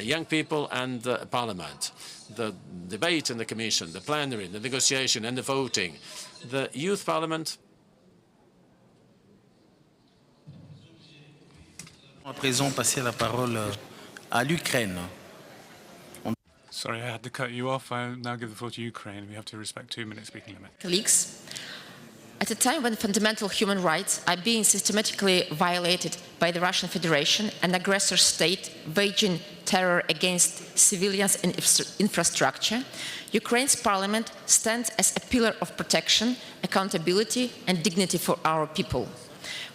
young people, and Parliament. The debate in the Commission, the plenary, the negotiation, and the voting. The Youth Parliament. À présent, passer la parole à l'Ukraine. Sorry, I had to cut you off. I now give the floor to Ukraine. We have to respect 2-minute speaking limit. Colleagues, at a time when fundamental human rights are being systematically violated by the Russian Federation, an aggressor state waging terror against civilians and infrastructure, Ukraine's parliament stands as a pillar of protection, accountability, and dignity for our people.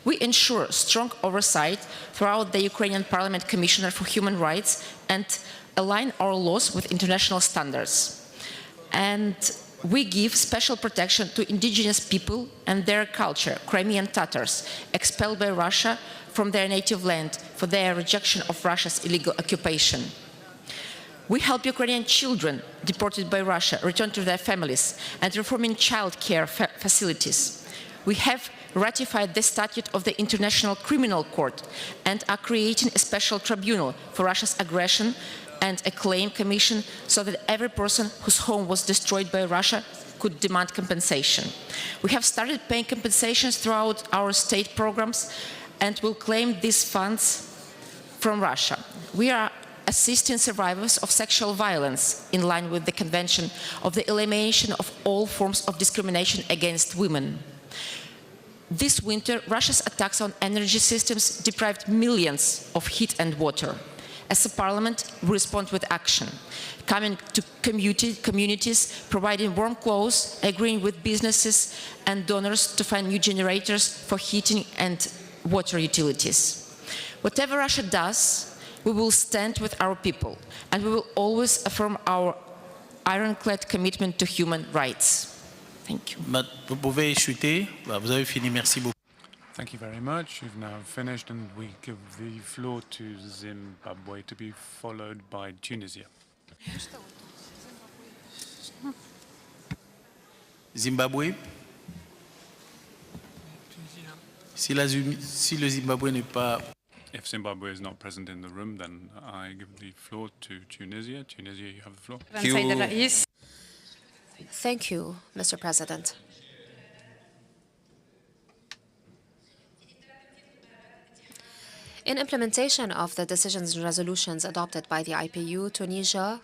We ensure strong oversight throughout the Ukrainian Parliament Commissioner for Human Rights and align our laws with international standards. And we give special protection to indigenous people and their culture, Crimean Tatars, expelled by Russia from their native land for their rejection of Russia's illegal occupation. We help Ukrainian children deported by Russia return to their families and reforming child care facilities. We have ratified the statute of the International Criminal Court and are creating a special tribunal for Russia's aggression and a claim commission so that every person whose home was destroyed by Russia could demand compensation. We have started paying compensations throughout our state programs and will claim these funds from Russia. We are assisting survivors of sexual violence in line with the Convention of the Elimination of All Forms of Discrimination Against Women. This winter, Russia's attacks on energy systems deprived millions of heat and water. As a parliament, we respond with action, coming to communities, providing warm clothes, agreeing with businesses and donors to find new generators for heating and water utilities. Whatever Russia does, we will stand with our people, and we will always affirm our ironclad commitment to human rights. Thank you. Vous pouvez chuter. Vous avez fini. Merci beaucoup. Thank you very much. You've now finished, and we give the floor to Zimbabwe, to be followed by Tunisia. Zimbabwe. Si le Zimbabwe n'est pas... If Zimbabwe is not present in the room, then I give the floor to Tunisia. Tunisia, you have the floor. Thank you, Mr. President. In implementation of the decisions and resolutions adopted by the IPU, Tunisia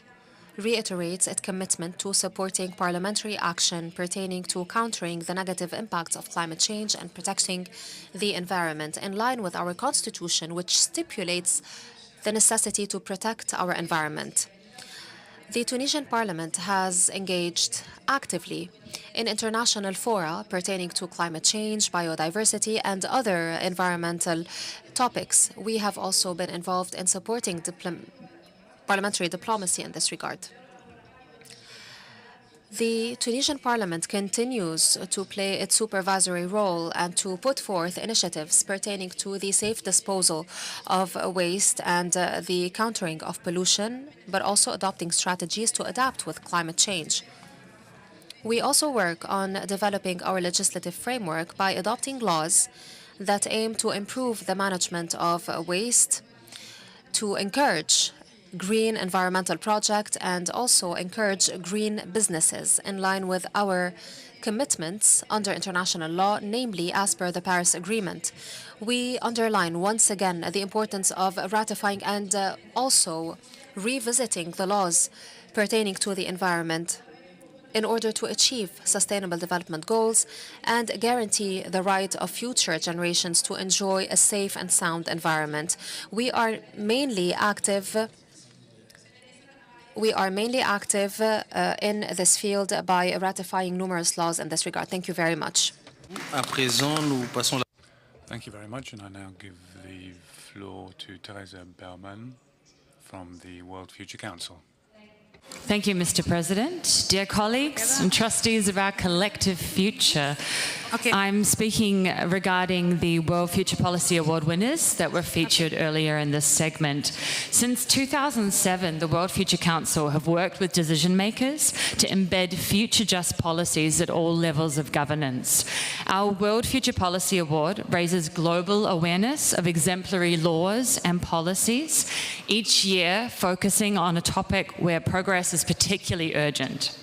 reiterates its commitment to supporting parliamentary action pertaining to countering the negative impacts of climate change and protecting the environment, in line with our constitution, which stipulates the necessity to protect our environment. The Tunisian parliament has engaged actively in international fora pertaining to climate change, biodiversity, and other environmental topics. We have also been involved in supporting parliamentary diplomacy in this regard. The Tunisian parliament continues to play its supervisory role and to put forth initiatives pertaining to the safe disposal of waste and the countering of pollution, but also adopting strategies to adapt with climate change. We also work on developing our legislative framework by adopting laws that aim to improve the management of waste, to encourage green environmental projects, and also encourage green businesses in line with our commitments under international law, namely as per the Paris Agreement. We underline once again the importance of ratifying and also revisiting the laws pertaining to the environment in order to achieve sustainable development goals and guarantee the right of future generations to enjoy a safe and sound environment. We are mainly active in this field by ratifying numerous laws in this regard. Thank you very much. Thank you very much, and I now give the floor to Teresa Berman from the World Future Council. Thank you, Mr. President. Dear colleagues and trustees of our collective future, I'm speaking regarding the World Future Policy Award winners that were featured earlier in this segment. Since 2007, the World Future Council have worked with decision makers to embed future just policies at all levels of governance. Our World Future Policy Award raises global awareness of exemplary laws and policies, each year focusing on a topic where progress is particularly urgent.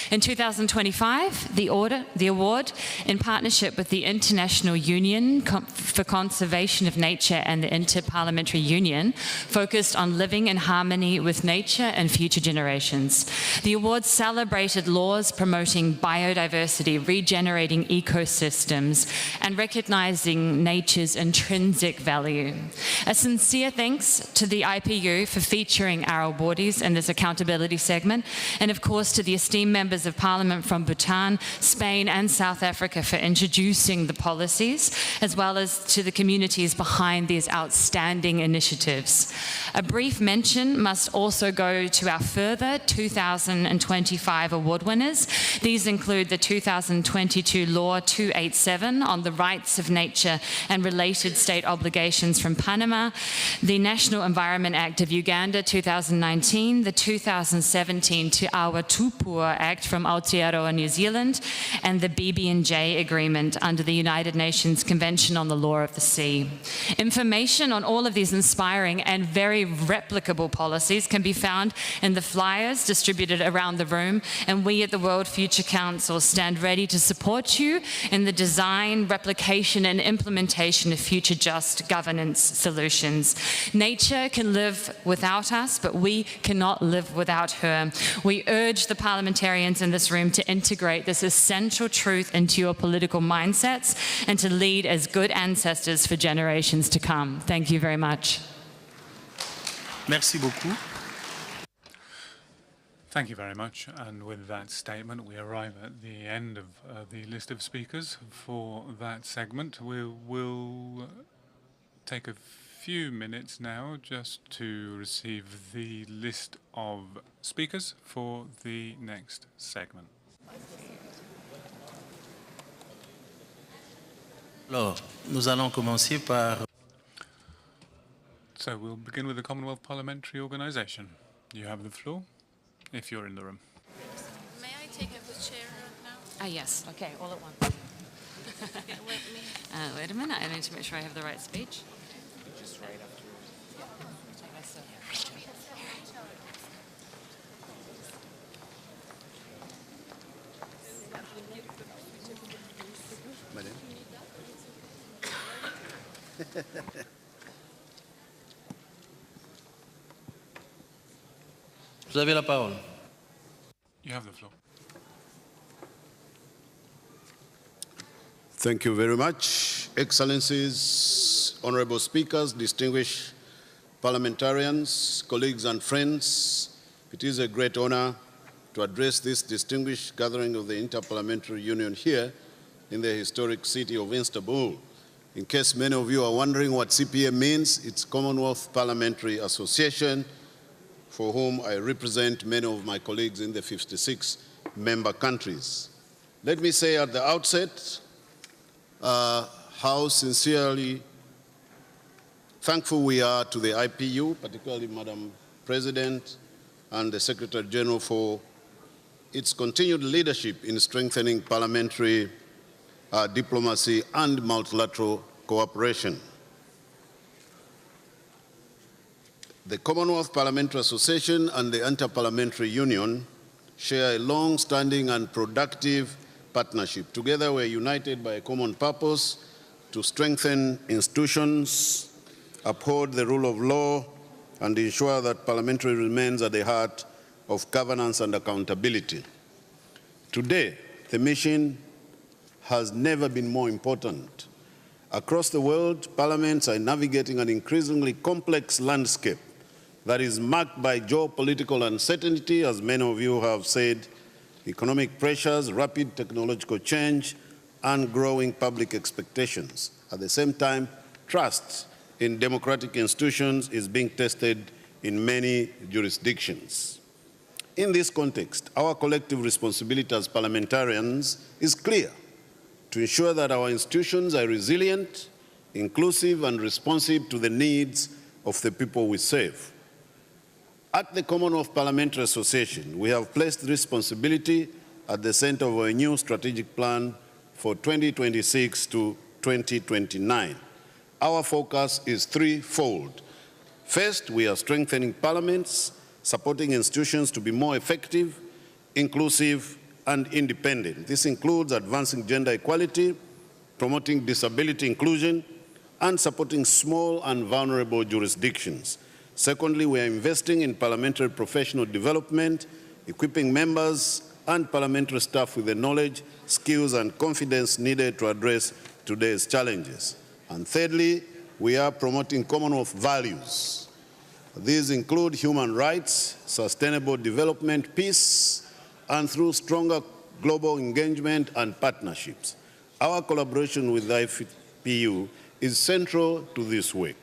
In 2025, the award, in partnership with the International Union for Conservation of Nature and the Inter-Parliamentary Union, focused on living in harmony with nature and future generations. The award celebrated laws promoting biodiversity, regenerating ecosystems, and recognizing nature's intrinsic value. A sincere thanks to the IPU for featuring our awardees in this accountability segment, and of course to the esteemed members of Parliament from Bhutan, Spain and South Africa for introducing the policies, as well as to the communities behind these outstanding initiatives. A brief mention must also go to our further 2025 award winners. These include the 2022 Law 287 on the rights of nature and related state obligations from Panama, the National Environment Act of Uganda 2019, the 2017 Te Awa Tupua Act from Aotearoa, New Zealand, and the BB&J Agreement under the United Nations Convention on the Law of the Sea. Information on all of these inspiring and very replicable policies can be found in the flyers distributed around the room, and we at the World Future Council stand ready to support you in the design, replication, and implementation of future just governance solutions. Nature can live without us, but we cannot live without her. We urge the parliamentarians in this room to integrate this essential truth into your political mindsets and to lead as good ancestors for generations to come. Thank you very much. Merci beaucoup. Thank you very much. And with that statement, we arrive at the end of the list of speakers for that segment. We will take a few minutes now just to receive the list of speakers for the next segment. Alors, nous allons commencer par... So we'll begin with the Commonwealth Parliamentary Organization. You have the floor, if you're in the room. May I take up the chair now? Yes. Okay, all at once. Wait a minute, I need to make sure I have the right speech. Just right after. Vous avez la parole. You have the floor. Thank you very much. Excellencies, honorable speakers, distinguished parliamentarians, colleagues and friends, it is a great honor to address this distinguished gathering of the Inter-Parliamentary Union here in the historic city of Istanbul. In case many of you are wondering what CPA means, it's Commonwealth Parliamentary Association, for whom I represent many of my colleagues in the 56 member countries. Let me say at the outset how sincerely thankful we are to the IPU, particularly Madam President and the Secretary General, for its continued leadership in strengthening parliamentary diplomacy and multilateral cooperation. The Commonwealth Parliamentary Association and the Inter-Parliamentary Union share a long-standing and productive partnership. Together, we're united by a common purpose to strengthen institutions, uphold the rule of law, and ensure that parliamentary remains at the heart of governance and accountability. Today, the mission has never been more important. Across the world, parliaments are navigating an increasingly complex landscape that is marked by geopolitical uncertainty, as many of you have said, economic pressures, rapid technological change, and growing public expectations. At the same time, trust in democratic institutions is being tested in many jurisdictions. In this context, our collective responsibility as parliamentarians is clear: to ensure that our institutions are resilient, inclusive, and responsive to the needs of the people we serve. At the Commonwealth Parliamentary Association, we have placed responsibility at the center of our new strategic plan for 2026 to 2029. Our focus is threefold. First, we are strengthening parliaments, supporting institutions to be more effective, inclusive, and independent. This includes advancing gender equality, promoting disability inclusion, and supporting small and vulnerable jurisdictions. Secondly, we are investing in parliamentary professional development, equipping members and parliamentary staff with the knowledge, skills, and confidence needed to address today's challenges. And thirdly, we are promoting Commonwealth values. These include human rights, sustainable development, peace, and through stronger global engagement and partnerships. Our collaboration with the IPU is central to this work.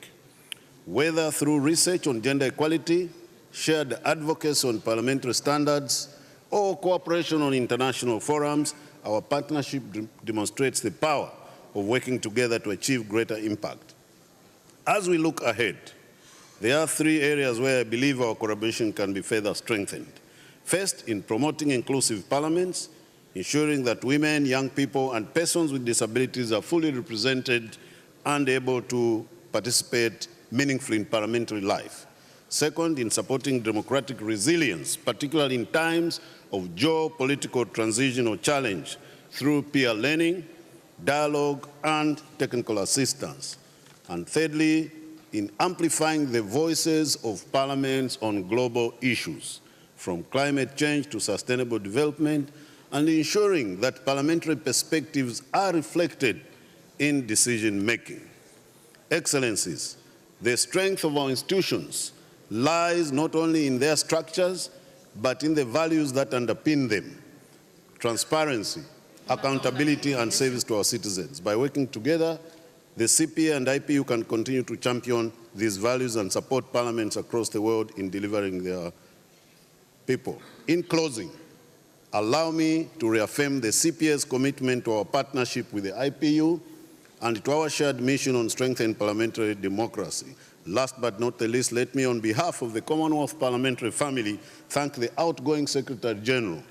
Whether through research on gender equality, shared advocacy on parliamentary standards, or cooperation on international forums, our partnership demonstrates the power of working together to achieve greater impact. As we look ahead, there are three areas where I believe our collaboration can be further strengthened. First, in promoting inclusive parliaments, ensuring that women, young people, and persons with disabilities are fully represented and able to participate meaningfully in parliamentary life. Second, in supporting democratic resilience, particularly in times of geopolitical transition or challenge, through peer learning, dialogue, and technical assistance. And thirdly, in amplifying the voices of parliaments on global issues, from climate change to sustainable development, and ensuring that parliamentary perspectives are reflected in decision-making. Excellencies, the strength of our institutions lies not only in their structures, but in the values that underpin them: transparency, accountability, and service to our citizens. By working together, the CPA and IPU can continue to champion these values and support parliaments across the world in delivering their people. In closing, allow me to reaffirm the CPA's commitment to our partnership with the IPU and to our shared mission on strengthening parliamentary democracy. Last but not the least, let me, on behalf of the Commonwealth Parliamentary family, thank the outgoing Secretary General,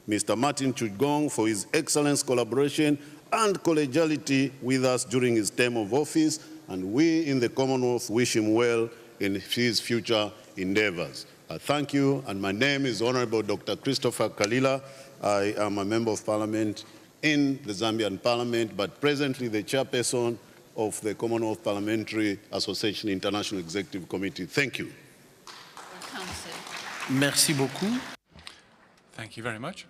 Mr. Martin Chugong, for his excellent collaboration and collegiality with us during his term of office, and we in the Commonwealth wish him well in his future endeavors. Thank you, and my name is Honorable Dr. Christopher Kalila. I am a Member of Parliament in the Zambian Parliament, but presently the chairperson of the Commonwealth Parliamentary Association International Executive Committee. Thank you. Merci beaucoup. Thank you very much.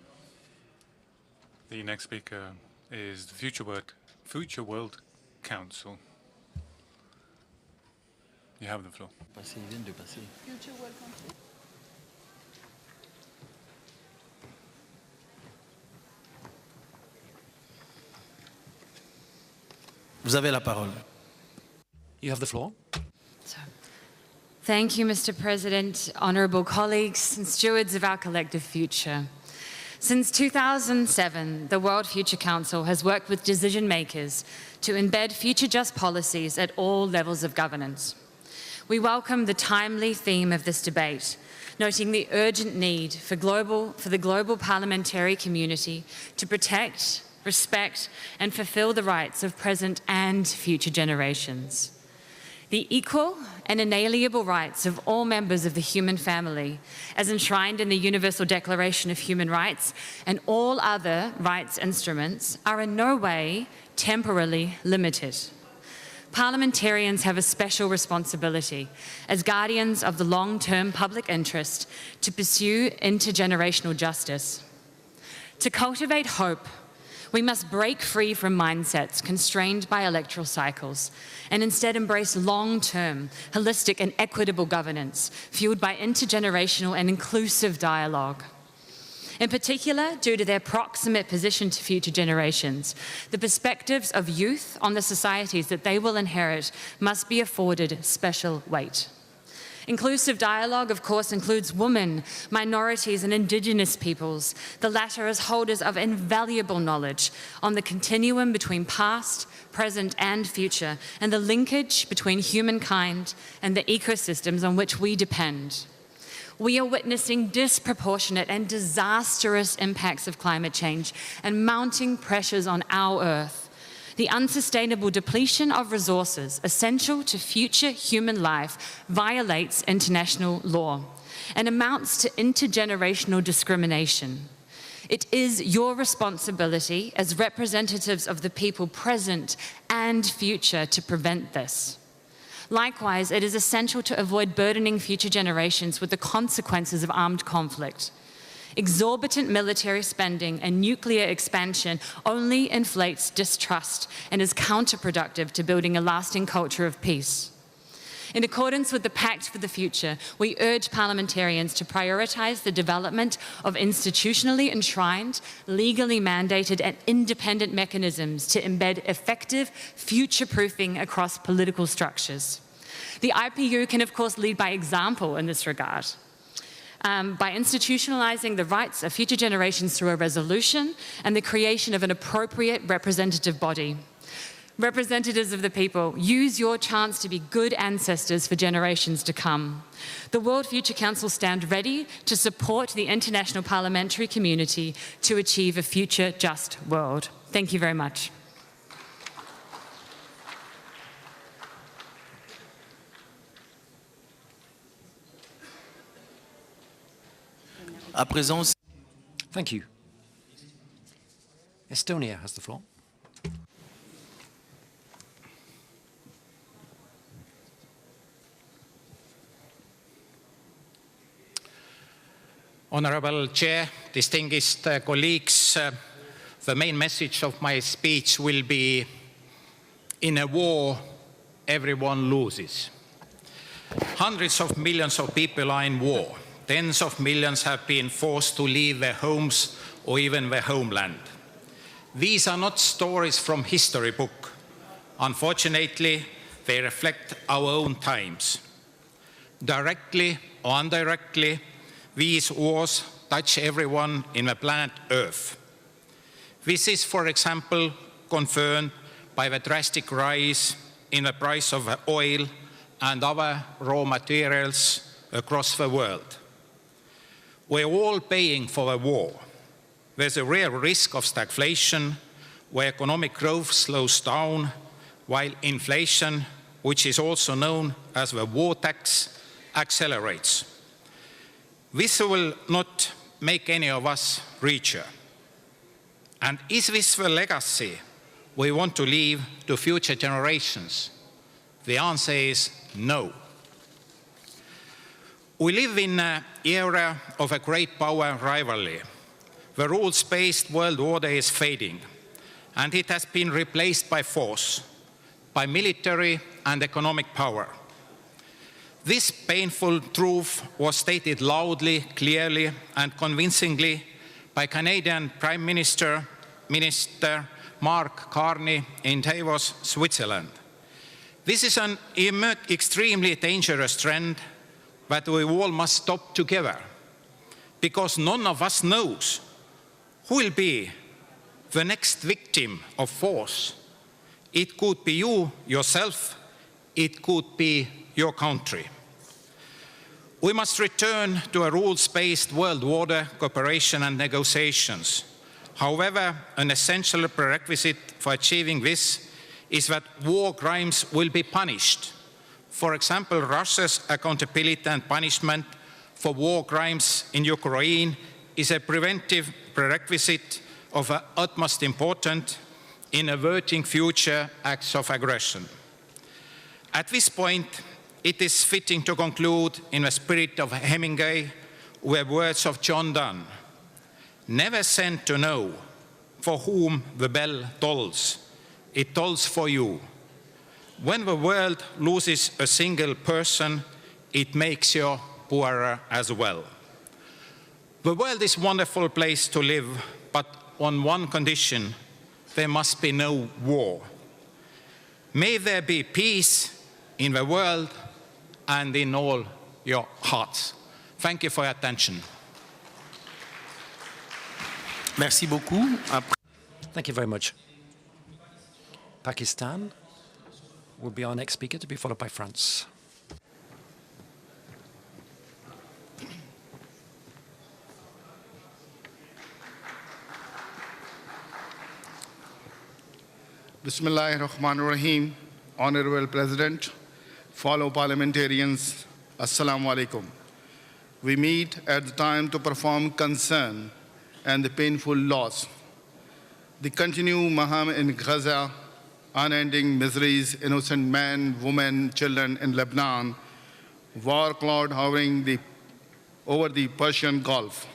The next speaker is the Future World Council. You have the floor. Future World Council. Vous avez la parole. You have the floor. Thank you, Mr. President, honourable colleagues and stewards of our collective future. Since 2007, the World Future Council has worked with decision makers to embed future just policies at all levels of governance. We welcome the timely theme of this debate, noting the urgent need for the global parliamentary community to protect, respect, and fulfill the rights of present and future generations. The equal and inalienable rights of all members of the human family, as enshrined in the Universal Declaration of Human Rights and all other rights instruments, are in no way temporarily limited. Parliamentarians have a special responsibility as guardians of the long-term public interest to pursue intergenerational justice. To cultivate hope, we must break free from mindsets constrained by electoral cycles and instead embrace long-term, holistic and equitable governance fueled by intergenerational and inclusive dialogue. In particular, due to their proximate position to future generations, the perspectives of youth on the societies that they will inherit must be afforded special weight. Inclusive dialogue, of course, includes women, minorities, and Indigenous peoples, the latter as holders of invaluable knowledge on the continuum between past, present, and future, and the linkage between humankind and the ecosystems on which we depend. We are witnessing disproportionate and disastrous impacts of climate change and mounting pressures on our Earth. The unsustainable depletion of resources essential to future human life violates international law and amounts to intergenerational discrimination. It is your responsibility as representatives of the people present and future to prevent this. Likewise, it is essential to avoid burdening future generations with the consequences of armed conflict. Exorbitant military spending and nuclear expansion only inflates distrust and is counterproductive to building a lasting culture of peace. In accordance with the Pact for the Future, we urge parliamentarians to prioritise the development of institutionally enshrined, legally mandated and independent mechanisms to embed effective future-proofing across political structures. The IPU can, of course, lead by example in this regard. By institutionalizing the rights of future generations through a resolution and the creation of an appropriate representative body. Representatives of the people, use your chance to be good ancestors for generations to come. The World Future Council stand ready to support the international parliamentary community to achieve a future just world. Thank you very much. Thank you. Estonia has the floor. Honorable Chair, distinguished colleagues, the main message of my speech will be, in a war, everyone loses. Hundreds of millions of people are in war. Tens of millions have been forced to leave their homes or even their homeland. These are not stories from history book. Unfortunately, they reflect our own times. Directly or indirectly, these wars touch everyone in the planet Earth. This is, for example, confirmed by the drastic rise in the price of oil and other raw materials across the world. We're all paying for a war. There's a real risk of stagflation, where economic growth slows down, while inflation, which is also known as the war tax, accelerates. This will not make any of us richer. And is this the legacy we want to leave to future generations? The answer is no. We live in an era of a great power rivalry. The rules-based world order is fading, and it has been replaced by force, by military and economic power. This painful truth was stated loudly, clearly, and convincingly by Canadian Prime Minister Mark Carney in Davos, Switzerland. This is an extremely dangerous trend that we all must stop together, because none of us knows who will be the next victim of force? It could be you yourself, it could be your country. We must return to a rules-based world order, cooperation and negotiations. However, an essential prerequisite for achieving this is that war crimes will be punished. For example, Russia's accountability and punishment for war crimes in Ukraine is a preventive prerequisite of utmost importance in averting future acts of aggression. At this point, it is fitting to conclude in the spirit of Hemingway with words of John Donne. Never send to know for whom the bell tolls. It tolls for you. When the world loses a single person, it makes you poorer as well. The world is a wonderful place to live, but on one condition: there must be no war. May there be peace in the world and in all your hearts. Thank you for your attention. Merci beaucoup. Thank you very much. Pakistan will be our next speaker, to be followed by France. Bismillahirrahmanirrahim. Honorable President, fellow parliamentarians, Assalamu alaikum. We meet at the time to perform concern and the painful loss. The continued mayhem in Gaza, unending miseries, innocent men, women, children in Lebanon, war cloud hovering over the Persian Gulf.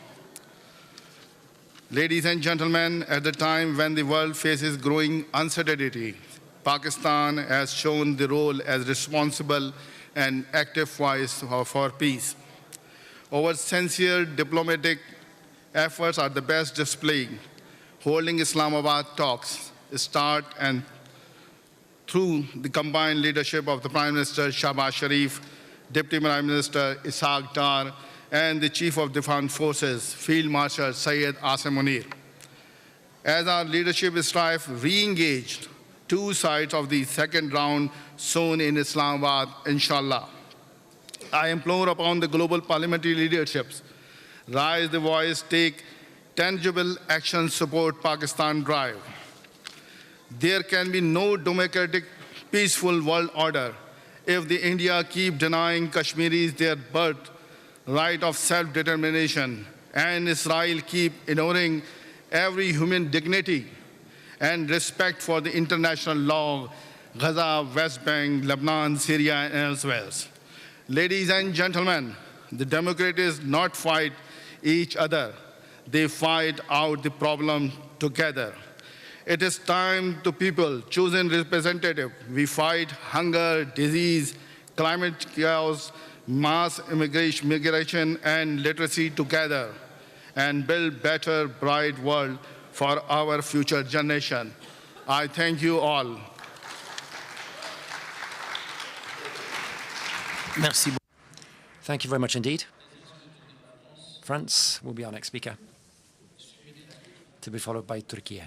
Ladies and gentlemen, at the time when the world faces growing uncertainty, Pakistan has shown the role as responsible and active voice for peace. Our sincere diplomatic efforts are the best display. Holding Islamabad talks start and through the combined leadership of the Prime Minister Shahbaz Sharif, Deputy Prime Minister Ishaq Dar, and the Chief of Defense Forces, Field Marshal Syed Asim Munir. As our leadership strive re-engaged, two sides of the second round soon in Islamabad, inshallah. I implore upon the global parliamentary leaderships, raise the voice, take tangible action, support Pakistan drive. There can be no democratic, peaceful world order if the India keep denying Kashmiris their birth right of self-determination, and Israel keep ignoring every human dignity and respect for the international law, Gaza, West Bank, Lebanon, Syria, and elsewhere. Ladies and gentlemen, the Democrats not fight each other. They fight out the problem together. It is time to people choosing representative. We fight hunger, disease, climate chaos, mass migration and literacy together, and build better, bright world for our future generation. I thank you all. Merci. Thank you very much indeed. France will be our next speaker, to be followed by Turkey.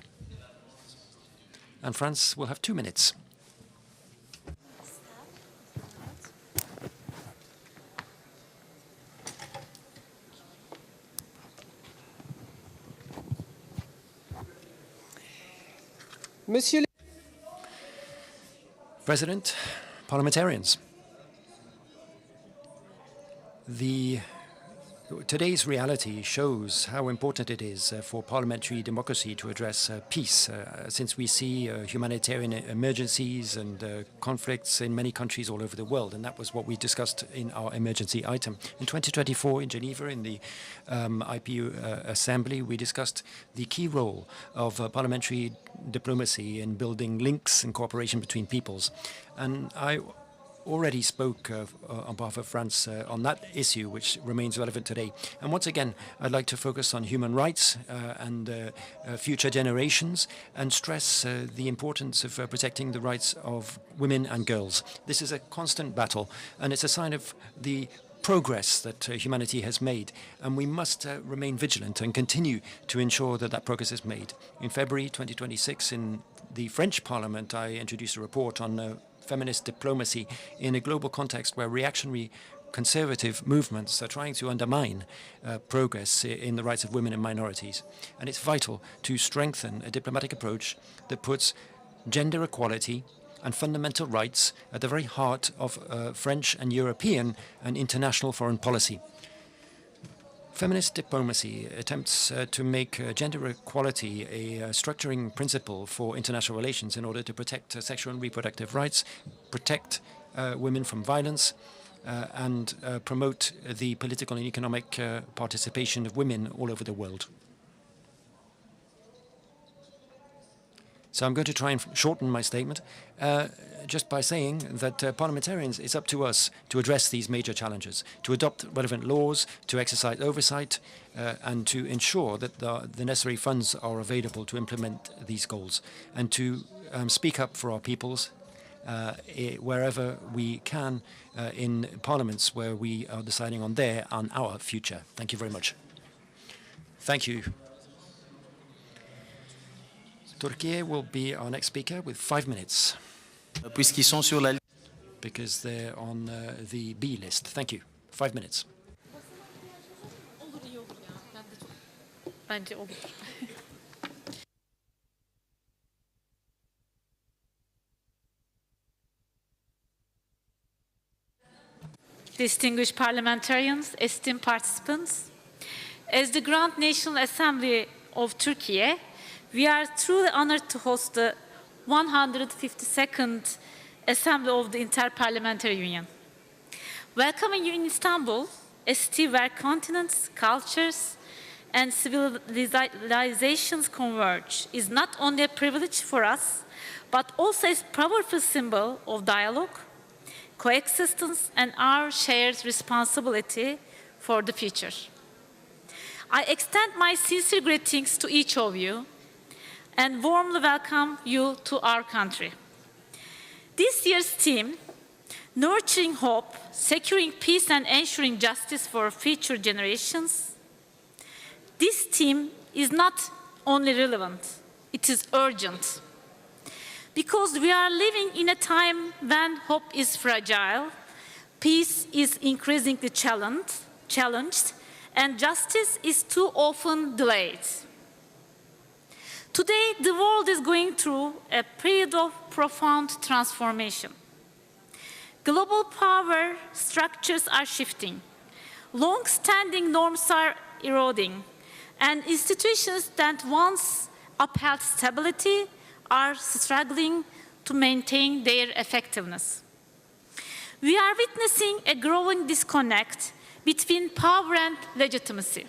And France will have 2 minutes. Monsieur President, parliamentarians, today's reality shows how important it is for parliamentary democracy to address peace, since we see humanitarian emergencies and conflicts in many countries all over the world, and that was what we discussed in our emergency item. In 2024 in Geneva, in the IPU Assembly, we discussed the key role of parliamentary diplomacy in building links and cooperation between peoples. And I already spoke on behalf of France on that issue, which remains relevant today. And once again, I'd like to focus on human rights and future generations, and stress the importance of protecting the rights of women and girls. This is a constant battle, and it's a sign of the progress that humanity has made, and we must remain vigilant and continue to ensure that that progress is made. In February 2026, in the French Parliament, I introduced a report on feminist diplomacy in a global context where reactionary conservative movements are trying to undermine progress in the rights of women and minorities. And it's vital to strengthen a diplomatic approach that puts gender equality and fundamental rights at the very heart of French and European and international foreign policy. Feminist diplomacy attempts to make gender equality a structuring principle for international relations in order to protect sexual and reproductive rights, protect women from violence, and promote the political and economic participation of women all over the world. So I'm going to try and shorten my statement just by saying that parliamentarians, it's up to us to address these major challenges, to adopt relevant laws, to exercise oversight, and to ensure that the necessary funds are available to implement these goals, and to speak up for our peoples wherever we can in parliaments where we are deciding on our future. Thank you very much. Thank you. Turkey will be our next speaker with 5 minutes. Puisqu'ils sont sur la because they're on the B list. Thank you. 5 minutes. Distinguished parliamentarians, esteemed participants, as the Grand National Assembly of Turkey, we are truly honored to host the 152nd Assembly of the Inter-Parliamentary Union. Welcoming you in Istanbul, a city where continents, cultures, and civilizations converge, is not only a privilege for us, but also a powerful symbol of dialogue, coexistence, and our shared responsibility for the future. I extend my sincere greetings to each of you and warmly welcome you to our country. This year's theme, Nurturing Hope, Securing Peace and Ensuring Justice for Future Generations, this theme is not only relevant, it is urgent. Because we are living in a time when hope is fragile, peace is increasingly challenged, and justice is too often delayed. Today, the world is going through a period of profound transformation. Global power structures are shifting, long-standing norms are eroding, and institutions that once upheld stability are struggling to maintain their effectiveness. We are witnessing a growing disconnect between power and legitimacy.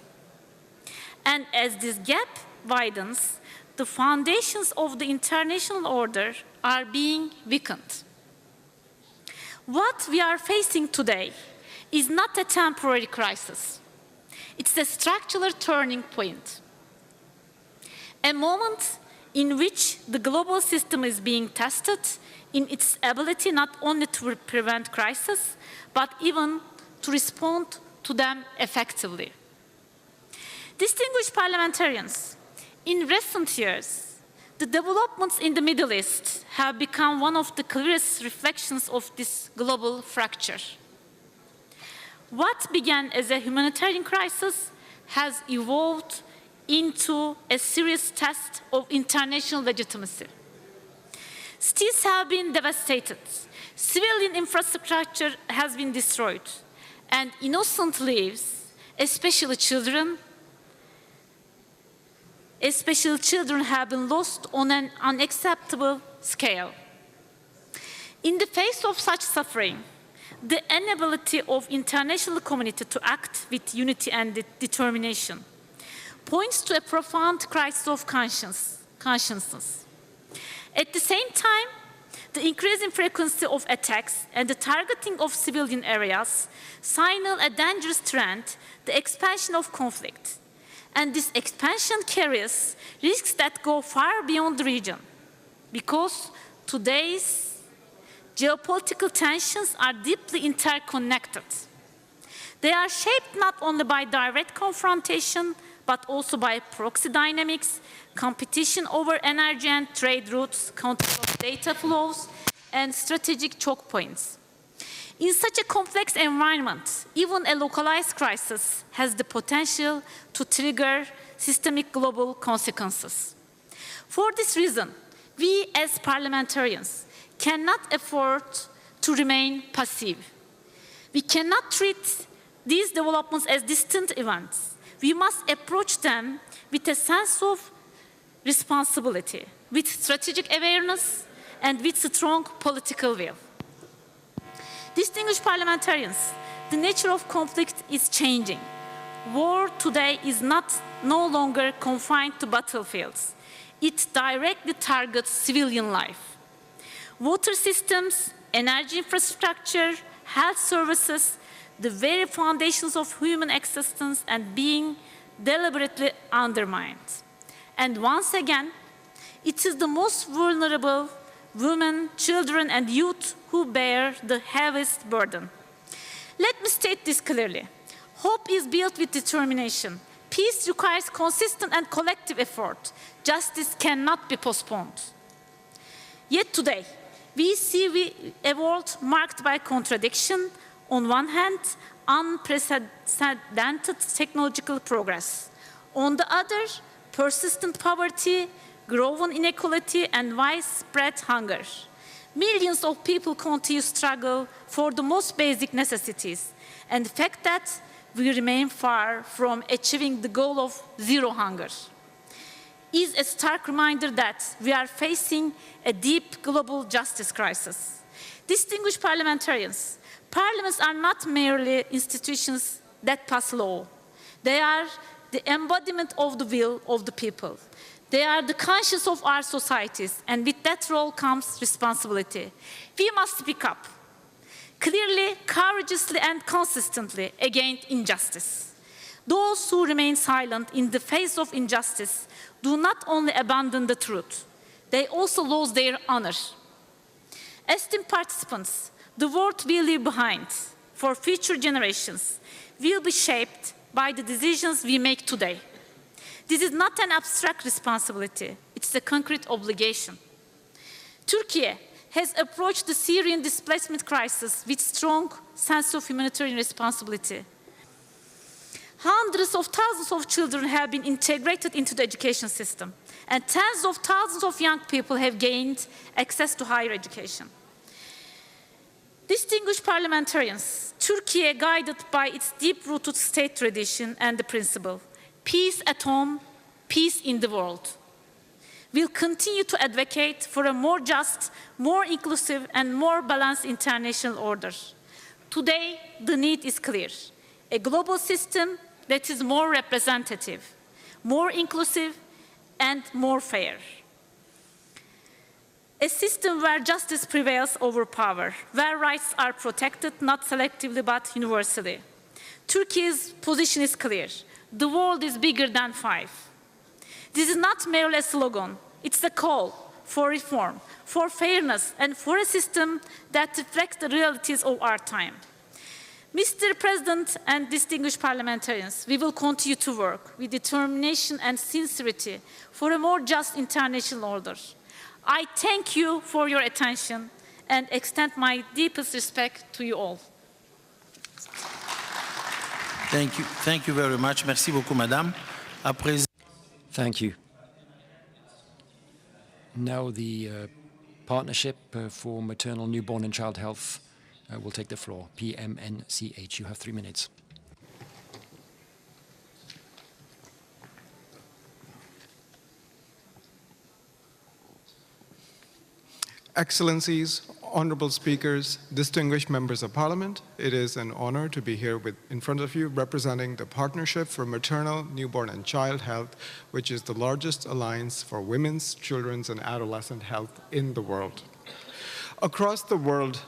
And as this gap widens, the foundations of the international order are being weakened. What we are facing today is not a temporary crisis. It's a structural turning point. A moment in which the global system is being tested in its ability not only to prevent crises, but even to respond to them effectively. Distinguished parliamentarians, in recent years, the developments in the Middle East have become one of the clearest reflections of this global fracture. What began as a humanitarian crisis has evolved into a serious test of international legitimacy. Cities have been devastated, civilian infrastructure has been destroyed, and innocent lives, especially children, have been lost on an unacceptable scale. In the face of such suffering, the inability of the international community to act with unity and determination points to a profound crisis of consciousness. At the same time, the increasing frequency of attacks and the targeting of civilian areas signal a dangerous trend, the expansion of conflict. And this expansion carries risks that go far beyond the region, because today's geopolitical tensions are deeply interconnected. They are shaped not only by direct confrontation, but also by proxy dynamics, competition over energy and trade routes, control of data flows, and strategic choke points. In such a complex environment, even a localized crisis has the potential to trigger systemic global consequences. For this reason, we as parliamentarians cannot afford to remain passive. We cannot treat these developments as distant events. We must approach them with a sense of responsibility, with strategic awareness, and with strong political will. Distinguished parliamentarians, the nature of conflict is changing. War today is no longer confined to battlefields. It directly targets civilian life. Water systems, energy infrastructure, health services, the very foundations of human existence and being deliberately undermined. And once again, it is the most vulnerable women, children, and youth who bear the heaviest burden. Let me state this clearly. Hope is built with determination. Peace requires consistent and collective effort. Justice cannot be postponed. Yet today, we see a world marked by contradiction. On one hand, unprecedented technological progress. On the other, persistent poverty, growing inequality, and widespread hunger. Millions of people continue to struggle for the most basic necessities, and the fact that we remain far from achieving the goal of zero hunger is a stark reminder that we are facing a deep global justice crisis. Distinguished parliamentarians, parliaments are not merely institutions that pass law. They are the embodiment of the will of the people. They are the conscience of our societies, and with that role comes responsibility. We must speak up, clearly, courageously, and consistently against injustice. Those who remain silent in the face of injustice do not only abandon the truth, they also lose their honor. Esteemed participants, the world we leave behind for future generations will be shaped by the decisions we make today. This is not an abstract responsibility, it's a concrete obligation. Turkey has approached the Syrian displacement crisis with strong sense of humanitarian responsibility. Hundreds of thousands of children have been integrated into the education system, and tens of thousands of young people have gained access to higher education. Distinguished parliamentarians, Turkey, guided by its deep-rooted state tradition and the principle, peace at home, peace in the world, will continue to advocate for a more just, more inclusive, and more balanced international order. Today, the need is clear. A global system that is more representative, more inclusive, and more fair. A system where justice prevails over power, where rights are protected not selectively but universally. Turkey's position is clear. The world is bigger than five. This is not merely a slogan. It's a call for reform, for fairness, and for a system that reflects the realities of our time. Mr. President and distinguished parliamentarians, we will continue to work with determination and sincerity for a more just international order. I thank you for your attention and extend my deepest respect to you all. Thank you. Thank you very much. Merci beaucoup, Madame. Thank you. Now the Partnership for Maternal, Newborn and Child Health will take the floor. PMNCH, you have 3 minutes. Excellencies, honorable speakers, distinguished members of parliament, it is an honor to be here in front of you representing the Partnership for Maternal, Newborn and Child Health, which is the largest alliance for women's, children's and adolescent health in the world. Across the world,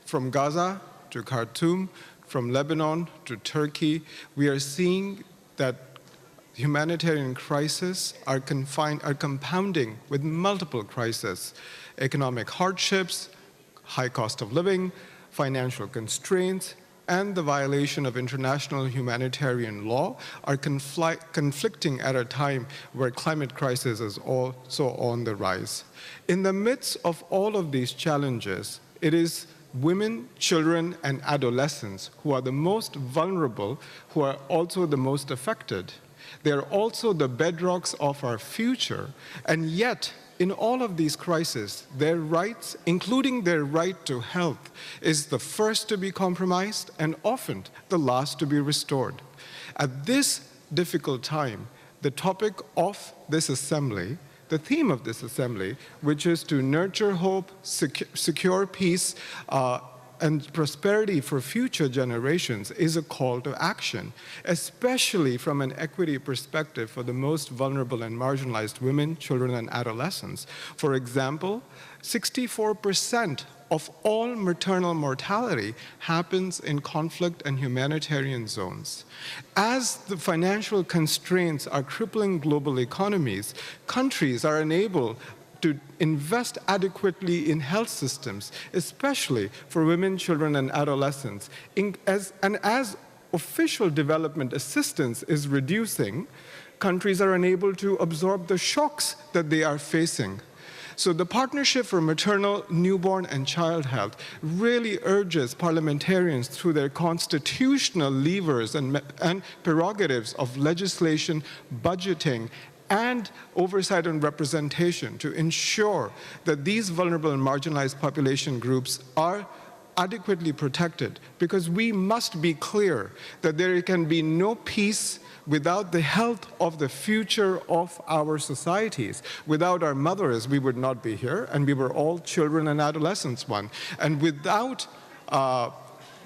from Gaza to Khartoum, from Lebanon to Turkey, we are seeing that humanitarian crises are compounding with multiple crises. Economic hardships, high cost of living, financial constraints, and the violation of international humanitarian law are conflicting at a time where climate crisis is also on the rise. In the midst of all of these challenges, it is women, children, and adolescents who are the most vulnerable, who are also the most affected. They are also the bedrocks of our future, and yet, in all of these crises, their rights, including their right to health, is the first to be compromised and often the last to be restored. At this difficult time, the topic of this assembly, the theme of this assembly, which is to nurture hope, secure peace, and prosperity for future generations, is a call to action, especially from an equity perspective for the most vulnerable and marginalized women, children, and adolescents. For example, 64% of all maternal mortality happens in conflict and humanitarian zones. As the financial constraints are crippling global economies, countries are unable to invest adequately in health systems, especially for women, children, and adolescents. As official development assistance is reducing, countries are unable to absorb the shocks that they are facing. So the Partnership for Maternal, Newborn, and Child Health really urges parliamentarians through their constitutional levers and prerogatives of legislation, budgeting, and oversight and representation to ensure that these vulnerable and marginalized population groups are adequately protected, because we must be clear that there can be no peace without the health of the future of our societies. Without our mothers, we would not be here, and we were all children and adolescents one. And without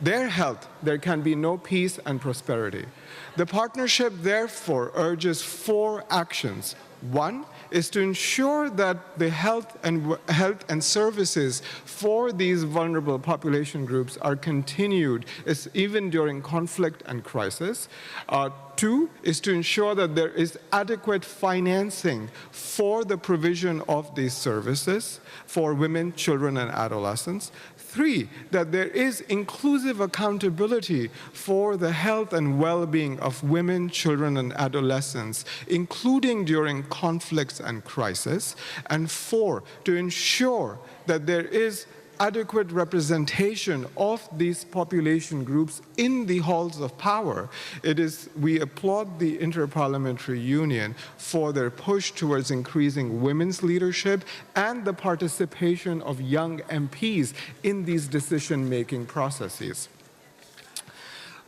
their health, there can be no peace and prosperity. The partnership, therefore, urges 4 actions. 1 is to ensure that the health and services for these vulnerable population groups are continued even during conflict and crisis. 2 is to ensure that there is adequate financing for the provision of these services for women, children, and adolescents. 3, that there is inclusive accountability for the health and well-being of women, children, and adolescents, including during conflicts and crisis. And 4, to ensure that there is adequate representation of these population groups in the halls of power. We applaud the Inter-Parliamentary Union for their push towards increasing women's leadership and the participation of young MPs in these decision-making processes.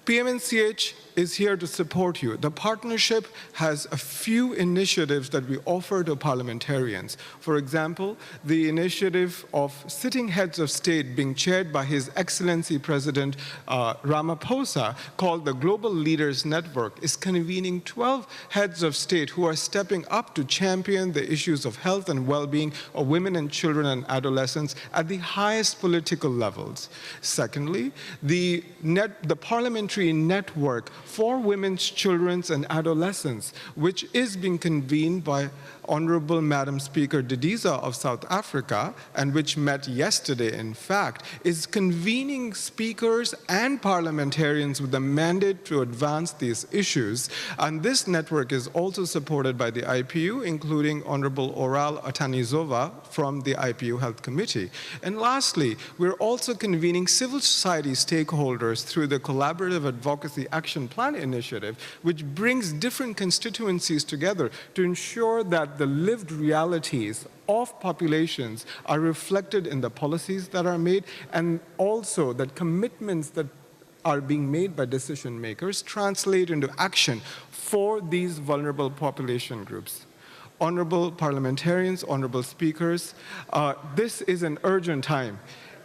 PMNCH is here to support you. The partnership has a few initiatives that we offer to parliamentarians. For example, the initiative of sitting heads of state being chaired by His Excellency President Ramaphosa, called the Global Leaders Network, is convening 12 heads of state who are stepping up to champion the issues of health and well-being of women and children and adolescents at the highest political levels. Secondly, the parliamentary network for women's, children's, and adolescents, which is being convened by Honorable Madam Speaker Didiza of South Africa, and which met yesterday, in fact, is convening speakers and parliamentarians with a mandate to advance these issues. And this network is also supported by the IPU, including Honorable Oral Atanizova from the IPU Health Committee. And lastly, we're also convening civil society stakeholders through the Collaborative Advocacy Action Plan Initiative, which brings different constituencies together to ensure that the lived realities of populations are reflected in the policies that are made, and also that commitments that are being made by decision makers translate into action for these vulnerable population groups. Honorable parliamentarians, honorable speakers, this is an urgent time.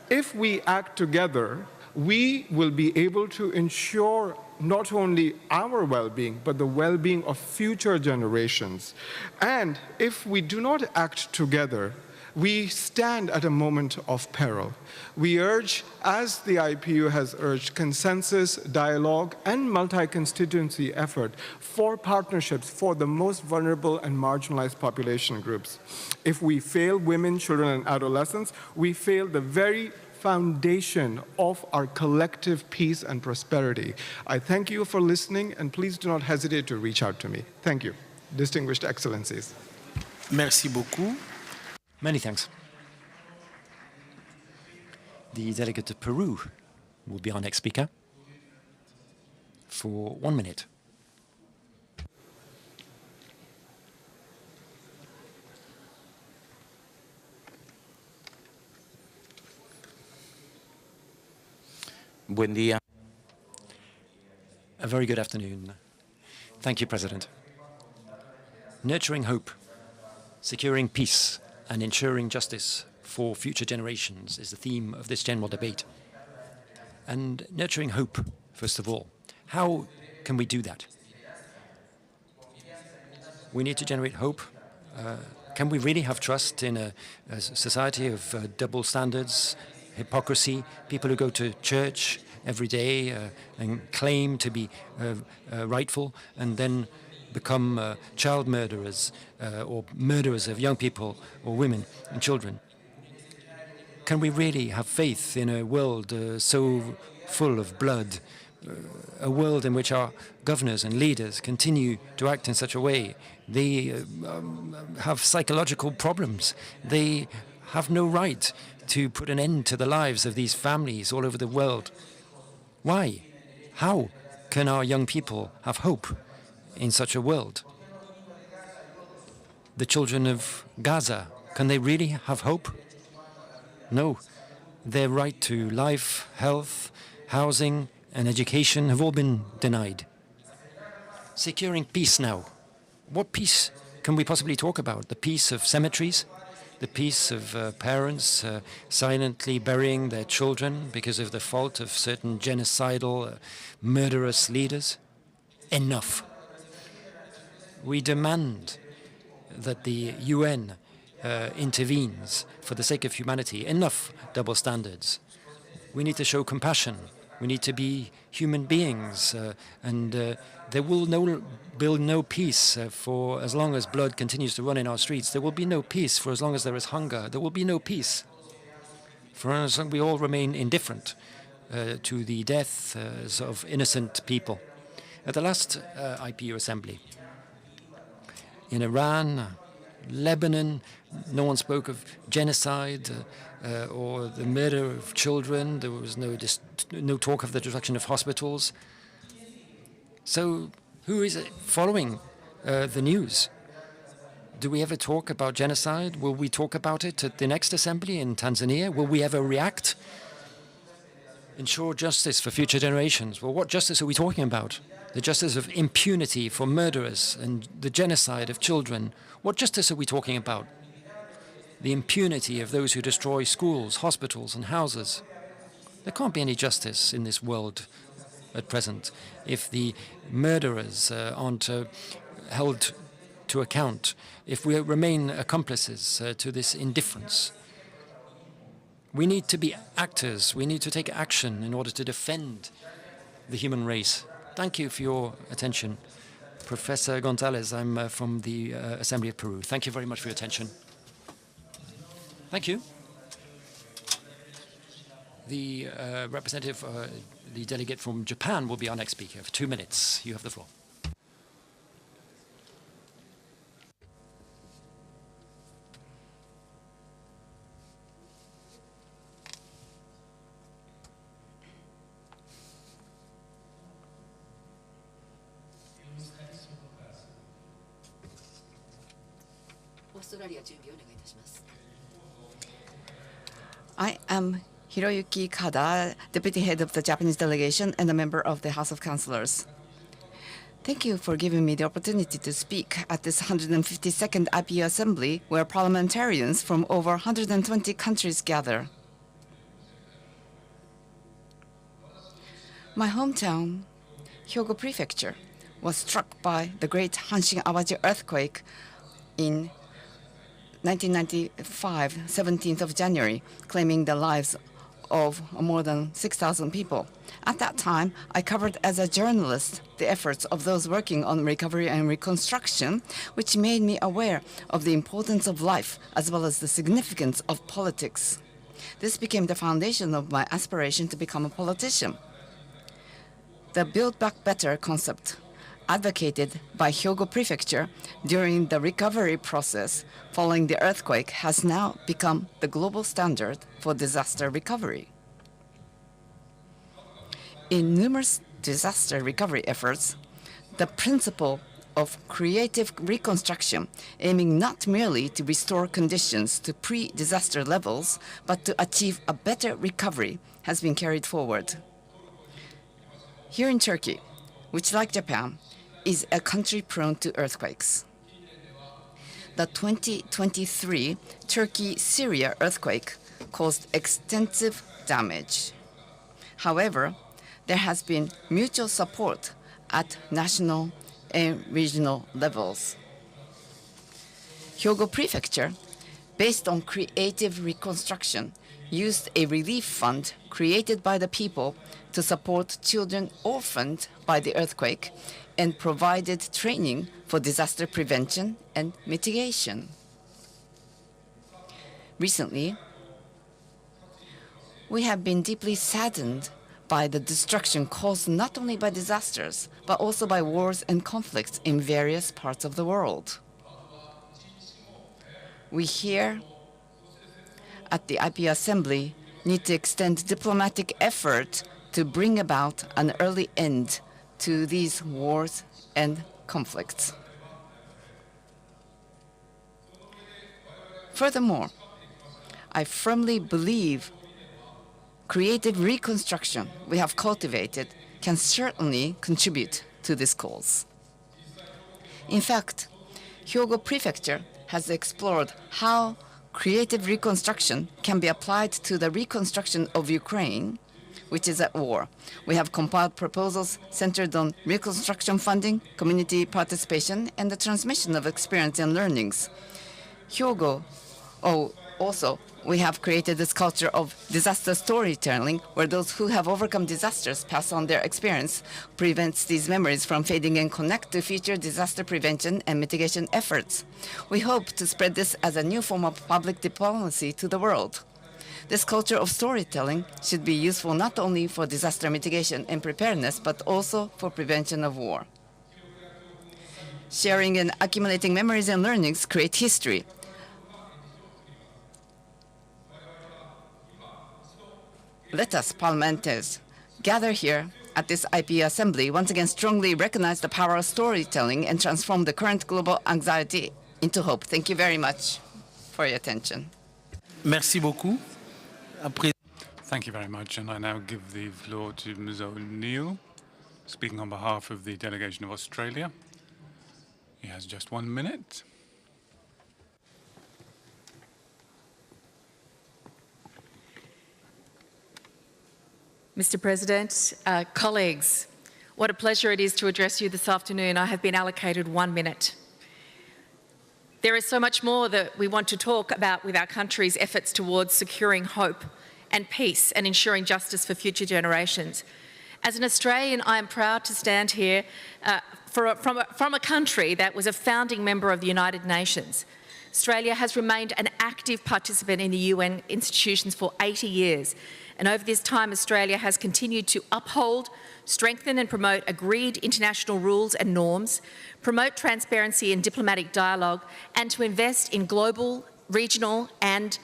If we act together, we will be able to ensure not only our well-being, but the well-being of future generations. And if we do not act together, we stand at a moment of peril. We urge, as the IPU has urged, consensus, dialogue, and multi-constituency effort for partnerships for the most vulnerable and marginalized population groups. If we fail women, children, and adolescents, we fail the very foundation of our collective peace and prosperity. I thank you for listening, and please do not hesitate to reach out to me. Thank you, distinguished excellencies. Merci beaucoup. Many thanks. The delegate to Peru will be our next speaker for 1 minute. Buen día. A very good afternoon. Thank you, President. Nurturing hope, securing peace, and ensuring justice for future generations is the theme of this general debate. And nurturing hope, first of all. How can we do that? We need to generate hope. Can we really have trust in a society of double standards, hypocrisy, people who go to church every day and claim to be rightful and then become child murderers or murderers of young people or women and children? Can we really have faith in a world so full of blood, a world in which our governors and leaders continue to act in such a way? They have psychological problems. They have no right to put an end to the lives of these families all over the world. Why? How can our young people have hope in such a world? The children of Gaza, can they really have hope? No. Their right to life, health, housing, and education have all been denied. Securing peace now. What peace can we possibly talk about? The peace of cemeteries? The peace of parents silently burying their children because of the fault of certain genocidal, murderous leaders? Enough. We demand that the UN intervenes for the sake of humanity. Enough double standards. We need to show compassion. We need to be human beings, and there will be no peace for as long as blood continues to run in our streets. There will be no peace for as long as there is hunger. There will be no peace for as long as we all remain indifferent to the deaths of innocent people. At the last IPU Assembly, in Iran, Lebanon, no one spoke of genocide or the murder of children. There was no talk of the destruction of hospitals. So who is following the news? Do we ever talk about genocide? Will we talk about it at the next assembly in Tanzania? Will we ever react? Ensure justice for future generations. Well, what justice are we talking about? The justice of impunity for murderers and the genocide of children. What justice are we talking about? The impunity of those who destroy schools, hospitals, and houses. There can't be any justice in this world at present if the murderers aren't held to account, if we remain accomplices to this indifference. We need to be actors. We need to take action in order to defend the human race. Thank you for your attention. Professor Gonzalez, I'm from the Assembly of Peru. Thank you very much for your attention. Thank you. The representative, the delegate from Japan will be our next speaker. For 2 minutes, you have the floor. I am Hiroyuki Kada, Deputy Head of the Japanese delegation and a member of the House of Councillors. Thank you for giving me the opportunity to speak at this 152nd IPU Assembly, where parliamentarians from over 120 countries gather. My hometown, Hyogo Prefecture, was struck by the great Hanshin Awaji earthquake in 1995, 17th of January, claiming the lives of more than 6,000 people. At that time, I covered as a journalist the efforts of those working on recovery and reconstruction, which made me aware of the importance of life as well as the significance of politics. This became the foundation of my aspiration to become a politician. The Build Back Better concept, advocated by Hyogo Prefecture during the recovery process following the earthquake, has now become the global standard for disaster recovery. In numerous disaster recovery efforts, the principle of creative reconstruction, aiming not merely to restore conditions to pre-disaster levels, but to achieve a better recovery, has been carried forward. Here in Turkey, which, like Japan, is a country prone to earthquakes, the 2023 Turkey-Syria earthquake caused extensive damage. However, there has been mutual support at national and regional levels. Hyogo Prefecture, based on creative reconstruction, used a relief fund created by the people to support children orphaned by the earthquake and provided training for disaster prevention and mitigation. Recently, we have been deeply saddened by the destruction caused not only by disasters, but also by wars and conflicts in various parts of the world. We here at the IPU Assembly need to extend diplomatic effort to bring about an early end to these wars and conflicts. Furthermore, I firmly believe creative reconstruction we have cultivated can certainly contribute to this cause. In fact, Hyogo Prefecture has explored how creative reconstruction can be applied to the reconstruction of Ukraine, which is at war. We have compiled proposals centered on reconstruction funding, community participation, and the transmission of experience and learnings. Also, we have created this culture of disaster storytelling, where those who have overcome disasters pass on their experience, prevents these memories from fading and connect to future disaster prevention and mitigation efforts. We hope to spread this as a new form of public diplomacy to the world. This culture of storytelling should be useful not only for disaster mitigation and preparedness, but also for prevention of war. Sharing and accumulating memories and learnings create history. Let us, parliamentarians, gather here at this IPU Assembly once again strongly recognize the power of storytelling and transform the current global anxiety into hope. Thank you very much for your attention. Merci beaucoup. Thank you very much. And I now give the floor to Ms. O'Neill, speaking on behalf of the delegation of Australia. He has just 1 minute. Mr. President, colleagues, what a pleasure it is to address you this afternoon. I have been allocated 1 minute. There is so much more that we want to talk about with our country's efforts towards securing hope and peace and ensuring justice for future generations. As an Australian, I am proud to stand here from a country that was a founding member of the United Nations. Australia has remained an active participant in the UN institutions for 80 years. And over this time, Australia has continued to uphold, strengthen and promote agreed international rules and norms, promote transparency and diplomatic dialogue, and to invest in global, regional and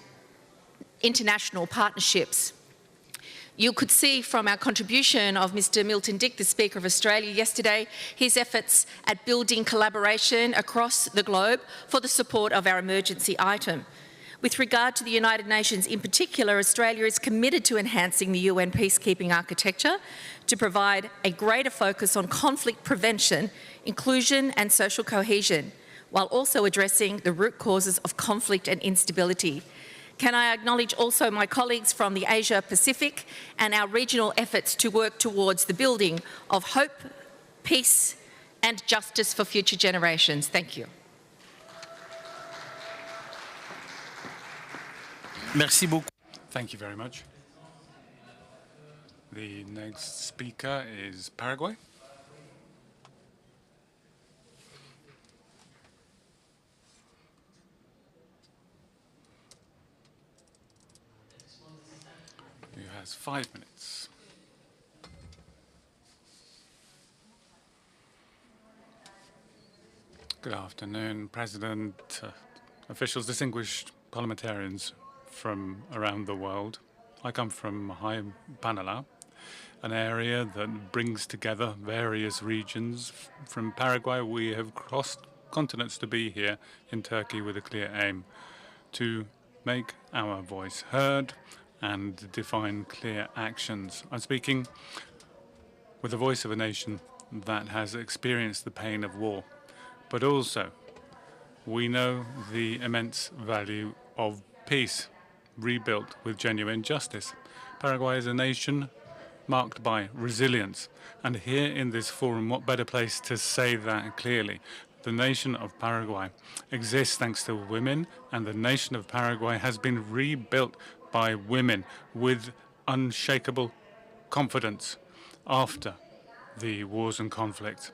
international partnerships. You could see from our contribution of Mr. Milton Dick, the Speaker of Australia, yesterday, his efforts at building collaboration across the globe for the support of our emergency item. With regard to the United Nations in particular, Australia is committed to enhancing the UN peacekeeping architecture to provide a greater focus on conflict prevention, inclusion and social cohesion, while also addressing the root causes of conflict and instability. Can I acknowledge also my colleagues from the Asia Pacific and our regional efforts to work towards the building of hope, peace and justice for future generations. Thank you. Merci beaucoup. Thank you very much. The next speaker is Paraguay. has 5 minutes. Good afternoon, President, officials, distinguished parliamentarians from around the world. I come from High Panala, an area that brings together various regions. From Paraguay, we have crossed continents to be here in Turkey with a clear aim to make our voice heard and define clear actions. I'm speaking with the voice of a nation that has experienced the pain of war, but also we know the immense value of peace, rebuilt with genuine justice. Paraguay is a nation marked by resilience, and here in this forum, what better place to say that clearly? The nation of Paraguay exists thanks to women, and the nation of Paraguay has been rebuilt by women with unshakable confidence after the wars and conflicts.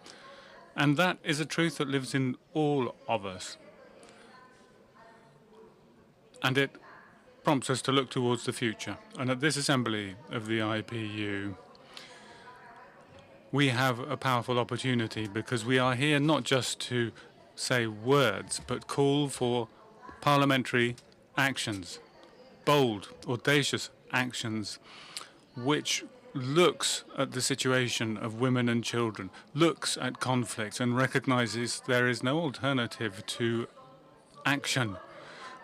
And that is a truth that lives in all of us. And it prompts us to look towards the future. And at this assembly of the IPU, we have a powerful opportunity because we are here not just to say words, but call for parliamentary actions, bold, audacious actions, which looks at the situation of women and children, looks at conflict and recognizes there is no alternative to action.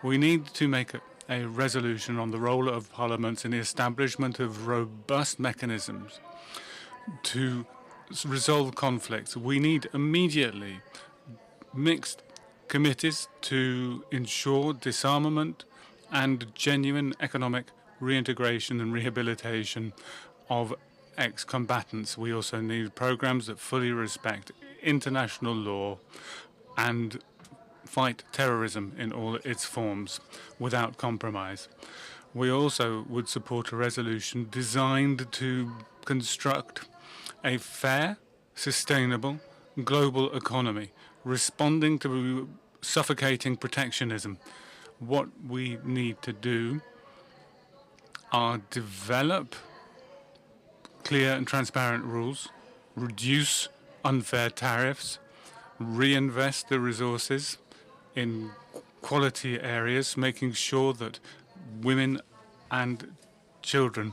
We need to make a resolution on the role of parliaments in the establishment of robust mechanisms to resolve conflicts. We need immediately mixed committees to ensure disarmament and genuine economic reintegration and rehabilitation of ex-combatants. We also need programs that fully respect international law and fight terrorism in all its forms without compromise. We also would support a resolution designed to construct a fair, sustainable, global economy, responding to suffocating protectionism. What we need to do are develop clear and transparent rules, reduce unfair tariffs, reinvest the resources in quality areas, making sure that women and children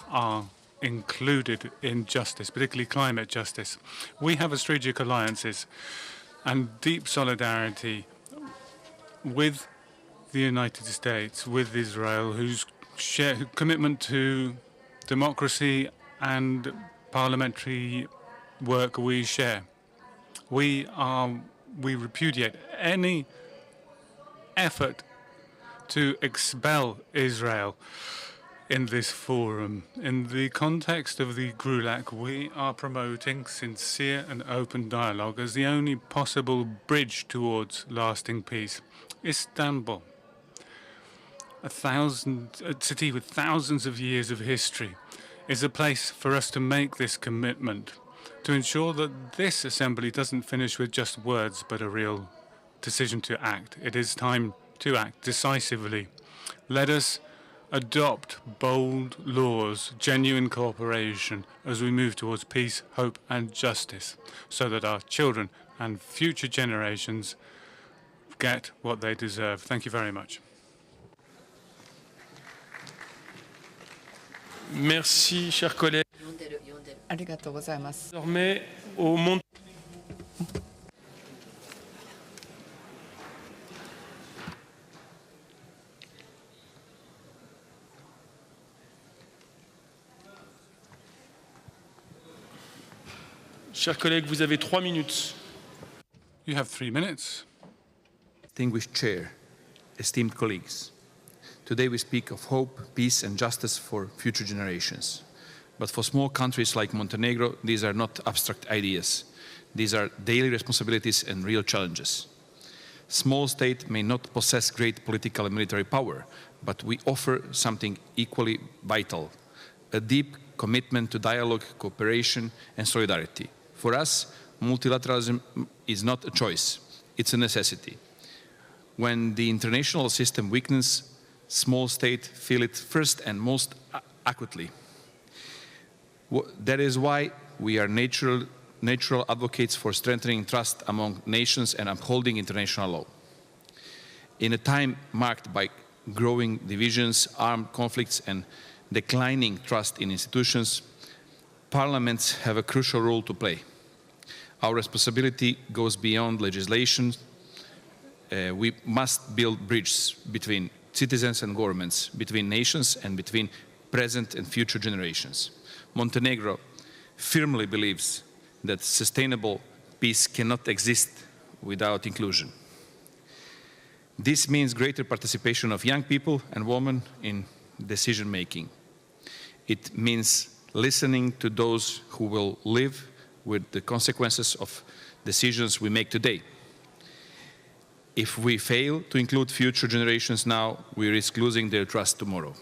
are included in justice, particularly climate justice. We have strategic alliances and deep solidarity with the United States, with Israel, whose commitment to democracy and parliamentary work we share. We repudiate any effort to expel Israel in this forum. In the context of the GRULAC, we are promoting sincere and open dialogue as the only possible bridge towards lasting peace. Istanbul, a city with thousands of years of history, is a place for us to make this commitment, to ensure that this assembly doesn't finish with just words, but a real decision to act. It is time to act decisively. Let us adopt bold laws, genuine cooperation as we move towards peace, hope and justice, so that our children and future generations get what they deserve. Thank you very much. Merci, chers collègues. ありがとうございます。 Désormais, au monde. Chers collègues, vous avez 3 minutes. You have 3 minutes. Distinguished Chair, esteemed colleagues, today we speak of hope, peace and justice for future generations. But for small countries like Montenegro, these are not abstract ideas. These are daily responsibilities and real challenges. Small state may not possess great political and military power, but we offer something equally vital, a deep commitment to dialogue, cooperation and solidarity. For us, multilateralism is not a choice, it's a necessity. When the international system weakens, small states feel it first and most acutely. That is why we are natural advocates for strengthening trust among nations and upholding international law. In a time marked by growing divisions, armed conflicts, and declining trust in institutions, parliaments have a crucial role to play. Our responsibility goes beyond legislation. We must build bridges between citizens and governments, between nations, and between present and future generations. Montenegro firmly believes that sustainable peace cannot exist without inclusion. This means greater participation of young people and women in decision-making. It means listening to those who will live with the consequences of decisions we make today. If we fail to include future generations now, we risk losing their trust tomorrow.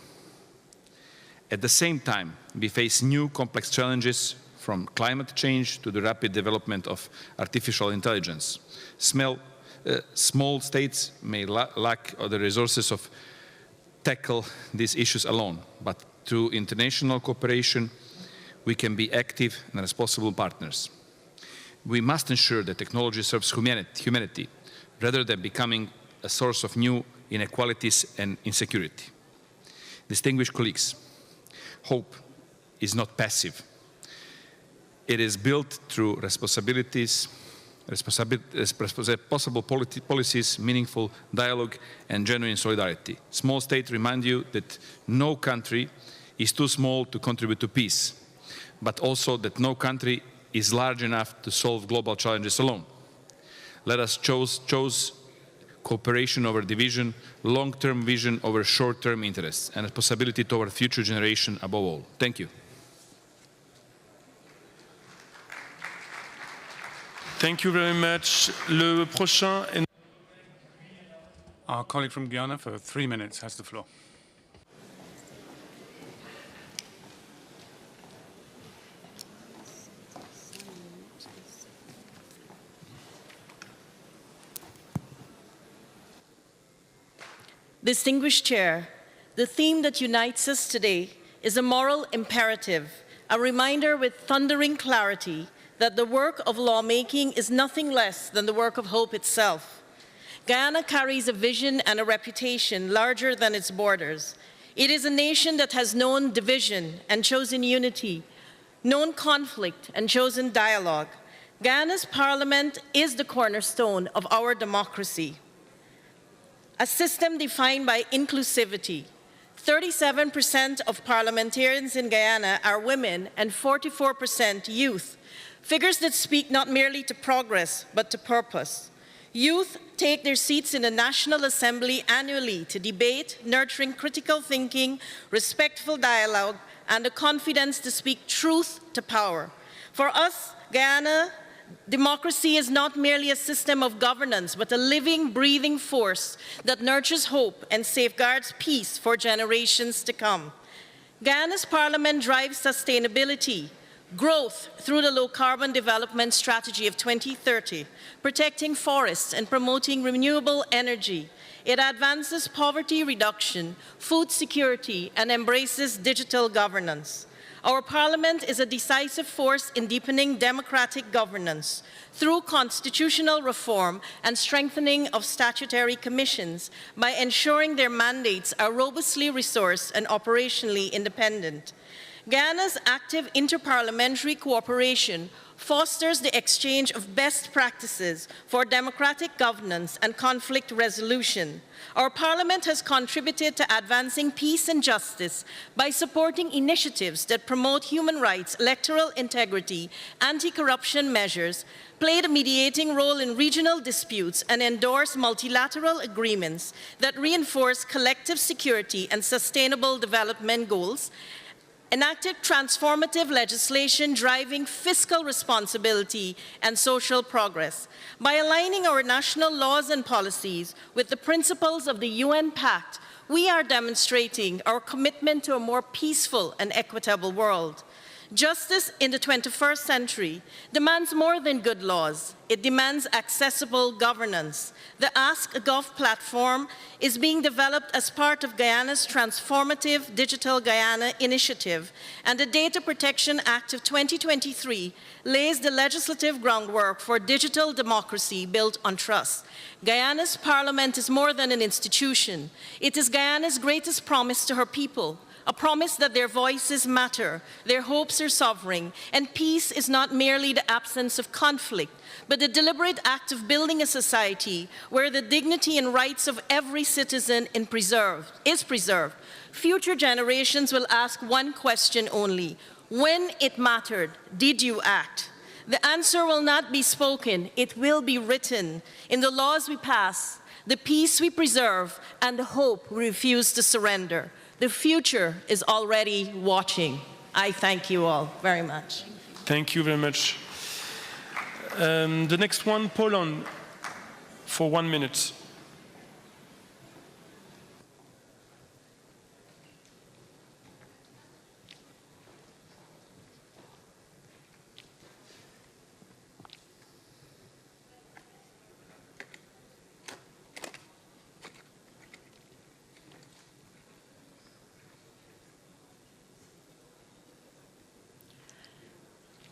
At the same time, we face new complex challenges, from climate change to the rapid development of artificial intelligence. Small states may lack the resources to tackle these issues alone, but through international cooperation, we can be active and responsible partners. We must ensure that technology serves humanity rather than becoming a source of new inequalities and insecurity. Distinguished colleagues, hope is not passive. It is built through possible policies, meaningful dialogue, and genuine solidarity. Small states remind you that no country is too small to contribute to peace, but also that no country is large enough to solve global challenges alone. Let us choose cooperation over division, long-term vision over short-term interests, and responsibility toward future generation above all. Thank you. Thank you very much. Le prochain est... Our colleague from Guyana for 3 minutes has the floor. Distinguished Chair, the theme that unites us today is a moral imperative, a reminder with thundering clarity that the work of lawmaking is nothing less than the work of hope itself. Guyana carries a vision and a reputation larger than its borders. It is a nation that has known division and chosen unity, known conflict and chosen dialogue. Guyana's parliament is the cornerstone of our democracy, a system defined by inclusivity. 37% of parliamentarians in Guyana are women and 44% youth, figures that speak not merely to progress, but to purpose. Youth take their seats in the National Assembly annually to debate, nurturing critical thinking, respectful dialogue, and the confidence to speak truth to power. For us, Guyana, democracy is not merely a system of governance, but a living, breathing force that nurtures hope and safeguards peace for generations to come. Guyana's parliament drives sustainability, growth through the low-carbon development strategy of 2030, protecting forests and promoting renewable energy. It advances poverty reduction, food security, and embraces digital governance. Our parliament is a decisive force in deepening democratic governance through constitutional reform and strengthening of statutory commissions by ensuring their mandates are robustly resourced and operationally independent. Guyana's active interparliamentary cooperation fosters the exchange of best practices for democratic governance and conflict resolution. Our parliament has contributed to advancing peace and justice by supporting initiatives that promote human rights, electoral integrity, anti-corruption measures, played a mediating role in regional disputes, and endorsed multilateral agreements that reinforce collective security and sustainable development goals, enacted transformative legislation driving fiscal responsibility and social progress. By aligning our national laws and policies with the principles of the UN Pact, we are demonstrating our commitment to a more peaceful and equitable world. Justice in the 21st century demands more than good laws. It demands accessible governance. The Ask a Gov platform is being developed as part of Guyana's transformative Digital Guyana initiative, and the Data Protection Act of 2023 lays the legislative groundwork for digital democracy built on trust. Guyana's parliament is more than an institution. It is Guyana's greatest promise to her people, a promise that their voices matter, their hopes are sovereign, and peace is not merely the absence of conflict, but the deliberate act of building a society where the dignity and rights of every citizen is preserved. Future generations will ask one question only: when it mattered, did you act? The answer will not be spoken, it will be written in the laws we pass, the peace we preserve, and the hope we refuse to surrender. The future is already watching. I thank you all very much. Thank you very much. The next one, Poland, for 1 minute.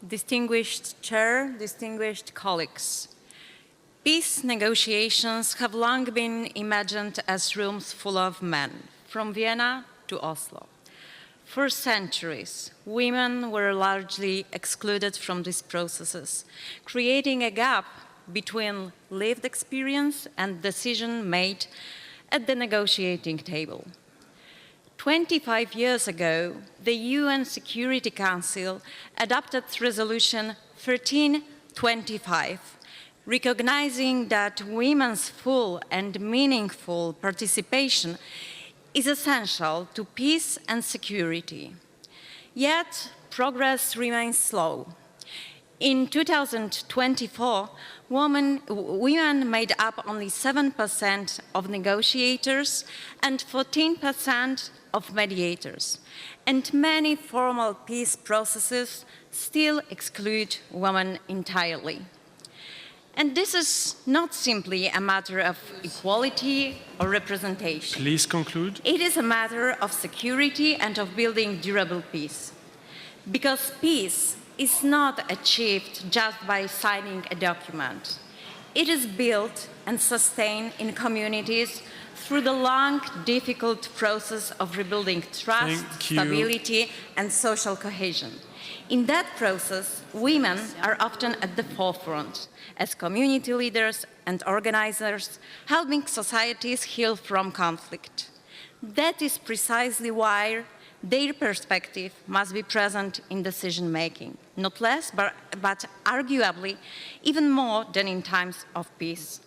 Distinguished Chair, distinguished colleagues, peace negotiations have long been imagined as rooms full of men, from Vienna to Oslo. For centuries, women were largely excluded from these processes, creating a gap between lived experience and decision made at the negotiating table. 25 years ago, the UN Security Council adopted Resolution 1325, recognizing that women's full and meaningful participation is essential to peace and security. Yet, progress remains slow. In 2024, women made up only 7% of negotiators and 14% of mediators, and many formal peace processes still exclude women entirely. And this is not simply a matter of equality or representation. Please conclude. It is a matter of security and of building durable peace. Because peace is not achieved just by signing a document. It is built and sustained in communities through the long, difficult process of rebuilding trust, stability, and social cohesion. In that process, women are often at the forefront as community leaders and organizers, helping societies heal from conflict. That is precisely why their perspective must be present in decision-making, not less, but arguably even more than in times of peace.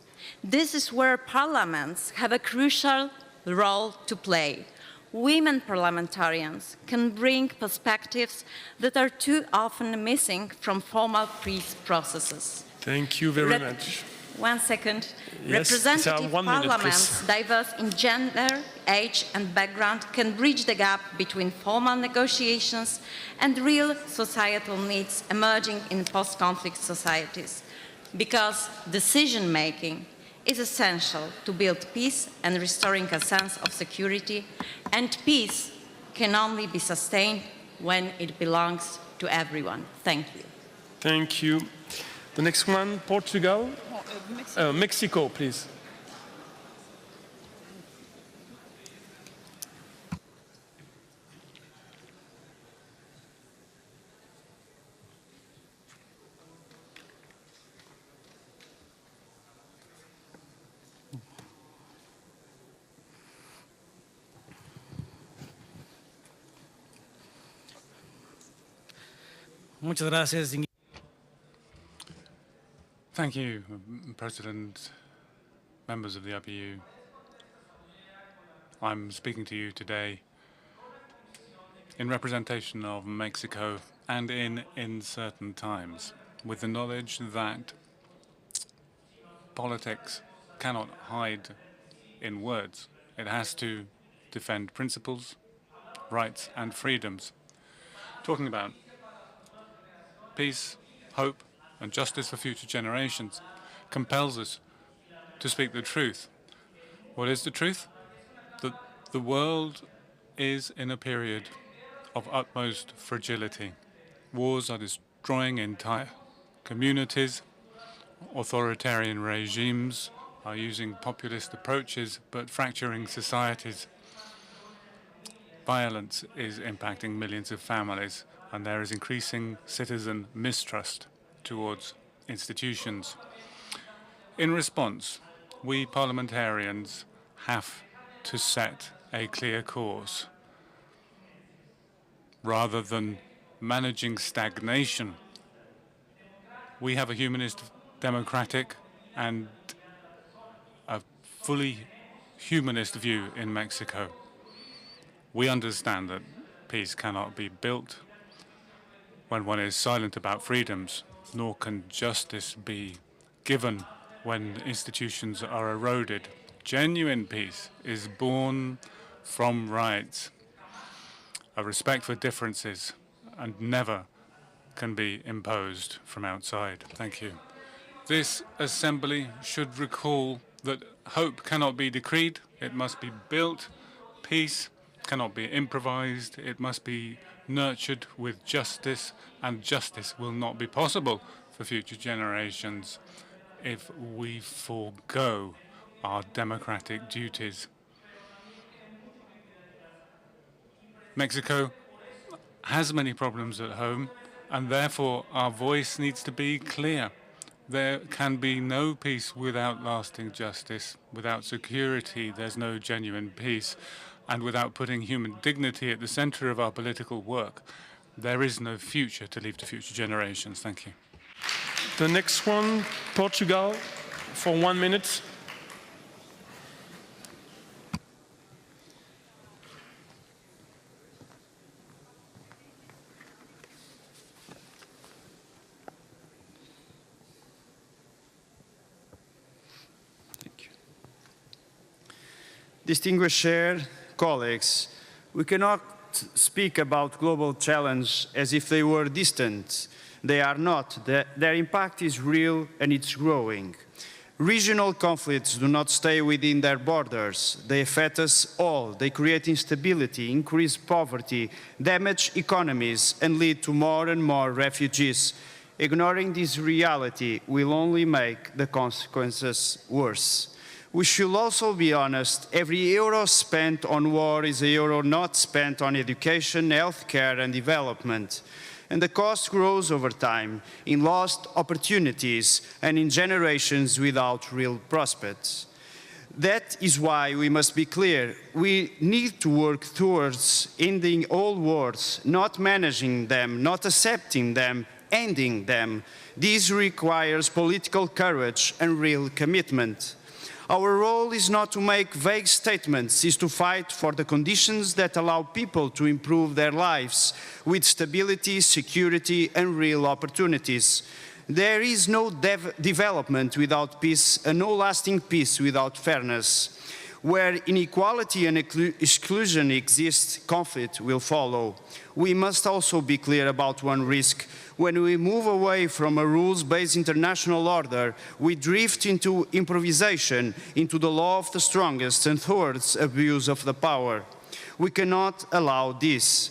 This is where parliaments have a crucial role to play. Women parliamentarians can bring perspectives that are too often missing from formal peace processes. Thank you very much. 1 second. Yes, Representative 1 minute, parliaments, please. diverse in gender, age, and background, can bridge the gap between formal negotiations and real societal needs emerging in post-conflict societies. Because decision-making is essential to build peace and restoring a sense of security, and peace can only be sustained when it belongs to everyone. Thank you. Thank you. The next one, Portugal. Mexico, please. Muchas gracias. Thank you, President, members of the IPU. I'm speaking to you today in representation of Mexico and in uncertain times, with the knowledge that politics cannot hide in words. It has to defend principles, rights, and freedoms. Talking about peace, hope, and justice for future generations compels us to speak the truth. What is the truth? That the world is in a period of utmost fragility. Wars are destroying entire communities. Authoritarian regimes are using populist approaches but fracturing societies. Violence is impacting millions of families, and there is increasing citizen mistrust towards institutions. In response, we parliamentarians have to set a clear course. Rather than managing stagnation, we have a humanist, democratic, and a fully humanist view in Mexico. We understand that peace cannot be built when one is silent about freedoms, nor can justice be given when institutions are eroded. Genuine peace is born from rights, a respect for differences, and never can be imposed from outside. Thank you. This assembly should recall that hope cannot be decreed, it must be built. Peace cannot be improvised, it must be nurtured with justice, and justice will not be possible for future generations if we forego our democratic duties. Mexico has many problems at home, and therefore our voice needs to be clear. There can be no peace without lasting justice. Without security, there's no genuine peace. And without putting human dignity at the center of our political work, there is no future to leave to future generations. Thank you. The next one, Portugal, for 1 minute. Distinguished Chair, colleagues, we cannot speak about global challenge as if they were distant. They are not. Their impact is real and it's growing. Regional conflicts do not stay within their borders. They affect us all. They create instability, increase poverty, damage economies, and lead to more and more refugees. Ignoring this reality will only make the consequences worse. We should also be honest. Every euro spent on war is a euro not spent on education, healthcare, and development. And the cost grows over time in lost opportunities and in generations without real prospects. That is why we must be clear. We need to work towards ending all wars, not managing them, not accepting them, ending them. This requires political courage and real commitment. Our role is not to make vague statements, it's to fight for the conditions that allow people to improve their lives with stability, security, and real opportunities. There is no development without peace and no lasting peace without fairness. Where inequality and exclusion exist, conflict will follow. We must also be clear about one risk. When we move away from a rules-based international order, we drift into improvisation, into the law of the strongest, and towards abuse of the power. We cannot allow this.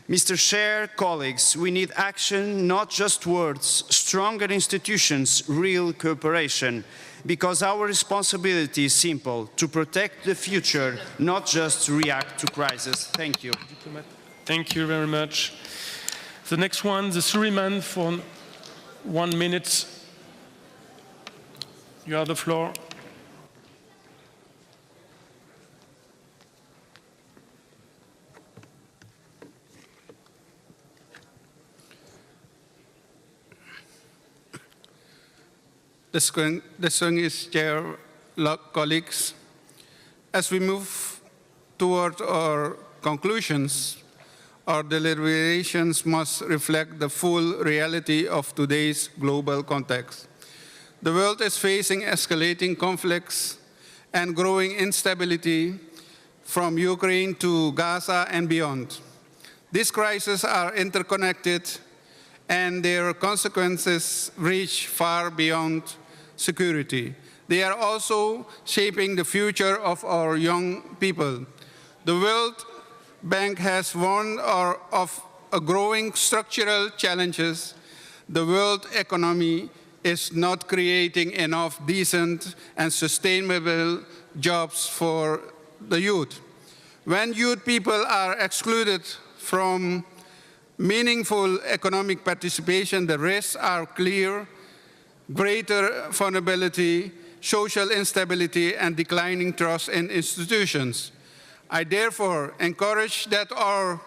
Mr. Chair, colleagues, we need action, not just words, stronger institutions, real cooperation, because our responsibility is simple, to protect the future, not just react to crisis. Thank you. Thank you very much. The next one, the Suriname for 1 minute. You have the floor. Distinguished Chair, colleagues, as we move toward our conclusions, our deliberations must reflect the full reality of today's global context. The world is facing escalating conflicts and growing instability from Ukraine to Gaza and beyond. These crises are interconnected and their consequences reach far beyond security. They are also shaping the future of our young people. The World Bank has warned of a growing structural challenges. The world economy is not creating enough decent and sustainable jobs for the youth. When youth people are excluded from meaningful economic participation, the risks are clear: greater vulnerability, social instability, and declining trust in institutions. I therefore encourage that our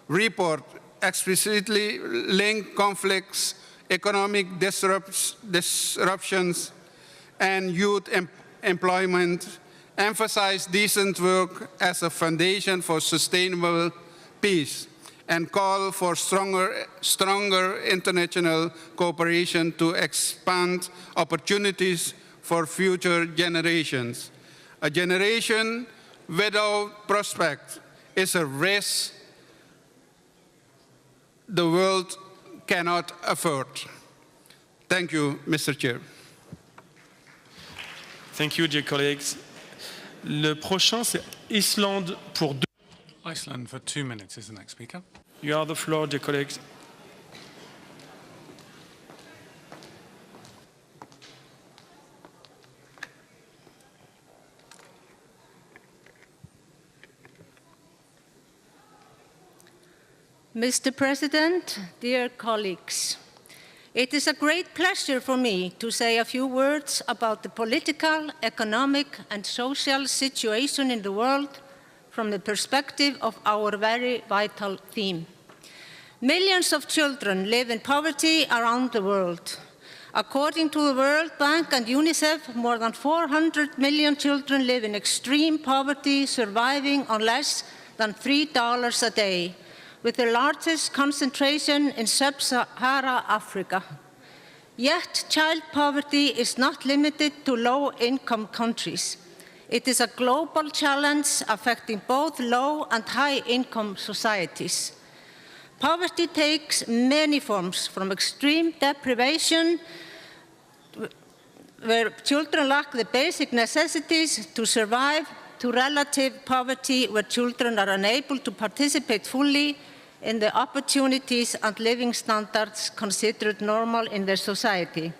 report explicitly link conflicts, economic disruptions, and youth employment, emphasize decent work as a foundation for sustainable peace, and call for stronger international cooperation to expand opportunities for future generations. A generation without prospect is a risk the world cannot afford. Thank you, Mr. Chair. Thank you, dear colleagues. Le prochain, c'est Iceland pour 2. Iceland for 2 minutes is the next speaker. You have the floor, dear colleagues. Mr. President, dear colleagues, it is a great pleasure for me to say a few words about the political, economic, and social situation in the world from the perspective of our very vital theme. Millions of children live in poverty around the world. According to the World Bank and UNICEF, more than 400 million children live in extreme poverty, surviving on less than $3 a day, with the largest concentration in sub-Saharan Africa. Yet, child poverty is not limited to low-income countries. It is a global challenge affecting both low and high-income societies. Poverty takes many forms, from extreme deprivation, where children lack the basic necessities to survive, to relative poverty, where children are unable to participate fully in the opportunities and living standards considered normal in their society.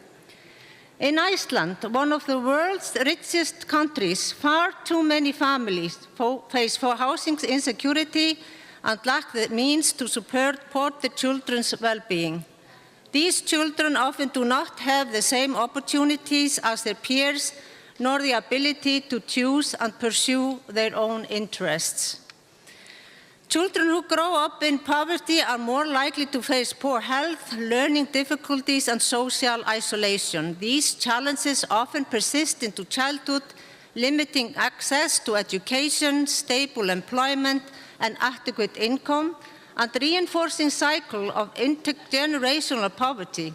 In Iceland, one of the world's richest countries, far too many families face housing insecurity and lack the means to support the children's well-being. These children often do not have the same opportunities as their peers, nor the ability to choose and pursue their own interests. Children who grow up in poverty are more likely to face poor health, learning difficulties, and social isolation. These challenges often persist into childhood, limiting access to education, stable employment, and adequate income, and reinforcing a cycle of intergenerational poverty.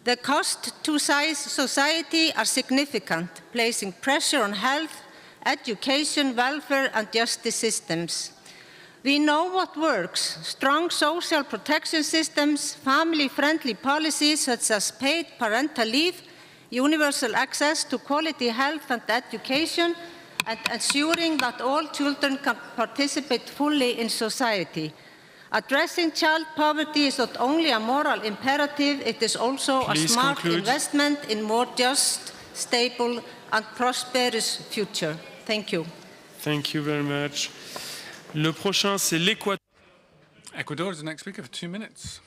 The costs to society are significant, placing pressure on health, education, welfare, and justice systems. We know what works: strong social protection systems, family-friendly policies such as paid parental leave, universal access to quality health and education, and ensuring that all children can participate fully in society. Addressing child poverty is not only a moral imperative, it is also a smart investment in a more just, stable, and prosperous future. Thank you. Thank you very much. Le prochain, c'est l'Équateur. Ecuador is the next speaker for 2 minutes.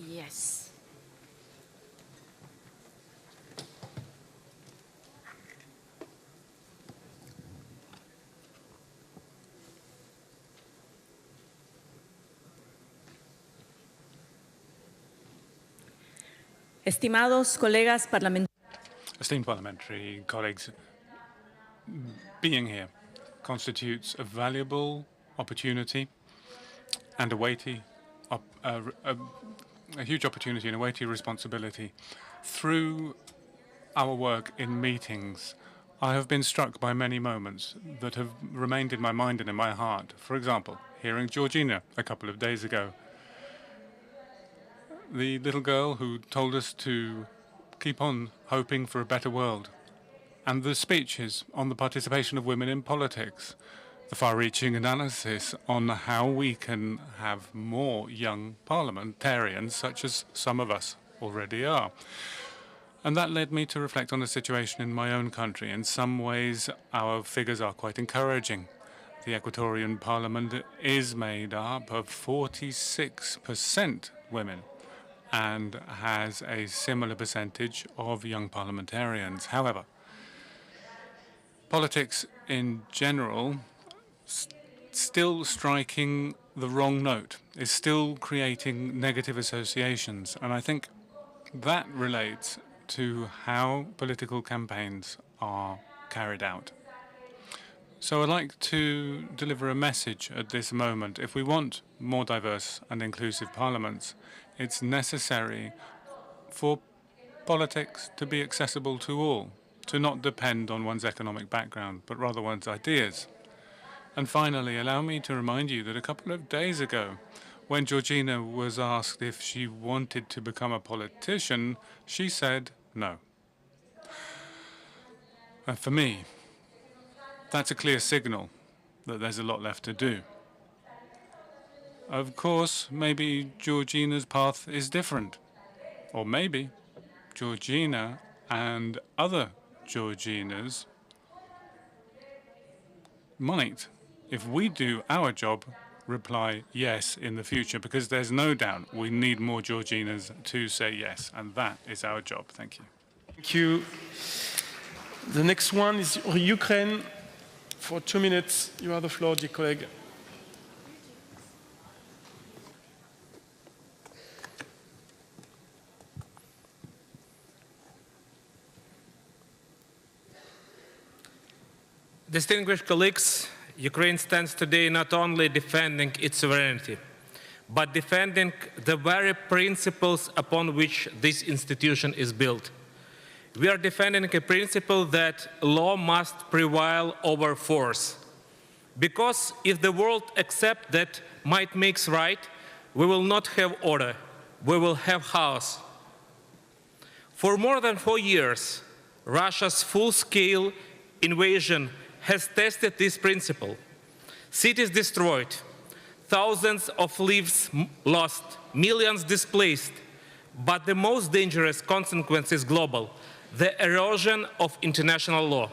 Yes. Estimados colegas parlamentarios. Esteemed parliamentary colleagues, being here constitutes a valuable opportunity and a huge opportunity and a weighty responsibility. Through our work in meetings I have been struck by many moments that have remained in my mind and in my heart. For example, hearing Georgina a couple of days ago, the little girl who told us to keep on hoping for a better world, and the speeches on the participation of women in politics, the far-reaching analysis on how we can have more young parliamentarians, such as some of us already are. And that led me to reflect on the situation in my own country. In some ways, our figures are quite encouraging. The Equatorian Parliament is made up of 46% women and has a similar percentage of young parliamentarians. However, politics in general still striking the wrong note, is still creating negative associations. And I think that relates to how political campaigns are carried out. So I'd like to deliver a message at this moment. If we want more diverse and inclusive parliaments, it's necessary for politics to be accessible to all, to not depend on one's economic background, but rather one's ideas. And finally, allow me to remind you that a couple of days ago, when Georgina was asked if she wanted to become a politician, she said no. And for me, that's a clear signal that there's a lot left to do. Of course, maybe Georgina's path is different. Or maybe Georgina and other Georginas might, if we do our job, reply yes in the future, because there's no doubt we need more Georginas to say yes, and that is our job. Thank you. Thank you. The next one is Ukraine. For 2 minutes, you have the floor, dear colleague. Distinguished colleagues, Ukraine stands today not only defending its sovereignty, but defending the very principles upon which this institution is built. We are defending a principle that law must prevail over force. Because if the world accepts that might makes right, we will not have order, we will have chaos. For more than 4 years, Russia's full-scale invasion has tested this principle. Cities destroyed, thousands of lives lost, millions displaced, but the most dangerous consequence is global, the erosion of international law.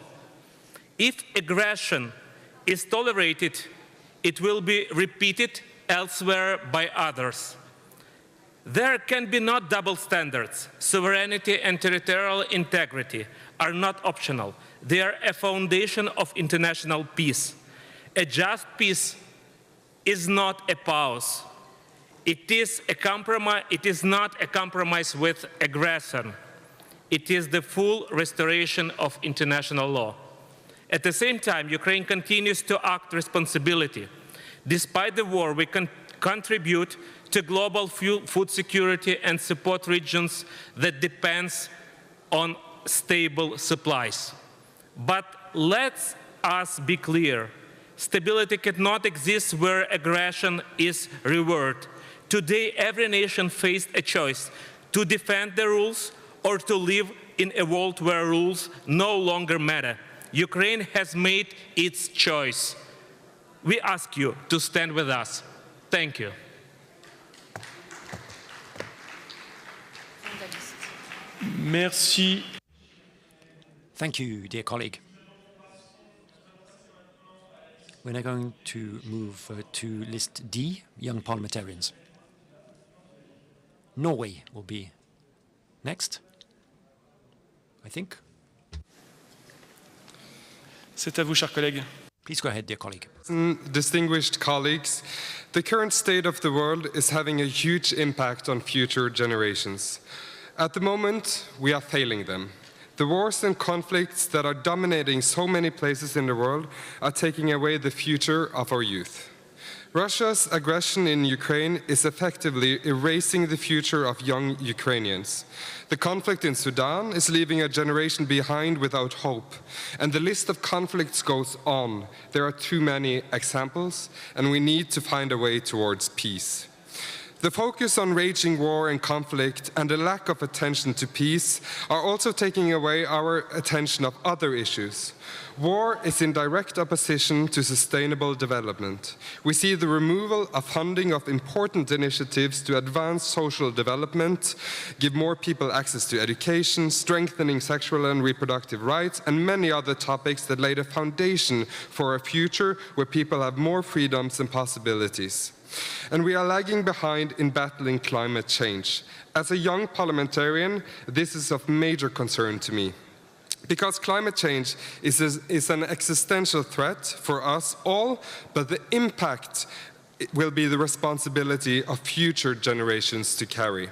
If aggression is tolerated, it will be repeated elsewhere by others. There can be no double standards. Sovereignty and territorial integrity are not optional. They are a foundation of international peace. A just peace is not a pause. It is not a compromise with aggression. It is the full restoration of international law. At the same time, Ukraine continues to act responsibly. Despite the war, we can contribute to global food security and support regions that depend on stable supplies. But let us be clear. Stability cannot exist where aggression is rewarded. Today, every nation faced a choice to defend the rules or to live in a world where rules no longer matter. Ukraine has made its choice. We ask you to stand with us. Thank you. Merci. Thank you, dear colleague. We're now going to move to list D, young parliamentarians. Norway will be next, I think. C'est à vous, chers collègues. Please go ahead, dear colleague. Distinguished colleagues, the current state of the world is having a huge impact on future generations. At the moment, we are failing them. The wars and conflicts that are dominating so many places in the world are taking away the future of our youth. Russia's aggression in Ukraine is effectively erasing the future of young Ukrainians. The conflict in Sudan is leaving a generation behind without hope. And the list of conflicts goes on. There are too many examples, and we need to find a way towards peace. The focus on raging war and conflict and the lack of attention to peace are also taking away our attention of other issues. War is in direct opposition to sustainable development. We see the removal of funding of important initiatives to advance social development, give more people access to education, strengthening sexual and reproductive rights, and many other topics that lay the foundation for a future where people have more freedoms and possibilities. And we are lagging behind in battling climate change. As a young parliamentarian, this is of major concern to me. Because climate change is an existential threat for us all, but the impact will be the responsibility of future generations to carry.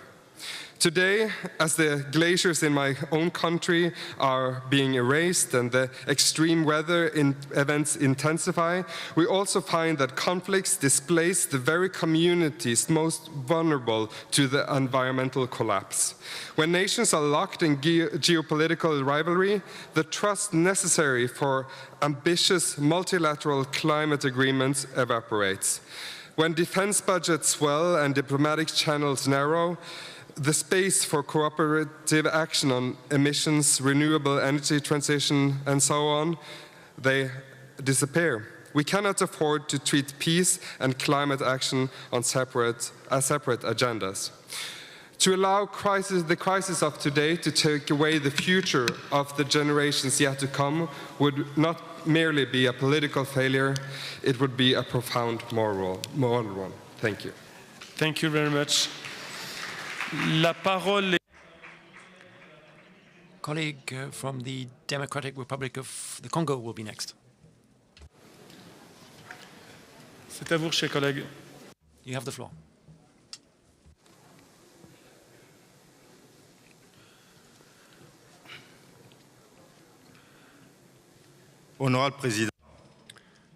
Today, as the glaciers in my own country are being erased and the extreme weather events intensify, we also find that conflicts displace the very communities most vulnerable to the environmental collapse. When nations are locked in geopolitical rivalry, the trust necessary for ambitious multilateral climate agreements evaporates. When defense budgets swell and diplomatic channels narrow, the space for cooperative action on emissions, renewable energy transition, and so on, they disappear. We cannot afford to treat peace and climate action on separate agendas. To allow the crisis of today to take away the future of the generations yet to come would not merely be a political failure, it would be a profound moral one. Thank you. Thank you very much. La parole est... Colleague from the Democratic Republic of the Congo will be next. C'est à vous, cher collègue. You have the floor.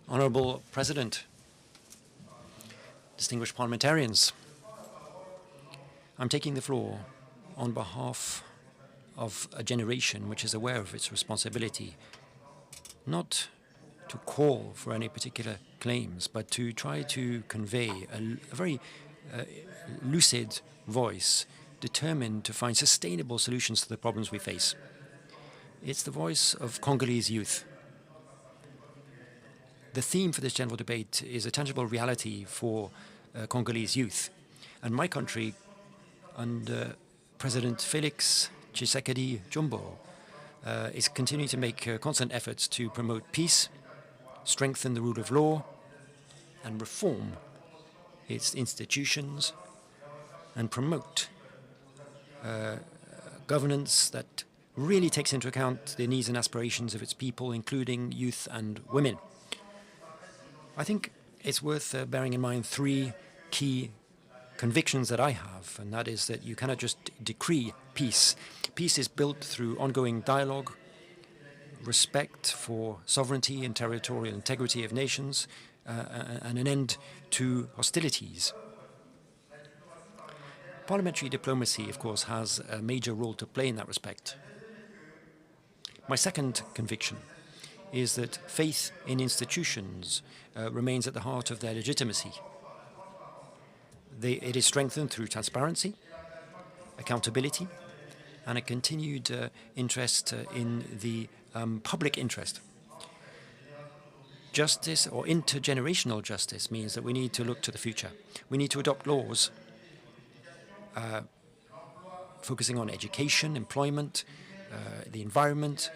Honorable President, distinguished parliamentarians, I'm taking the floor on behalf of a generation which is aware of its responsibility, not to call for any particular claims, but to try to convey a very lucid voice, determined to find sustainable solutions to the problems we face. It's the voice of Congolese youth. The theme for this general debate is a tangible reality for Congolese youth. And my country, under President Felix Tshisekedi Jumbo, is continuing to make constant efforts to promote peace, strengthen the rule of law, and reform its institutions, and promote governance that really takes into account the needs and aspirations of its people, including youth and women. I think it's worth bearing in mind three key convictions that I have, and that is that you cannot just decree peace. Peace is built through ongoing dialogue, respect for sovereignty and territorial integrity of nations, and an end to hostilities. Parliamentary diplomacy, of course, has a major role to play in that respect. My second conviction is that faith in institutions remains at the heart of their legitimacy. It is strengthened through transparency, accountability, and a continued interest in the public interest. Justice, or intergenerational justice, means that we need to look to the future. We need to adopt laws focusing on education, employment, the environment,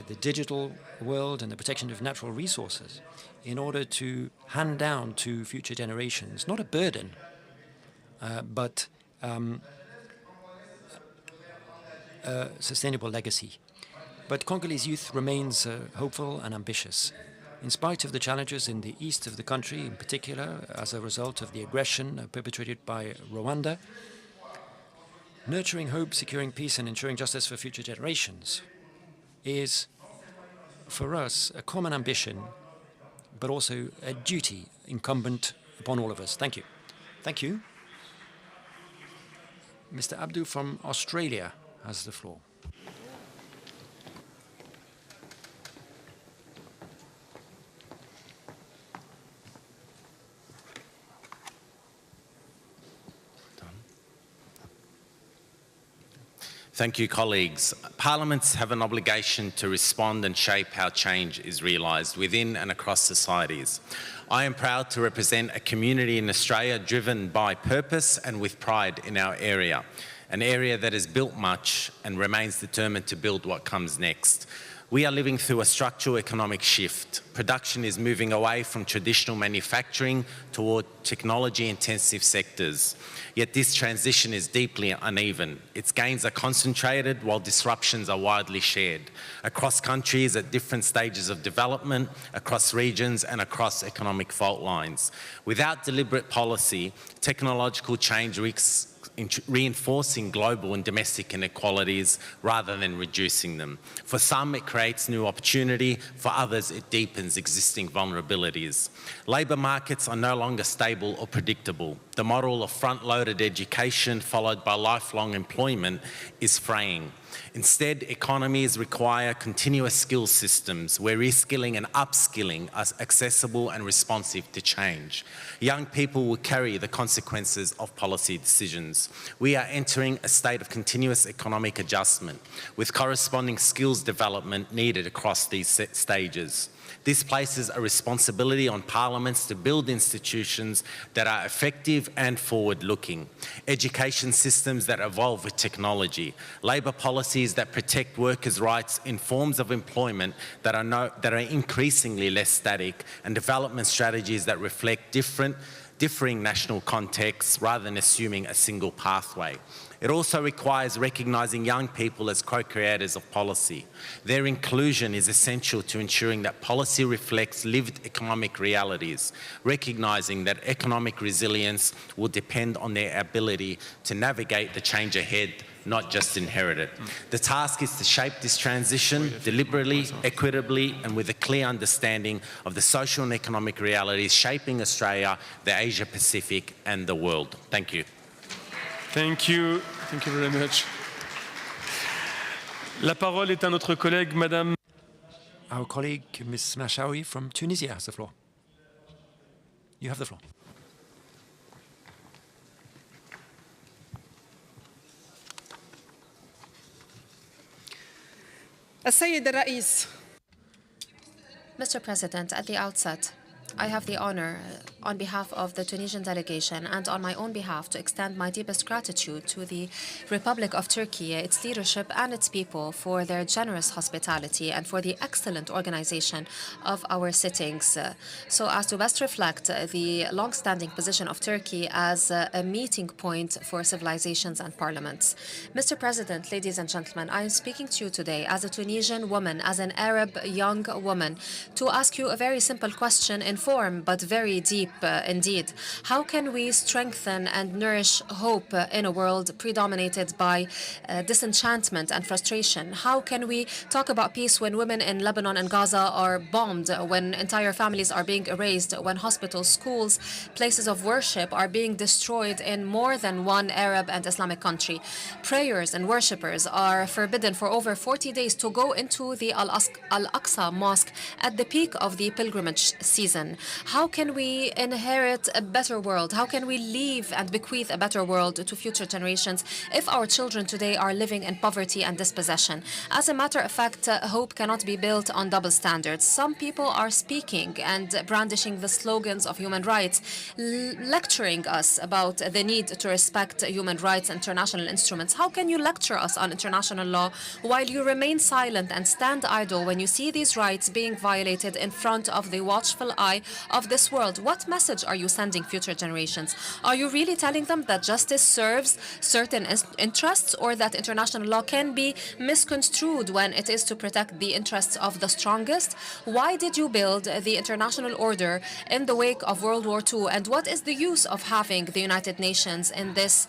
the digital world, and the protection of natural resources in order to hand down to future generations, not a burden, but a sustainable legacy. But Congolese youth remains hopeful and ambitious. In spite of the challenges in the east of the country, in particular as a result of the aggression perpetrated by Rwanda, nurturing hope, securing peace, and ensuring justice for future generations is, for us, a common ambition, but also a duty incumbent upon all of us. Thank you. Thank you. Mr. Abdu from Australia has the floor. Thank you, colleagues. Parliaments have an obligation to respond and shape how change is realised within and across societies. I am proud to represent a community in Australia driven by purpose and with pride in our area, an area that has built much and remains determined to build what comes next. We are living through a structural economic shift. Production is moving away from traditional manufacturing toward technology-intensive sectors. Yet this transition is deeply uneven. Its gains are concentrated while disruptions are widely shared across countries at different stages of development, across regions and across economic fault lines. Without deliberate policy, technological change risks reinforcing global and domestic inequalities rather than reducing them. For some, it creates new opportunity. For others, it deepens existing vulnerabilities. Labour markets are no longer stable or predictable. The model of front-loaded education followed by lifelong employment is fraying. Instead, economies require continuous skills systems where reskilling and upskilling are accessible and responsive to change. Young people will carry the consequences of policy decisions. We are entering a state of continuous economic adjustment with corresponding skills development needed across these stages. This places a responsibility on parliaments to build institutions that are effective and forward-looking, education systems that evolve with technology, labour policies that protect workers' rights in forms of employment that are increasingly less static, and development strategies that reflect differing national contexts rather than assuming a single pathway. It also requires recognising young people as co-creators of policy. Their inclusion is essential to ensuring that policy reflects lived economic realities, recognising that economic resilience will depend on their ability to navigate the change ahead, not just inherit it. The task is to shape this transition deliberately, equitably, and with a clear understanding of the social and economic realities shaping Australia, the Asia-Pacific, and the world. Thank you. Thank you. Thank you very much. La parole est à notre collègue, Madame. Our colleague, Ms. Mashawi from Tunisia, has the floor. You have the floor. السيد الرئيس. Mr. President, at the outset, I have the honor, on behalf of the Tunisian delegation and on my own behalf, to extend my deepest gratitude to the Republic of Turkey, its leadership and its people for their generous hospitality and for the excellent organization of our sittings, so as to best reflect the long-standing position of Turkey as a meeting point for civilizations and parliaments. Mr. President, ladies and gentlemen, I am speaking to you today as a Tunisian woman, as an Arab young woman, to ask you a very simple question in form, but very deep indeed. How can we strengthen and nourish hope in a world predominated by disenchantment and frustration? How can we talk about peace when women in Lebanon and Gaza are bombed, when entire families are being erased, when hospitals, schools, places of worship are being destroyed in more than one Arab and Islamic country? Prayers and worshippers are forbidden for over 40 days to go into the Al-Aqsa Mosque at the peak of the pilgrimage season. How can we inherit a better world? How can we leave and bequeath a better world to future generations if our children today are living in poverty and dispossession? As a matter of fact, hope cannot be built on double standards. Some people are speaking and brandishing the slogans of human rights, lecturing us about the need to respect human rights and international instruments. How can you lecture us on international law while you remain silent and stand idle when you see these rights being violated in front of the watchful eye of this world? What message are you sending future generations? Are you really telling them that justice serves certain interests, or that international law can be misconstrued when it is to protect the interests of the strongest? Why did you build the international order in the wake of World War II? And what is the use of having the United Nations in this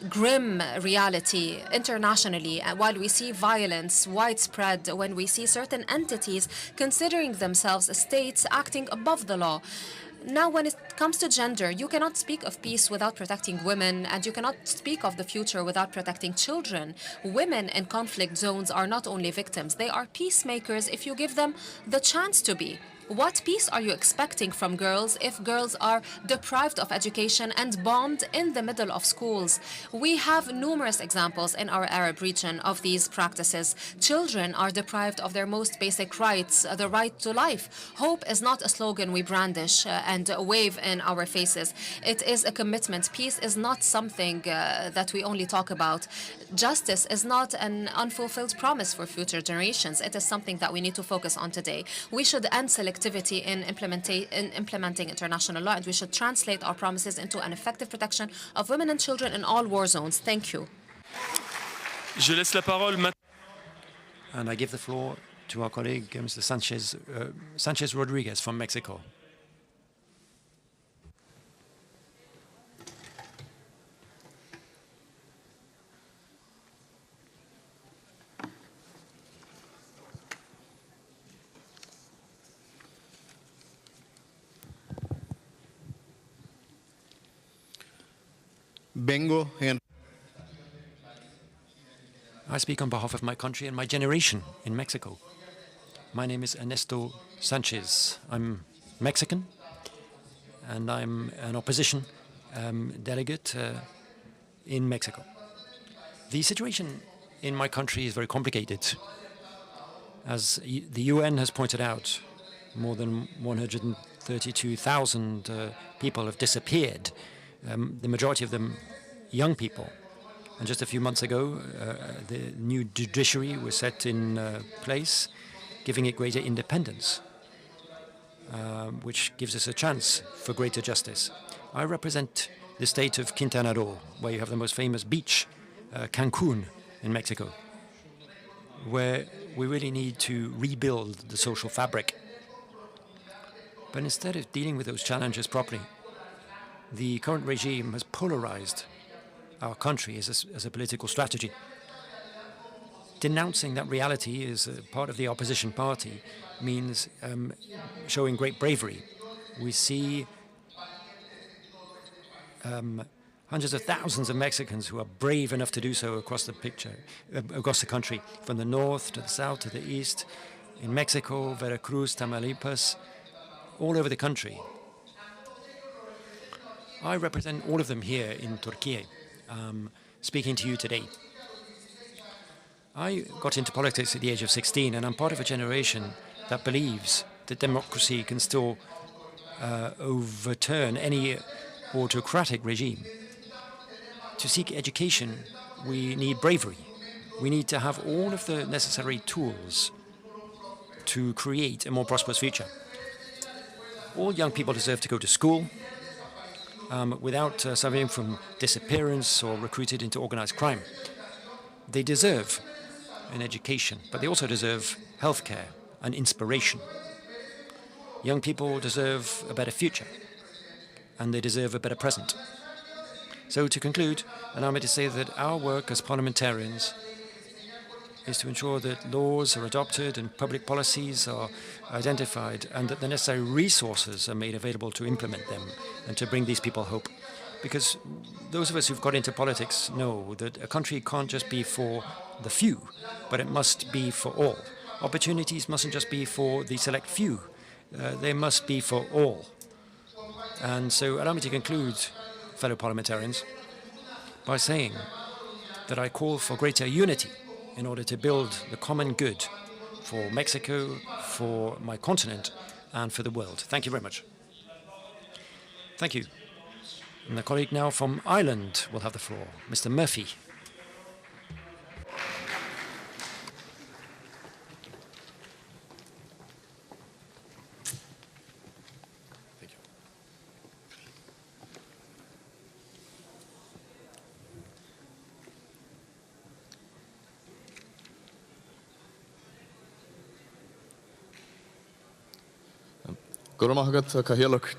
grim reality internationally, while we see violence widespread, when we see certain entities considering themselves states acting above the law? Now, when it comes to gender, you cannot speak of peace without protecting women, and you cannot speak of the future without protecting children. Women in conflict zones are not only victims, they are peacemakers if you give them the chance to be. What peace are you expecting from girls if girls are deprived of education and bombed in the middle of schools? We have numerous examples in our Arab region of these practices. Children are deprived of their most basic rights, the right to life. Hope is not a slogan we brandish and wave in our faces. It is a commitment. Peace is not something that we only talk about. Justice is not an unfulfilled promise for future generations. It is something that we need to focus on today. We should end selectivity in implementing international law, and we should translate our promises into an effective protection of women and children in all war zones. Thank you. Je laisse la parole maintenant. And I give the floor to our colleague, Mr. Sanchez Rodriguez from Mexico. I speak on behalf of my country and my generation in Mexico. My name is Ernesto Sanchez. I'm Mexican, and I'm an opposition delegate in Mexico. The situation in my country is very complicated. As the UN has pointed out, more than 132,000 people have disappeared, the majority of them young people. And just a few months ago, the new judiciary was set in place, giving it greater independence, which gives us a chance for greater justice. I represent the state of Quintana Roo, where you have the most famous beach, Cancun, in Mexico, where we really need to rebuild the social fabric. But instead of dealing with those challenges properly, the current regime has polarized our country as a political strategy. Denouncing that reality as a part of the opposition party means showing great bravery. We see hundreds of thousands of Mexicans who are brave enough to do so across the country, from the north to the south to the east, in Mexico, Veracruz, Tamaulipas, all over the country. I represent all of them here in Turkey, speaking to you today. I got into politics at the age of 16, and I'm part of a generation that believes that democracy can still overturn any autocratic regime. To seek education, we need bravery. We need to have all of the necessary tools to create a more prosperous future. All young people deserve to go to school without suffering from disappearance or recruited into organized crime. They deserve an education, but they also deserve healthcare and inspiration. Young people deserve a better future, and they deserve a better present. So to conclude, allow me to say that our work as parliamentarians is to ensure that laws are adopted and public policies are identified, and that the necessary resources are made available to implement them and to bring these people hope. Because those of us who've got into politics know that a country can't just be for the few, but it must be for all. Opportunities mustn't just be for the select few, they must be for all. And so allow me to conclude, fellow parliamentarians, by saying that I call for greater unity in order to build the common good for Mexico, for my continent, and for the world. Thank you very much. Thank you. And the colleague now from Ireland will have the floor, Mr. Murphy.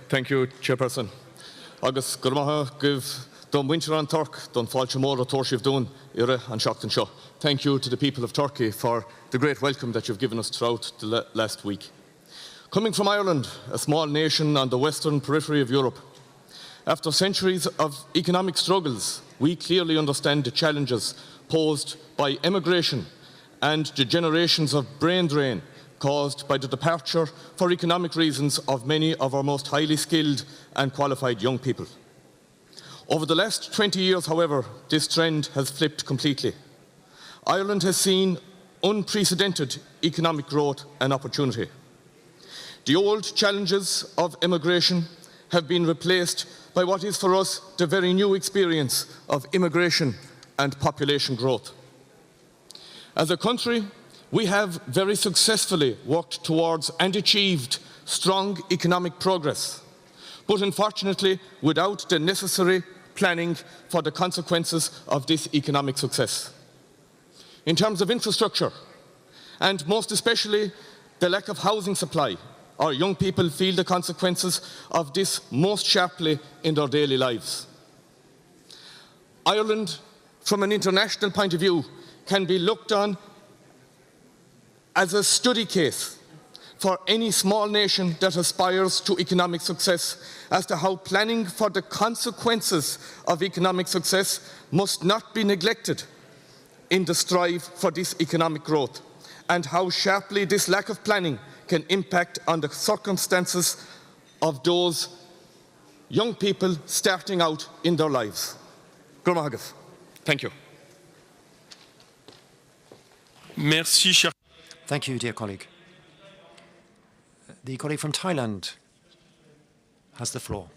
Thank you, Chairperson. Agus Gurmaha give Don Winter and Turk, Don Falchamora, Torshiv Dun, Ira and Shaktan Shaw. Thank you to the people of Turkey for the great welcome that you've given us throughout the last week. Coming from Ireland, a small nation on the western periphery of Europe, after centuries of economic struggles, we clearly understand the challenges posed by emigration and the generations of brain drain caused by the departure for economic reasons of many of our most highly skilled and qualified young people. Over the last 20 years, however, this trend has flipped completely. Ireland has seen unprecedented economic growth and opportunity. The old challenges of immigration have been replaced by what is for us the very new experience of immigration and population growth. As a country, we have very successfully worked towards and achieved strong economic progress, but unfortunately without the necessary planning for the consequences of this economic success. In terms of infrastructure, and most especially the lack of housing supply, our young people feel the consequences of this most sharply in their daily lives. Ireland, from an international point of view, can be looked on as a study case for any small nation that aspires to economic success as to how planning for the consequences of economic success must not be neglected in the strive for this economic growth, and how sharply this lack of planning can impact on the circumstances of those young people starting out in their lives. Thank you. Merci, cher. Thank you, dear colleague. The colleague from Thailand has the floor.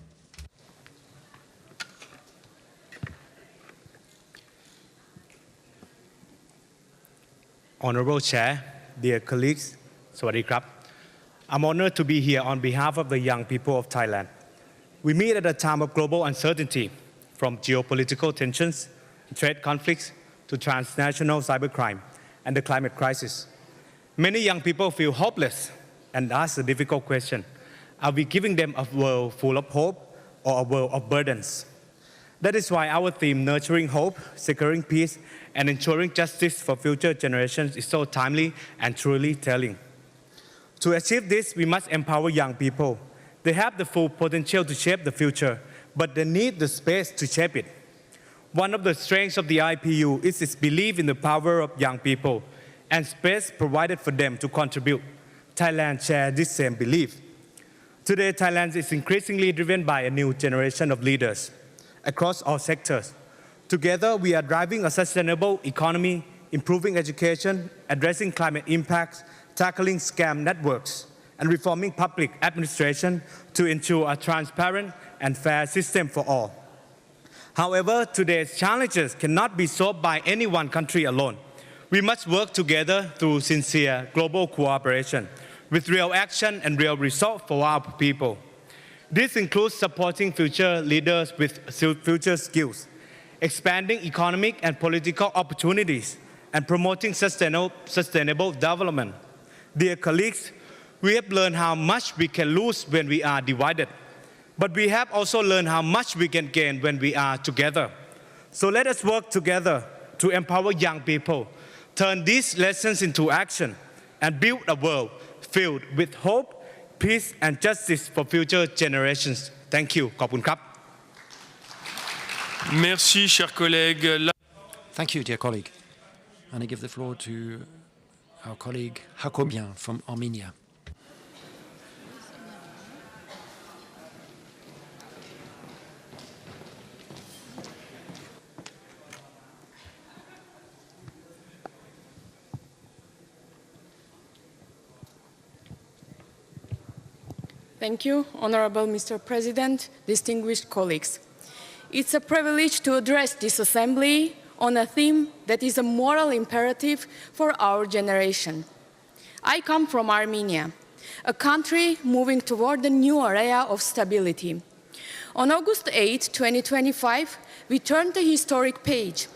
Honorable Chair, dear colleagues, Sawadee krap. I'm honored to be here on behalf of the young people of Thailand. We meet at a time of global uncertainty, from geopolitical tensions, trade conflicts, to transnational cybercrime and the climate crisis. Many young people feel hopeless and ask the difficult question, are we giving them a world full of hope or a world of burdens? That is why our theme, Nurturing Hope, Securing Peace, and Ensuring Justice for Future Generations, is so timely and truly telling. To achieve this, we must empower young people. They have the full potential to shape the future, but they need the space to shape it. One of the strengths of the IPU is its belief in the power of young people and space provided for them to contribute. Thailand shares this same belief. Today, Thailand is increasingly driven by a new generation of leaders across all sectors. Together, we are driving a sustainable economy, improving education, addressing climate impacts, tackling scam networks, and reforming public administration to ensure a transparent and fair system for all. However, today's challenges cannot be solved by any one country alone. We must work together through sincere global cooperation with real action and real results for our people. This includes supporting future leaders with future skills, expanding economic and political opportunities, and promoting sustainable development. Dear colleagues, we have learned how much we can lose when we are divided, but we have also learned how much we can gain when we are together. So let us work together to empower young people, turn these lessons into action, and build a world filled with hope, peace, and justice for future generations. Thank you. ขอบคุณครับ Merci, cher collègue. Thank you, dear colleague. And I give the floor to our colleague Hakobian from Armenia. Thank you, Honorable Mr. President, distinguished colleagues. It's a privilege to address this Assembly on a theme that is a moral imperative for our generation. I come from Armenia, a country moving toward a new era of stability. On August 8, 2025, we turned the historic page.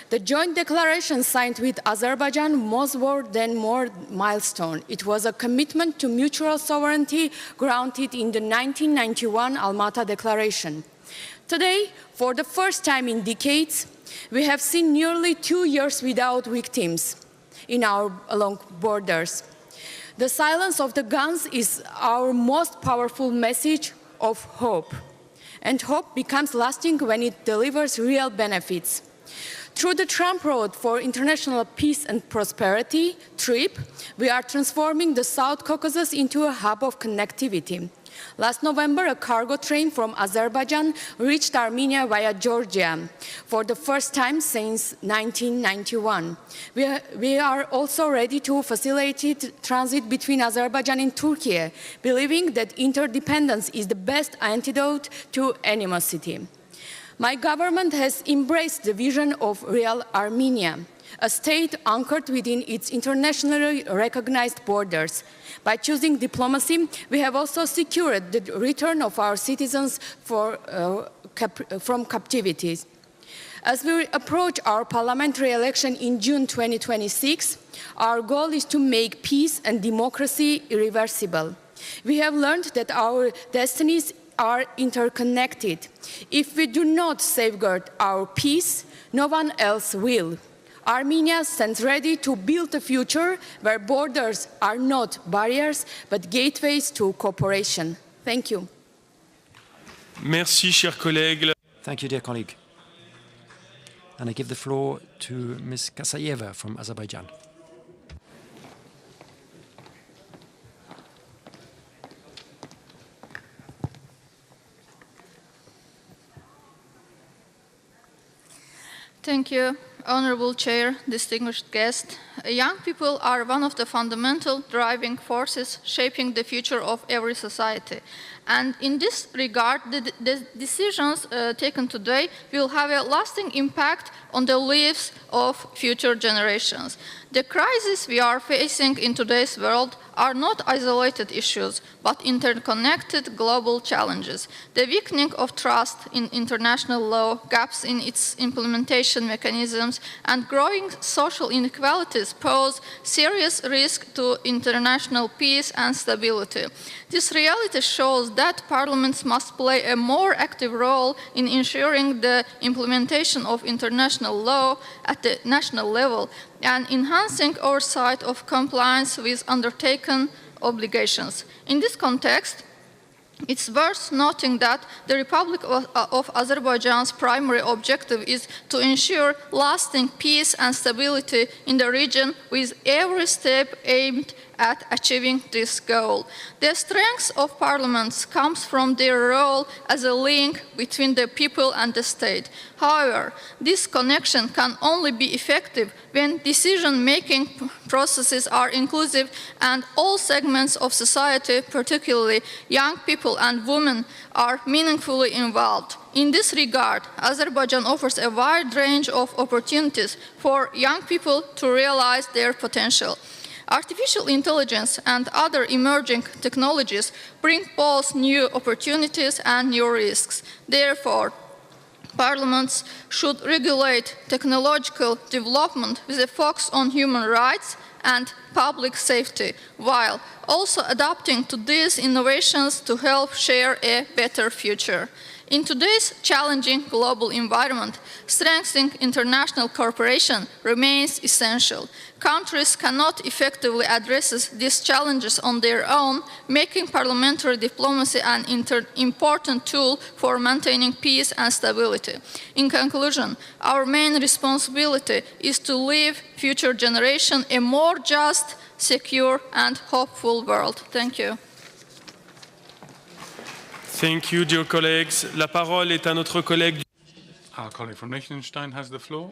The joint declaration signed with Azerbaijan was more than more milestone. It was a commitment to mutual sovereignty grounded in the 1991 Almaty Declaration. Today, for the first time in decades, we have seen nearly 2 years without victims along borders. The silence of the guns is our most powerful message of hope. And hope becomes lasting when it delivers real benefits. Through the Trump Road for International Peace and Prosperity, TRIP, we are transforming the South Caucasus into a hub of connectivity. Last November, a cargo train from Azerbaijan reached Armenia via Georgia for the first time since 1991. We are also ready to facilitate transit between Azerbaijan and Turkey, believing that interdependence is the best antidote to animosity. My government has embraced the vision of real Armenia, a state anchored within its internationally recognized borders. By choosing diplomacy, we have also secured the return of our citizens from captivity. As we approach our parliamentary election in June 2026, our goal is to make peace and democracy irreversible. We have learned that our destinies are interconnected. If we do not safeguard our peace, no one else will. Armenia stands ready to build a future where borders are not barriers, but gateways to cooperation. Thank you. Merci, chers collègues. Thank you, dear colleague. And I give the floor to Ms. Kasayeva from Azerbaijan. Thank you, Honorable Chair, distinguished guest. Young people are one of the fundamental driving forces shaping the future of every society. And in this regard, the decisions taken today will have a lasting impact on the lives of future generations. The crises we are facing in today's world are not isolated issues, but interconnected global challenges. The weakening of trust in international law, gaps in its implementation mechanisms, and growing social inequalities pose serious risk to international peace and stability. This reality shows that parliaments must play a more active role in ensuring the implementation of international law at the national level and enhancing oversight of compliance with undertaken obligations. In this context, it's worth noting that the Republic of Azerbaijan's primary objective is to ensure lasting peace and stability in the region, with every step aimed at achieving this goal. The strength of parliaments comes from their role as a link between the people and the state. However, this connection can only be effective when decision-making processes are inclusive and all segments of society, particularly young people and women, are meaningfully involved. In this regard, Azerbaijan offers a wide range of opportunities for young people to realize their potential. Artificial intelligence and other emerging technologies bring both new opportunities and new risks. Therefore, parliaments should regulate technological development with a focus on human rights and public safety, while also adapting to these innovations to help share a better future. In today's challenging global environment, strengthening international cooperation remains essential. Countries cannot effectively address these challenges on their own, making parliamentary diplomacy an important tool for maintaining peace and stability. In conclusion, our main responsibility is to leave future generations a more just, secure, and hopeful world. Thank you. Thank you, dear colleagues. La parole est à notre collègue. Our colleague from Liechtenstein has the floor.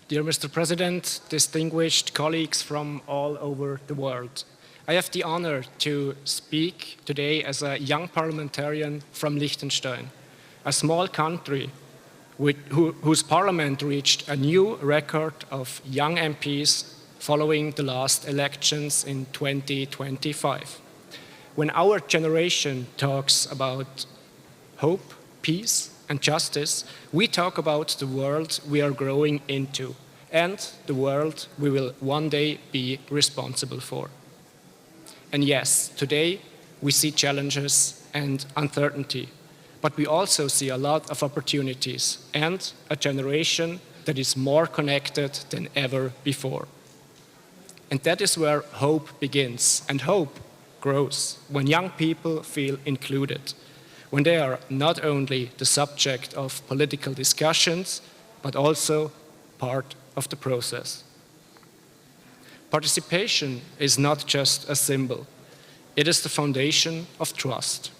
Dear Mr. President, distinguished colleagues from all over the world, I have the honor to speak today as a young parliamentarian from Liechtenstein, a small country whose parliament reached a new record of young MPs following the last elections in 2025. When our generation talks about hope, peace, and justice, we talk about the world we are growing into and the world we will one day be responsible for. And yes, today we see challenges and uncertainty, but we also see a lot of opportunities and a generation that is more connected than ever before. And that is where hope begins, and hope grows when young people feel included, when they are not only the subject of political discussions, but also part of the process. Participation is not just a symbol, it is the foundation of trust.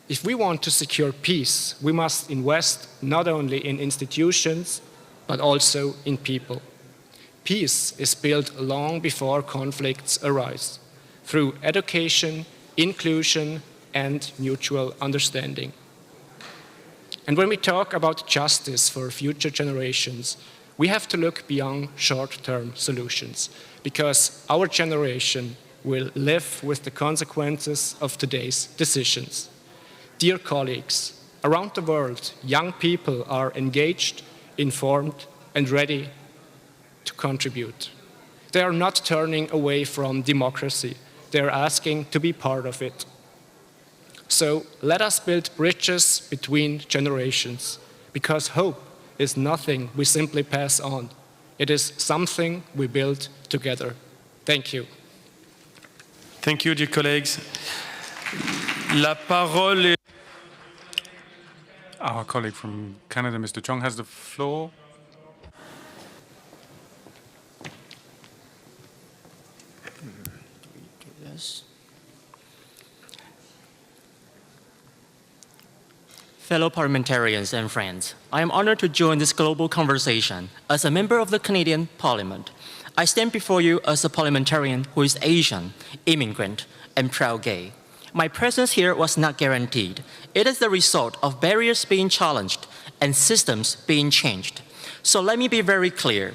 If we want to secure peace, we must invest not only in institutions, but also in people. Peace is built long before conflicts arise, through education, inclusion, and mutual understanding. And when we talk about justice for future generations, we have to look beyond short-term solutions, because our generation will live with the consequences of today's decisions. Dear colleagues, around the world, young people are engaged, informed, and ready to contribute. They are not turning away from democracy. They are asking to be part of it. So let us build bridges between generations, because hope is nothing we simply pass on. It is something we build together. Thank you. Thank you, dear colleagues. La parole est... Our colleague from Canada, Mr. Chong, has the floor. Fellow parliamentarians and friends, I am honored to join this global conversation as a member of the Canadian Parliament. I stand before you as a parliamentarian who is Asian, immigrant, and proud gay. My presence here was not guaranteed. It is the result of barriers being challenged and systems being changed. So let me be very clear.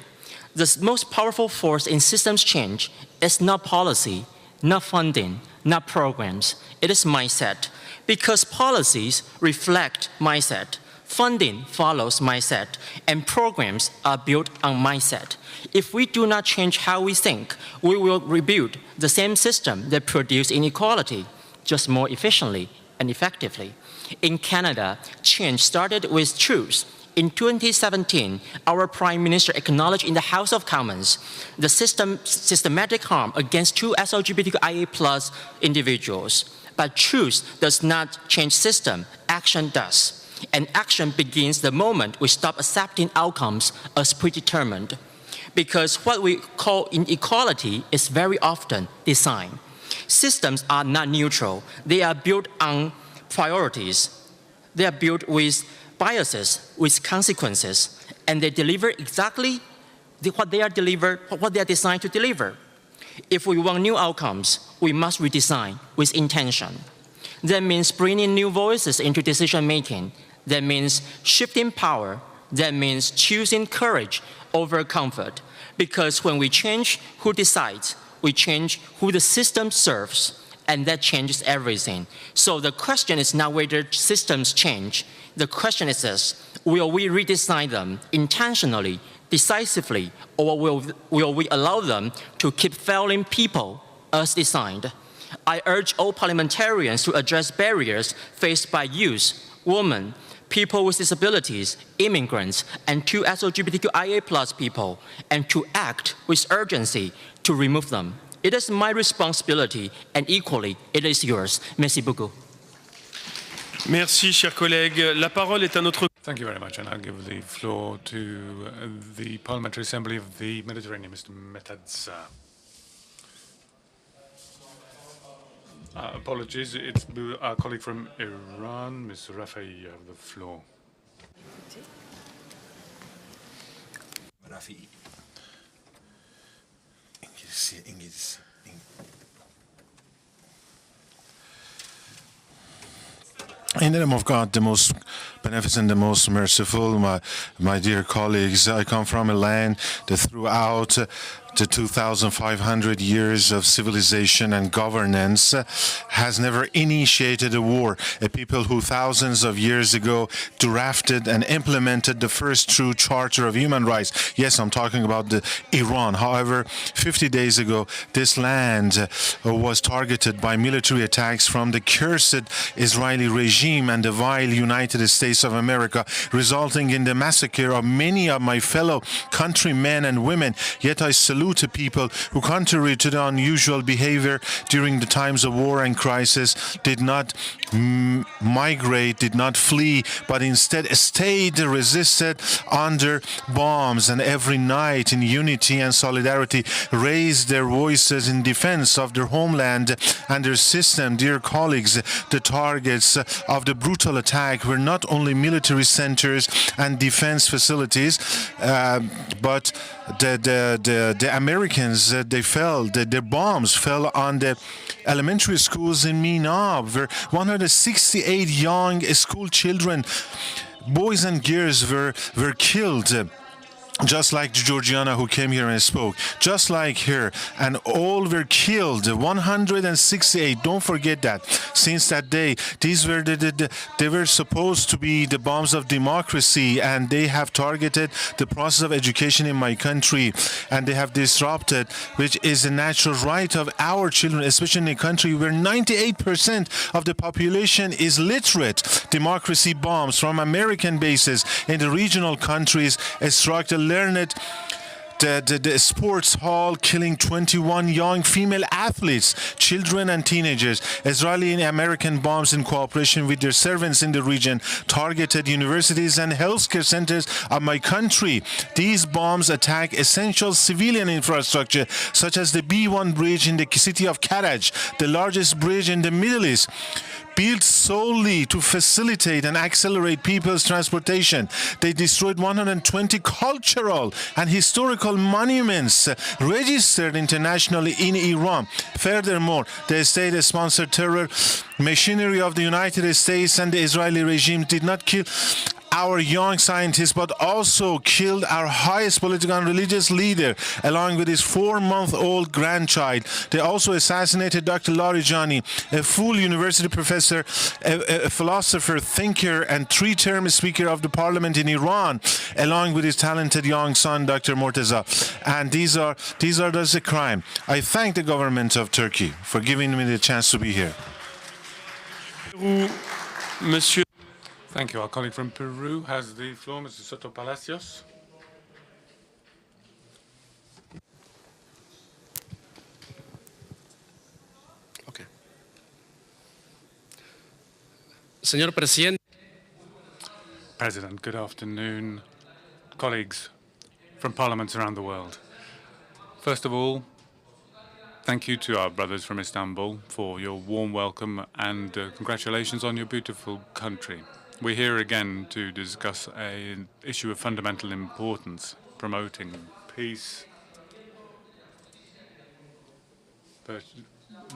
The most powerful force in systems change is not policy, not funding, not programs. It is mindset. Because policies reflect mindset, funding follows mindset, and programs are built on mindset. If we do not change how we think, we will rebuild the same system that produced inequality, just more efficiently and effectively. In Canada, change started with truth. In 2017, our Prime Minister acknowledged in the House of Commons the systematic harm against two LGBTQIA+ individuals. But truth does not change system, action does. And action begins the moment we stop accepting outcomes as predetermined. Because what we call inequality is very often design. Systems are not neutral. They are built on priorities. They are built with biases, with consequences, and they deliver exactly what they are designed to deliver. If we want new outcomes, we must redesign with intention. That means bringing new voices into decision-making. That means shifting power. That means choosing courage over comfort. Because when we change who decides, we change who the system serves, and that changes everything. So the question is not whether systems change. The question is this: will we redesign them intentionally, decisively, or will we allow them to keep failing people as designed? I urge all parliamentarians to address barriers faced by youth, women, people with disabilities, immigrants, and to LGBTQIA+ people, and to act with urgency to remove them. It is my responsibility, and equally, it is yours. Merci beaucoup. Merci, chers collègues. La parole est à notre... Thank you very much, and I'll give the floor to the Parliamentary Assembly of the Mediterranean, Mr. Metadza. Apologies, it's our colleague from Iran, Ms. Rafai, you have the floor. Rafi. English. In the name of God, the most beneficent, the most merciful, my dear colleagues, I come from a land that throughout the 2,500 years of civilization and governance has never initiated a war. A people who thousands of years ago drafted and implemented the first true charter of human rights. Yes, I'm talking about Iran. However, 50 days ago, this land was targeted by military attacks from the cursed Israeli regime and the vile United States of America, resulting in the massacre of many of my fellow countrymen and women. Yet I salute the people who, contrary to the unusual behavior during the times of war and crisis, did not migrate, did not flee, but instead stayed, resisted under bombs, and every night in unity and solidarity raised their voices in defense of their homeland and their system. Dear colleagues, the targets of the brutal attack were not only military centers and defense facilities, but the Americans, their bombs fell on the elementary schools in Minab, where 168 young school children, boys and girls, were killed. Just like Georgiana, who came here and spoke, just like her, and all were killed. 168. Don't forget that. Since that day, these were they were supposed to be the bombs of democracy, and they have targeted the process of education in my country, and they have disrupted, which is a natural right of our children, especially in a country where 98% of the population is literate. Democracy bombs from American bases in the regional countries struck the learned the sports hall, killing 21 young female athletes, children and teenagers. Israeli and American bombs, in cooperation with their servants in the region, targeted universities and healthcare centers of my country. These bombs attack essential civilian infrastructure, such as the B1 bridge in the city of Karaj, the largest bridge in the Middle East, built solely to facilitate and accelerate people's transportation. They destroyed 120 cultural and historical monuments registered internationally in Iran. Furthermore, the state-sponsored terror machinery of the United States and the Israeli regime did not kill our young scientists, but also killed our highest political and religious leader, along with his 4-month-old grandchild. They also assassinated Dr. Larijani, a full university professor, a philosopher, thinker, and 3-term speaker of the parliament in Iran, along with his talented young son, Dr. Morteza. And these are just a crime. I thank the government of Turkey for giving me the chance to be here. Monsieur. Thank you. Our colleague from Peru has the floor, Mr. Soto Palacios. Okay. Señor Presidente. President, good afternoon, colleagues from parliaments around the world. First of all, thank you to our brothers from Istanbul for your warm welcome and congratulations on your beautiful country. We're here again to discuss an issue of fundamental importance, promoting peace,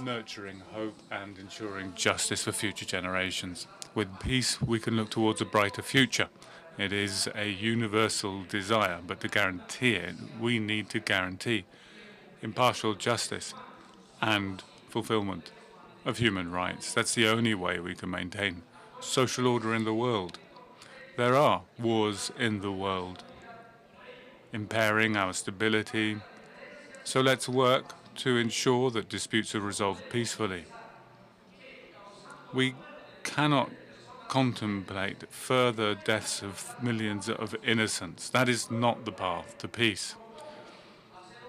nurturing hope, and ensuring justice for future generations. With peace, we can look towards a brighter future. It is a universal desire, but to guarantee it, we need to guarantee impartial justice and fulfillment of human rights. That's the only way we can maintain social order in the world. There are wars in the world, impairing our stability. So let's work to ensure that disputes are resolved peacefully. We cannot contemplate further deaths of millions of innocents. That is not the path to peace.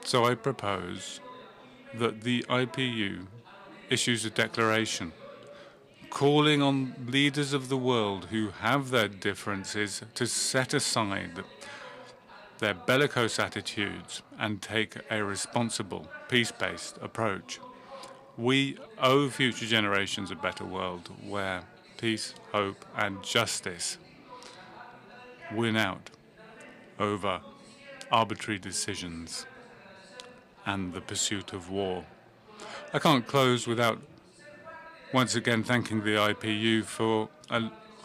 So I propose that the IPU issues a declaration calling on leaders of the world who have their differences to set aside their bellicose attitudes and take a responsible, peace-based approach. We owe future generations a better world where peace, hope, and justice win out over arbitrary decisions and the pursuit of war. I can't close without once again thanking the IPU for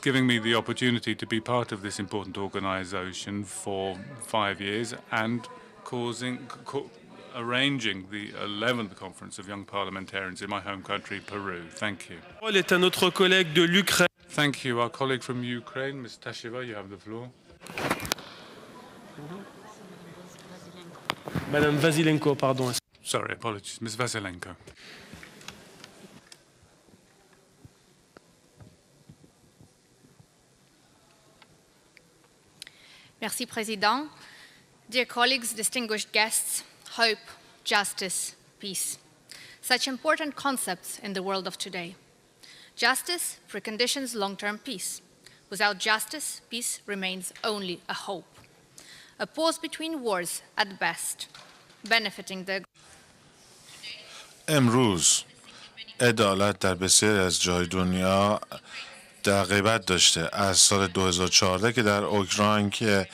giving me the opportunity to be part of this important organization for 5 years and arranging the 11th Conference of Young Parliamentarians in my home country, Peru. Thank you. La parole est à notre collègue de l'Ukraine. Thank you. Our colleague from Ukraine, Ms. Tashiva, you have the floor. Madame Vasilenko, pardon. Sorry, apologies. Ms. Vasilenko. Merci, Président. Dear colleagues, distinguished guests, hope, justice, peace. Such important concepts in the world of today. Justice preconditions long-term peace. Without justice, peace remains only a hope. A pause between wars at best, benefiting the... امروز عدالت در بسیاری از جای دنیا در غیبت داشته از سال 2014 که در اوکراین که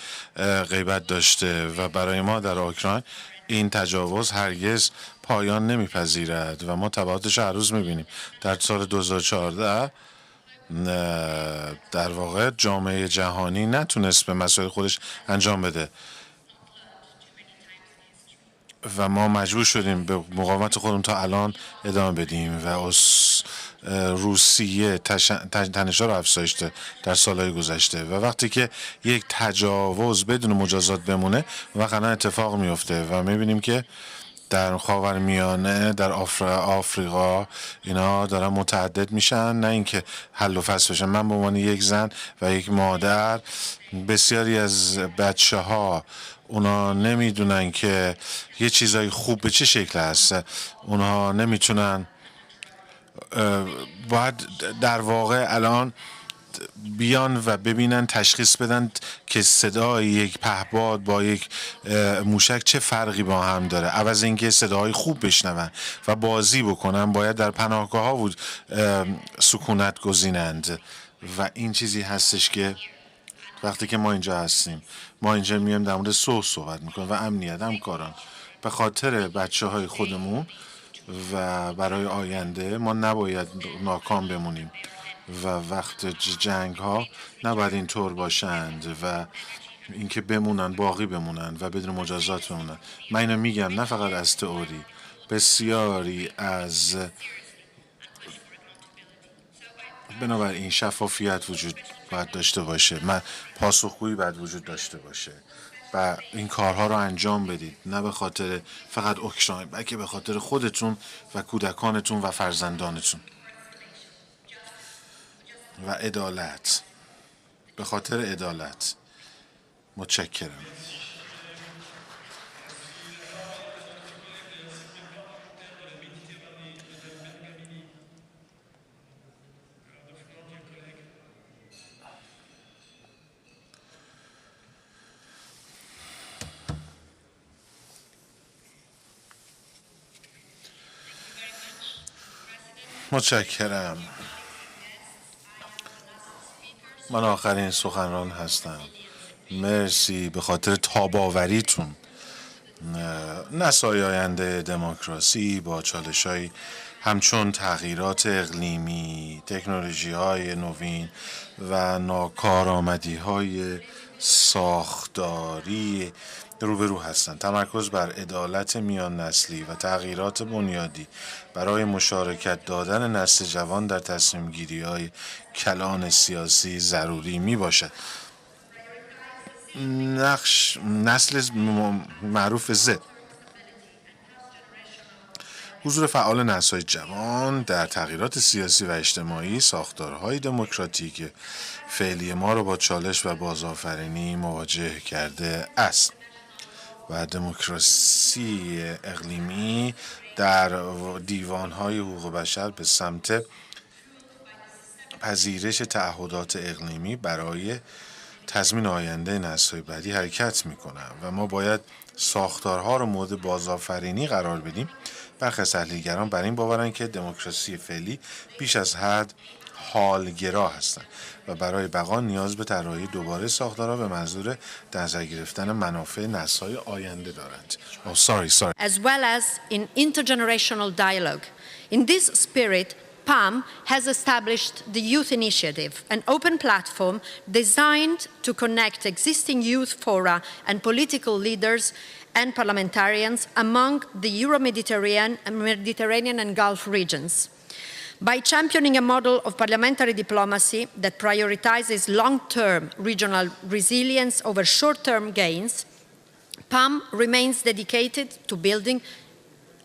غیبت داشته و برای ما در اوکراین این تجاوز هرگز پایان نمیپذیرد و ما تبعاتش هر روز میبینیم. در سال 2014 در واقع جامعه جهانی نتونست به مسائل خودش انجام بده و ما مجبور شدیم به مقاومت خودمون تا الان ادامه بدیم و روسیه تنش‌ها رو افزایش داد در سالهای گذشته و وقتی که یک تجاوز بدون مجازات بمونه وقت الان اتفاق میفته و میبینیم که در خاورمیانه در آفریقا اینا دارن متعدد میشن نه اینکه حل و فصل بشن. من به عنوان یک زن و یک مادر بسیاری از بچه‌ها اونا نمیدونن که یه چیزای خوب به چه شکل هست. اونا نمیتونن باید در واقع الان بیان و ببینن تشخیص بدن که صدای یک پهپاد با یک موشک چه فرقی با هم داره. عوض اینکه صداهای خوب بشنون و بازی بکنن باید در پناهگاه ها سکونت گزینند و این چیزی هستش که وقتی که ما اینجا هستیم ما اینجا میایم در مورد صحبت میکنیم و امنیت همکاران به خاطر بچه های خودمون و برای آینده ما نباید ناکام بمونیم و وقت جنگ ها نباید اینطور باشند و اینکه بمونن باقی بمونن و بدون مجازات بمونن. من اینو میگم نه فقط از تئوری، بسیاری از بنابراین شفافیت وجود باید داشته باشه، من پاسخگویی باید وجود داشته باشه و این کارها رو انجام بدید نه به خاطر فقط اوکراین بلکه به خاطر خودتون و کودکانتون و فرزندانتون و عدالت، به خاطر عدالت. متشکرم. متشکرم. من آخرین سخنران هستم. مرسی به خاطر تاباوریتون. نسای آینده دموکراسی با چالش‌های همچون تغییرات اقلیمی، تکنولوژی‌های نوین و ناکارآمدی‌های ساختاری روبرو هستند. تمرکز بر عدالت میان نسلی و تغییرات بنیادی برای مشارکت دادن نسل جوان در تصمیم گیری های کلان سیاسی ضروری می باشد. نسل معروف زد، حضور فعال نسل‌های جوان در تغییرات سیاسی و اجتماعی ساختارهای دموکراتیک فعلی ما را با چالش و بازآفرینی مواجه کرده است و دموکراسی اقلیمی در دیوانهای حقوق بشر به سمت پذیرش تعهدات اقلیمی برای تضمین آینده نسل‌های بعدی حرکت می‌کنند و ما باید ساختارها را مورد بازآفرینی قرار بدیم. برخی از تحلیلگران بر این باورند که دموکراسی فعلی بیش از حد حالگرا هستند و برای بقا نیاز به طراحی دوباره ساختارها به منظور در نظر گرفتن منافع نسل‌های آینده دارند. As well as in intergenerational dialogue. In this spirit, PAM has established the Youth Initiative, an open platform designed to connect existing youth fora and political leaders and parliamentarians among the Euro-Mediterranean and Gulf regions. By championing a model of parliamentary diplomacy that prioritizes long-term regional resilience over short-term gains, PAM remains dedicated to building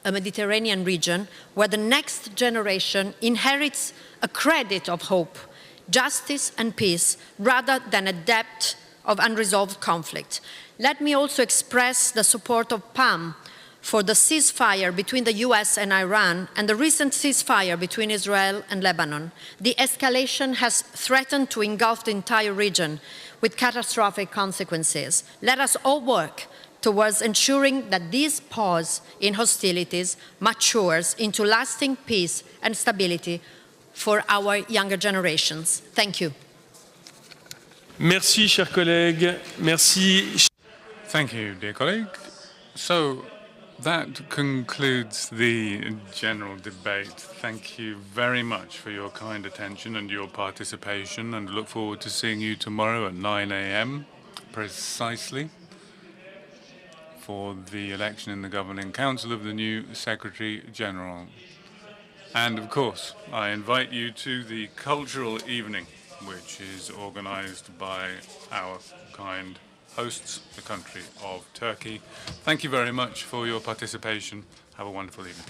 a Mediterranean region where the next generation inherits a credit of hope, justice and peace, rather than a debt of unresolved conflict. Let me also express the support of PAM for the ceasefire between the US and Iran and the recent ceasefire between Israel and Lebanon. The escalation has threatened to engulf the entire region with catastrophic consequences. Let us all work towards ensuring that this pause in hostilities matures into lasting peace and stability for our younger generations. Thank you. Merci, chers collègues. Merci. Thank you, dear colleague. So that concludes the general debate. Thank you very much for your kind attention and your participation, and look forward to seeing you tomorrow at 9 a.m. precisely for the election in the Governing Council of the new Secretary General. And of course, I invite you to the cultural evening, which is organized by our kind hosts, the country of Turkey. Thank you very much for your participation. Have a wonderful evening.